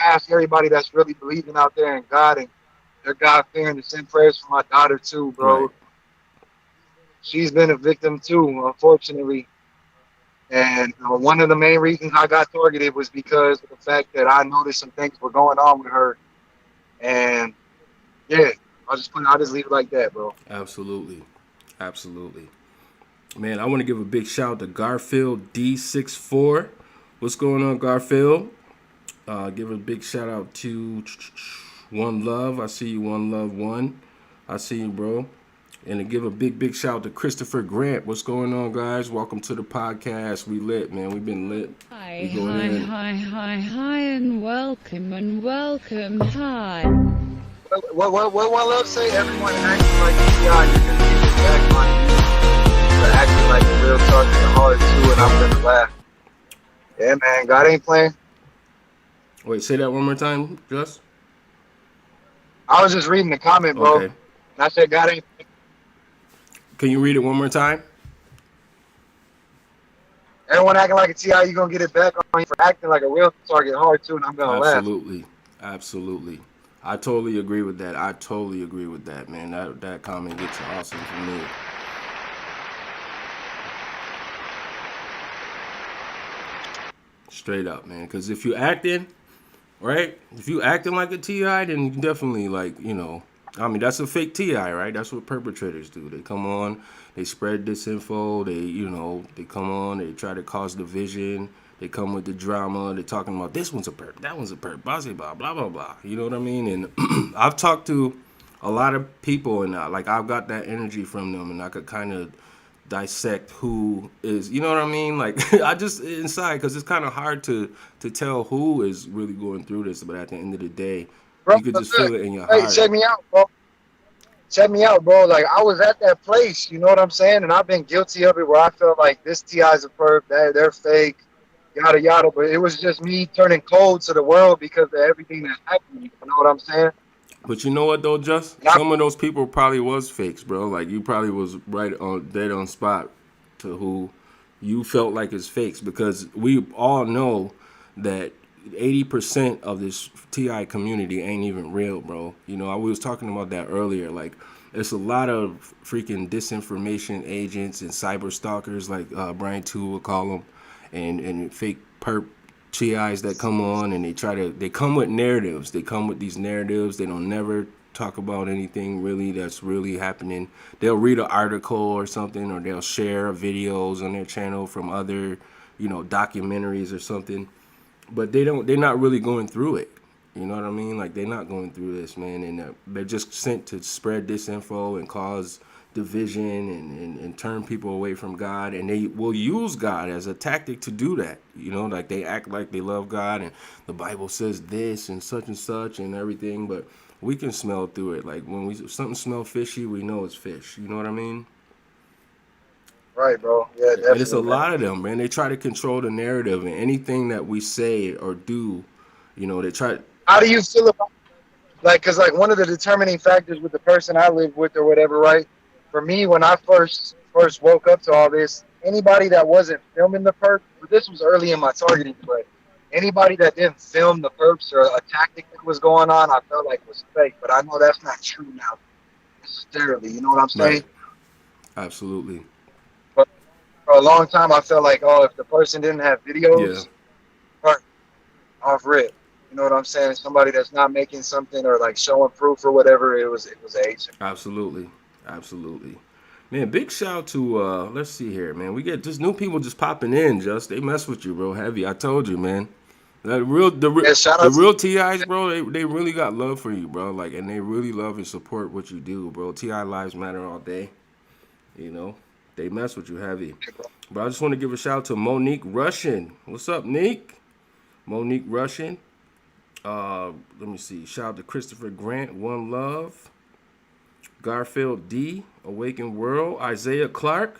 ask everybody that's really believing out there in God and their God-fearing to send prayers for my daughter too, bro. Right. She's been a victim too, unfortunately. And one of the main reasons I got targeted was because of the fact that I noticed some things were going on with her. And yeah, I'll just leave it like that, bro. Absolutely. Absolutely. Man, I want to give a big shout out to Garfield D64. What's going on, Garfield? Give a big shout out to One Love. I see you, One Love One. I see you, bro. And to give a big shout out to Christopher Grant. What's going on, guys? Welcome to the podcast. We lit, man. We've been lit. Hi, and welcome, hi. What One Love say? Everyone acting like you're going to get it back on you. You're acting like a real talk in the heart, too, and I'm going to laugh. Yeah, man. God ain't playing. Wait, say that one more time, Just. I was just reading the comment, bro. Okay. And I said God ain't playing. Can you read it one more time? Everyone acting like a TI, you're going to get it back on you for acting like a real target hard, too, and I'm going to laugh. Absolutely. I totally agree with that. Man. That comment gets awesome for me. Straight up, man. Because if you acting, right? If you acting like a TI, then you definitely, like, I mean, that's a fake TI, right? That's what perpetrators do. They come on, they spread disinfo, they come on, they try to cause division, they come with the drama, they're talking about this one's a perp, that one's a perp, blah, blah, blah, blah. You know what I mean? And I've talked to a lot of people, and like I've got that energy from them, and I could kind of dissect who is, you know what I mean? Like I just inside, because it's kind of hard to tell who is really going through this, but at the end of the day, Bro, you could just feel it in your hey, heart. check me out, bro. Check me out, bro. Like, I was at that place, you know what I'm saying? And I've been guilty of it where I felt like this TI's a perp, they're fake, yada, yada. But it was just me turning cold to the world because of everything that happened. You know what I'm saying? But you know what though, Just? Some of those people probably was fakes, bro. Like you probably was right on dead on spot to who you felt like is fakes, because we all know that 80% of this TI community ain't even real, bro. You know, we was talking about that earlier. Like, it's a lot of freaking disinformation agents and cyber stalkers, like Brian Two would call them, and fake perp TIs that come on, and they come with narratives. They come with these narratives. They don't never talk about anything really that's really happening. They'll read an article or something, or they'll share videos on their channel from other, documentaries or something. But they're not really going through it. You know what I mean? Like, they're not going through this, man. And they're just sent to spread disinfo and cause division and turn people away from God. And they will use God as a tactic to do that. You know, like they act like they love God and the Bible says this and such and everything. But we can smell through it. Like, when something smells fishy, we know it's fish. You know what I mean? Right, bro. Yeah, definitely. And it's a lot of them, man. They try to control the narrative, and anything that we say or do, they try. How do you feel about, like, because, like, one of the determining factors with the person I live with or whatever, right? For me, when I first woke up to all this, anybody that wasn't filming the perps, but this was early in my targeting, but anybody that didn't film the perps or a tactic that was going on, I felt like was fake. But I know that's not true now necessarily. You know what I'm saying? Right. Absolutely. But for a long time, I felt like, oh, if the person didn't have videos, off rip. You know what I'm saying? Somebody that's not making something or like showing proof or whatever, it was agent. Absolutely. Man, big shout out to let's see here, man. We get just new people just popping in, they mess with you, bro. Heavy. I told you, man. The real TIs, bro, they really got love for you, bro. Like, and they really love and support what you do, bro. TI lives matter all day. You know, they mess with you heavy. But I just want to give a shout out to Monique Russian. What's up, Nick? Monique Russian. Let me see. Shout out to Christopher Grant, One Love. Garfield D, Awakened World. Isaiah Clark.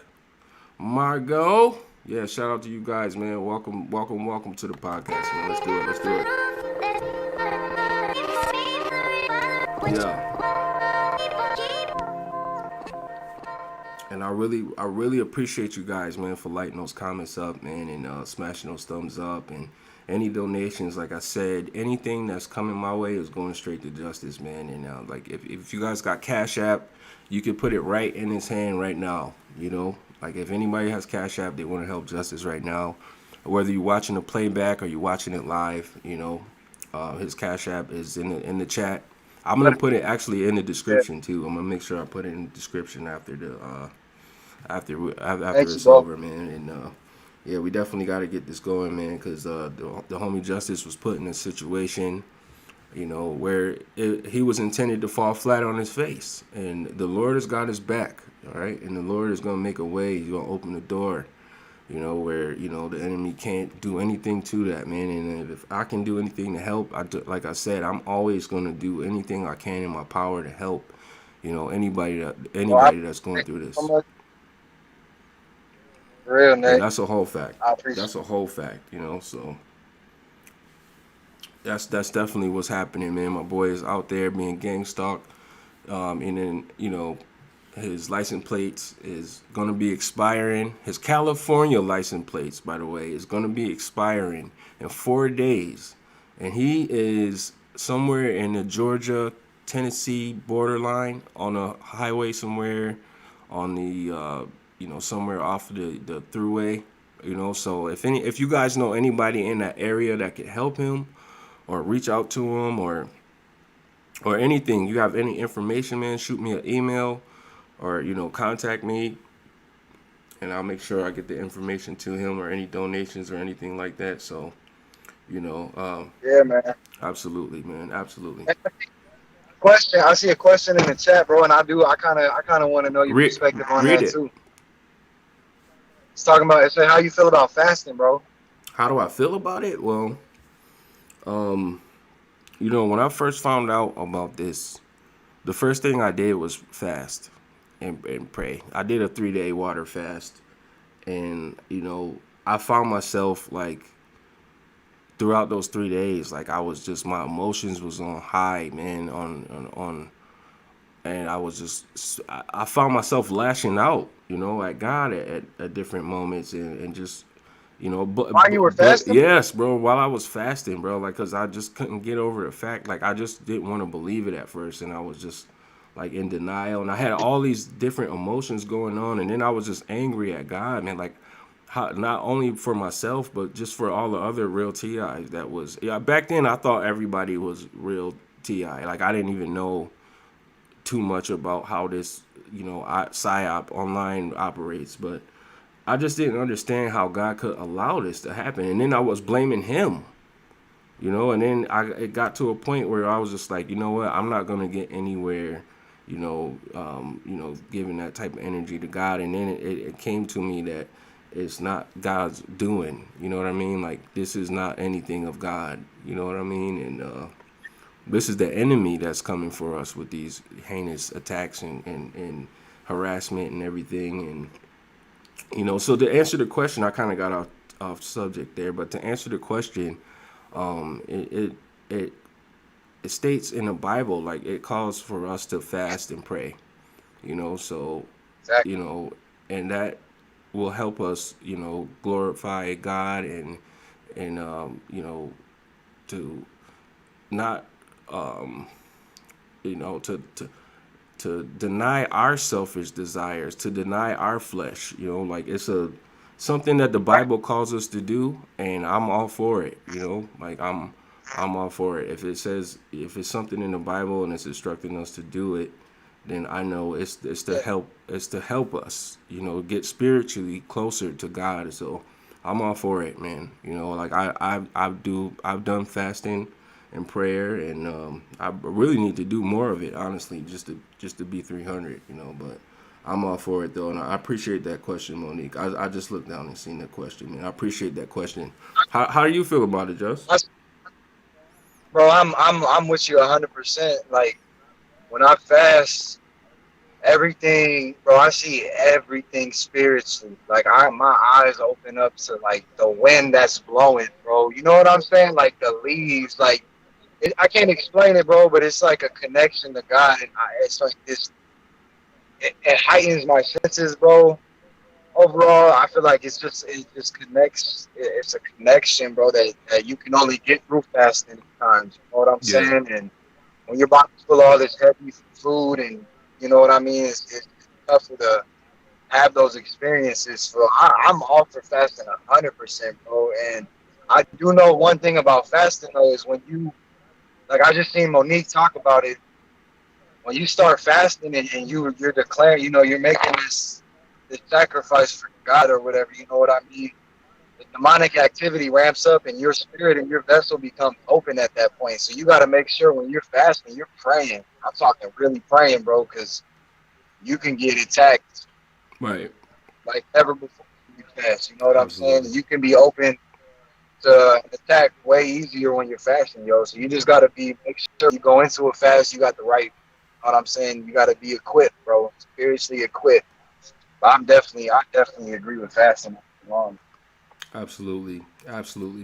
Margot. Yeah, shout out to you guys, man. Welcome to the podcast, man. Let's do it. Yeah. And I really appreciate you guys, man, for lighting those comments up, man, and smashing those thumbs up, and any donations. Like I said, anything that's coming my way is going straight to Justice, man. And like, if you guys got Cash App, you can put it right in his hand right now. You know, like, if anybody has Cash App, they want to help Justice right now, whether you're watching a playback or you're watching it live. His Cash App is in the chat. I'm gonna put it actually in the description too. I'm gonna make sure I put it in the description after it's over, man. And yeah, we definitely got to get this going, man, because the homie Justice was put in a situation, where he was intended to fall flat on his face, and the Lord has got his back, all right, and the Lord is gonna make a way. He's gonna open the door, where the enemy can't do anything to that, man. And if I can do anything to help, like I said, I'm always gonna do anything I can in my power to help, anybody that's going through this. Real, Nick. And that's a whole fact. That's a whole fact, so that's definitely what's happening, man. My boy is out there being gang stalked, and then his license plates is gonna be expiring. His California license plates, by the way, is gonna be expiring in 4 days, and he is somewhere in the Georgia-Tennessee borderline on a highway somewhere on the somewhere off the thruway, so if you guys know anybody in that area that could help him or reach out to him or or anything, you have any information, man, shoot me an email or, contact me, and I'll make sure I get the information to him, or any donations or anything like that. So, yeah, man. Absolutely, man. Absolutely. Question. I see a question in the chat, bro, and I kind of want to know your perspective on that too. It's talking about, it said, how you feel about fasting, bro? How do I feel about it? Well, when I first found out about this, the first thing I did was fast and pray. I did a 3-day water fast, and I found myself like throughout those 3 days, like I was just, my emotions was on high, man, and I was just, I found myself lashing out, at God at different moments, and just, but while you were fasting? Yes, bro, while I was fasting, bro, like, cause I just couldn't get over the fact, like, I just didn't want to believe it at first, and I was just like in denial, and I had all these different emotions going on, and then I was just angry at God, man, like, not only for myself, but just for all the other real TIs that was, back then I thought everybody was real TI. Like, I didn't even know too much about how this, PSYOP online operates, but I just didn't understand how God could allow this to happen. And then I was blaming him, and then it got to a point where I was just like, you know what, I'm not going to get anywhere, giving that type of energy to God. And then it came to me that it's not God's doing, you know what I mean? Like, this is not anything of God, you know what I mean? And this is the enemy that's coming for us with these heinous attacks and harassment and everything. And, so to answer the question, I kind of got off subject there, but to answer the question, it states in the Bible, like, it calls for us to fast and pray, so, exactly. And that will help us, glorify God and to not, to deny our selfish desires, to deny our flesh, like, it's something that the Bible calls us to do, and I'm all for it, like, I'm all for it. If it's something in the Bible and it's instructing us to do it, then I know it's to help us, get spiritually closer to God. So I'm all for it, man. Like, I've done fasting and prayer, and I really need to do more of it, honestly, just to be 300, but I'm all for it though. And I appreciate that question, Monique. I just looked down and seen that question, man. I appreciate that question. How do you feel about it, Just? Bro, I'm with you 100%. Like, when I fast, everything, bro, I see everything spiritually. Like, my eyes open up to, like, the wind that's blowing, bro. You know what I'm saying? Like, the leaves, like, I can't explain it, bro, but it's like a connection to God. And it's like this, it heightens my senses, bro. Overall, I feel like it just connects. It's a connection, bro, that you can only get through fasting times. You know what I'm saying? And when your body's full of all this heavy food, and you know what I mean, it's tough to have those experiences. So I'm all for fasting 100%, bro. And I do know one thing about fasting, though, is when you, like, I just seen Monique talk about it. When you start fasting and you're declaring, you're making this sacrifice for God or whatever, you know what I mean? The demonic activity ramps up, and your spirit and your vessel becomes open at that point. So you got to make sure when you're fasting, you're praying. I'm talking really praying, bro, because you can get attacked, right? Like never before you fast. You know what I'm saying? You can be open to attack way easier when you're fasting, yo. So you just got to make sure you go into a fast, you got the right. You know what I'm saying? You got to be equipped, bro. Spiritually equipped. But I definitely agree with fasting. Absolutely,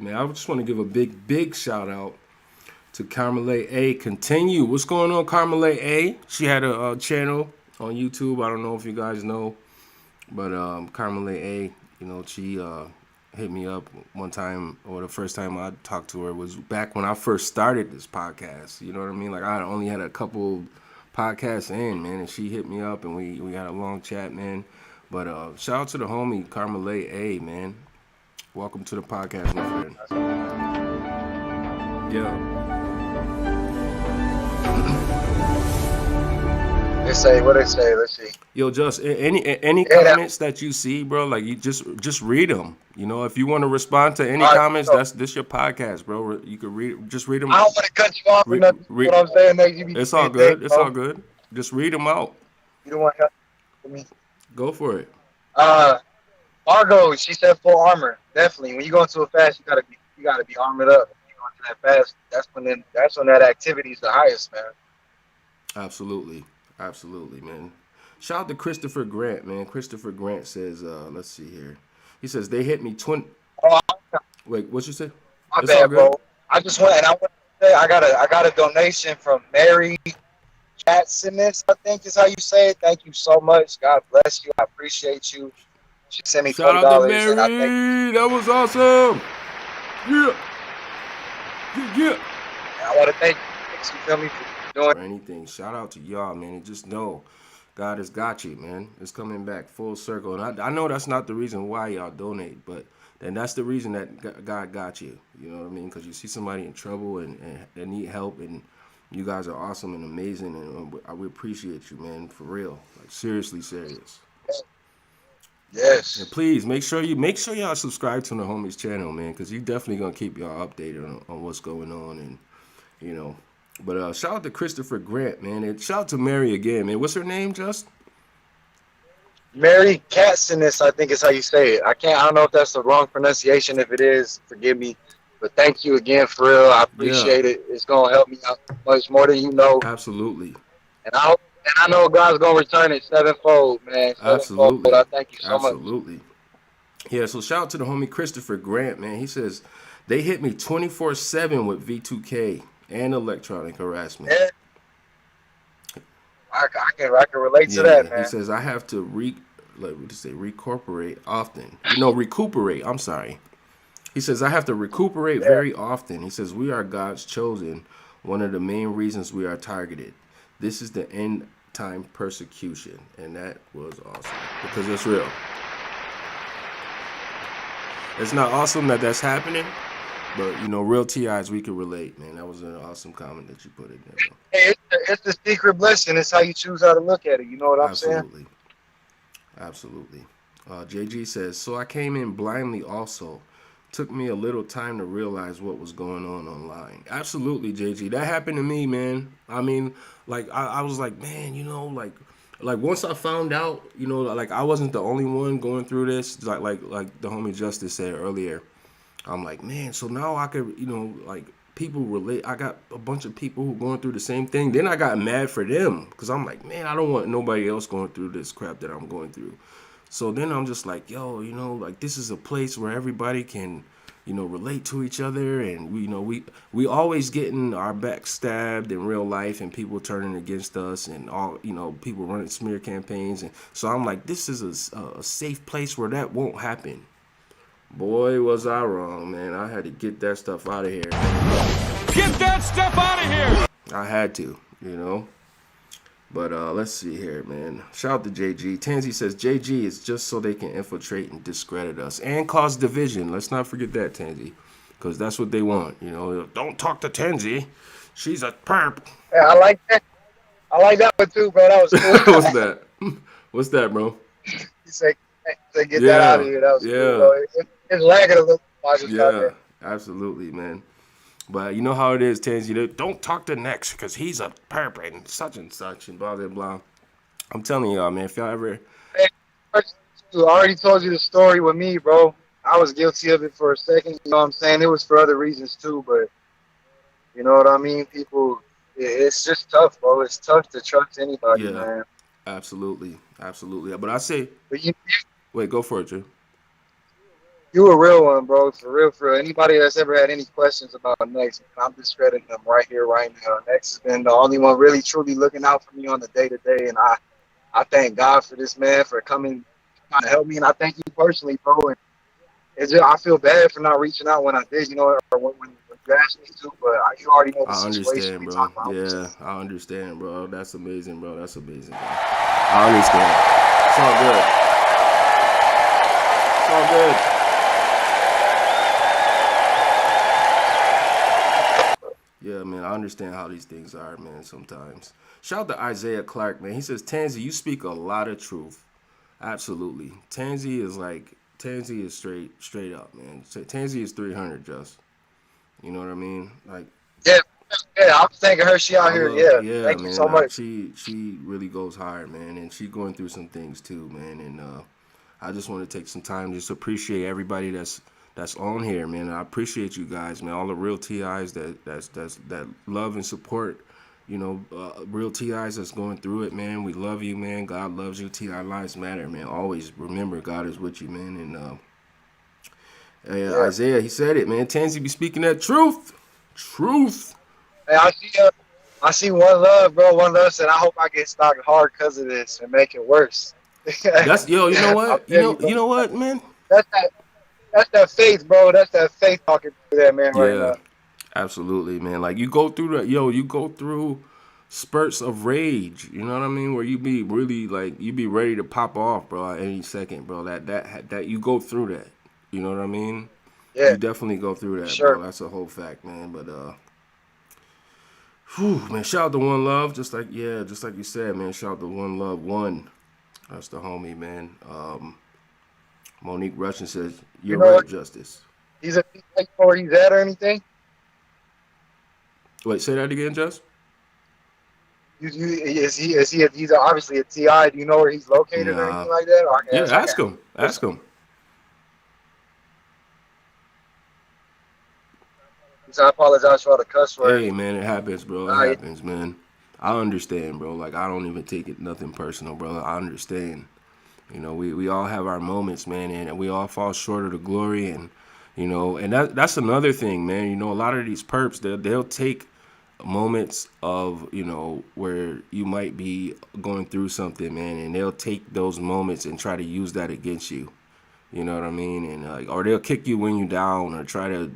man. I just want to give a big shout out to Carmelay A. Continue. What's going on, Carmelay A? She had a channel on YouTube. I don't know if you guys know, but Carmelay A, she hit me up one time, or the first time I talked to her was back when I first started this podcast. You know what I mean? Like, I only had a couple podcasts in, man, and she hit me up, and we had a long chat, man. But shout out to the homie Carmelay A, man. Welcome to the podcast, my friend. Yeah. They say what they say. Let's see. Yo, just any comments that you see, bro, like you just read them. You know, if you want to respond to any comments, that's this your podcast, bro. You can just read them. I don't want to cut you off or nothing. What I'm saying, Nexx, you be it's all good. It's all good. Just read them out. You don't want to cut me. Go for it. Margot, she said full armor. Definitely. When you go into a fast, you gotta be armored up. When you go into that fast, that's when that activity is the highest, man. Absolutely, man. Shout out to Christopher Grant, man. Christopher Grant says, let's see here. He says they hit me 20. Wait, what you say? My bad, bro. I just want to say I got a donation from Mary Chatsiness, I think is how you say it. Thank you so much. God bless you. I appreciate you. She sent me $20. Shout out to Mary. That was awesome. Yeah. I want to thank you. You feel me for doing anything. Shout out to y'all, man. And just know God has got you, man. It's coming back full circle. And I know that's not the reason why y'all donate, but then that's the reason that God got you. You know what I mean? Because you see somebody in trouble and need help, and you guys are awesome and amazing, and we appreciate you, man, for real. Like seriously serious. Yes. And please make sure y'all subscribe to the homies channel, man, because he's definitely gonna keep y'all updated on what's going on, and you know. But shout out to Christopher Grant, man, and shout out to Mary again, man. What's her name, Just? Mary Katzinis, I think is how you say it. I don't know if that's the wrong pronunciation. If it is, forgive me. But thank you again, for real. I appreciate it. It's gonna help me out much more than you know. Absolutely. And I know God's gonna return it sevenfold, man. Absolutely. But I thank you so much. Absolutely. Yeah. So shout out to the homie Christopher Grant, man. He says they hit me 24/7 with V2K and electronic harassment. Yeah. I can relate to that, man. He says I have to recuperate often. No, recuperate. I'm sorry. He says I have to recuperate very often. He says we are God's chosen. One of the main reasons we are targeted. This is the end time persecution, and that was awesome because it's real. It's not awesome that that's happening, but you know, real TIs, we can relate, man. That was an awesome comment that you put in there. Hey, it's the secret blessing. It's how you choose how to look at it. You know what I'm saying? Absolutely. JG says, so I came in blindly also. Took me a little time to realize what was going on online. Absolutely, JG. That happened to me, man. I mean, like, I was like, man, you know, like once I found out, you know, like I wasn't the only one going through this, like the homie Justice said earlier. I'm like, man, so now I could, you know, like people relate. I got a bunch of people who going through the same thing. Then I got mad for them because I'm like, man, I don't want nobody else going through this crap that I'm going through. So then I'm just like, yo, you know, like this is a place where everybody can, you know, relate to each other, and we, you know, we always getting our back stabbed in real life, and people turning against us, and all, you know, people running smear campaigns, and so I'm like, this is a safe place where that won't happen. Boy, was I wrong, man. I had to get that stuff out of here. Get that stuff out of here! I had to, you know. But let's see here, man. Shout out to JG. Tansy says JG is just so they can infiltrate and discredit us and cause division. Let's not forget that, Tansy, because that's what they want. You know, don't talk to Tansy. She's a perp. Yeah, I like that. I like that one too, bro. That was cool. What's that? What's that, bro? You say get that out of here. That was cool, bro. It's lagging a little. Yeah, absolutely, man. But you know how it is, Tansy. Don't talk to Nexx because he's a perp and such and blah, blah, blah. I'm telling y'all, man, if y'all ever... Hey, I already told you the story with me, bro. I was guilty of it for a second. You know what I'm saying? It was for other reasons, too. But you know what I mean? People, it's just tough, bro. It's tough to trust anybody, man. Absolutely. Absolutely. But I say... But wait, go for it, Drew. You a real one, bro. For real, for real. Anybody that's ever had any questions about Nexx, I'm discrediting them right here, right now. Nexx has been the only one really, truly looking out for me on the day-to-day, and I thank God for this, man, for coming to help me, and I thank you personally, bro. And it's just, I feel bad for not reaching out when I did, you know, or when you asked me to, but you already know the situation. Bro. I understand, bro. That's amazing, bro. That's amazing, bro. I understand. It's all good. It's all good. Yeah, man, I understand how these things are, man, sometimes. Shout out to Isaiah Clark, man. He says, Tansy, you speak a lot of truth. Absolutely. Tansy is straight up, man. Tansy is 300, just. You know what I mean? Like, yeah, I was thanking her. She out here, yeah. Thank man, you so much. She really goes hard, man, and she's going through some things too, man. And I just want to take some time just to appreciate everybody that's on here, man. I appreciate you guys, man. All the real TIs that love and support, you know, real TIs that's going through it, man. We love you, man. God loves you. TI lives matter, man. Always remember, God is with you, man. And Isaiah, he said it, man. Tansy be speaking that truth. Hey, I see One Love, bro. One Love said, I hope I get stuck hard because of this and make it worse. That's you know what? You know what, man? That's that faith, bro. That's that faith talking to that man right now. Absolutely, man. Like you go through spurts of rage, you know what I mean? Where you be really like you be ready to pop off, bro, at any second, bro. That you go through that. You know what I mean? Yeah. You definitely go through that, sure. Bro. That's a whole fact, man. But man, shout out to One Love, just like you said, man. Shout out to One Love One. That's the homie, man. Monique Russian says, You're right, Justice. He's a where he's at or anything? Wait, say that again, Just? He's obviously a TI. Do you know where he's located or anything like that? Or ask him. Ask him. I apologize for all the cuss words. Hey, man, it happens, bro. It happens, man. I understand, bro. Like, I don't even take it nothing personal, bro. I understand. You know, we all have our moments, man, and we all fall short of the glory. And, you know, and that's another thing, man. You know, a lot of these perps, they'll take moments of, you know, where you might be going through something, man, and they'll take those moments and try to use that against you. You know what I mean? And or they'll kick you when you down or try to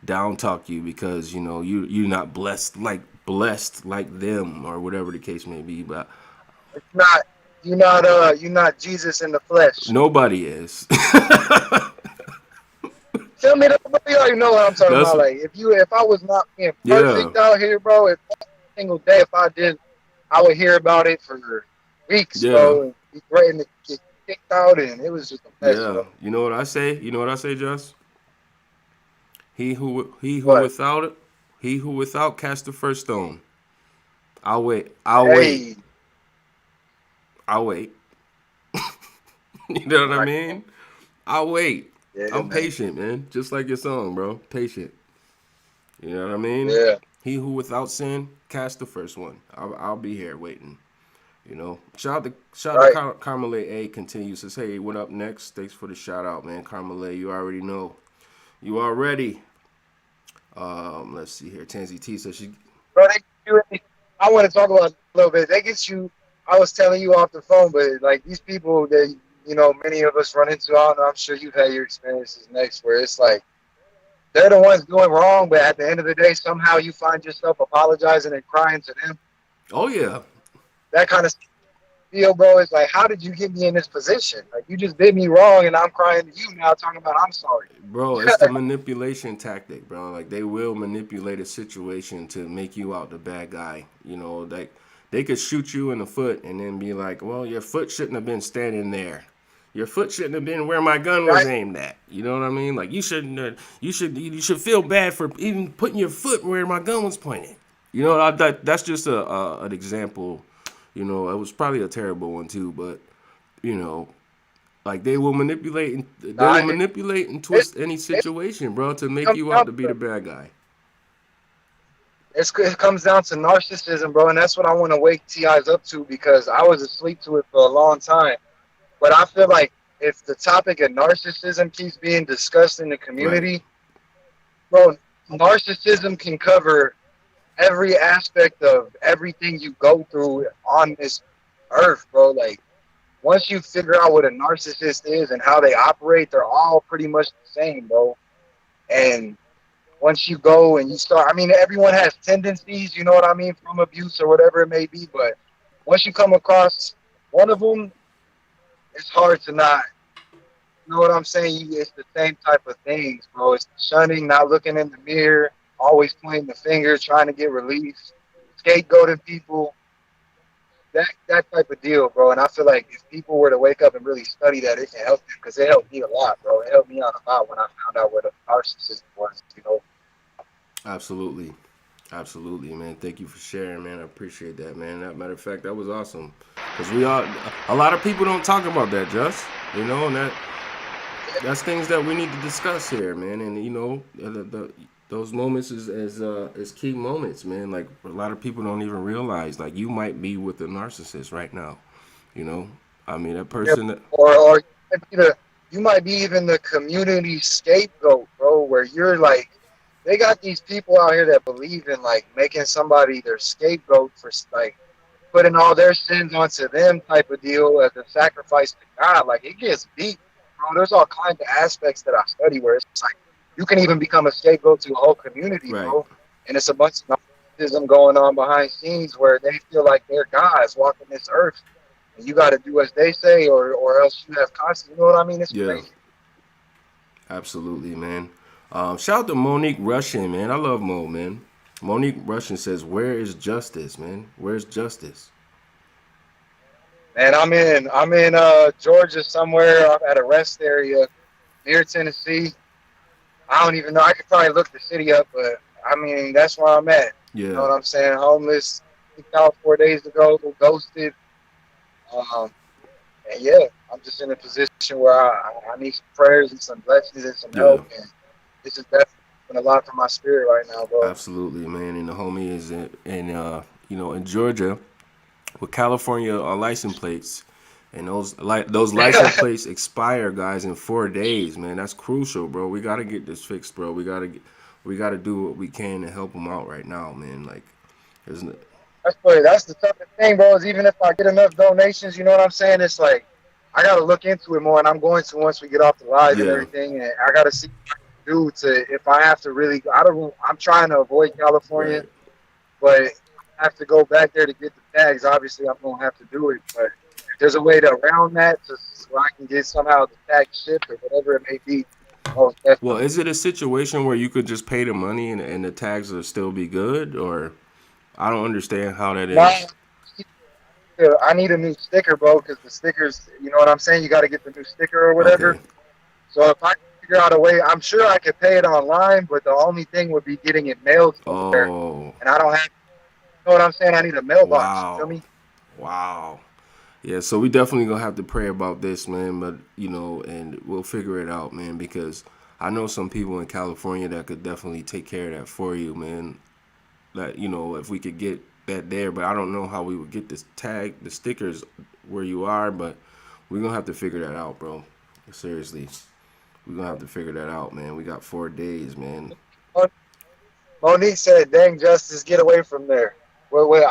down talk you because, you know, you're not blessed like them or whatever the case may be. But you're not Jesus in the flesh. Nobody is. Tell me that, you already know what I'm talking about. Like if I was not being perfect out here, bro, if every single day if I did, I would hear about it for weeks, bro, and be threatened to get kicked out, and it was just a mess. Bro. You know what I say? Just he who without cast the first stone. I'll wait. You know what I mean? I'll wait. Yeah, I'm patient, man. Just like your song, bro. Patient. You know what I mean? Yeah. He who without sin cast the first one. I'll be here waiting. You know. Shout out to Carmela A continues, says, hey, what up next? Thanks for the shout out, man. Carmela, you already know. You are ready. Let's see here. Tansy T says she. Bro, I want to talk about it a little bit. They get you. I was telling you off the phone, but like these people that you know many of us run into. I don't know. I'm sure you've had your experiences next, where it's like they're the ones doing wrong, but at the end of the day, somehow you find yourself apologizing and crying to them. Oh yeah. That kind of feel, bro. It's like, how did you get me in this position? Like you just did me wrong, and I'm crying to you now, talking about I'm sorry. Bro, it's the manipulation tactic, bro. Like they will manipulate a situation to make you out the bad guy. You know, like they could shoot you in the foot and then be like, well, your foot shouldn't have been standing there. Your foot shouldn't have been where my gun was aimed at. You know what I mean? Like you shouldn't. You should feel bad for even putting your foot where my gun was pointed. You know, that's just an example. You know, it was probably a terrible one too, but you know, like they will manipulate and twist any situation, bro, to make you out to be the bad guy. It comes down to narcissism, bro, and that's what I want to wake TIs up to because I was asleep to it for a long time. But I feel like if the topic of narcissism keeps being discussed in the community, bro, narcissism can cover every aspect of everything you go through on this earth, bro. Like, once you figure out what a narcissist is and how they operate, they're all pretty much the same, bro. And once you go and you start, I mean, everyone has tendencies, you know what I mean, from abuse or whatever it may be. But once you come across one of them, it's hard to not, you know what I'm saying? It's the same type of things, bro. It's shunning, not looking in the mirror, always pointing the finger, trying to get relief, scapegoating people, that type of deal, bro. And I feel like if people were to wake up and really study that, it can help them, because it helped me a lot, bro. It helped me out a lot when I found out what a narcissist was, you know. Absolutely. Absolutely, man. Thank you for sharing, man. I appreciate that, man. That matter of fact, that was awesome. Because a lot of people don't talk about that, Just, you know, and that's things that we need to discuss here, man. And, you know, those moments is key moments, man. Like, a lot of people don't even realize, like, you might be with a narcissist right now, you know. I mean, that person. Yeah, or you might be even the community scapegoat, bro, where you're like, they got these people out here that believe in, like, making somebody their scapegoat for, like, putting all their sins onto them type of deal as a sacrifice to God. Like, it gets deep, bro. There's all kinds of aspects that I study where it's like you can even become a scapegoat to a whole community, right, bro. And it's a bunch of narcissism going on behind scenes where they feel like they're gods walking this earth. And you got to do as they say, or else you have consequences. You know what I mean? It's crazy. Absolutely, man. Shout out to Monique Russian, man. I love Mo, man. Monique Russian says, "Where is justice, man? Where's justice?" Man, I'm in Georgia somewhere. I'm at a rest area near Tennessee. I don't even know. I could probably look the city up, but I mean, that's where I'm at. Yeah. You know what I'm saying? Homeless, kicked out 4 days ago, ghosted. And yeah, I'm just in a position where I need some prayers and some blessings and some help. And this is definitely been a lot for my spirit right now, bro. Absolutely, man. And the homie is in Georgia with California license plates, and those license plates expire, guys, in 4 days, man. That's crucial, bro. We gotta get this fixed, bro. We gotta do what we can to help them out right now, man. Like, isn't it? That's the toughest thing, bro, is even if I get enough donations, you know what I'm saying? It's like, I got to look into it more, and I'm going to once we get off the live and everything, and I got to see what I can do to, if I have to really, I'm trying to avoid California, but I have to go back there to get the tags. Obviously, I'm going to have to do it, but if there's a way to around that so I can get somehow the tag shipped or whatever it may be. Well, is it a situation where you could just pay the money and the tags will still be good, or... I don't understand how that is. I need a new sticker, bro, because the stickers, you know what I'm saying? You got to get the new sticker or whatever. Okay. So if I can figure out a way, I'm sure I could pay it online, but the only thing would be getting it mailed somewhere. And I don't have, you know what I'm saying? I need a mailbox. Wow. You feel me? Wow. Yeah, so we definitely going to have to pray about this, man, but, you know, and we'll figure it out, man, because I know some people in California that could definitely take care of that for you, man. That, you know, if we could get that there, but I don't know how we would get this tag, the stickers where you are, but we're going to have to figure that out, bro. Seriously. We're going to have to figure that out, man. We got 4 days, man. Monique said, dang, Justice, get away from there. Wait,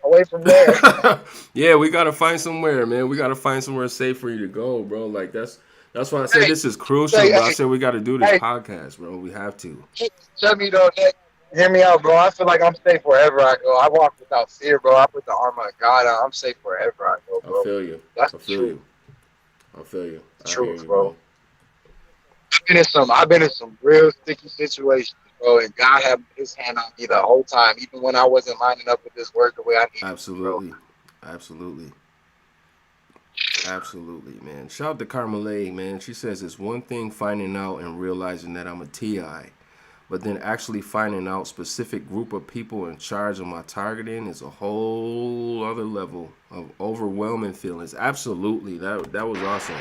away from there. Yeah, we got to find somewhere, man. We got to find somewhere safe for you to go, bro. Like, that's why I said this is crucial, bro. I said we got to do this podcast, bro. We have to. Tell me, though, hear me out, bro. I feel like I'm safe wherever I go. I walk without fear, bro. I put the armor of God on. I'm safe wherever I go, bro. I feel you. That's I feel you. I feel you. Truth, bro. I've been in some real sticky situations, bro, and God had his hand on me the whole time, even when I wasn't lining up with this word the way I needed. Absolutely. Bro. Absolutely, man. Shout out to Carmelay, man. She says it's one thing finding out and realizing that I'm a TI, but then actually finding out specific group of people in charge of my targeting is a whole other level of overwhelming feelings. Absolutely. That was awesome.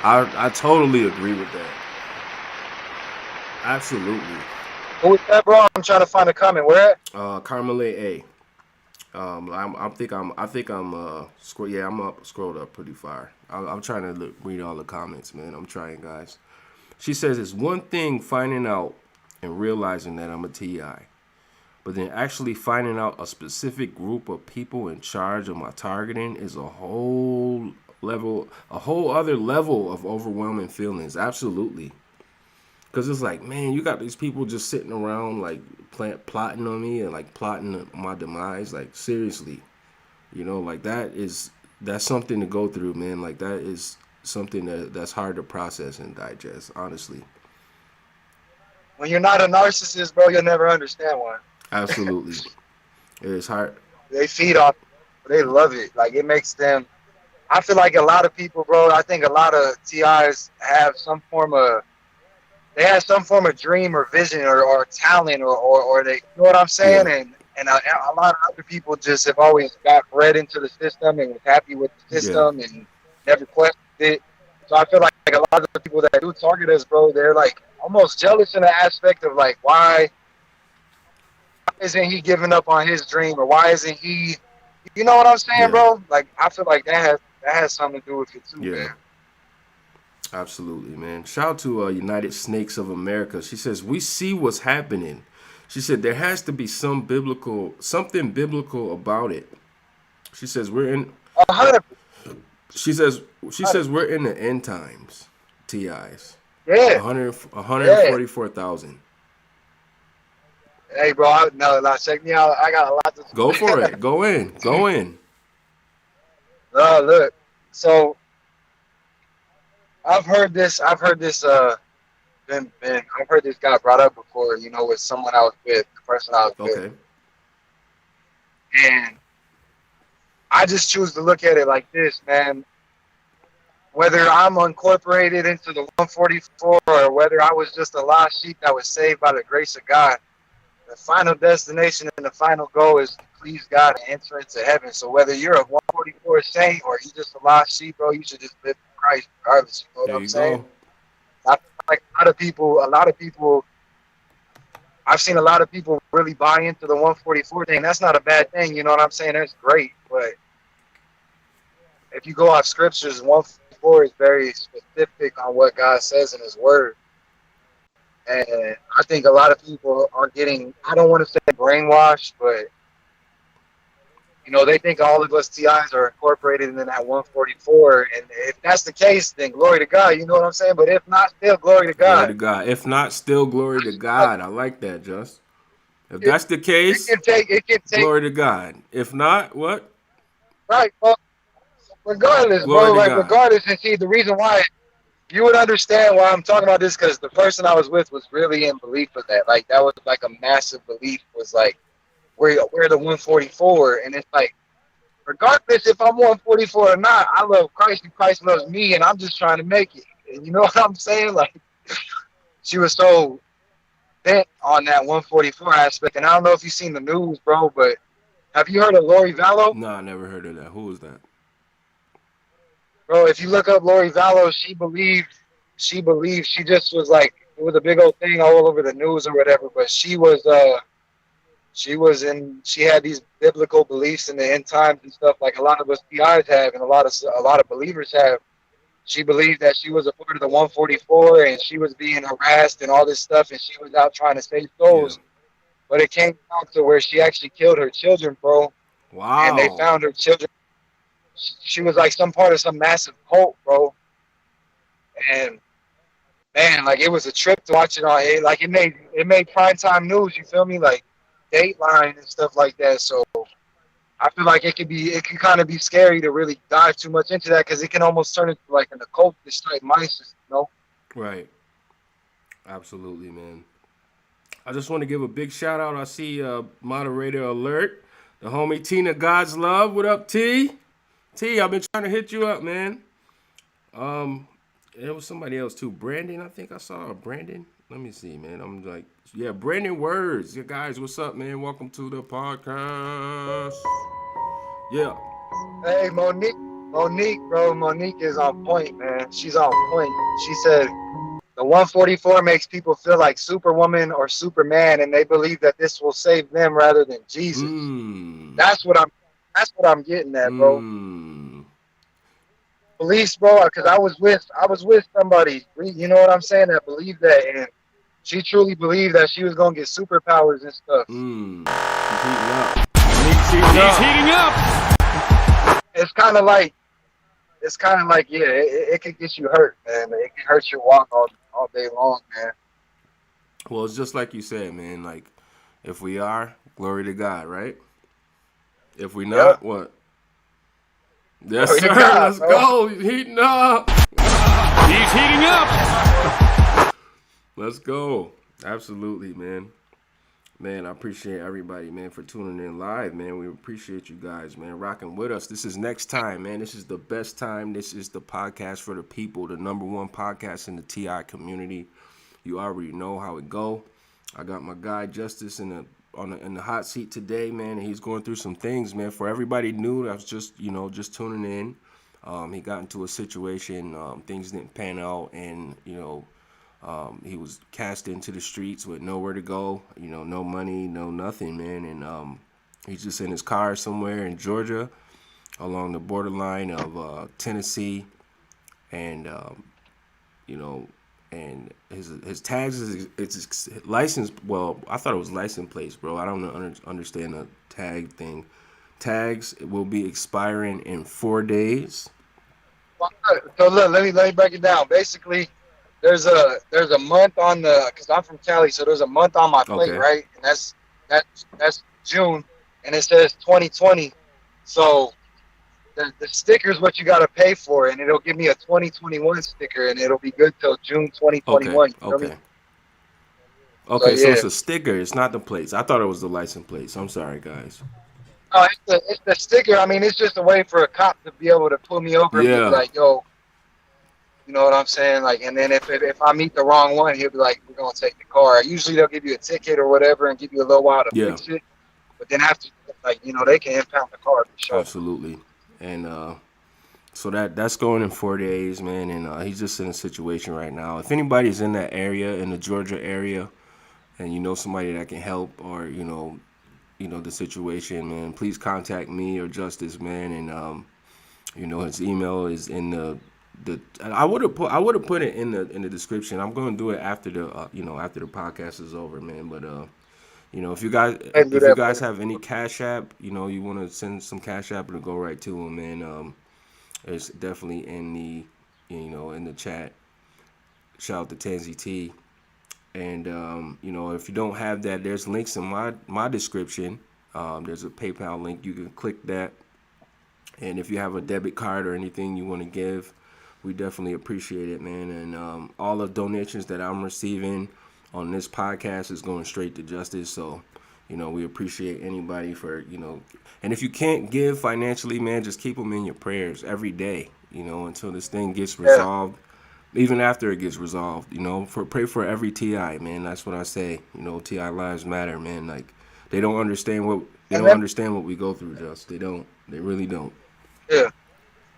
I totally agree with that. Absolutely. Who is that, bro? I'm trying to find a comment. Where at? Carmelay A. I think I'm scrolled up pretty far. I'm trying to read all the comments, man. I'm trying, guys. She says it's one thing finding out and realizing that I'm a TI, but then actually finding out a specific group of people in charge of my targeting is a whole other level of overwhelming feelings. Absolutely. Because it's like, man, you got these people just sitting around like plotting on me and like plotting my demise. Like, seriously, you know, like that's something to go through, man. Like, that is something that's hard to process and digest, honestly. when you're not a narcissist, bro, you'll never understand one. Absolutely. It is hard. They feed off. They love it. Like, it makes them. I feel like a lot of people, bro. I think a lot of TIs have some form of. They have some form of dream or vision or talent or they. You know what I'm saying? Yeah. And a lot of other people just have always got bred into the system and was happy with the system and never questioned it. So I feel like a lot of the people that do target us, bro, they're like almost jealous in the aspect of like, why isn't he giving up on his dream, or why isn't he, you know what I'm saying, bro? Like, I feel like that has something to do with it too, man. Absolutely, man. Shout out to United Snakes of America. She says, we see what's happening. She said there has to be something biblical about it. She says we're in. She says we're in the end times. TIs. Yeah. 144,000. Hey, bro. Check me out. I got a lot to say. Go for it. Go in. Look. So I've heard this. I've heard this guy brought up before, you know, with someone I was with, the person I was with. And I just choose to look at it like this, man. Whether I'm incorporated into the 144 or whether I was just a lost sheep that was saved by the grace of God, the final destination and the final goal is to please God and enter into heaven. So whether you're a 144 saint or you just a lost sheep, bro, you should just live for Christ regardless. You know what I'm saying? I feel like a lot of people, I've seen a lot of people really buy into the 144 thing. That's not a bad thing, you know what I'm saying? That's great. But if you go off scriptures, 144 is very specific on what God says in his word. And I think a lot of people are getting, I don't want to say brainwashed, but, you know, they think all of us TIs are incorporated in that 144. And if that's the case, then glory to God. You know what I'm saying? But if not, still glory to God. Glory to God. If not, still glory to God. I like that, Just. If that's the case, it can take glory to God. If not, what? Right. Well, regardless, glory bro. Like, God. regardless, and see, the reason why you would understand why I'm talking about this, because the person I was with was really in belief of that. Like, that was like a massive belief, was like, we're the 144. And it's like, regardless if I'm 144 or not, I love Christ and Christ loves me, and I'm just trying to make it. And you know what I'm saying? Like, she was so bent on that 144 aspect. And I don't know if you've seen the news, bro, but have you heard of Lori Vallow? No, I never heard of that. Who was that? Bro, if you look up Lori Vallow, she believed she just was like, it was a big old thing all over the news or whatever, but she had these biblical beliefs in the end times and stuff like a lot of us PIs have and a lot of believers have. She believed that she was a part of the 144 and she was being harassed and all this stuff, and she was out trying to save souls. Yeah. But it came down to where she actually killed her children, bro. Wow. And they found her children. She was like some part of some massive cult, bro. And man, like, it was a trip to watch it on. Like, it made primetime news. You feel me? Like Dateline and stuff like that. So I feel like it can kind of be scary to really dive too much into that, because it can almost turn into like an occultist type mindset, you know? Right. Absolutely, man. I just want to give a big shout out. I see moderator alert. The homie Tina God's Love. What up, T? T, I've been trying to hit you up, man. There was somebody else too. Brandon, I think I saw Brandon. Let me see, man. I'm like, yeah, Brandon Words. Yeah, guys, what's up, man? Welcome to the podcast. Yeah. Hey, Monique, bro. Monique is on point, man. She's on point. She said the 144 makes people feel like Superwoman or Superman, and they believe that this will save them rather than Jesus. That's what I'm getting at, bro. Beliefs, bro, because I was with somebody, you know what I'm saying, that believed that, and she truly believed that she was gonna get superpowers and stuff. He's heating up. It's kind of like, yeah, it could get you hurt, man. It can hurt your walk all day long, man. Well, it's just like you said, man. Like, if we are, glory to God, right? If we not, what? Yes, sir. Let's go. He's heating up. He's heating up. Let's go. Absolutely, man. Man, I appreciate everybody, man, for tuning in live, man. We appreciate you guys, man, rocking with us. This is NexxTime, man. This is the best time. This is the podcast for the people, the #1 podcast in the TI community. You already know how it go. I got my guy Justice in the hot seat today, man, and he's going through some things, man. For everybody new that was just tuning in, he got into a situation, things didn't pan out, and he was cast into the streets with nowhere to go, no money, no nothing, man. And he's just in his car somewhere in Georgia along the borderline of Tennessee. And, and his tags, it's license. Well, I thought it was license plates, bro. I don't understand the tag thing. Tags will be expiring in 4 days. So look, let me break it down. Basically, there's a month on the, because I'm from Cali, so there's a month on my plate, Okay. right? And that's June, and it says 2020. So the sticker's what you got to pay for, and it'll give me a 2021 sticker, and it'll be good till June 2021. Okay. So, So yeah. it's a sticker. It's not the plates. I thought it was the license plates. I'm sorry, guys. It's the sticker. I mean, it's just a way for a cop to be able to pull me over and be Yeah. like, yo, you know what I'm saying? Like, and then if I meet the wrong one, he'll be like, we're going to take the car. Usually they'll give you a ticket or whatever and give you a little while to fix it. But then after, like, they can impound the car for sure. Absolutely. And so that's going in 4 days, man. And he's just in a situation right now. If anybody's in that area, in the Georgia area, and you know somebody that can help, or the situation, man, please contact me or Justice, man. And his email is in the I would have put it in the description. I'm going to do it after the after the podcast is over, man. But if you guys have any Cash App, you want to send some Cash App, it'll go right to him, man. It's definitely in the in the chat. Shout out to Tansy T. And if you don't have that, there's links in my description. There's a PayPal link. You can click that. And if you have a debit card or anything you want to give, we definitely appreciate it, man. And all the donations that I'm receiving on this podcast is going straight to Justice. So, we appreciate anybody for, and if you can't give financially, man, just keep them in your prayers every day, until this thing gets resolved. Even after it gets resolved, pray for every TI, man. That's what I say. TI lives matter, man. Like, they don't understand what we go through, Just. They don't. They really don't. Yeah.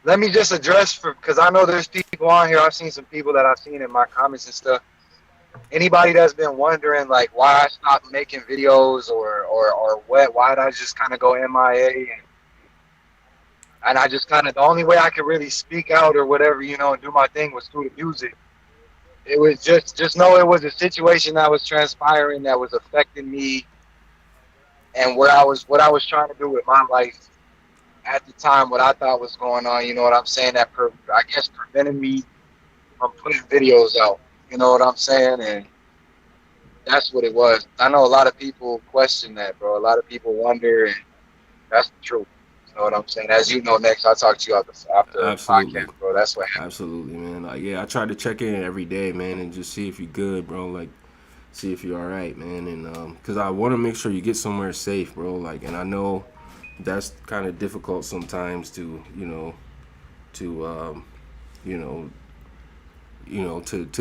Let me just address, because I know there's people on here. I've seen some people that I've seen in my comments and stuff. Anybody that's been wondering, like, why I stopped making videos or what, why did I just kind of go MIA? And I just kind of, the only way I could really speak out or whatever, and do my thing was through the music. It was just know it was a situation that was transpiring that was affecting me and what I was trying to do with my life at the time, what I thought was going on, you know what I'm saying, that I guess prevented me from putting videos out, you know what I'm saying, and that's what it was. I know a lot of people question that, bro. A lot of people wonder, and that's the truth. You know what I'm saying? As you know, Nexx, I'll talk to you after the podcast, bro. That's what happened. Absolutely, man. Like, I try to check in every day, man, and just see if you're good, bro. Like, see if you're all right, man. And because I want to make sure you get somewhere safe, bro. Like, and I know that's kind of difficult sometimes to to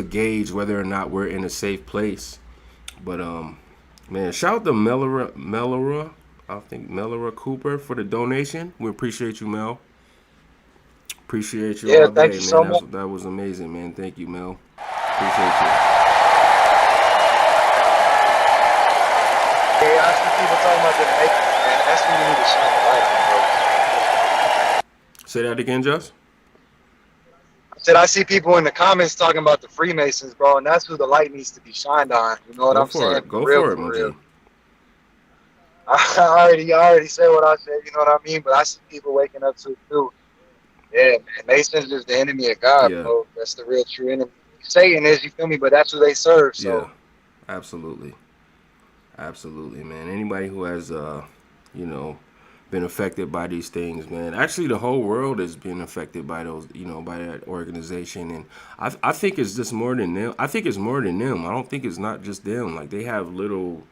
gauge whether or not we're in a safe place. But man, shout out to Melora, I think Melora Cooper, for the donation. We appreciate you, Mel. Appreciate you all day, thank you so much. That was amazing, man. Thank you, Mel. Appreciate you. Yeah, I see people talking about the Nexx, man. That's when you need to shine the light on, bro. Say that again, Just. I said I see people in the comments talking about the Freemasons, bro, and that's who the light needs to be shined on. You know what I'm saying? Go for it, man. I already said what I said, you know what I mean? But I see people waking up to it too. Yeah, man. Masons is the enemy of God, bro. That's the real true enemy. Satan is, you feel me? But that's who they serve. So. Yeah, absolutely. Absolutely, man. Anybody who has, been affected by these things, man. Actually, the whole world has been affected by those, by that organization. And I think it's just more than them. I think it's more than them. I don't think it's not just them. Like, they have little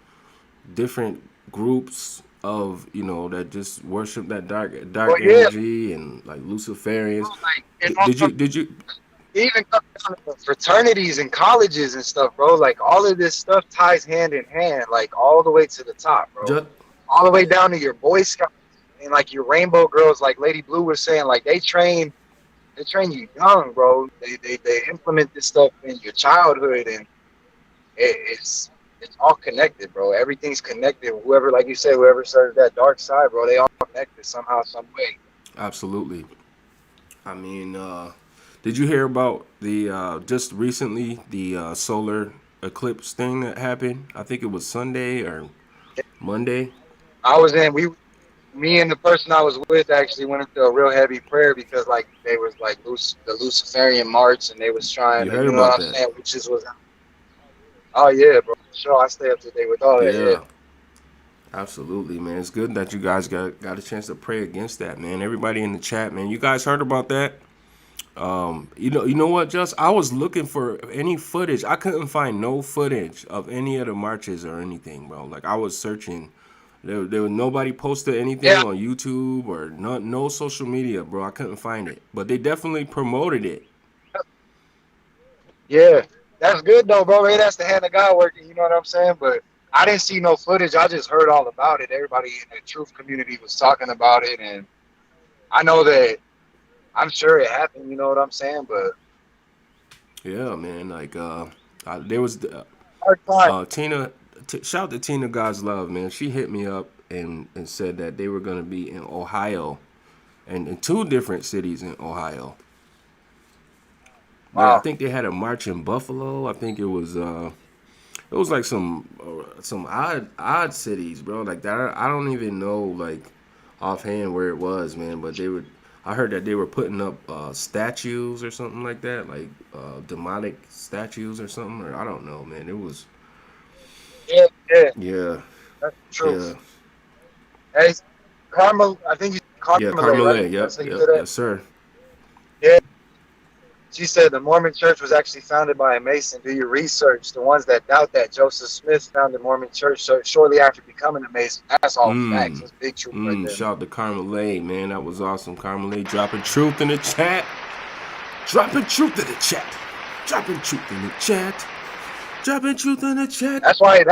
different groups of, that just worship that dark energy and like Luciferians. Did you? Even fraternities and colleges and stuff, bro. Like, all of this stuff ties hand in hand, like all the way to the top, bro. All the way down to your Boy Scouts and like your Rainbow Girls, like Lady Blue was saying. Like, they train you young, bro. They implement this stuff in your childhood, and it's all connected, bro. Everything's connected. Whoever, like you said, whoever serves that dark side, bro, they all connected somehow, some way. Absolutely. I mean, did you hear about the just recently the solar eclipse thing that happened? I think it was Sunday or Monday. Me and the person I was with actually went into a real heavy prayer because like they was like the Luciferian March, and they was trying to, you know what I'm saying, which is was. Oh yeah, bro. Sure, I stay up to date with all that. Yeah. Absolutely, man. It's good that you guys got a chance to pray against that, man. Everybody in the chat, man. You guys heard about that? You know what, Just? I was looking for any footage. I couldn't find no footage of any of the marches or anything, bro. Like, I was searching. There was nobody posted anything on YouTube or no social media, bro. I couldn't find it. But they definitely promoted it. Yeah. That's good though, bro. Hey, that's the hand of God working, you know what I'm saying? But I didn't see no footage. I just heard all about it. Everybody in the truth community was talking about it, and I know that I'm sure it happened, you know what I'm saying? But yeah, man, like there was Tina. Shout out to Tina God's Love, man. She hit me up and said that they were gonna be in Ohio, and in 2 different cities in Ohio. Wow. I think they had a march in Buffalo. I think it was like some odd cities, bro. Like that, I don't even know like offhand where it was, man. But I heard that they were putting up statues or something like that, like demonic statues or something. Or I don't know, man. It was. Yeah. That's true. Yeah. Hey, Carmel. I think you. Carmel. Right? Yep. Yes, sir. Yeah. She said the Mormon Church was actually founded by a Mason. Do your research. The ones that doubt that, Joseph Smith founded the Mormon Church shortly after becoming a Mason. That's all facts. That's big truth right there. Shout out to Carmelay, man. That was awesome. Carmelay dropping truth in the chat. Dropping truth in the chat. Dropping truth in the chat. Dropping truth in the chat. That's why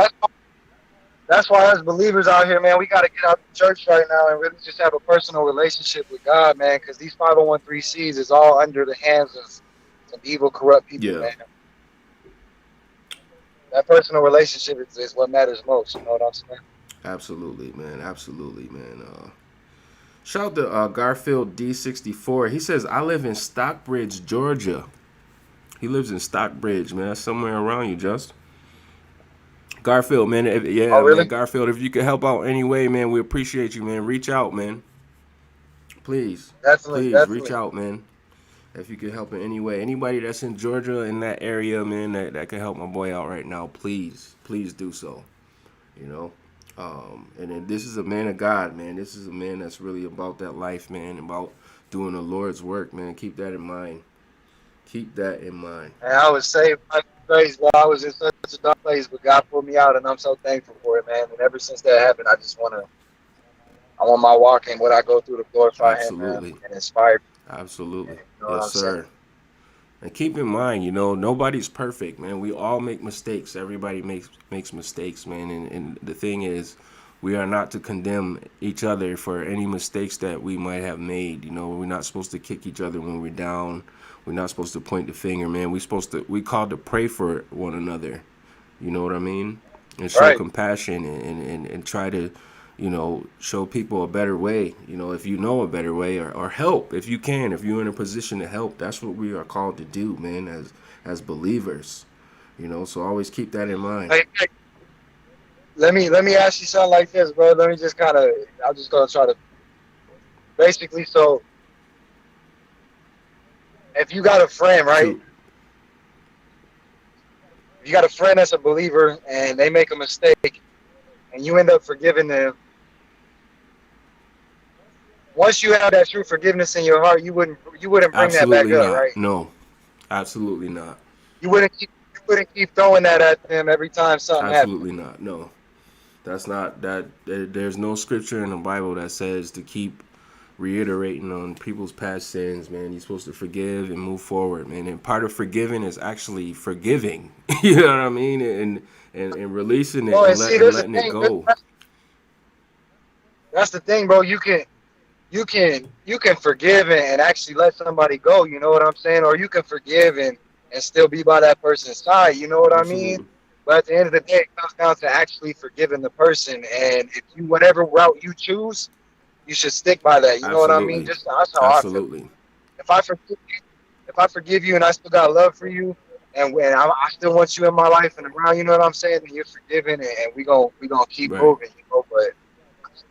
as believers out here, man, we got to get out the church right now and really just have a personal relationship with God, man, because these 501(c)(3)s is all under the hands of some evil, corrupt people, man. That personal relationship is what matters most, you know what I'm saying? Absolutely, man. Absolutely, man. Shout out to Garfield D64. He says, I live in Stockbridge, Georgia. He lives in Stockbridge, man. That's somewhere around you, Just. Garfield, man. Really? Man, Garfield, if you could help out any way, man, we appreciate you, man. Reach out, man. Please. Definitely. Reach out, man. If you could help in any way. Anybody that's in Georgia, in that area, man, that can help my boy out right now, please do so. You know? And then this is a man of God, man. This is a man that's really about that life, man, about doing the Lord's work, man. Keep that in mind. Keep that in mind. And I was saved by grace, but I was in such a dark place, but God pulled me out, and I'm so thankful for it, man. And ever since that happened, I want my walk and what I go through to glorify Him, man, and inspire. Absolutely. You know yes, sir. And keep in mind, you know, nobody's perfect, man. We all make mistakes. Everybody makes mistakes, man. And the thing is, we are not to condemn each other for any mistakes that we might have made. You know, we're not supposed to kick each other when we're down. We're not supposed to point the finger, man. We called to pray for one another. You know what I mean? And show compassion and try to, you know, show people a better way. You know, if you know a better way, or help if you can. If you're in a position to help, that's what we are called to do, man, as believers. You know, so always keep that in mind. Hey, let me ask you something like this, bro. Let me just I'm just gonna try to basically. So, if you got a friend, right? If you got a friend that's a believer and they make a mistake, and you end up forgiving them, once you have that true forgiveness in your heart, you wouldn't bring that back Absolutely up, not. right? No, absolutely not. You wouldn't keep throwing that at them every time something happens. Absolutely not. No, that's not that. There's no scripture in the Bible that says to keep reiterating on people's past sins, man. You're supposed to forgive and move forward, man. And part of forgiving is actually forgiving. You know what I mean? And releasing it Well, and, and see, and there's the letting it thing. go. That's the thing, bro. You can forgive and actually let somebody go. You know what I'm saying? Or you can forgive and still be by that person's side. You know what I mean? Absolutely. But at the end of the day, it comes down to actually forgiving the person. And if you, whatever route you choose, you should stick by that. You know what I mean? Absolutely. Just that's how I feel. Absolutely. If I forgive you and I still got love for you, and when I still want you in my life and around, you know what I'm saying? Then you're forgiven, and we gonna keep Right. moving, you know. But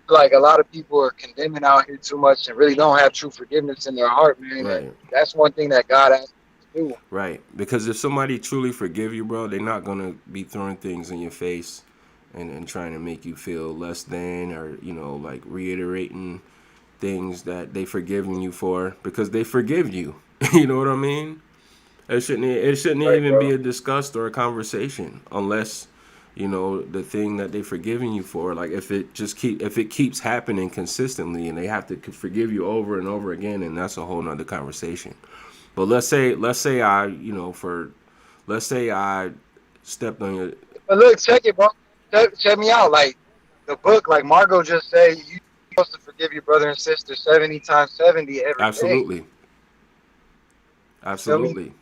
like a lot of people are condemning out here too much and really don't have true forgiveness in their heart, man. Right. And that's one thing that God asks us to do. Right. Because if somebody truly forgive you, bro, they're not gonna be throwing things in your face and trying to make you feel less than, or, you know, like reiterating things that they forgiven you for, because they forgive you. You know what I mean? It shouldn't Right, even bro. be a discuss or a conversation unless, you know, the thing that they forgiving you for, like if it keeps happening consistently and they have to forgive you over and over again, and that's a whole nother conversation. But let's say I, you know, let's say I stepped on your. But look, check it, bro. Check me out. Like the book, like Margot just said, you're supposed to forgive your brother and sister 70 times 70 every day. Absolutely. Feel me? Absolutely.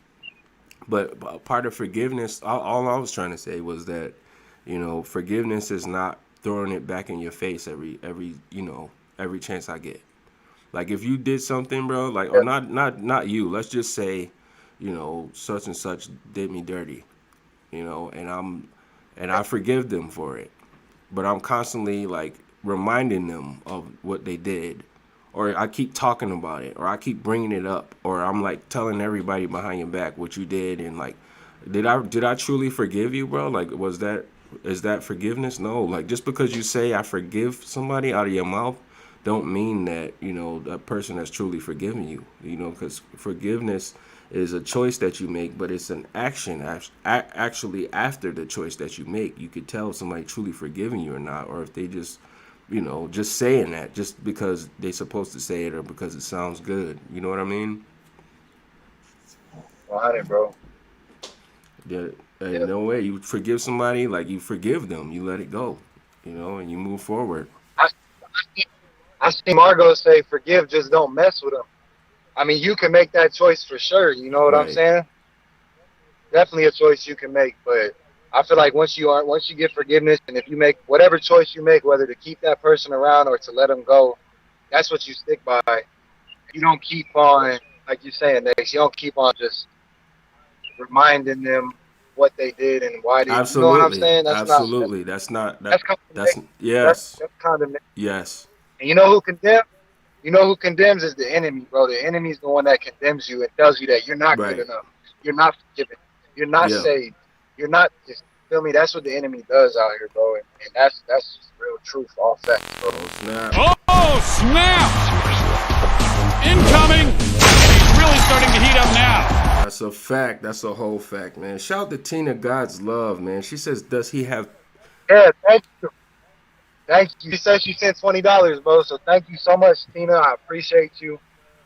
But part of forgiveness, all I was trying to say was that, you know, forgiveness is not throwing it back in your face every you know, every chance I get. Like if you did something, bro, like, or not you, let's just say, you know, such and such did me dirty, you know, and I forgive them for it, but I'm constantly like reminding them of what they did, or I keep talking about it, or I keep bringing it up, or I'm like telling everybody behind your back what you did, and like, did I truly forgive you, bro? Like, is that forgiveness? No. Like, just because you say I forgive somebody out of your mouth, don't mean that, you know, that person has truly forgiven you. You know, because forgiveness is a choice that you make, but it's an action. Actually, after the choice that you make, you could tell if somebody truly forgiven you or not, or if they just, you know, just saying that just because they're supposed to say it or because it sounds good. You know what I mean? 100, bro. Yeah. No way. You forgive somebody, like you forgive them, you let it go, you know, and you move forward. I see Margot say, forgive, just don't mess with them. I mean, you can make that choice for sure. You know what I'm Right. saying? Definitely a choice you can make. But I feel like once you get forgiveness, and if you make whatever choice you make, whether to keep that person around or to let them go, that's what you stick by. You don't keep on, like you're saying, Nexx, you don't keep on just reminding them what they did and why they. Absolutely. You know what I'm saying? Absolutely. That's yes. That's condemnation. Yes. And you know who condemns? You know who condemns is the enemy, bro. The enemy's the one that condemns you and tells you that you're not Right. good enough. You're not forgiven. You're not saved. You're not. Just feel me. That's what the enemy does out here, bro. And that's just real truth, all facts, bro. Oh snap! Oh snap! Incoming! And he's really starting to heat up now. That's a fact. That's a whole fact, man. Shout out to Tina God's Love, man. She says, does he have... Yeah, thank you. Thank you. She said she sent $20, bro. So thank you so much, Tina. I appreciate you.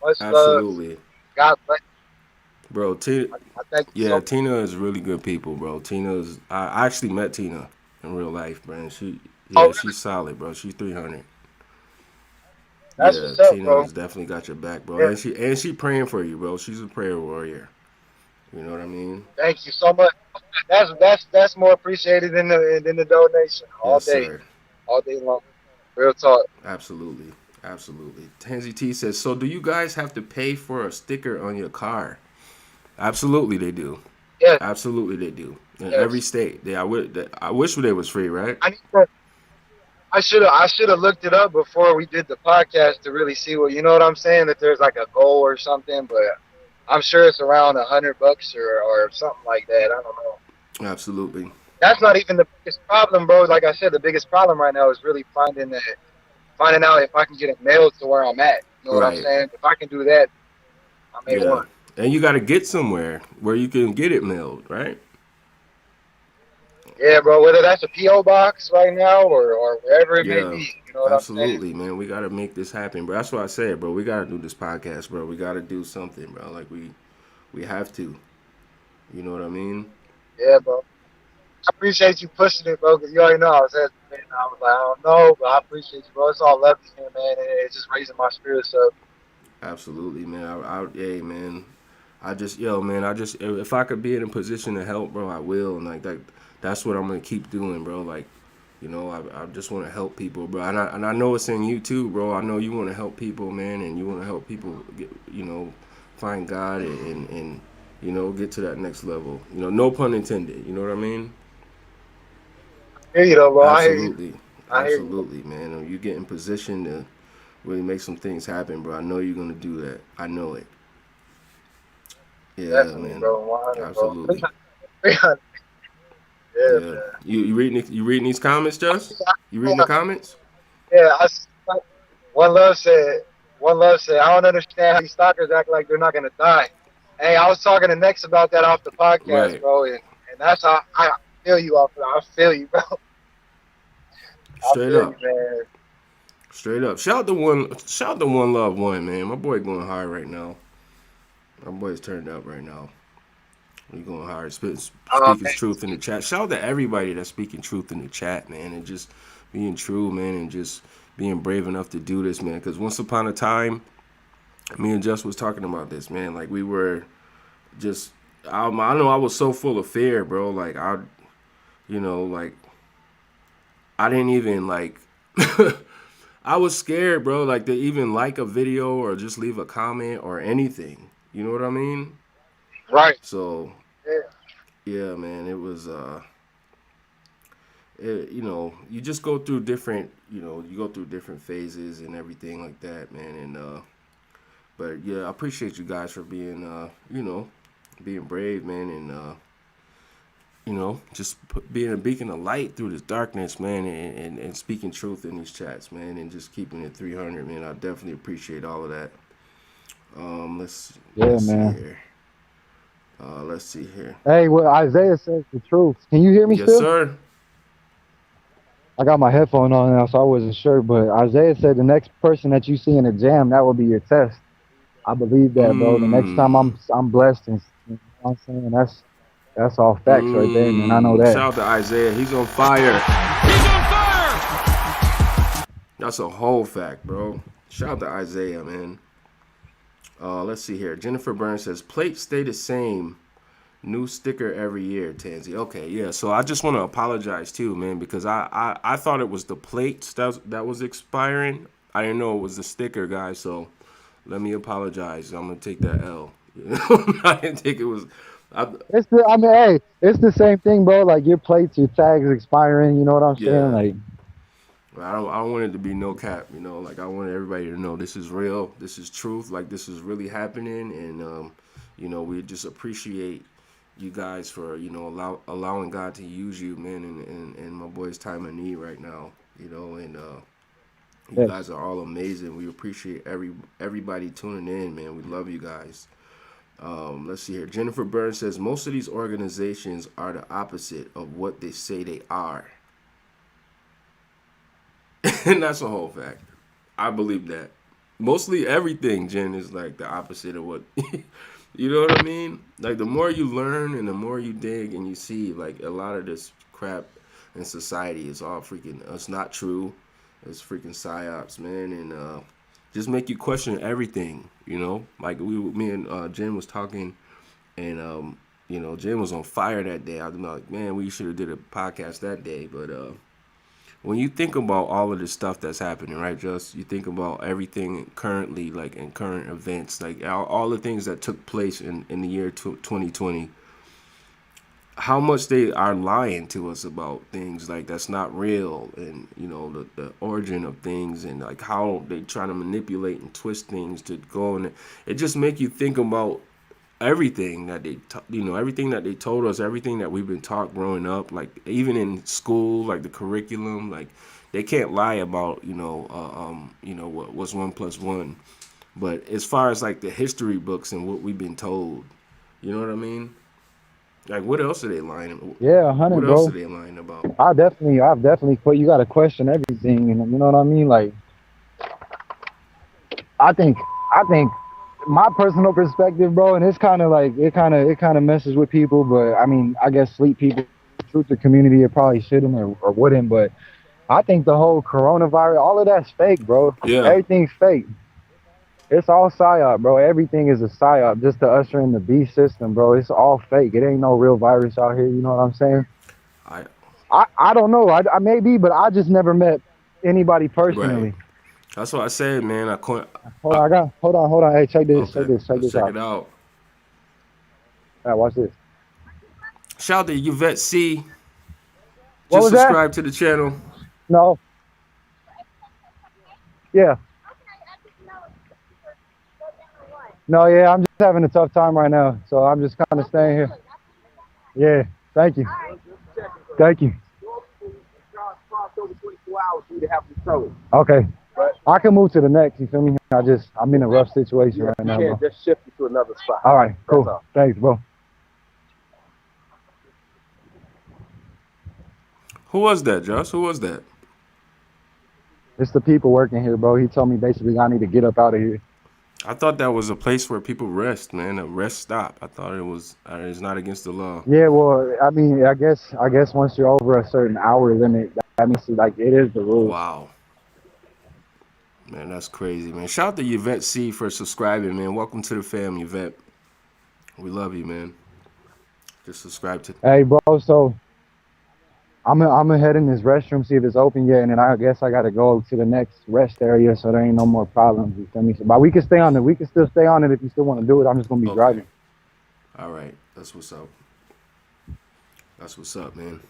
Much Absolutely. love. God bless you. Bro, Tina... I thank you so much. Tina is really good people, bro. Tina's... I actually met Tina in real life, bro. She's solid, bro. She's 300. That's what's up, Tina bro. has definitely got your back, bro. Yeah. And she praying for you, bro. She's a prayer warrior. You know what I mean? Thank you so much. That's more appreciated than the donation. All Yes, day. sir. All day long. Real talk. Absolutely. Absolutely. Tansy T says, so do you guys have to pay for a sticker on your car? Absolutely they do. Yeah. Absolutely they do. In Yes. every state. I wish they was free, right? I should have looked it up before we did the podcast to really see what, you know what I'm saying, that there's like a goal or something, but I'm sure it's around $100 or something like that. I don't know. Absolutely. That's not even the biggest problem, bro. Like I said, the biggest problem right now is really finding finding out if I can get it mailed to where I'm at. You know what I'm saying? If I can do that, I may want. And you got to get somewhere where you can get it mailed, right? Yeah, bro. Whether that's a PO box right now or wherever it may be, you know what I'm saying? Absolutely, man. We got to make this happen, bro. That's what I said, bro. We got to do this podcast, bro. We got to do something, bro. Like we have to. You know what I mean? Yeah, bro. I appreciate you pushing it, bro, because you already know I was hesitant. I was like, I don't know, but I appreciate you, bro. It's all love here, man, and it's just raising my spirits up. Absolutely, man. Hey, man. If I could be in a position to help, bro, I will. And like that's what I'm gonna keep doing, bro. Like, you know, I just want to help people, bro. And I know it's in you too, bro. I know you want to help people, man, and you want to help people get, you know, find God and you know, get to that next level. You know, no pun intended. You know what I mean? I hear you, though, bro. Absolutely, man. You get in position to really make some things happen, bro. I know you're gonna do that. I know it. Yeah, definitely, man. Bro. Absolutely. Yeah, man. You reading these comments, Just? You reading the comments? Yeah, One Love said, I don't understand how these stalkers act like they're not gonna die. Hey, I was talking to Nexx about that off the podcast, bro, and that's how I feel you off of that. I feel you, bro. Straight up. Straight up. Shout out to One Love One, man. My boy going hard right now. My boy's turned up right now. He going hard, speaking truth in the chat. Shout out to everybody that's speaking truth in the chat, man, and just being true, man, and just being brave enough to do this, man. Because once upon a time, me and Just was talking about this, man. Like we were just, I know I was so full of fear, bro. Like I didn't even like. I was scared, bro. Like to even like a video or just leave a comment or anything. You know what I mean? Right. So, yeah, man, it was, you know, you just go through different, phases and everything like that, man. And, but yeah, I appreciate you guys for being, being brave, man. And, just being a beacon of light through this darkness, man, and speaking truth in these chats, man, and just keeping it 300, man. I definitely appreciate all of that. Let's see here. Hey, well, Isaiah says the truth. Can you hear me still? Yes, sir. I got my headphone on now, so I wasn't sure. But Isaiah said the next person that you see in a jam, that will be your test. I believe that, bro. The next time I'm blessed, and you know what I'm saying, that's all facts right there, man. I know that. Shout out to Isaiah. He's on fire. He's on fire! That's a whole fact, bro. Shout out to Isaiah, man. Let's see here. Jennifer Burns says, plates stay the same. New sticker every year, Tansy. Okay, yeah. So I just want to apologize too, man, because I thought it was the plates that was expiring. I didn't know it was the sticker, guys. So let me apologize. I'm gonna take that L. I didn't think it was. It's the same thing, bro. Like your plates, your tags expiring. You know what I'm saying? Like, I don't want it to be no cap. You know, like I want everybody to know this is real. This is truth. Like this is really happening, and we just appreciate you guys for allowing God to use you, man, and my boy's time of need right now. You know, and you guys are all amazing. We appreciate everybody tuning in, man. We love you guys. Let's see here. Jennifer Burns says most of these organizations are the opposite of what they say they are. And that's a whole fact. I believe that. Mostly everything, Jen, is like the opposite of what, you know what I mean? Like the more you learn and the more you dig and you see, like a lot of this crap in society is all freaking, it's not true. It's freaking psyops, man. And just make you question everything, you know? Like me and Jen was talking, and Jen was on fire that day. I was like, man, we should have did a podcast that day. But when you think about all of this stuff that's happening, right, you think about everything currently, like in current events, like all the things that took place in the year 2020, how much they are lying to us about things like that's not real, and the origin of things, and like how they try to manipulate and twist things to go, and it just make you think about everything that everything that they told us, everything that we've been taught growing up, like even in school, like the curriculum, like they can't lie about what's 1 + 1. But as far as like the history books and what we've been told, you know what I mean? Like what else are they lying? Yeah, 100, What bro. else are they lying about? I've definitely put, you got to question everything, and you know what I mean? Like, I think my personal perspective, bro, and it's kind of like, it kind of messes with people, but I mean, I guess sleep people, truth to community, it probably shouldn't or wouldn't, but I think the whole coronavirus, all of that's fake, bro. Yeah. Everything's fake. It's all psyop, bro. Everything is a psyop just to usher in the beast system, bro. It's all fake. It ain't no real virus out here. You know what I'm saying? I don't know. I may be, but I just never met anybody personally. Right. That's what I said, man. Hold on. Hey, check this. Okay. Check this Check out. it out. All right, watch this. Shout out to Yvette C. What Just was that? subscribe to the channel. No. Yeah. No, yeah, I'm just having a tough time right now, so I'm just kind of staying here. Yeah, thank you. Thank you. Okay. I can move to the next, you feel me? I'm in a rough situation right now, bro. Just shift you to another spot. All right, cool. Thanks, bro. Who was that, Josh? Who was that? It's the people working here, bro. He told me basically I need to get up out of here. I thought that was a place where people rest, man. A rest stop. I thought it's not against the law. Yeah, well, I mean, I guess once you're over a certain hour limit, that means like it is the rule. Wow. Man, that's crazy, man. Shout out to Yvette C for subscribing, man. Welcome to the fam, Yvette. We love you, man. Just subscribe to. Hey, bro. So I'm gonna head in this restroom, see if it's open yet, and then I guess I gotta go to the next rest area so there ain't no more problems. You feel me? So, but we can stay on it. We can still stay on it if you still want to do it. I'm just gonna be driving. All right, that's what's up. That's what's up, man.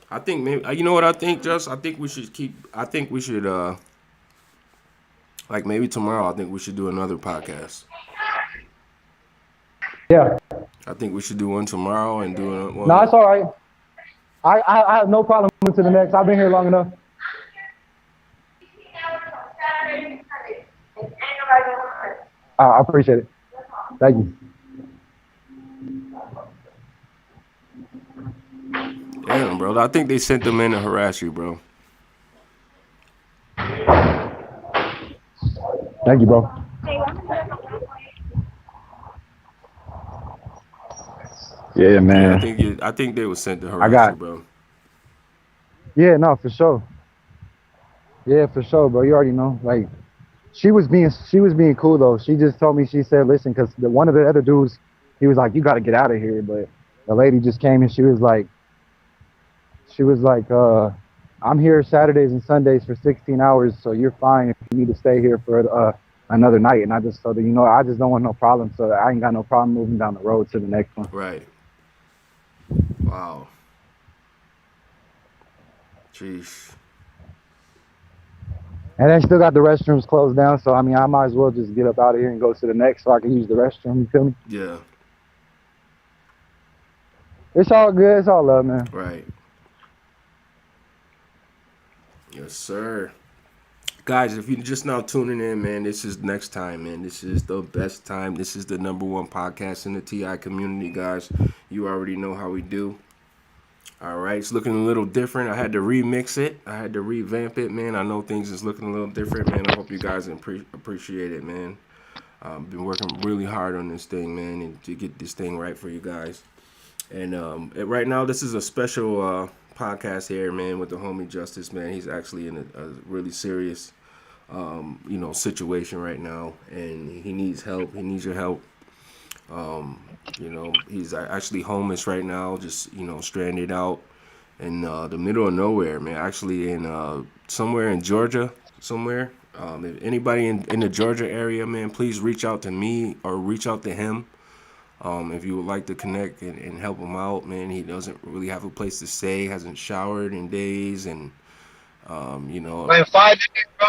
I think maybe you know what I think, Just. I think we should like maybe tomorrow. I think we should do another podcast. Yeah. I think we should do one tomorrow and do one. No, it's all right. I have no problem moving to the next. I've been here long enough. I appreciate it. Thank you. Damn, bro. I think they sent them in to harass you, bro. Thank you, bro. Yeah, man. Yeah, I think they were sent to harass you, bro. Yeah, no, for sure. Yeah, for sure, bro. You already know. Like, she was being cool though. She just told me, she said, listen, because one of the other dudes, he was like, you got to get out of here. But the lady just came and she was like, I'm here Saturdays and Sundays for 16 hours, so you're fine if you need to stay here for another night. And I just told her, you know, I just don't want no problem, so I ain't got no problem moving down the road to the next one. Right. Wow. Jeez. And they still got the restrooms closed down, so I mean, I might as well just get up out of here and go to the next so I can use the restroom, you feel me? Yeah. It's all good, it's all love, man. Right. Yes, sir. Guys, if you're just now tuning in, man, this is NexxTime, man. This is the best time. This is the #1 podcast in the TI community, guys. You already know how we do. All right, it's looking a little different. I had to remix it. I had to revamp it, man. I know things is looking a little different, man. I hope you guys appreciate it, man. I've been working really hard on this thing, man, and to get this thing right for you guys. And right now, this is a special podcast here, man, with the homie Justice, man. He's actually in a really serious, situation right now, and he needs help. He needs your help. He's actually homeless right now, just, stranded out in the middle of nowhere, man. Actually in somewhere in Georgia, somewhere. If anybody in the Georgia area, man, please reach out to me or reach out to him. If you would like to connect and help him out, man. He doesn't really have a place to stay, hasn't showered in days, and Man, 5 days, bro.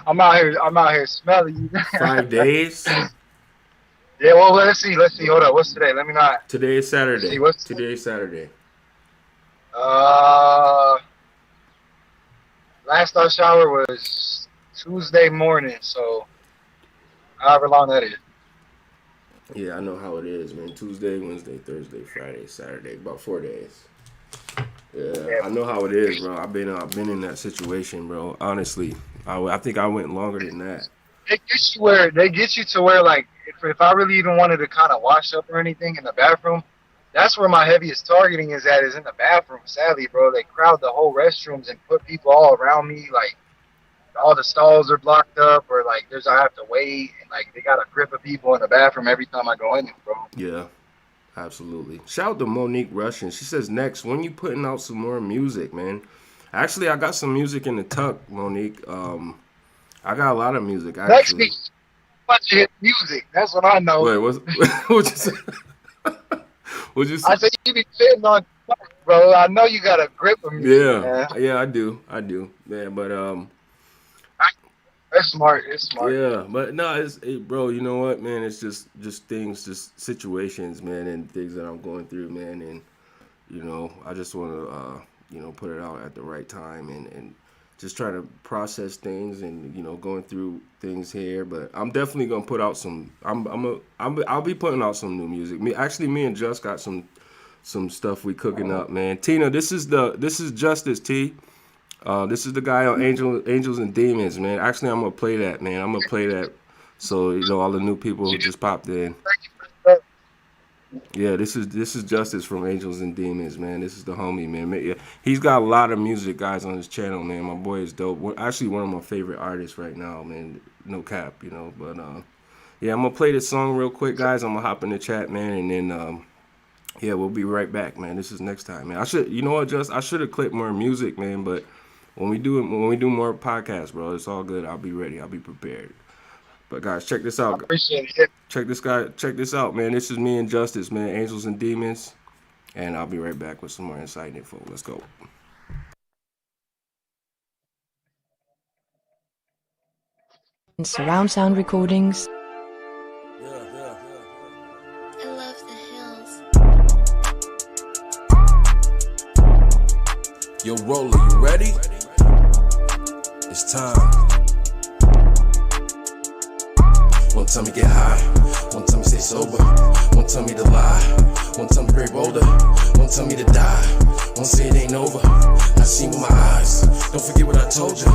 I'm out here smelling you. 5 days? Yeah, well, let's see. Hold up. What's today? Let me not. Today is Saturday. See, what's today is Saturday? Last I shower was Tuesday morning, so however long that is. Yeah, I know how it is, man. Tuesday, Wednesday, Thursday, Friday, Saturday, about 4 days. Yeah, I know how it is, bro. I've been in that situation, bro. Honestly, I think I went longer than that. They get you to where like if I really even wanted to kind of wash up or anything in the bathroom, that's where my heaviest targeting is in the bathroom. Sadly, bro, they crowd the whole restrooms and put people all around me. Like all the stalls are blocked up, or like I have to wait, and like they got a grip of people in the bathroom every time I go in there, bro. Yeah. Absolutely. Shout out to Monique Russian. She says, Nexx, when you putting out some more music, man? Actually, I got some music in the tuck, Monique. I got a lot of music, actually. Next bunch of hit music. That's what I know. Wait, what'd you say? What'd you say? I said you be sitting on, bro. I know you got a grip of music, man. Yeah, I do. Man, but It's smart. Yeah, but no, bro. You know what, man? It's just things, just situations, man, and things that I'm going through, man. And you know, I just want to, put it out at the right time, and just try to process things, and going through things here. But I'm definitely gonna put out some. I'll be putting out some new music. Me and Just got some stuff we cooking up, man. Tina, this is Justice T. This is the guy on Angels and Demons, man. Actually, I'm gonna play that, man. I'm gonna play that, so all the new people who just popped in. Yeah, this is Justice from Angels and Demons, man. This is the homie, man. Yeah, he's got a lot of music, guys, on his channel, man. My boy is dope. Actually, one of my favorite artists right now, man. No cap, But yeah, I'm gonna play this song real quick, guys. I'm gonna hop in the chat, man, and then yeah, we'll be right back, man. This is NexxTime, man. I should have clipped more music, man, but. When we do more podcasts, bro, it's all good. I'll be ready. I'll be prepared. But guys, check this out. I appreciate it. Check this out, man. This is me and Justice, man. Angels and Demons. And I'll be right back with some more insight info. Let's go. Surround sound recordings. I love the hills. Yo, Roller, you ready? It's time. One time me get high, one time me stay sober, one time me to lie, one time me break older, one time me to die, one say it ain't over. I seen with my eyes, don't forget what I told you.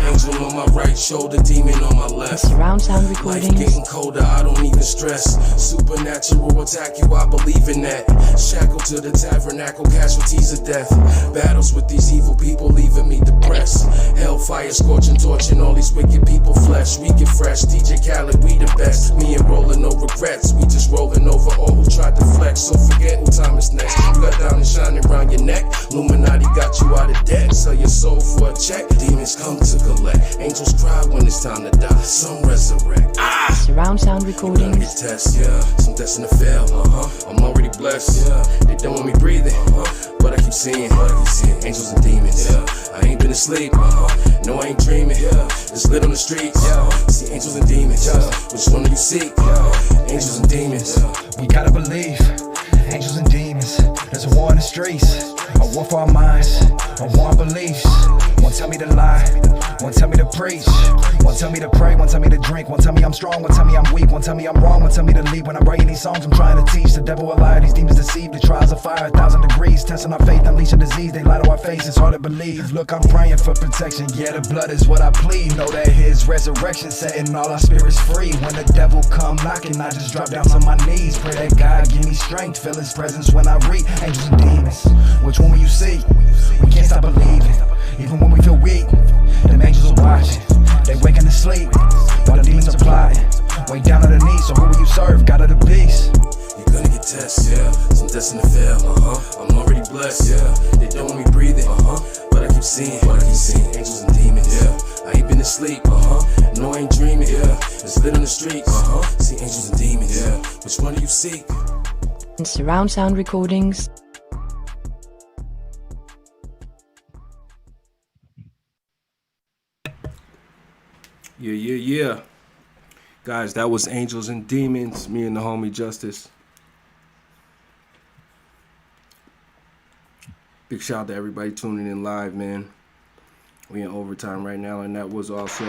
Angel on my right shoulder, demon on my left. Surround sound recordings. Life getting colder, I don't even stress. Supernatural attack you, I believe in that. Shackled to the tabernacle, casualties of death. Battles with these evil people, leaving me depressed. Hellfire scorching, torching all these wicked people flesh. We get fresh, DJ Khaled, we the best. Me and Rollin', no regrets. We just rolling over all who tried to flex. So forget what time is next. You got down and shining around your neck. Illuminati got you out of debt. Sell your soul for a check. Demons come to collect. Angels cry when it's time to die. Some resurrect. Surround sound recordings. You gotta get tests, yeah. Some destined to fail. I'm already blessed. Yeah. They don't want me breathing. But I keep seeing. Angels and demons. Yeah. I ain't been asleep. No, I ain't dreaming. It's lit on the streets. See angels and demons. Which one do you seek? Angels and demons. We gotta believe. Angels and demons. There's a war in the streets. A war for our minds. A war on beliefs. One tell me to lie. One tell me to preach. One tell me to pray. One tell me to drink. One tell me I'm strong. One tell me I'm weak. One tell me I'm wrong. One tell me to leave. When I'm writing these songs, I'm trying to teach the devil a lie. These demons deceive. The trials of fire, 1,000 degrees. Testing our faith, unleash a disease. They lie to our face. It's hard to believe. Look, I'm praying for protection. Yeah, the blood is what I plead. Know that His resurrection setting all our spirits free. When the devil come knocking, I just drop down to my knees. Pray that God give me strength. Feel His presence when I read. Angels and demons. Which one will you see? We can't stop believing. Even when we feel weak, them angels are watching. They waking to sleep while the demons are plotting. Way down on the knees, so who will you serve? God of the beast. You're gonna get tests, yeah. Some destined to fail, I'm already blessed, yeah. They don't want me breathing, but I keep seeing. Angels and demons, yeah. I ain't been asleep, No, I ain't dreaming, yeah. It's lit on the streets, See angels and demons, yeah. Which one do you seek? Surround sound recordings. Yeah. Guys, that was Angels and Demons, me and the homie Justice. Big shout out to everybody tuning in live, man. We in overtime right now, and that was awesome.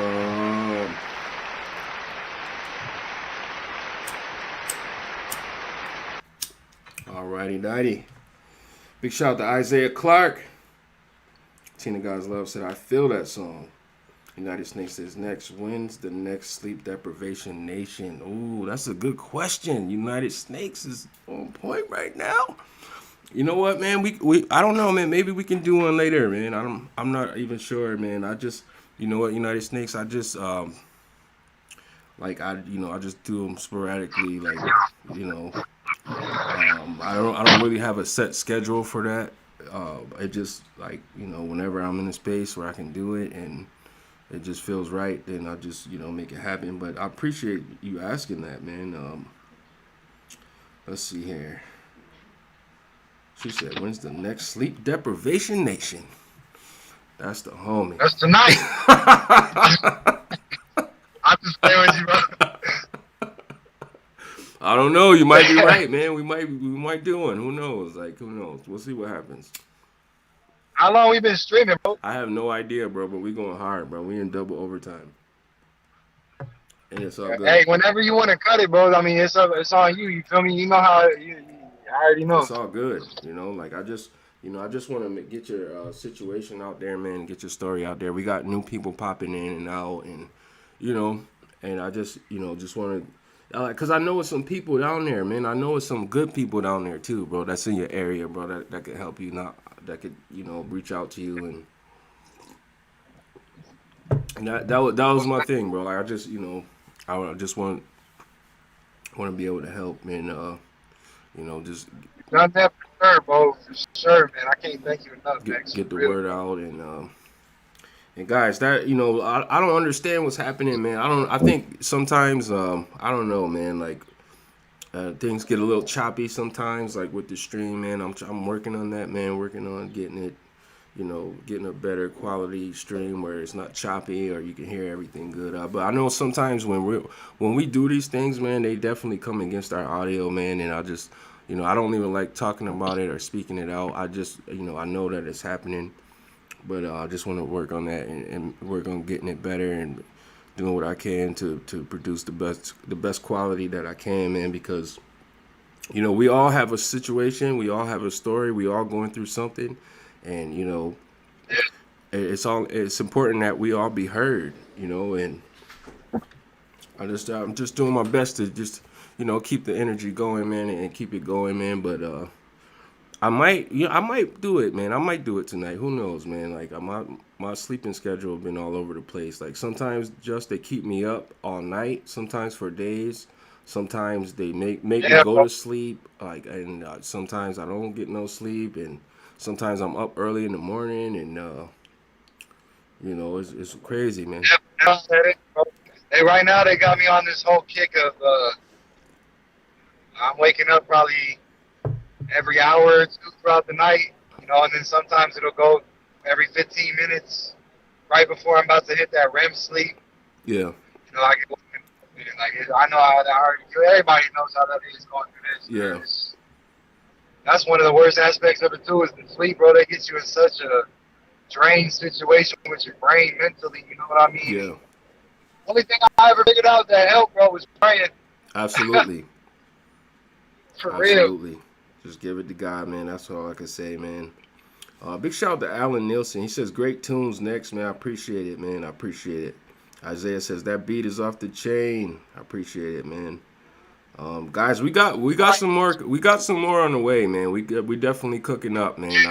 Alrighty, nighty. Big shout out to Isaiah Clark. Tina God's Love said, I feel that song. United Snakes says, Nexx, when's the next sleep deprivation nation? Ooh, that's a good question. United Snakes is on point right now. You know what, man? We I don't know, man. Maybe we can do one later, man. I'm not even sure, man. I just, you know what, United Snakes, I just like I just do them sporadically, like, you know. I don't really have a set schedule for that. It just, like, you know, whenever I'm in a space where I can do it and it just feels right, then I just, you know, make it happen. But I appreciate you asking that, man. Let's see here. She said, when's the next sleep deprivation nation? That's the homie. That's tonight. I'm just playing with you, bro. I don't know. You might be right, man. We might do one. Who knows? Like, who knows? We'll see what happens. How long we been streaming, bro? I have no idea, bro, but we going hard, bro. We in double overtime. And it's all good. Hey, whenever you want to cut it, bro, I mean, it's on you. You feel me? You know how I already know. It's all good, you know. Like I just want to get your situation out there, man. Get your story out there. We got new people popping in and out, and you know, and I just want to, cause I know it's some people down there, man. I know it's some good people down there too, bro. That's in your area, bro. That could help you, that could, you know, reach out to you, and that was my thing, bro. Like I just, you know, I just want to be able to help, man. You know, just done that for sure, bro. For sure, man. I can't thank you enough, get the word out, and guys, that, you know, I don't understand what's happening, man. I think sometimes I don't know, man. Like things get a little choppy sometimes, like with the stream, man. I'm working on that, man. Working on getting it, you know, getting a better quality stream where it's not choppy or you can hear everything good. But I know sometimes when we do these things, man, they definitely come against our audio, man. And I just, you know, I don't even like talking about it or speaking it out. I just, you know, I know that it's happening, but I just want to work on that and work on getting it better and doing what I can to produce the best quality that I can, man. Because, you know, we all have a situation, we all have a story, we all going through something. And, you know, it's important that we all be heard, you know, and I'm just doing my best to just, you know, keep the energy going, man, and keep it going, man. But I might do it, man. I might do it tonight. Who knows, man? Like my sleeping schedule has been all over the place. Like sometimes they keep me up all night, sometimes for days. Sometimes they make me go to sleep, like, and sometimes I don't get no sleep, and sometimes I'm up early in the morning, and you know, it's crazy, man. Hey, right now they got me on this whole kick of I'm waking up probably every hour or two throughout the night, you know, and then sometimes it'll go every 15 minutes right before I'm about to hit that REM sleep. Yeah. You know, I get like, I know how that already. Everybody knows how that is going through this. Yeah. That's one of the worst aspects of it too, is the sleep, bro. That gets you in such a drained situation with your brain mentally. You know what I mean? Yeah. Only thing I ever figured out that helped, bro, was praying. Absolutely. For Absolutely. real. Just give it to God, man. That's all I can say, man. Big shout out to Alan Nielsen. He says, great tunes next, man. I appreciate it, man. I appreciate it. Isaiah says, that beat is off the chain. I appreciate it, man. Guys, we got some more. We got some more on the way, man. We definitely cooking up, man.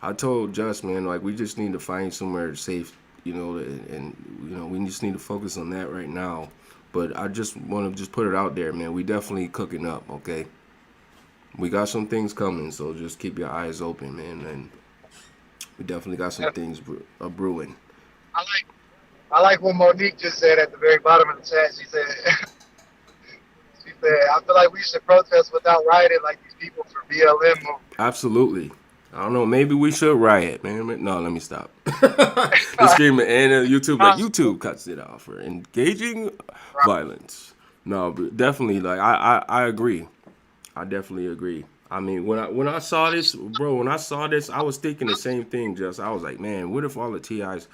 I told Just, man, like, we just need to find somewhere safe, you know, and you know, we just need to focus on that right now. But I just want to just put it out there, man. We definitely cooking up, okay? We got some things coming, so just keep your eyes open, man. And we definitely got some things brewing. I like what Monique just said at the very bottom of the chat. She said, I feel like we should protest without rioting like these people for BLM movement. Absolutely. I don't know. Maybe we should riot, man. No, let me stop. The streamer and YouTube, like YouTube cuts it off for engaging violence. No, but definitely, like I agree. I definitely agree. I mean, when I saw this, bro, I was thinking the same thing. Just I was like, man, what if all the TIs,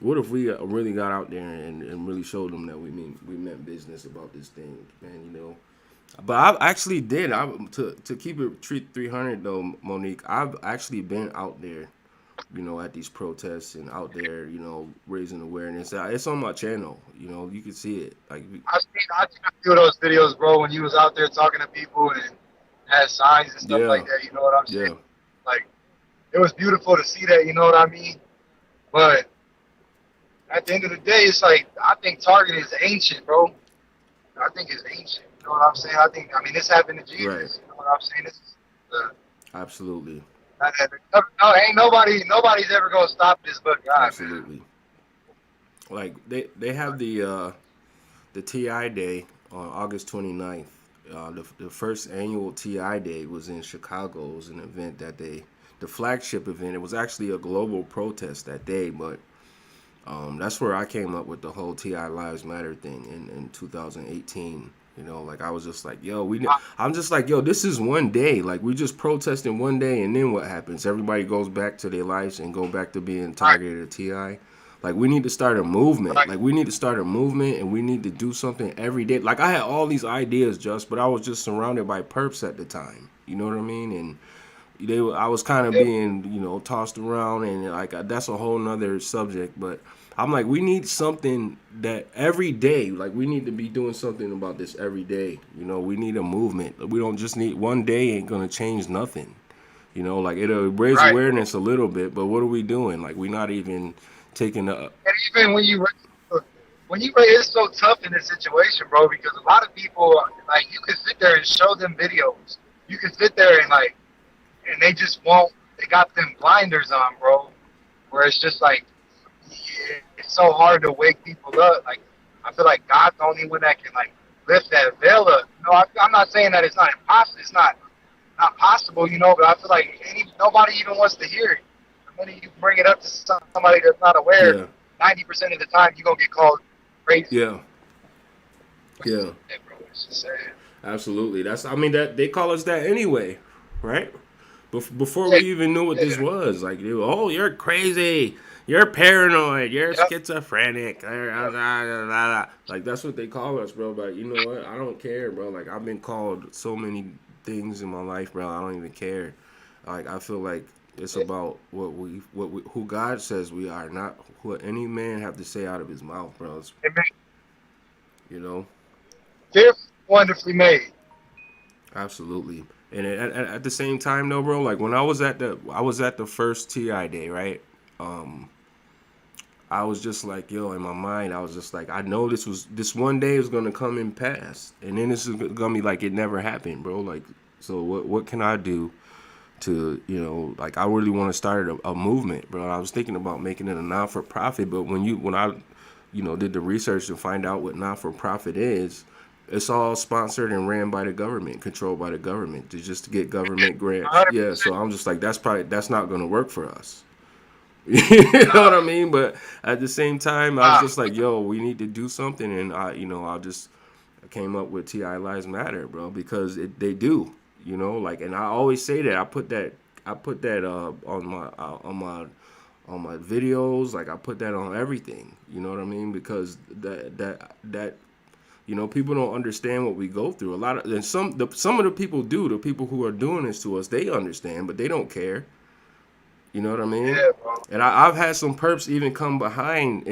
what if we really got out there and really showed them that we meant business about this thing, man? You know. But I actually did. To keep it 300 though, Monique. I've actually been out there, you know, at these protests and out there, you know, raising awareness. It's on my channel. You know, you can see it. Like I seen a few of those videos, bro, when you was out there talking to people and had signs and stuff like that. You know what I'm saying? Yeah. Like, it was beautiful to see that. You know what I mean? But at the end of the day, it's like I think Target is ancient, bro. I think it's ancient. You know what I'm saying? I mean, this happened to Jesus. Right. You know what I'm saying? This is Absolutely. no, ain't nobody's ever gonna stop this but God. Absolutely. Man. Like they have the TI Day on August 29th. The first annual TI Day was in Chicago. It was an event the flagship event. It was actually a global protest that day, but that's where I came up with the whole TI Lives Matter thing in 2018. You know, like I was just like, yo, I'm just like, yo, this is one day. Like we just protesting one day, and then what happens? Everybody goes back to their lives and go back to being targeted at TI. Like we need to start a movement. Like we need to start a movement, and we need to do something every day. Like I had all these ideas, but I was just surrounded by perps at the time. You know what I mean? And I was kind of being, you know, tossed around, and like that's a whole nother subject. But I'm like, we need something that every day, like we need to be doing something about this every day. You know, we need a movement. We don't just need one day ain't gonna change nothing. You know, like it'll raise awareness a little bit, but what are we doing? Like we're not even taking the. And even when you it's so tough in this situation, bro, because a lot of people, like, you can sit there and show them videos. You can sit there and like, and they just won't. They got them blinders on, bro. Where it's just like, it's so hard to wake people up. Like, I feel like God's the only one that can like lift that veil up. You know, I'm not saying that it's not impossible. It's not possible, you know. But I feel like nobody even wants to hear it. The minute you bring it up to somebody that's not aware, 90% of the time you're gonna get called crazy. Yeah. Yeah. Hey, bro, it's just sad. Absolutely. That they call us that anyway, right? Before we even knew what this was, like, oh, you're crazy, you're paranoid, you're schizophrenic, like that's what they call us, bro. But you know what? I don't care, bro. Like I've been called so many things in my life, bro. I don't even care. Like I feel like it's about who God says we are, not what any man have to say out of his mouth, bro. You know, they're wonderfully made. Absolutely. And at the same time, though, bro, like when I was at the first TI Day, right? I was just like, yo, in my mind, I was just like, I know this one day is gonna come and pass, and then this is gonna be like it never happened, bro. Like, so what can I do to, you know, like I really want to start a movement, bro. I was thinking about making it a non-for-profit, but when I, you know, did the research to find out what non-for-profit is. It's all sponsored and ran by the government, controlled by the government, to get government grants. 100%. Yeah, so I'm just like, that's not going to work for us. You know what I mean? But at the same time, I was just like, yo, we need to do something, and I came up with TI Lives Matter, bro, because they do, you know, like, and I always say that I put that on my videos, like I put that on everything, you know what I mean? Because that. You know, people don't understand what we go through. Some of the people do. The people who are doing this to us, they understand, but they don't care. You know what I mean? Yeah, bro. And I've had some perps even come behind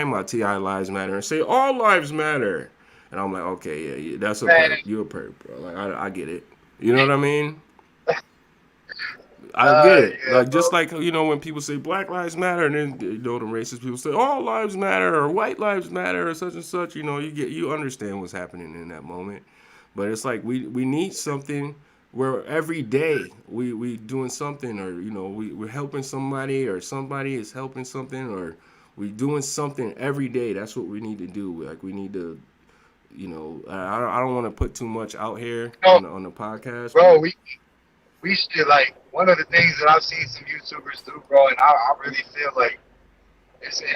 my TI Lives Matter and say all lives matter. And I'm like, okay, yeah, that's a perp. You're a perp, bro. Like I get it. You know what I mean? I get it. Yeah, like, just like, you know, when people say Black Lives Matter, and then, you know, the racist people say all lives matter or white lives matter or such and such, you know, you understand what's happening in that moment. But it's like we need something where every day we doing something, or, you know, we're helping somebody, or somebody is helping something, or we doing something every day. That's what we need to do. Like, we need to, you know, I don't want to put too much out here on the podcast. Bro, we we should, like, one of the things that I've seen some YouTubers do, bro, and I really feel like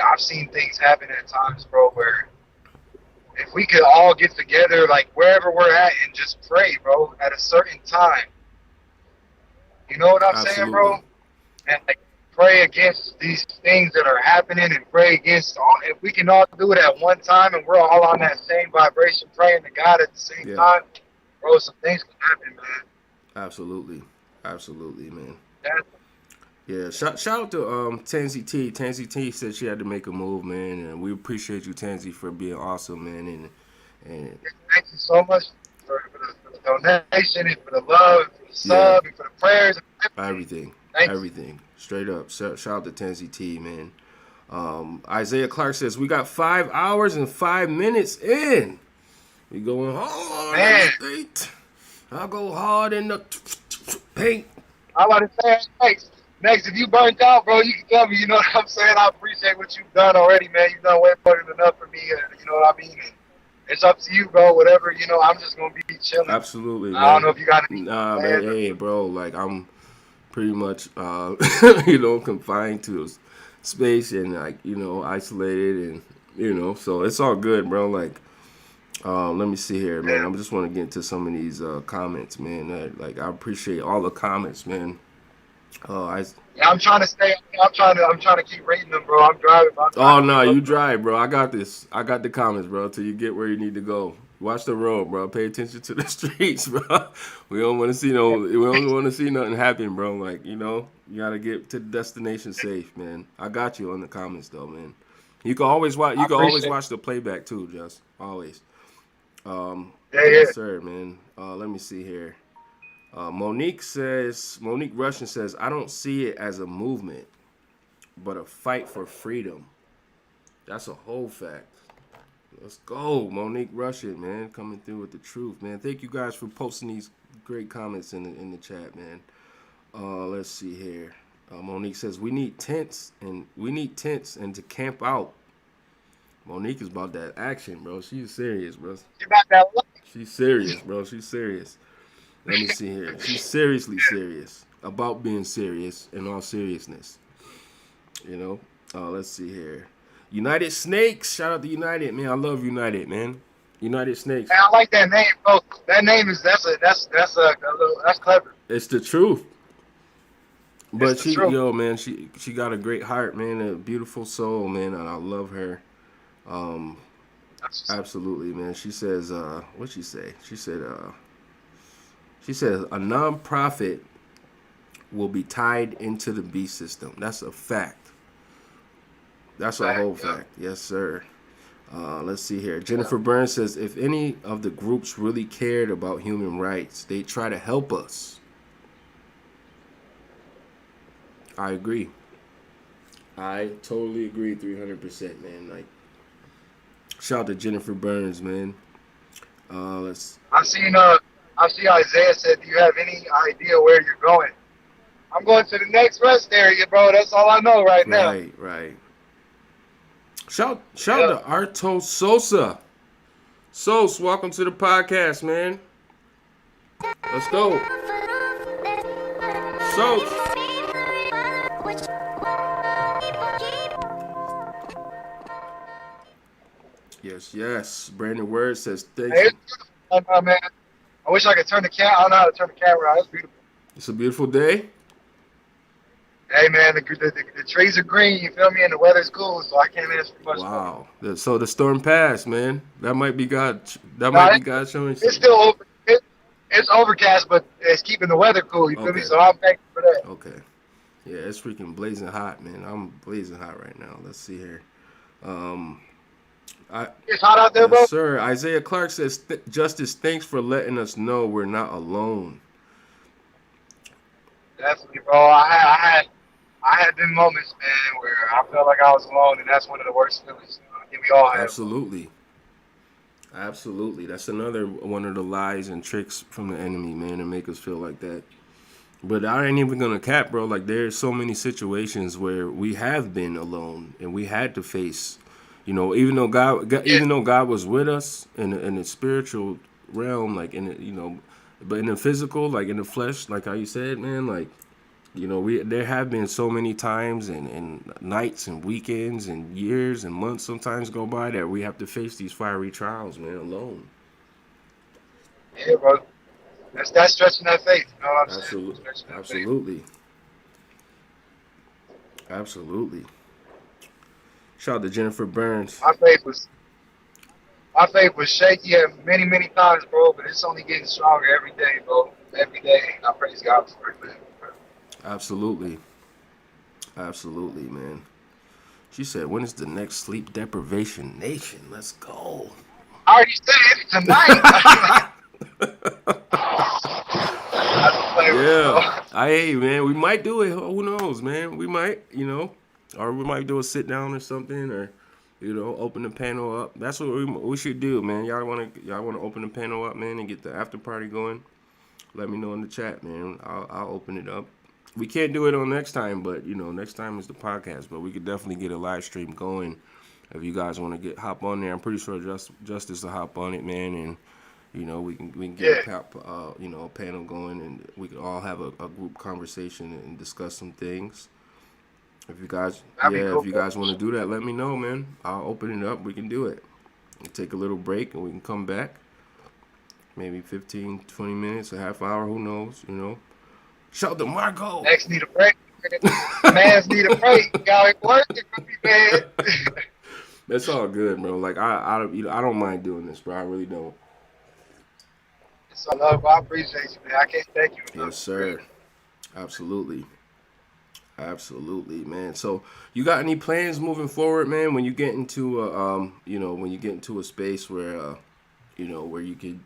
I've seen things happen at times, bro, where if we could all get together, like, wherever we're at and just pray, bro, at a certain time. You know what I'm saying, bro? And, like, pray against these things that are happening and pray against all. If we can all do it at one time and we're all on that same vibration, praying to God at the same time, bro, some things can happen, man. Absolutely, man. That's Yeah, shout out to Tansy T. Tansy T said she had to make a move, man, and we appreciate you, Tansy, for being awesome, man. And thank you so much for the donation and for the love, and for the sub, and for the prayers. Everything. Straight up. Shout out to Tansy T, man. Isaiah Clark says, we got 5 hours and 5 minutes in. We going hard in the state. I'll go hard in the paint. I want to say, Nexx, if you burnt out, bro, you can tell me. You know what I'm saying? I appreciate what you've done already, man. You've done way more than enough for me. You know what I mean? It's up to you, bro. Whatever, you know, I'm just going to be chilling. Absolutely, man. I don't know if you got any. Nah, man, hey, bro, like, I'm pretty much, confined to a space and, like, isolated and, so it's all good, bro. Like, let me see here, man. I just want to get into some of these comments, man. I appreciate all the comments, man. I'm trying to stay. I'm trying to keep reading them, bro. I'm driving. Oh no, you drive, bro. I got this. I got the comments, bro. Till you get where you need to go. Watch the road, bro. Pay attention to the streets, bro. We don't want to see nothing happen, bro. Like, you gotta get to the destination safe, man. I got you on the comments, though, man. You can always watch. You can always watch the playback too, just always. Yes, sir, man. Let me see here. Monique Russian says, I don't see it as a movement, but a fight for freedom. That's a whole fact. Let's go, Monique Russian, man, coming through with the truth, man. Thank you guys for posting these great comments in the chat, man. Let's see here. Monique says, we need tents and to camp out. Monique is about that action, bro. She's serious, bro. She's serious, bro. She's serious. Let me see here. She's seriously serious about being serious in all seriousness. Let's see here. United Snakes. Shout out to United, man. I love United, man. United Snakes. Man, I like that name, bro. That name is that's clever. It's the truth. But she got a great heart, man, a beautiful soul, man, and I love her. Absolutely, man. She says, what'd she say? She said a nonprofit will be tied into the beast system. That's a fact. That's a whole fact. Yes, sir. Let's see here. Jennifer Burns says, if any of the groups really cared about human rights, they'd try to help us. I agree. I totally agree 300%, man. Like, shout out to Jennifer Burns, man. I see Isaiah said, do you have any idea where you're going? I'm going to the next rest area, bro. That's all I know right now. Right. Shout to Arto Sosa. Sos, welcome to the podcast, man. Let's go. Sos. Yes. Brandon Word says, thank you. Man. I wish I could turn the camera. I don't know how to turn the camera on. It's beautiful. It's a beautiful day. Hey, man, the trees are green, you feel me, and the weather's cool, so I can't ask for much. Wow. So the storm passed, man. That might be God. That might be God showing. It's still over. It's overcast, but it's keeping the weather cool, you feel me? So I'm thankful for that. Okay. Yeah, it's freaking blazing hot, man. I'm blazing hot right now. Let's see here. It's hot out there, bro? Yes, sir. Isaiah Clark says, Justice, thanks for letting us know we're not alone. Definitely, bro. I had them moments, man, where I felt like I was alone, and that's one of the worst feelings. I think we all have. Absolutely. That's another one of the lies and tricks from the enemy, man, to make us feel like that. But I ain't even gonna cap, bro. Like, there's so many situations where we have been alone and we had to face, even though God was with us in the spiritual realm, like But in the physical, like in the flesh, like how you said, man, like, you know, there have been so many times and nights and weekends and years and months sometimes go by that we have to face these fiery trials, man, alone. Yeah, bro. That's stretching that faith. You know what I'm Absolutely. saying? Absolutely. Absolutely. Shout out to Jennifer Burns. My faith was shaky many, many times, bro, but it's only getting stronger every day, bro. Every day. I praise God for it, man. Absolutely. Absolutely, man. She said, when is the next sleep deprivation nation? Let's go. I already said it tonight. Yeah. Hey, man, we might do it. Who knows, man? We might, you know, or we might do a sit down or something, or, you know, open the panel up. That's what we should do, man. Y'all want to open the panel up, man, and get the after party going? Let me know in the chat, man. I'll open it up. We can't do it on NexxTime, but, you know, NexxTime is the podcast, but we could definitely get a live stream going if you guys want to hop on there. I'm pretty sure Justice will hop on it, man, and, you know, we can get a panel going, and we could all have a group conversation and discuss some things. If you guys want to do that, let me know, man. I'll open it up. We can do it. We'll take a little break, and we can come back. Maybe 15, 20 minutes, a half hour, who knows, you know. Shout out to Marco. Next need a break. Mans need a break. Y'all ain't working for me, man. That's all good, bro. Like, I don't mind doing this, bro. I really don't. It's all love. I appreciate you, man. I can't thank you enough. Yes, sir. Absolutely. Absolutely, man. So, you got any plans moving forward, man, when you get into a space where, where you could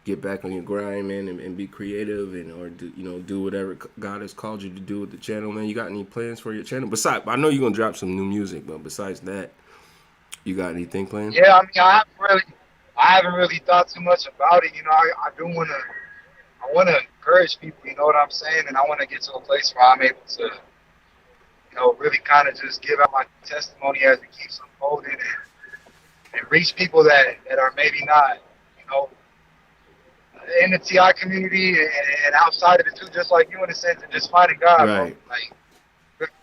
get back on your grind, man, and be creative or do whatever God has called you to do with the channel, man? You got any plans for your channel? Besides, I know you're gonna drop some new music, but besides that, you got anything planned? Yeah, I mean, I haven't really thought too much about it. You know, I wanna encourage people. You know what I'm saying? And I want to get to a place where I'm able to, you know, really kind of just give out my testimony as it keeps unfolding and reach people that are maybe not, you know, in the TI community and outside of it too, just like you in a sense, and just finding God, right? Bro. Like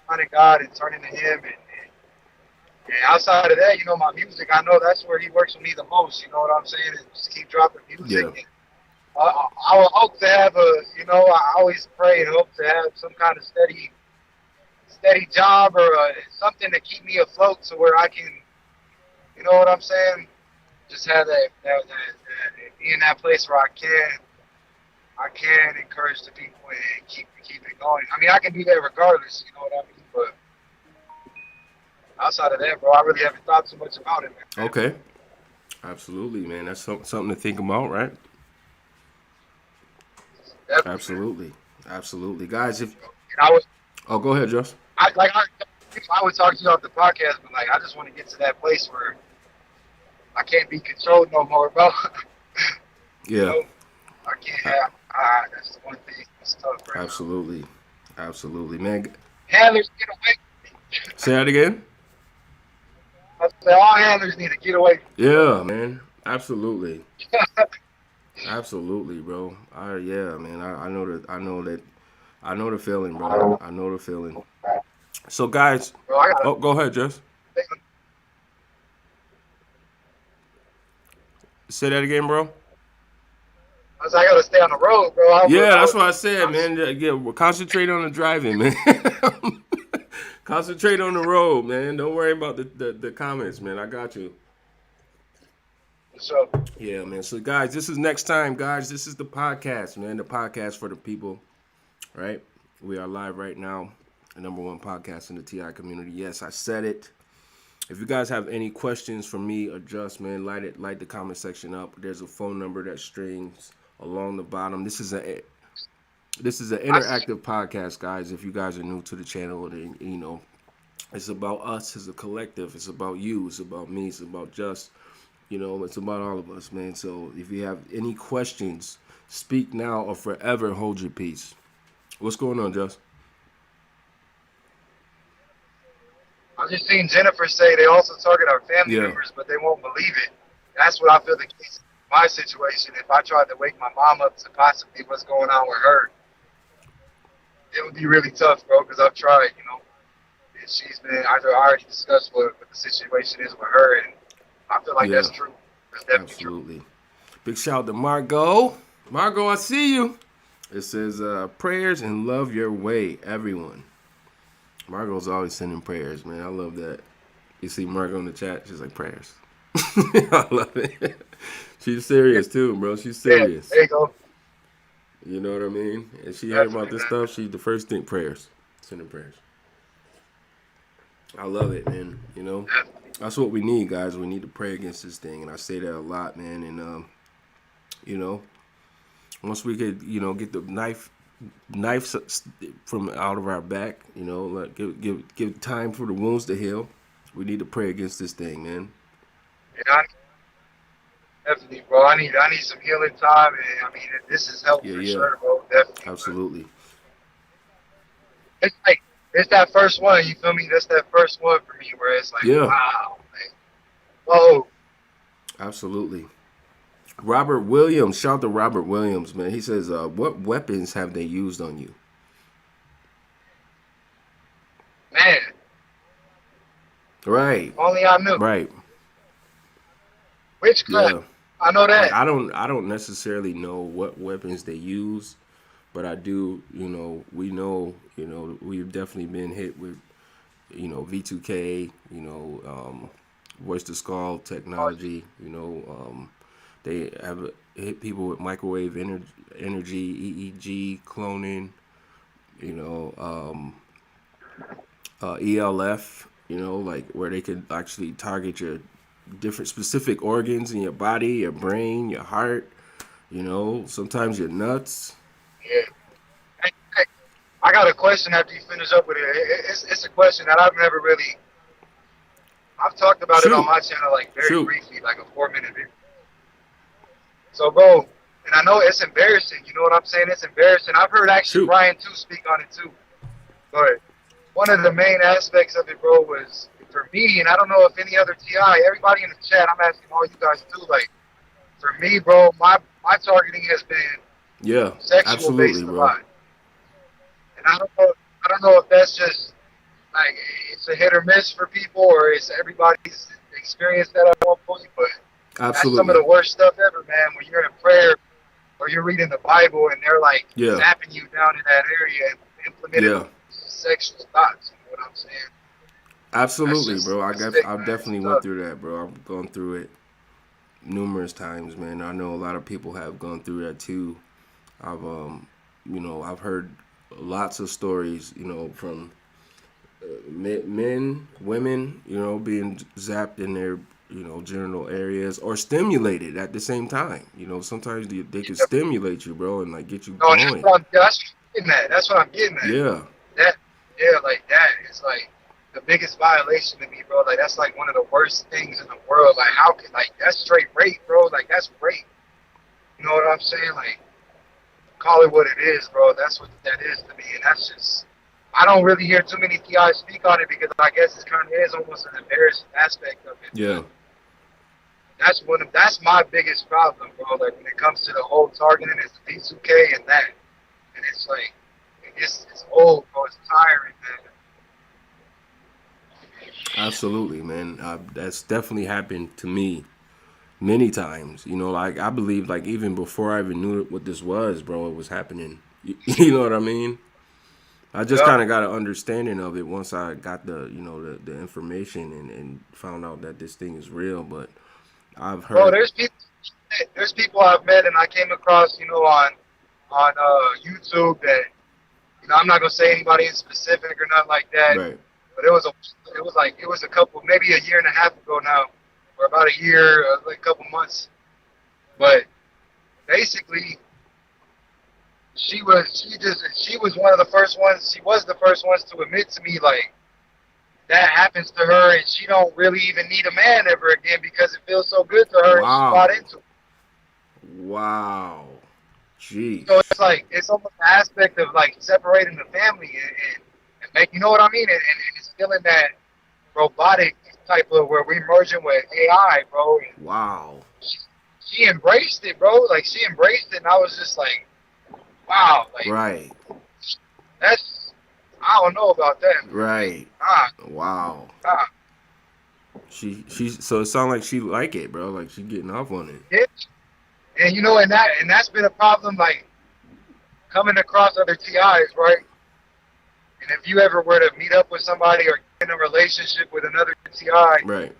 finding God and turning to Him, and outside of that, you know, my music, I know that's where He works with me the most. You know what I'm saying? And just keep dropping music. Yeah. And I would hope to have I always pray and hope to have some kind of steady job or something to keep me afloat, to where I can, you know what I'm saying? Just have that be in that place where I can encourage the people and keep it going. I mean, I can do that regardless, you know what I mean? But outside of that, bro, I really haven't thought too much about it, man. Okay. Absolutely, man. That's something to think about, right? Definitely. Absolutely. Guys, go ahead, Josh. I would talk to you off the podcast, but I just want to get to that place where I can't be controlled no more, bro. Yeah. You know, I can't have. That's the one thing that's tough, right? Absolutely, man. Handlers, get away from me. Say that again. I say all handlers need to get away from me. Yeah, man. Absolutely. Absolutely, bro. Man. I know the feeling, bro. I know the feeling. So, guys, go ahead, Jess. Say that again, bro. I gotta stay on the road, bro. That's what I said, man. Yeah, concentrate on the driving, man. Concentrate on the road, man. Don't worry about the comments, man. I got you. So, yeah, man. So, guys, this is NexxTime, guys. This is the podcast, man. The podcast for the people, right? We are live right now. The #1 podcast in the TI community. Yes, I said it. If you guys have any questions for me or Just, man, light the comment section up. There's a phone number that strings along the bottom. This is an interactive podcast, guys. If you guys are new to the channel, then, you know, it's about us as a collective. It's about you. It's about me. It's about Just. You know, it's about all of us, man. So if you have any questions, speak now or forever hold your peace. What's going on, Just? I just seen Jennifer say they also target our family members, but they won't believe it. That's what I feel the case. my situation, if I tried to wake my mom up to possibly what's going on with her, it would be really tough, bro, because I've tried, you know. And she's been, I already discussed what the situation is with her, and I feel like that's true. That's definitely absolutely. Big shout out to Margot. Margot, I see you. It says, prayers and love your way, everyone. Margot's always sending prayers, man. I love that. You see Margot in the chat, she's like, prayers. I love it. She's serious, too, bro. She's serious. Yeah, there you go. You know what I mean? And she heard about this stuff, she the first thing, prayers. Sending prayers. I love it, man. You know? That's what we need, guys. We need to pray against this thing. And I say that a lot, man. And, you know, once we could, you know, get the knife from out of our back, you know, like give time for the wounds to heal. We need to pray against this thing, man. Yeah, definitely, bro. I need some healing time, and I mean, this is helpful for sure, bro. Definitely. Absolutely. It's like it's that first one. You feel me? That's that first one for me, where it's like, wow, man. Whoa. Absolutely. Robert Williams, shout out to Robert Williams, man. He says, what weapons have they used on you? Man. Right. Only I knew. Right. Witchcraft. Yeah. I know that. I don't necessarily know what weapons they use, but I do, you know, we've definitely been hit with, you know, V2K, you know, voice to skull technology, you know, they have hit people with microwave energy, EEG, cloning, you know, ELF, you know, like where they could actually target your different specific organs in your body, your brain, your heart, you know, sometimes your nuts. Yeah. Hey, I got a question after you finish up with it. It's a question that I've talked about it on my channel, like very briefly, like a 4-minute video. So, bro, and I know it's embarrassing. You know what I'm saying? It's embarrassing. I've heard actually Brian, too, speak on it, too. But one of the main aspects of it, bro, was for me, and I don't know if any other TI, everybody in the chat, I'm asking all you guys, too, like, for me, bro, my targeting has been sexual-based a lot. And I don't know if that's just, like, it's a hit or miss for people, or it's everybody's experienced that at one point, but that's some of the worst stuff ever, man. When you're in prayer or you're reading the Bible and they're like zapping you down in that area and implementing sexual thoughts. You know what I'm saying? Absolutely, bro. I definitely went through that, bro. I've gone through it numerous times, man. I know a lot of people have gone through that too. I've you know, I've heard lots of stories, you know, from men, women, you know, being zapped in their, you know, genital areas or stimulated at the same time. You know, sometimes they can stimulate you, bro, and like get you going. That's what I'm getting at. Yeah. Like that is like the biggest violation to me, bro. Like that's like one of the worst things in the world. Like how can, like, that's straight rape, bro. Like that's rape. You know what I'm saying? Like, call it what it is, bro. That's what that is to me, and that's just. I don't really hear too many TIs speak on it because I guess it kind of is almost an embarrassing aspect of it. Yeah. That's my biggest problem, bro. Like when it comes to the whole targeting, it's the B2K and that, and it's like it's old, bro. It's tiring, man. Absolutely, man. That's definitely happened to me many times. You know, like I believe, like even before I even knew what this was, bro, it was happening. You know what I mean? I just kind of got an understanding of it once I got the, you know, the information and found out that this thing is real. But I've heard. Bro, there's people I've met and I came across, you know, on YouTube that, you know, I'm not gonna say anybody in specific or nothing like that. Right. But it was a couple, maybe a year and a half ago now, or about a year, like a couple months. But basically, she was one of the first ones. She was the first ones to admit to me like that happens to her, and she don't really even need a man ever again because it feels so good to her. Wow. And she bought into it. Wow. Jeez. So it's like it's almost an aspect of like separating the family and make, you know what I mean, and it's still in that robotic type of where we're merging with AI, bro. And wow. she embraced it, bro. Like, she embraced it, and I was just like, wow. Like, Right. that's, I don't know about that. Right. Wow. So it sounds like she like it, bro. Like she getting off on it. Yeah. And you know, and that's been a problem, like coming across other TIs, right? And if you ever were to meet up with somebody or get in a relationship with another TI, right?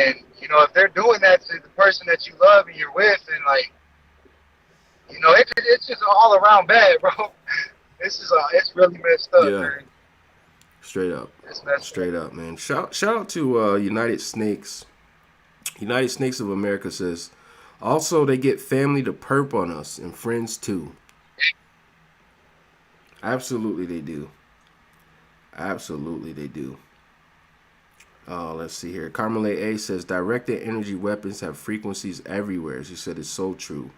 And you know, if they're doing that to the person that you love and you're with, and like, you know, it's just all around bad, bro. It's really messed up, man. Straight up. Straight up, man. Shout out to United Snakes. United Snakes of America says, also they get family to perp on us and friends too. Absolutely they do. Absolutely they do. Let's see here. Carmelay A says, directed energy weapons have frequencies everywhere. She said it's so true.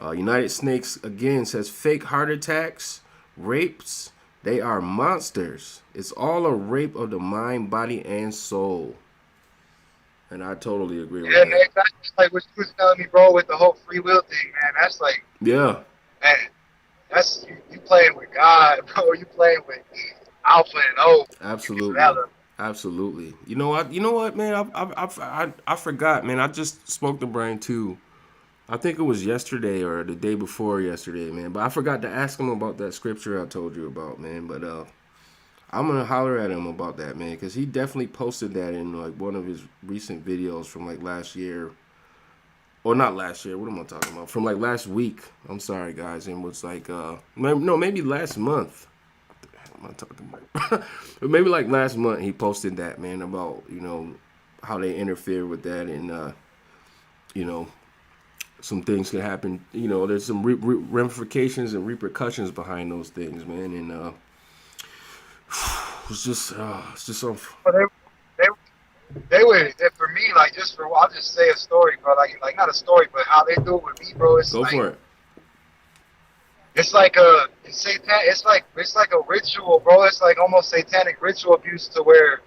United Snakes again says, fake heart attacks, rapes, they are monsters. It's all a rape of the mind, body, and soul. And I totally agree with that. Yeah, that's like what you was telling me, bro, with the whole free will thing, man. That's like, yeah, man, that's you playing with God, bro. You playing with Alpha and O. Absolutely, absolutely. You know what, man? I forgot, man. I just spoke to Brian too. I think it was yesterday or the day before yesterday, man. But I forgot to ask him about that scripture I told you about, man. But I'm going to holler at him about that, man, because he definitely posted that in like one of his recent videos from like last year. Or not last year. What am I talking about? From like last week. I'm sorry, guys. And was like, maybe last month. What the hell am I talking about? Maybe like last month he posted that, man, about, you know, how they interfere with that and, you know, some things can happen. You know, there's some ramifications and repercussions behind those things, man. And it's just so. They would, for me, like, I'll just say a story, bro. Like not a story, but how they do it with me, bro. It's go like, for it. It's like it's like a ritual, bro. It's like almost satanic ritual abuse, to where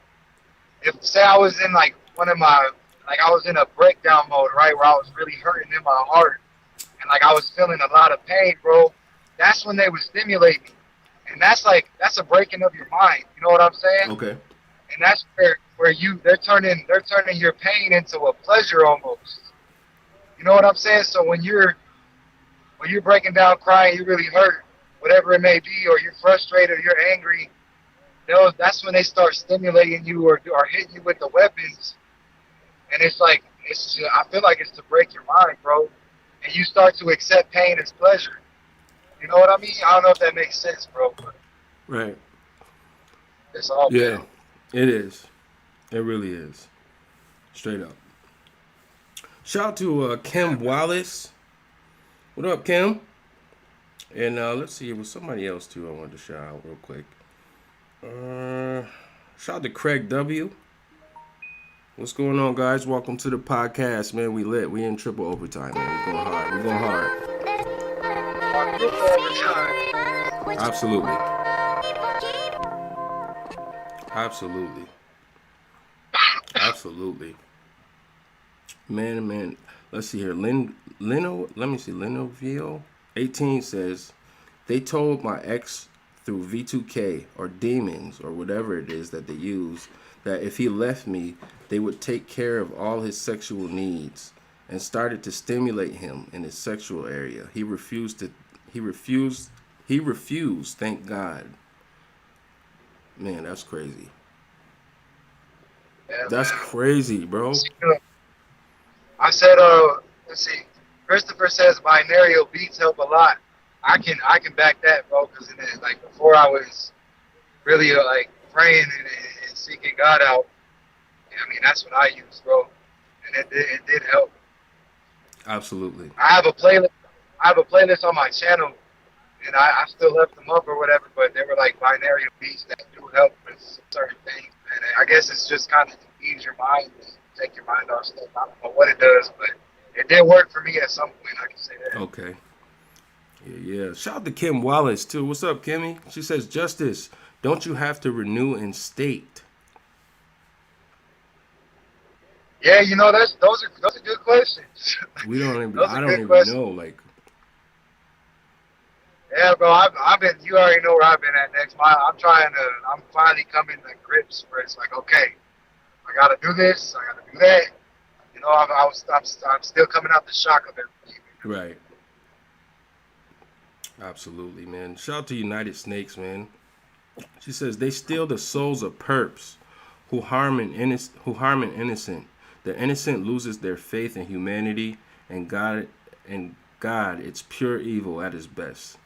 if say I was in like one of my, like I was in a breakdown mode, right, where I was really hurting in my heart, and like I was feeling a lot of pain, bro. That's when they would stimulate me, and that's a breaking of your mind. You know what I'm saying? Okay. And that's where they're turning your pain into a pleasure almost. You know what I'm saying? So when you're breaking down, crying, you really hurt, whatever it may be, or you're frustrated, or you're angry, that's when they start stimulating you or hitting you with the weapons. And it's like, I feel like it's to break your mind, bro. And you start to accept pain as pleasure. You know what I mean? I don't know if that makes sense, bro. But right. It's all yeah, bad. It is. It really is. Straight up. Shout out to Kim Wallace. What up, Kim? And let's see, it was somebody else too I wanted to shout out real quick. Shout out to Craig W. What's going on, guys? Welcome to the podcast, man. We lit. We in triple overtime, man. We going hard. We going hard. Absolutely. Absolutely. Absolutely. Man. Let's see here. Linovio 18 says, they told my ex through V2K or demons or whatever it is that they use, that if he left me, they would take care of all his sexual needs, and started to stimulate him in his sexual area. He refused, thank God. Man, that's crazy. Yeah, that's crazy, bro. I said, let's see. Christopher says binarial beats help a lot. I can back that, bro, because like before I was really like praying and seeking God out. I mean, that's what I used, bro, and it did help. Absolutely. I have a playlist on my channel, and I still left them up or whatever, but they were like binarial beats that do help with certain things. And I guess it's just kind of to ease your mind and take your mind off stuff. I don't know what it does, but it did work for me at some point. I can say that. Okay. Yeah. Shout out to Kim Wallace too. What's up, Kimmy? She says, Justice, don't you have to renew in state? Yeah, you know, those are good questions. We don't even. Those I are don't good even questions. know. Like, Yeah, bro, I've been. You already know where I've been at next. I'm finally coming to grips where it's like, okay, I gotta do this, I gotta do that. You know, I'm still coming out the shock of everything. right. Absolutely, man. Shout out to United Snakes, man. She says they steal the souls of perps who harm an innocent. The innocent loses their faith in humanity and God. It's pure evil at its best.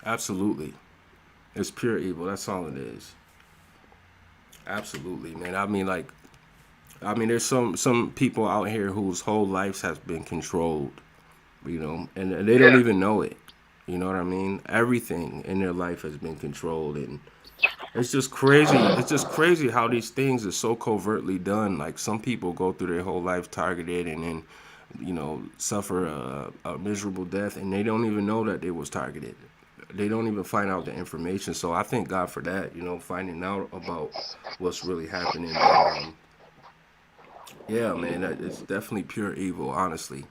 Absolutely, it's pure evil. That's all it is. Absolutely, man. I mean, there's some people out here whose whole lives has been controlled, you know, and they don't even know it. You know what I mean? Everything in their life has been controlled, and it's just crazy. It's just crazy how these things are so covertly done. Like, some people go through their whole life targeted and then, you know, suffer a miserable death, and they don't even know that they was targeted. They don't even find out the information. So I thank God for that, you know, finding out about what's really happening. Yeah, man, it's definitely pure evil, honestly.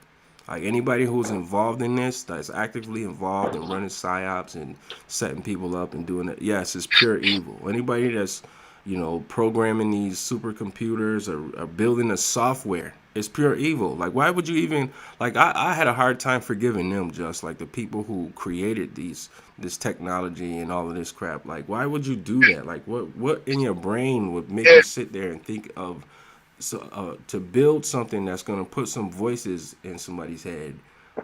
Like, anybody who's involved in this, that's actively involved in running psyops and setting people up and doing it, yes, it's pure evil. Anybody that's, you know, programming these supercomputers or building a software, it's pure evil. Like, why would you even, like, I had a hard time forgiving them, just like the people who created this technology and all of this crap. Like, why would you do that? Like, what in your brain would make you sit there and think of to build something that's going to put some voices in somebody's head,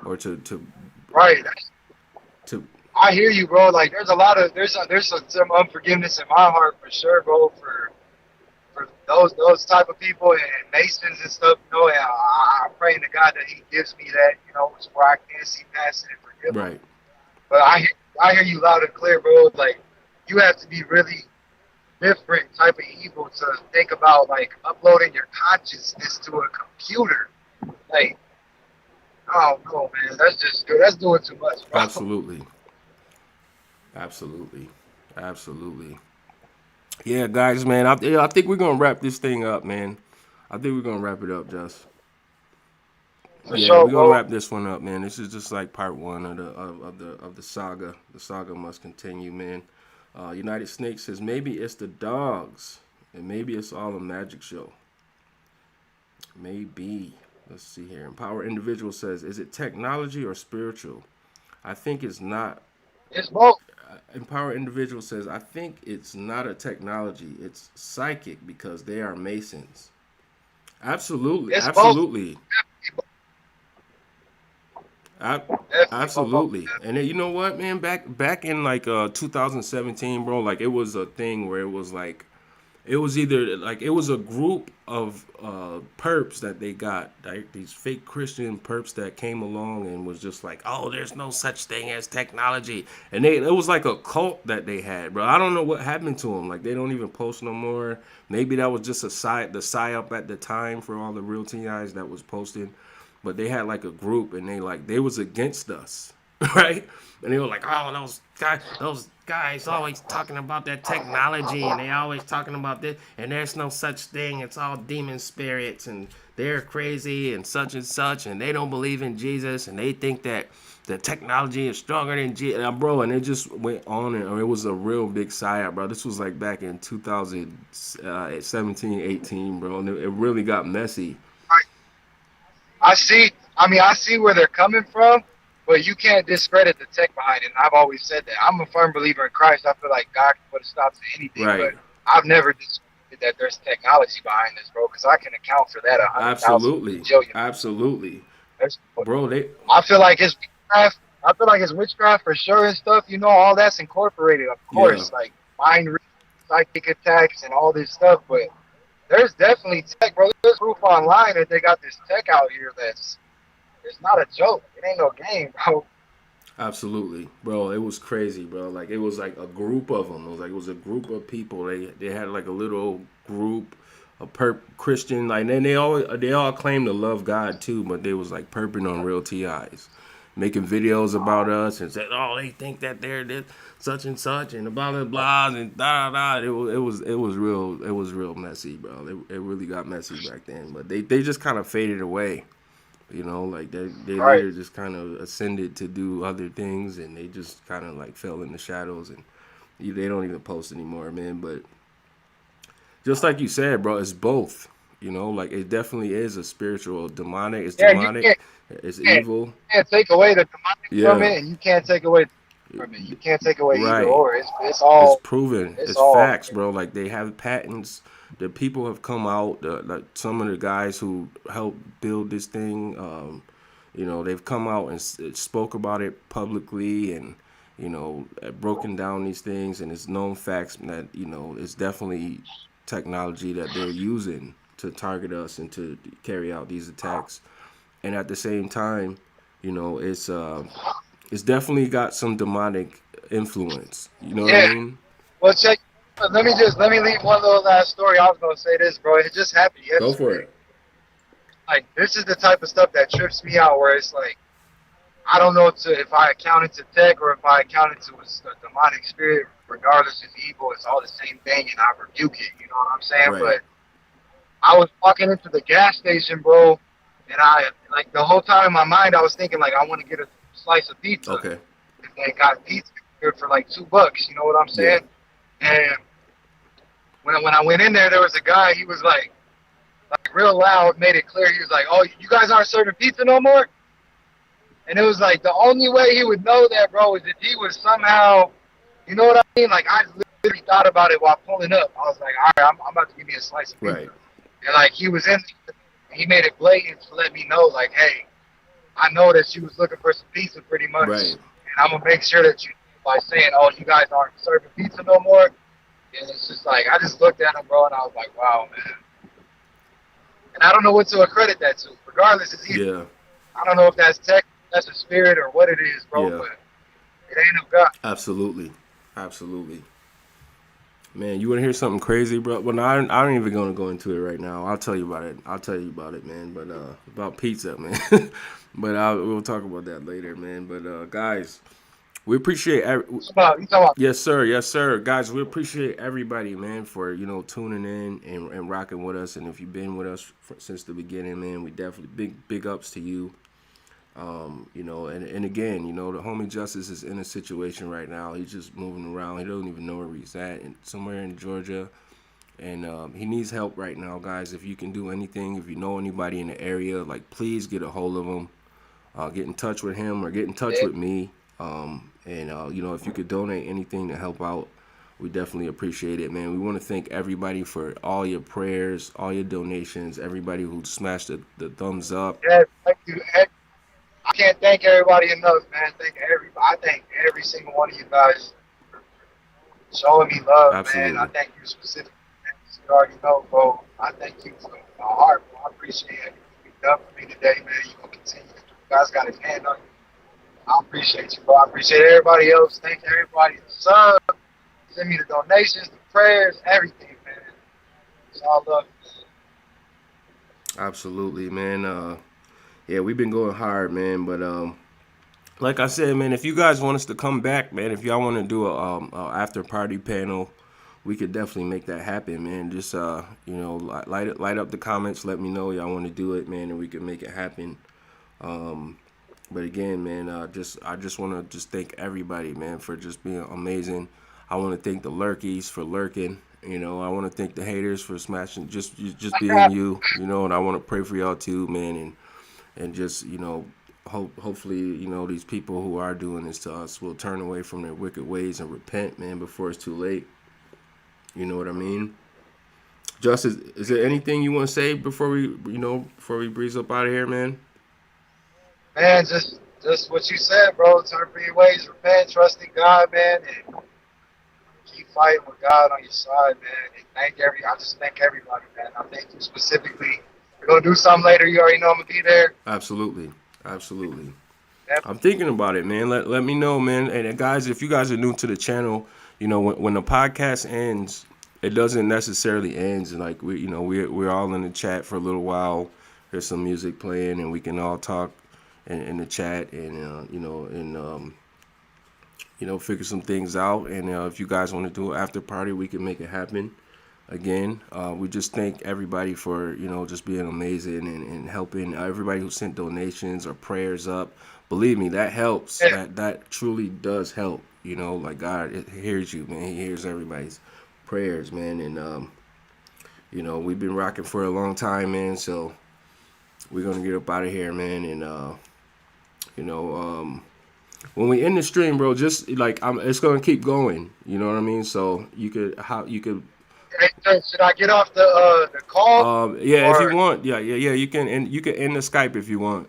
or to Right. to I hear you, bro. Like, there's some unforgiveness in my heart for sure, bro. For those type of people and Masons and stuff, you know. And I'm praying to God that He gives me that, you know, where I can see past it and forgive them. right. But I hear you loud and clear, bro. Like, you have to be really different type of evil to think about, like, uploading your consciousness to a computer. Like, I don't know, man. That's doing too much, bro. Absolutely. Yeah, guys, man. I think we're gonna wrap this thing up, man. I think we're gonna wrap it up, Just. For Yeah, sure, we're gonna bro. wrap this one up, man. This is just like part one of the saga. The saga must continue, man. United Snakes says maybe it's the dogs, and maybe it's all a magic show. Maybe. Let's see here. Empower Individual says, is it technology or spiritual? I think it's not. It's both. Empower Individual says, I think it's not a technology. It's psychic because they are Masons. Absolutely. It's Absolutely. Both. Absolutely. And then, you know what, man? Back in like 2017, bro, like, it was a thing where it was like, it was either like, it was a group of perps that they got, like these fake Christian perps that came along and was just like, oh, there's no such thing as technology. And it was like a cult that they had, bro. I don't know what happened to them. Like, they don't even post no more. Maybe that was just the psyop at the time for all the real TIs that was posted. But they had like a group, and they was against us, right? And they were like, oh, those guys always talking about that technology, and they always talking about this, and there's no such thing. It's all demon spirits, and they're crazy, and such, and they don't believe in Jesus, and they think that the technology is stronger than Jesus, bro. And it just went on, and it was a real big psyop, bro. This was like back in 2017, 18, bro, and it really got messy. I see where they're coming from, but you can't discredit the tech behind it. And I've always said that. I'm a firm believer in Christ. I feel like God can put a stop to anything, right. But I've never discredited that there's technology behind this, bro, because I can account for that 100,000 jillion. Absolutely. Bro, I feel like it's witchcraft. I feel like it's witchcraft for sure and stuff. You know, all that's incorporated, of course, like mind reading, psychic attacks, and all this stuff, but there's definitely tech, bro. There's proof online that they got this tech out here it's not a joke. It ain't no game, bro. Absolutely, bro. It was crazy, bro. Like, it was like a group of them. It was a group of people. They had like a little group, a Christian. Like, then they all claimed to love God too, but they was like perping on real TIs. making videos about us and said, oh, they think that they're this, such and such and blah blah blah and da da da. It was real messy, bro. It really got messy back then. But they just kind of faded away. You know, like they later just kind of ascended to do other things, and they just kind of like fell in the shadows, and they don't even post anymore, man. But just like you said, bro, it's both. You know, like it definitely is a spiritual, demonic. It's demonic. It's evil. You can't take away the demonic from it, and you can't take away from it. You can't take away either or. It's all. It's proven. It's facts, bro. Like they have patents. The people have come out. Like some of the guys who helped build this thing, you know, they've come out and spoke about it publicly, and you know, broken down these things, and it's known facts that you know it's definitely technology that they're using to target us and to carry out these attacks. And at the same time, you know, it's definitely got some demonic influence. You know what I mean? Well, check. Let me leave one little last story. I was gonna say this, bro. It just happened yesterday. Go for it. Like this is the type of stuff that trips me out, where it's like I don't know if I account it to tech or if I account it to a demonic spirit. Regardless, it's evil. It's all the same thing, and I rebuke it. You know what I'm saying? Right. But I was walking into the gas station, bro, and I like the whole time in my mind I was thinking like I want to get a slice of pizza. Okay. And they got pizza here for like $2. You know what I'm saying? Yeah. And when I went in there was a guy. He was like real loud, made it clear. He was like, "Oh, you guys aren't serving pizza no more." And it was like the only way he would know that, bro, is if he was somehow, you know what I mean? Like I literally thought about it while pulling up. I was like, all right, I'm about to give me a slice of pizza. Right. And like he was he made it blatant to let me know, like, hey, I know that you was looking for some pizza pretty much, right. And I'm gonna make sure that you, by saying, oh, you guys aren't serving pizza no more. And it's just like I just looked at him, bro, and I was like, wow, man. And I don't know what to accredit that to. Regardless, it's either. Yeah. I don't know if that's tech, that's a spirit, or what it is, bro. Yeah. But it ain't no God. Absolutely. Man, you want to hear something crazy, bro? Well, no, I ain't even going to go into it right now. I'll tell you about it, man. But about pizza, man. But we'll talk about that later, man. But guys, we appreciate Yes, sir. Guys, we appreciate everybody, man, for tuning in and rocking with us. And if you've been with us since the beginning, man, we definitely big ups to you. And again, the homie Justice is in a situation right now. He's just moving around. He doesn't even know where he's at, somewhere in Georgia. And he needs help right now, guys. If you can do anything, if you know anybody in the area, like, please get a hold of him. Get in touch with him or get in touch with me. If you could donate anything to help out, we definitely appreciate it, man. We want to thank everybody for all your prayers, all your donations, everybody who smashed the thumbs up. Yes, thank you. I can't thank everybody enough, man. I thank every single one of you guys for showing me love, Absolutely. Man. I thank you specifically. You already know, bro. I thank you from my heart, bro. I appreciate everything you've done for me today, man. You gonna continue. You guys got his hand on you. I appreciate you, bro. I appreciate everybody else. Thank everybody the sub. Send me the donations, the prayers, everything, man. It's all love, man. Absolutely, man. Yeah, we've been going hard, man. But like I said, man, if you guys want us to come back, man, if y'all want to do a after party panel, we could definitely make that happen, man. Just light up the comments, let me know y'all want to do it, man, and we can make it happen. But again, man, I just want to thank everybody, man, for just being amazing. I want to thank the lurkies for lurking. I want to thank the haters for smashing, just being you, and I want to pray for y'all too, man, and just, hopefully, these people who are doing this to us will turn away from their wicked ways and repent, man, before it's too late. You know what I mean? Justice, is there anything you want to say before we breeze up out of here, man? Man, just what you said, bro. Turn from your ways, repent, trust in God, man, and keep fighting with God on your side, man. And I just thank everybody, man. I thank you specifically. We're gonna do something later. You already know I'm gonna be there. Absolutely. I'm thinking about it, man. Let me know, man. And guys, if you guys are new to the channel, when the podcast ends, it doesn't necessarily end. Like we're all in the chat for a little while. There's some music playing, and we can all talk in the chat, and you know, and you know, figure some things out. And if you guys want to do an after party, we can make it happen. Again, we just thank everybody for, you know, just being amazing and helping everybody who sent donations or prayers up. Believe me, that helps. That truly does help. You know, like God hears you, man. He hears everybody's prayers, man. And you know, we've been rocking for a long time, man. So we're gonna get up out of here, man. And you know, when we end the stream, bro, just like it's gonna keep going. You know what I mean? So you could Should I get off the call? Yeah, if you want. Yeah. You can end the Skype if you want.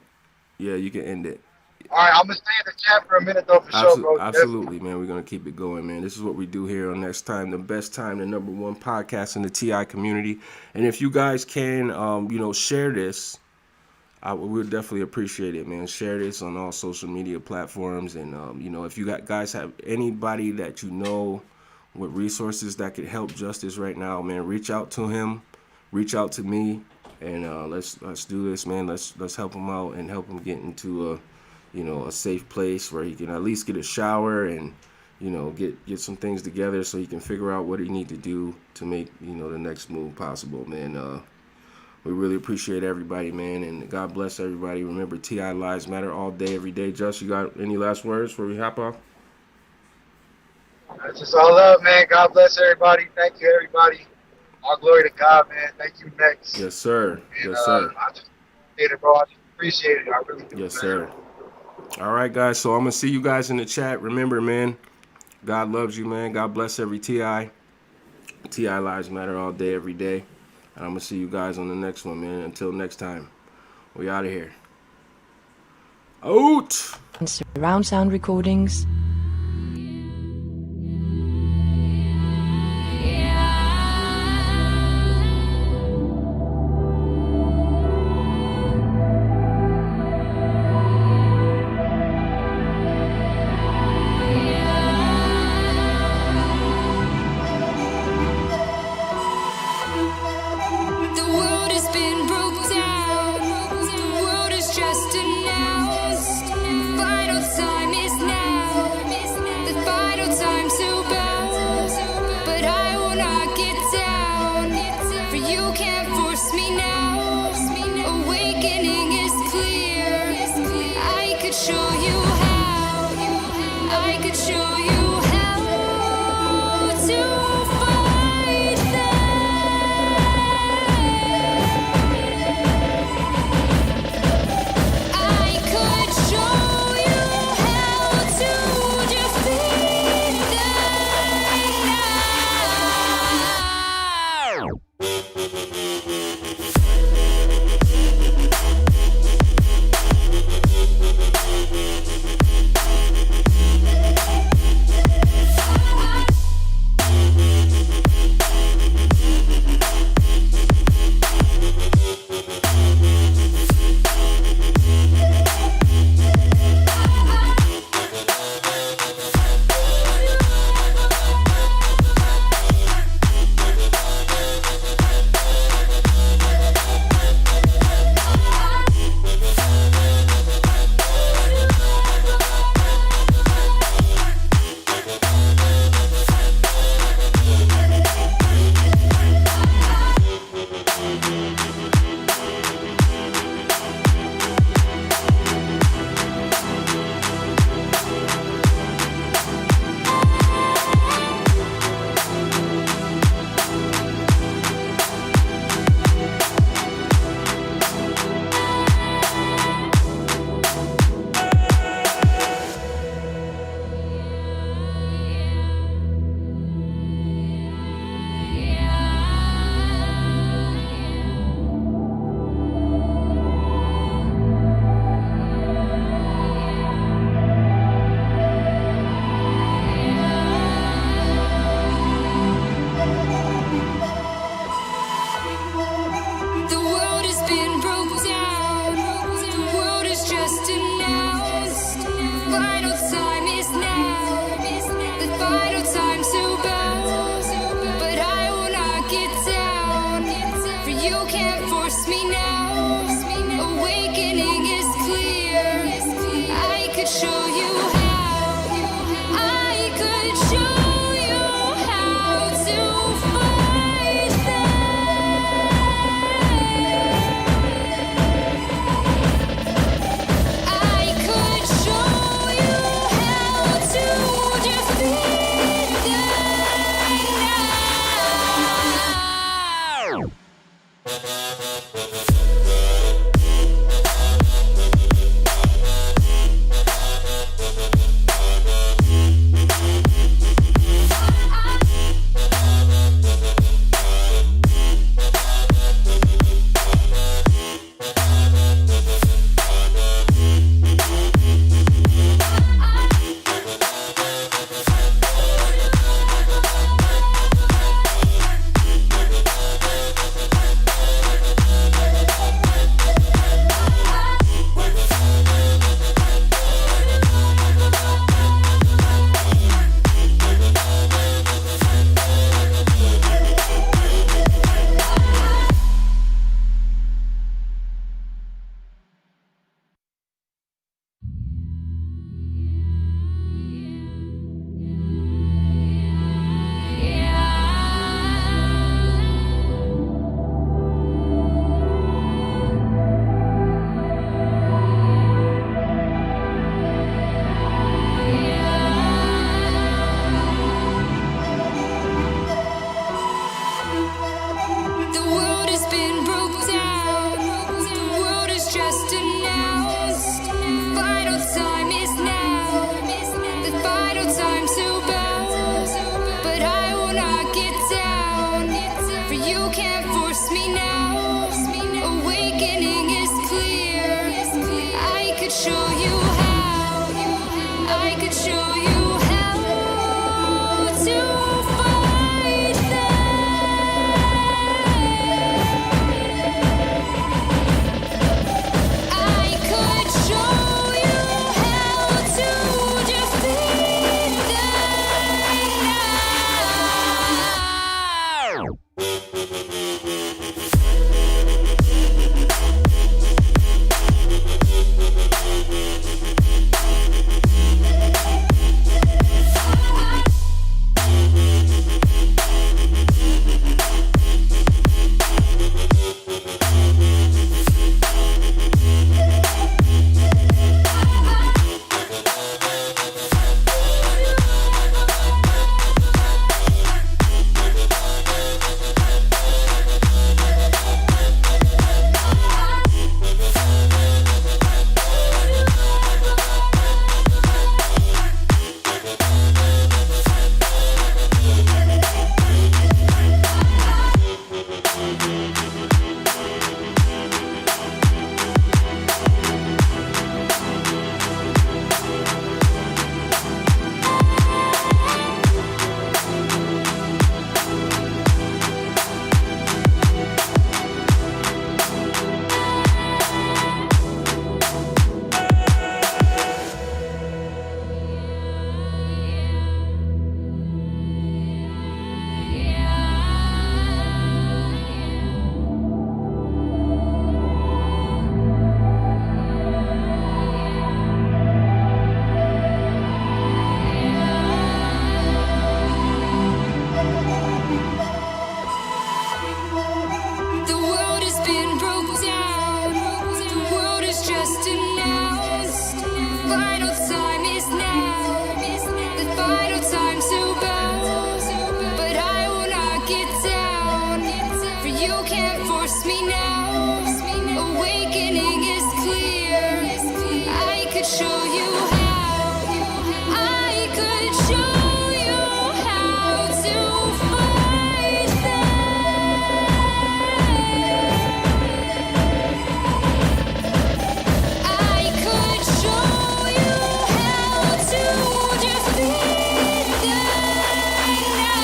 Yeah, you can end it. All right, I'm gonna stay in the chat for a minute though, for sure, bro. Absolutely, man. We're gonna keep it going, man. This is what we do here on NexxTime, the best time, the #1 podcast in the TI community. And if you guys can, you know, share this, we would definitely appreciate it, man. Share this on all social media platforms, and you know, if you guys have anybody that you know with resources that could help Justice right now, man, reach out to him, reach out to me, and let's do this, man. Let's help him out and help him get into a safe place where he can at least get a shower and, you know, get some things together so he can figure out what he need to do to make, you know, the next move possible, man. We really appreciate everybody, man, and God bless everybody. Remember, TI Lives Matter all day, every day. Just, you got any last words before we hop off? That's just all up, man. God bless everybody. Thank you, everybody. All glory to God, man. Thank you, Nexx. Yes, sir. And, yes, sir. I just appreciate it, bro. I just appreciate it. I really do. Yes, sir. All right, guys. So I'm going to see you guys in the chat. Remember, man, God loves you, man. God bless every TI. TI Lives Matter all day, every day. And I'm going to see you guys on the next one, man. Until next time, we out of here. Out! Surround sound recordings. force me now. Awakening is clear. I could show you how. I could show you how to fight them. I could show you how to defeat them now.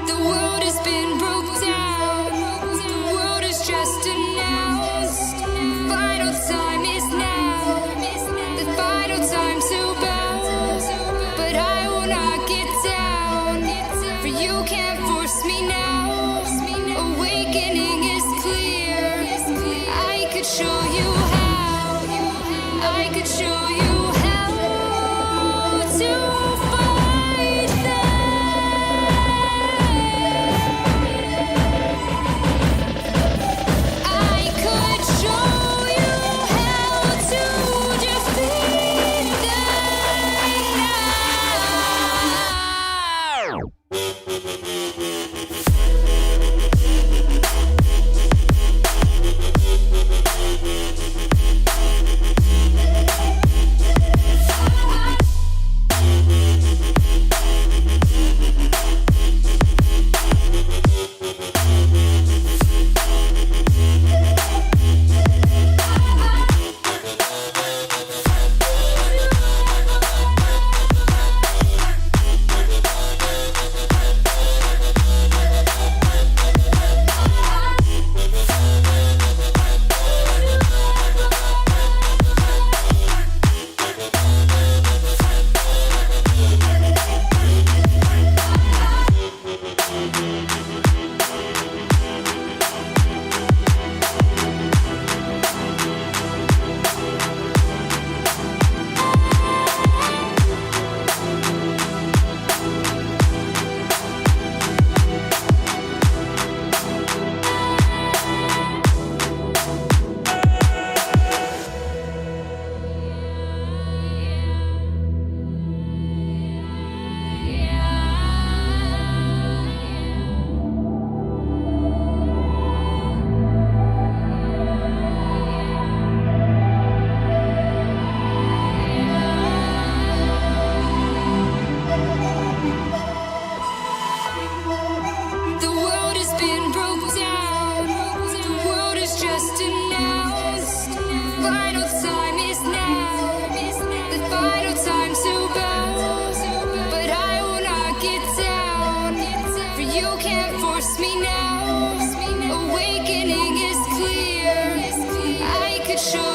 The world has been broke down. The world is just announced. Final time is now. The final time to bow. But I will not get down. For you can't force me now. Awakening is clear. I could show you how. I could show you how to fight them. I could show you how to defeat them now. The world has been broke down. The world is just announced. Final time is now. The final time to bow. But I will not get down. For you can't force me now. Awakening is clear. I could show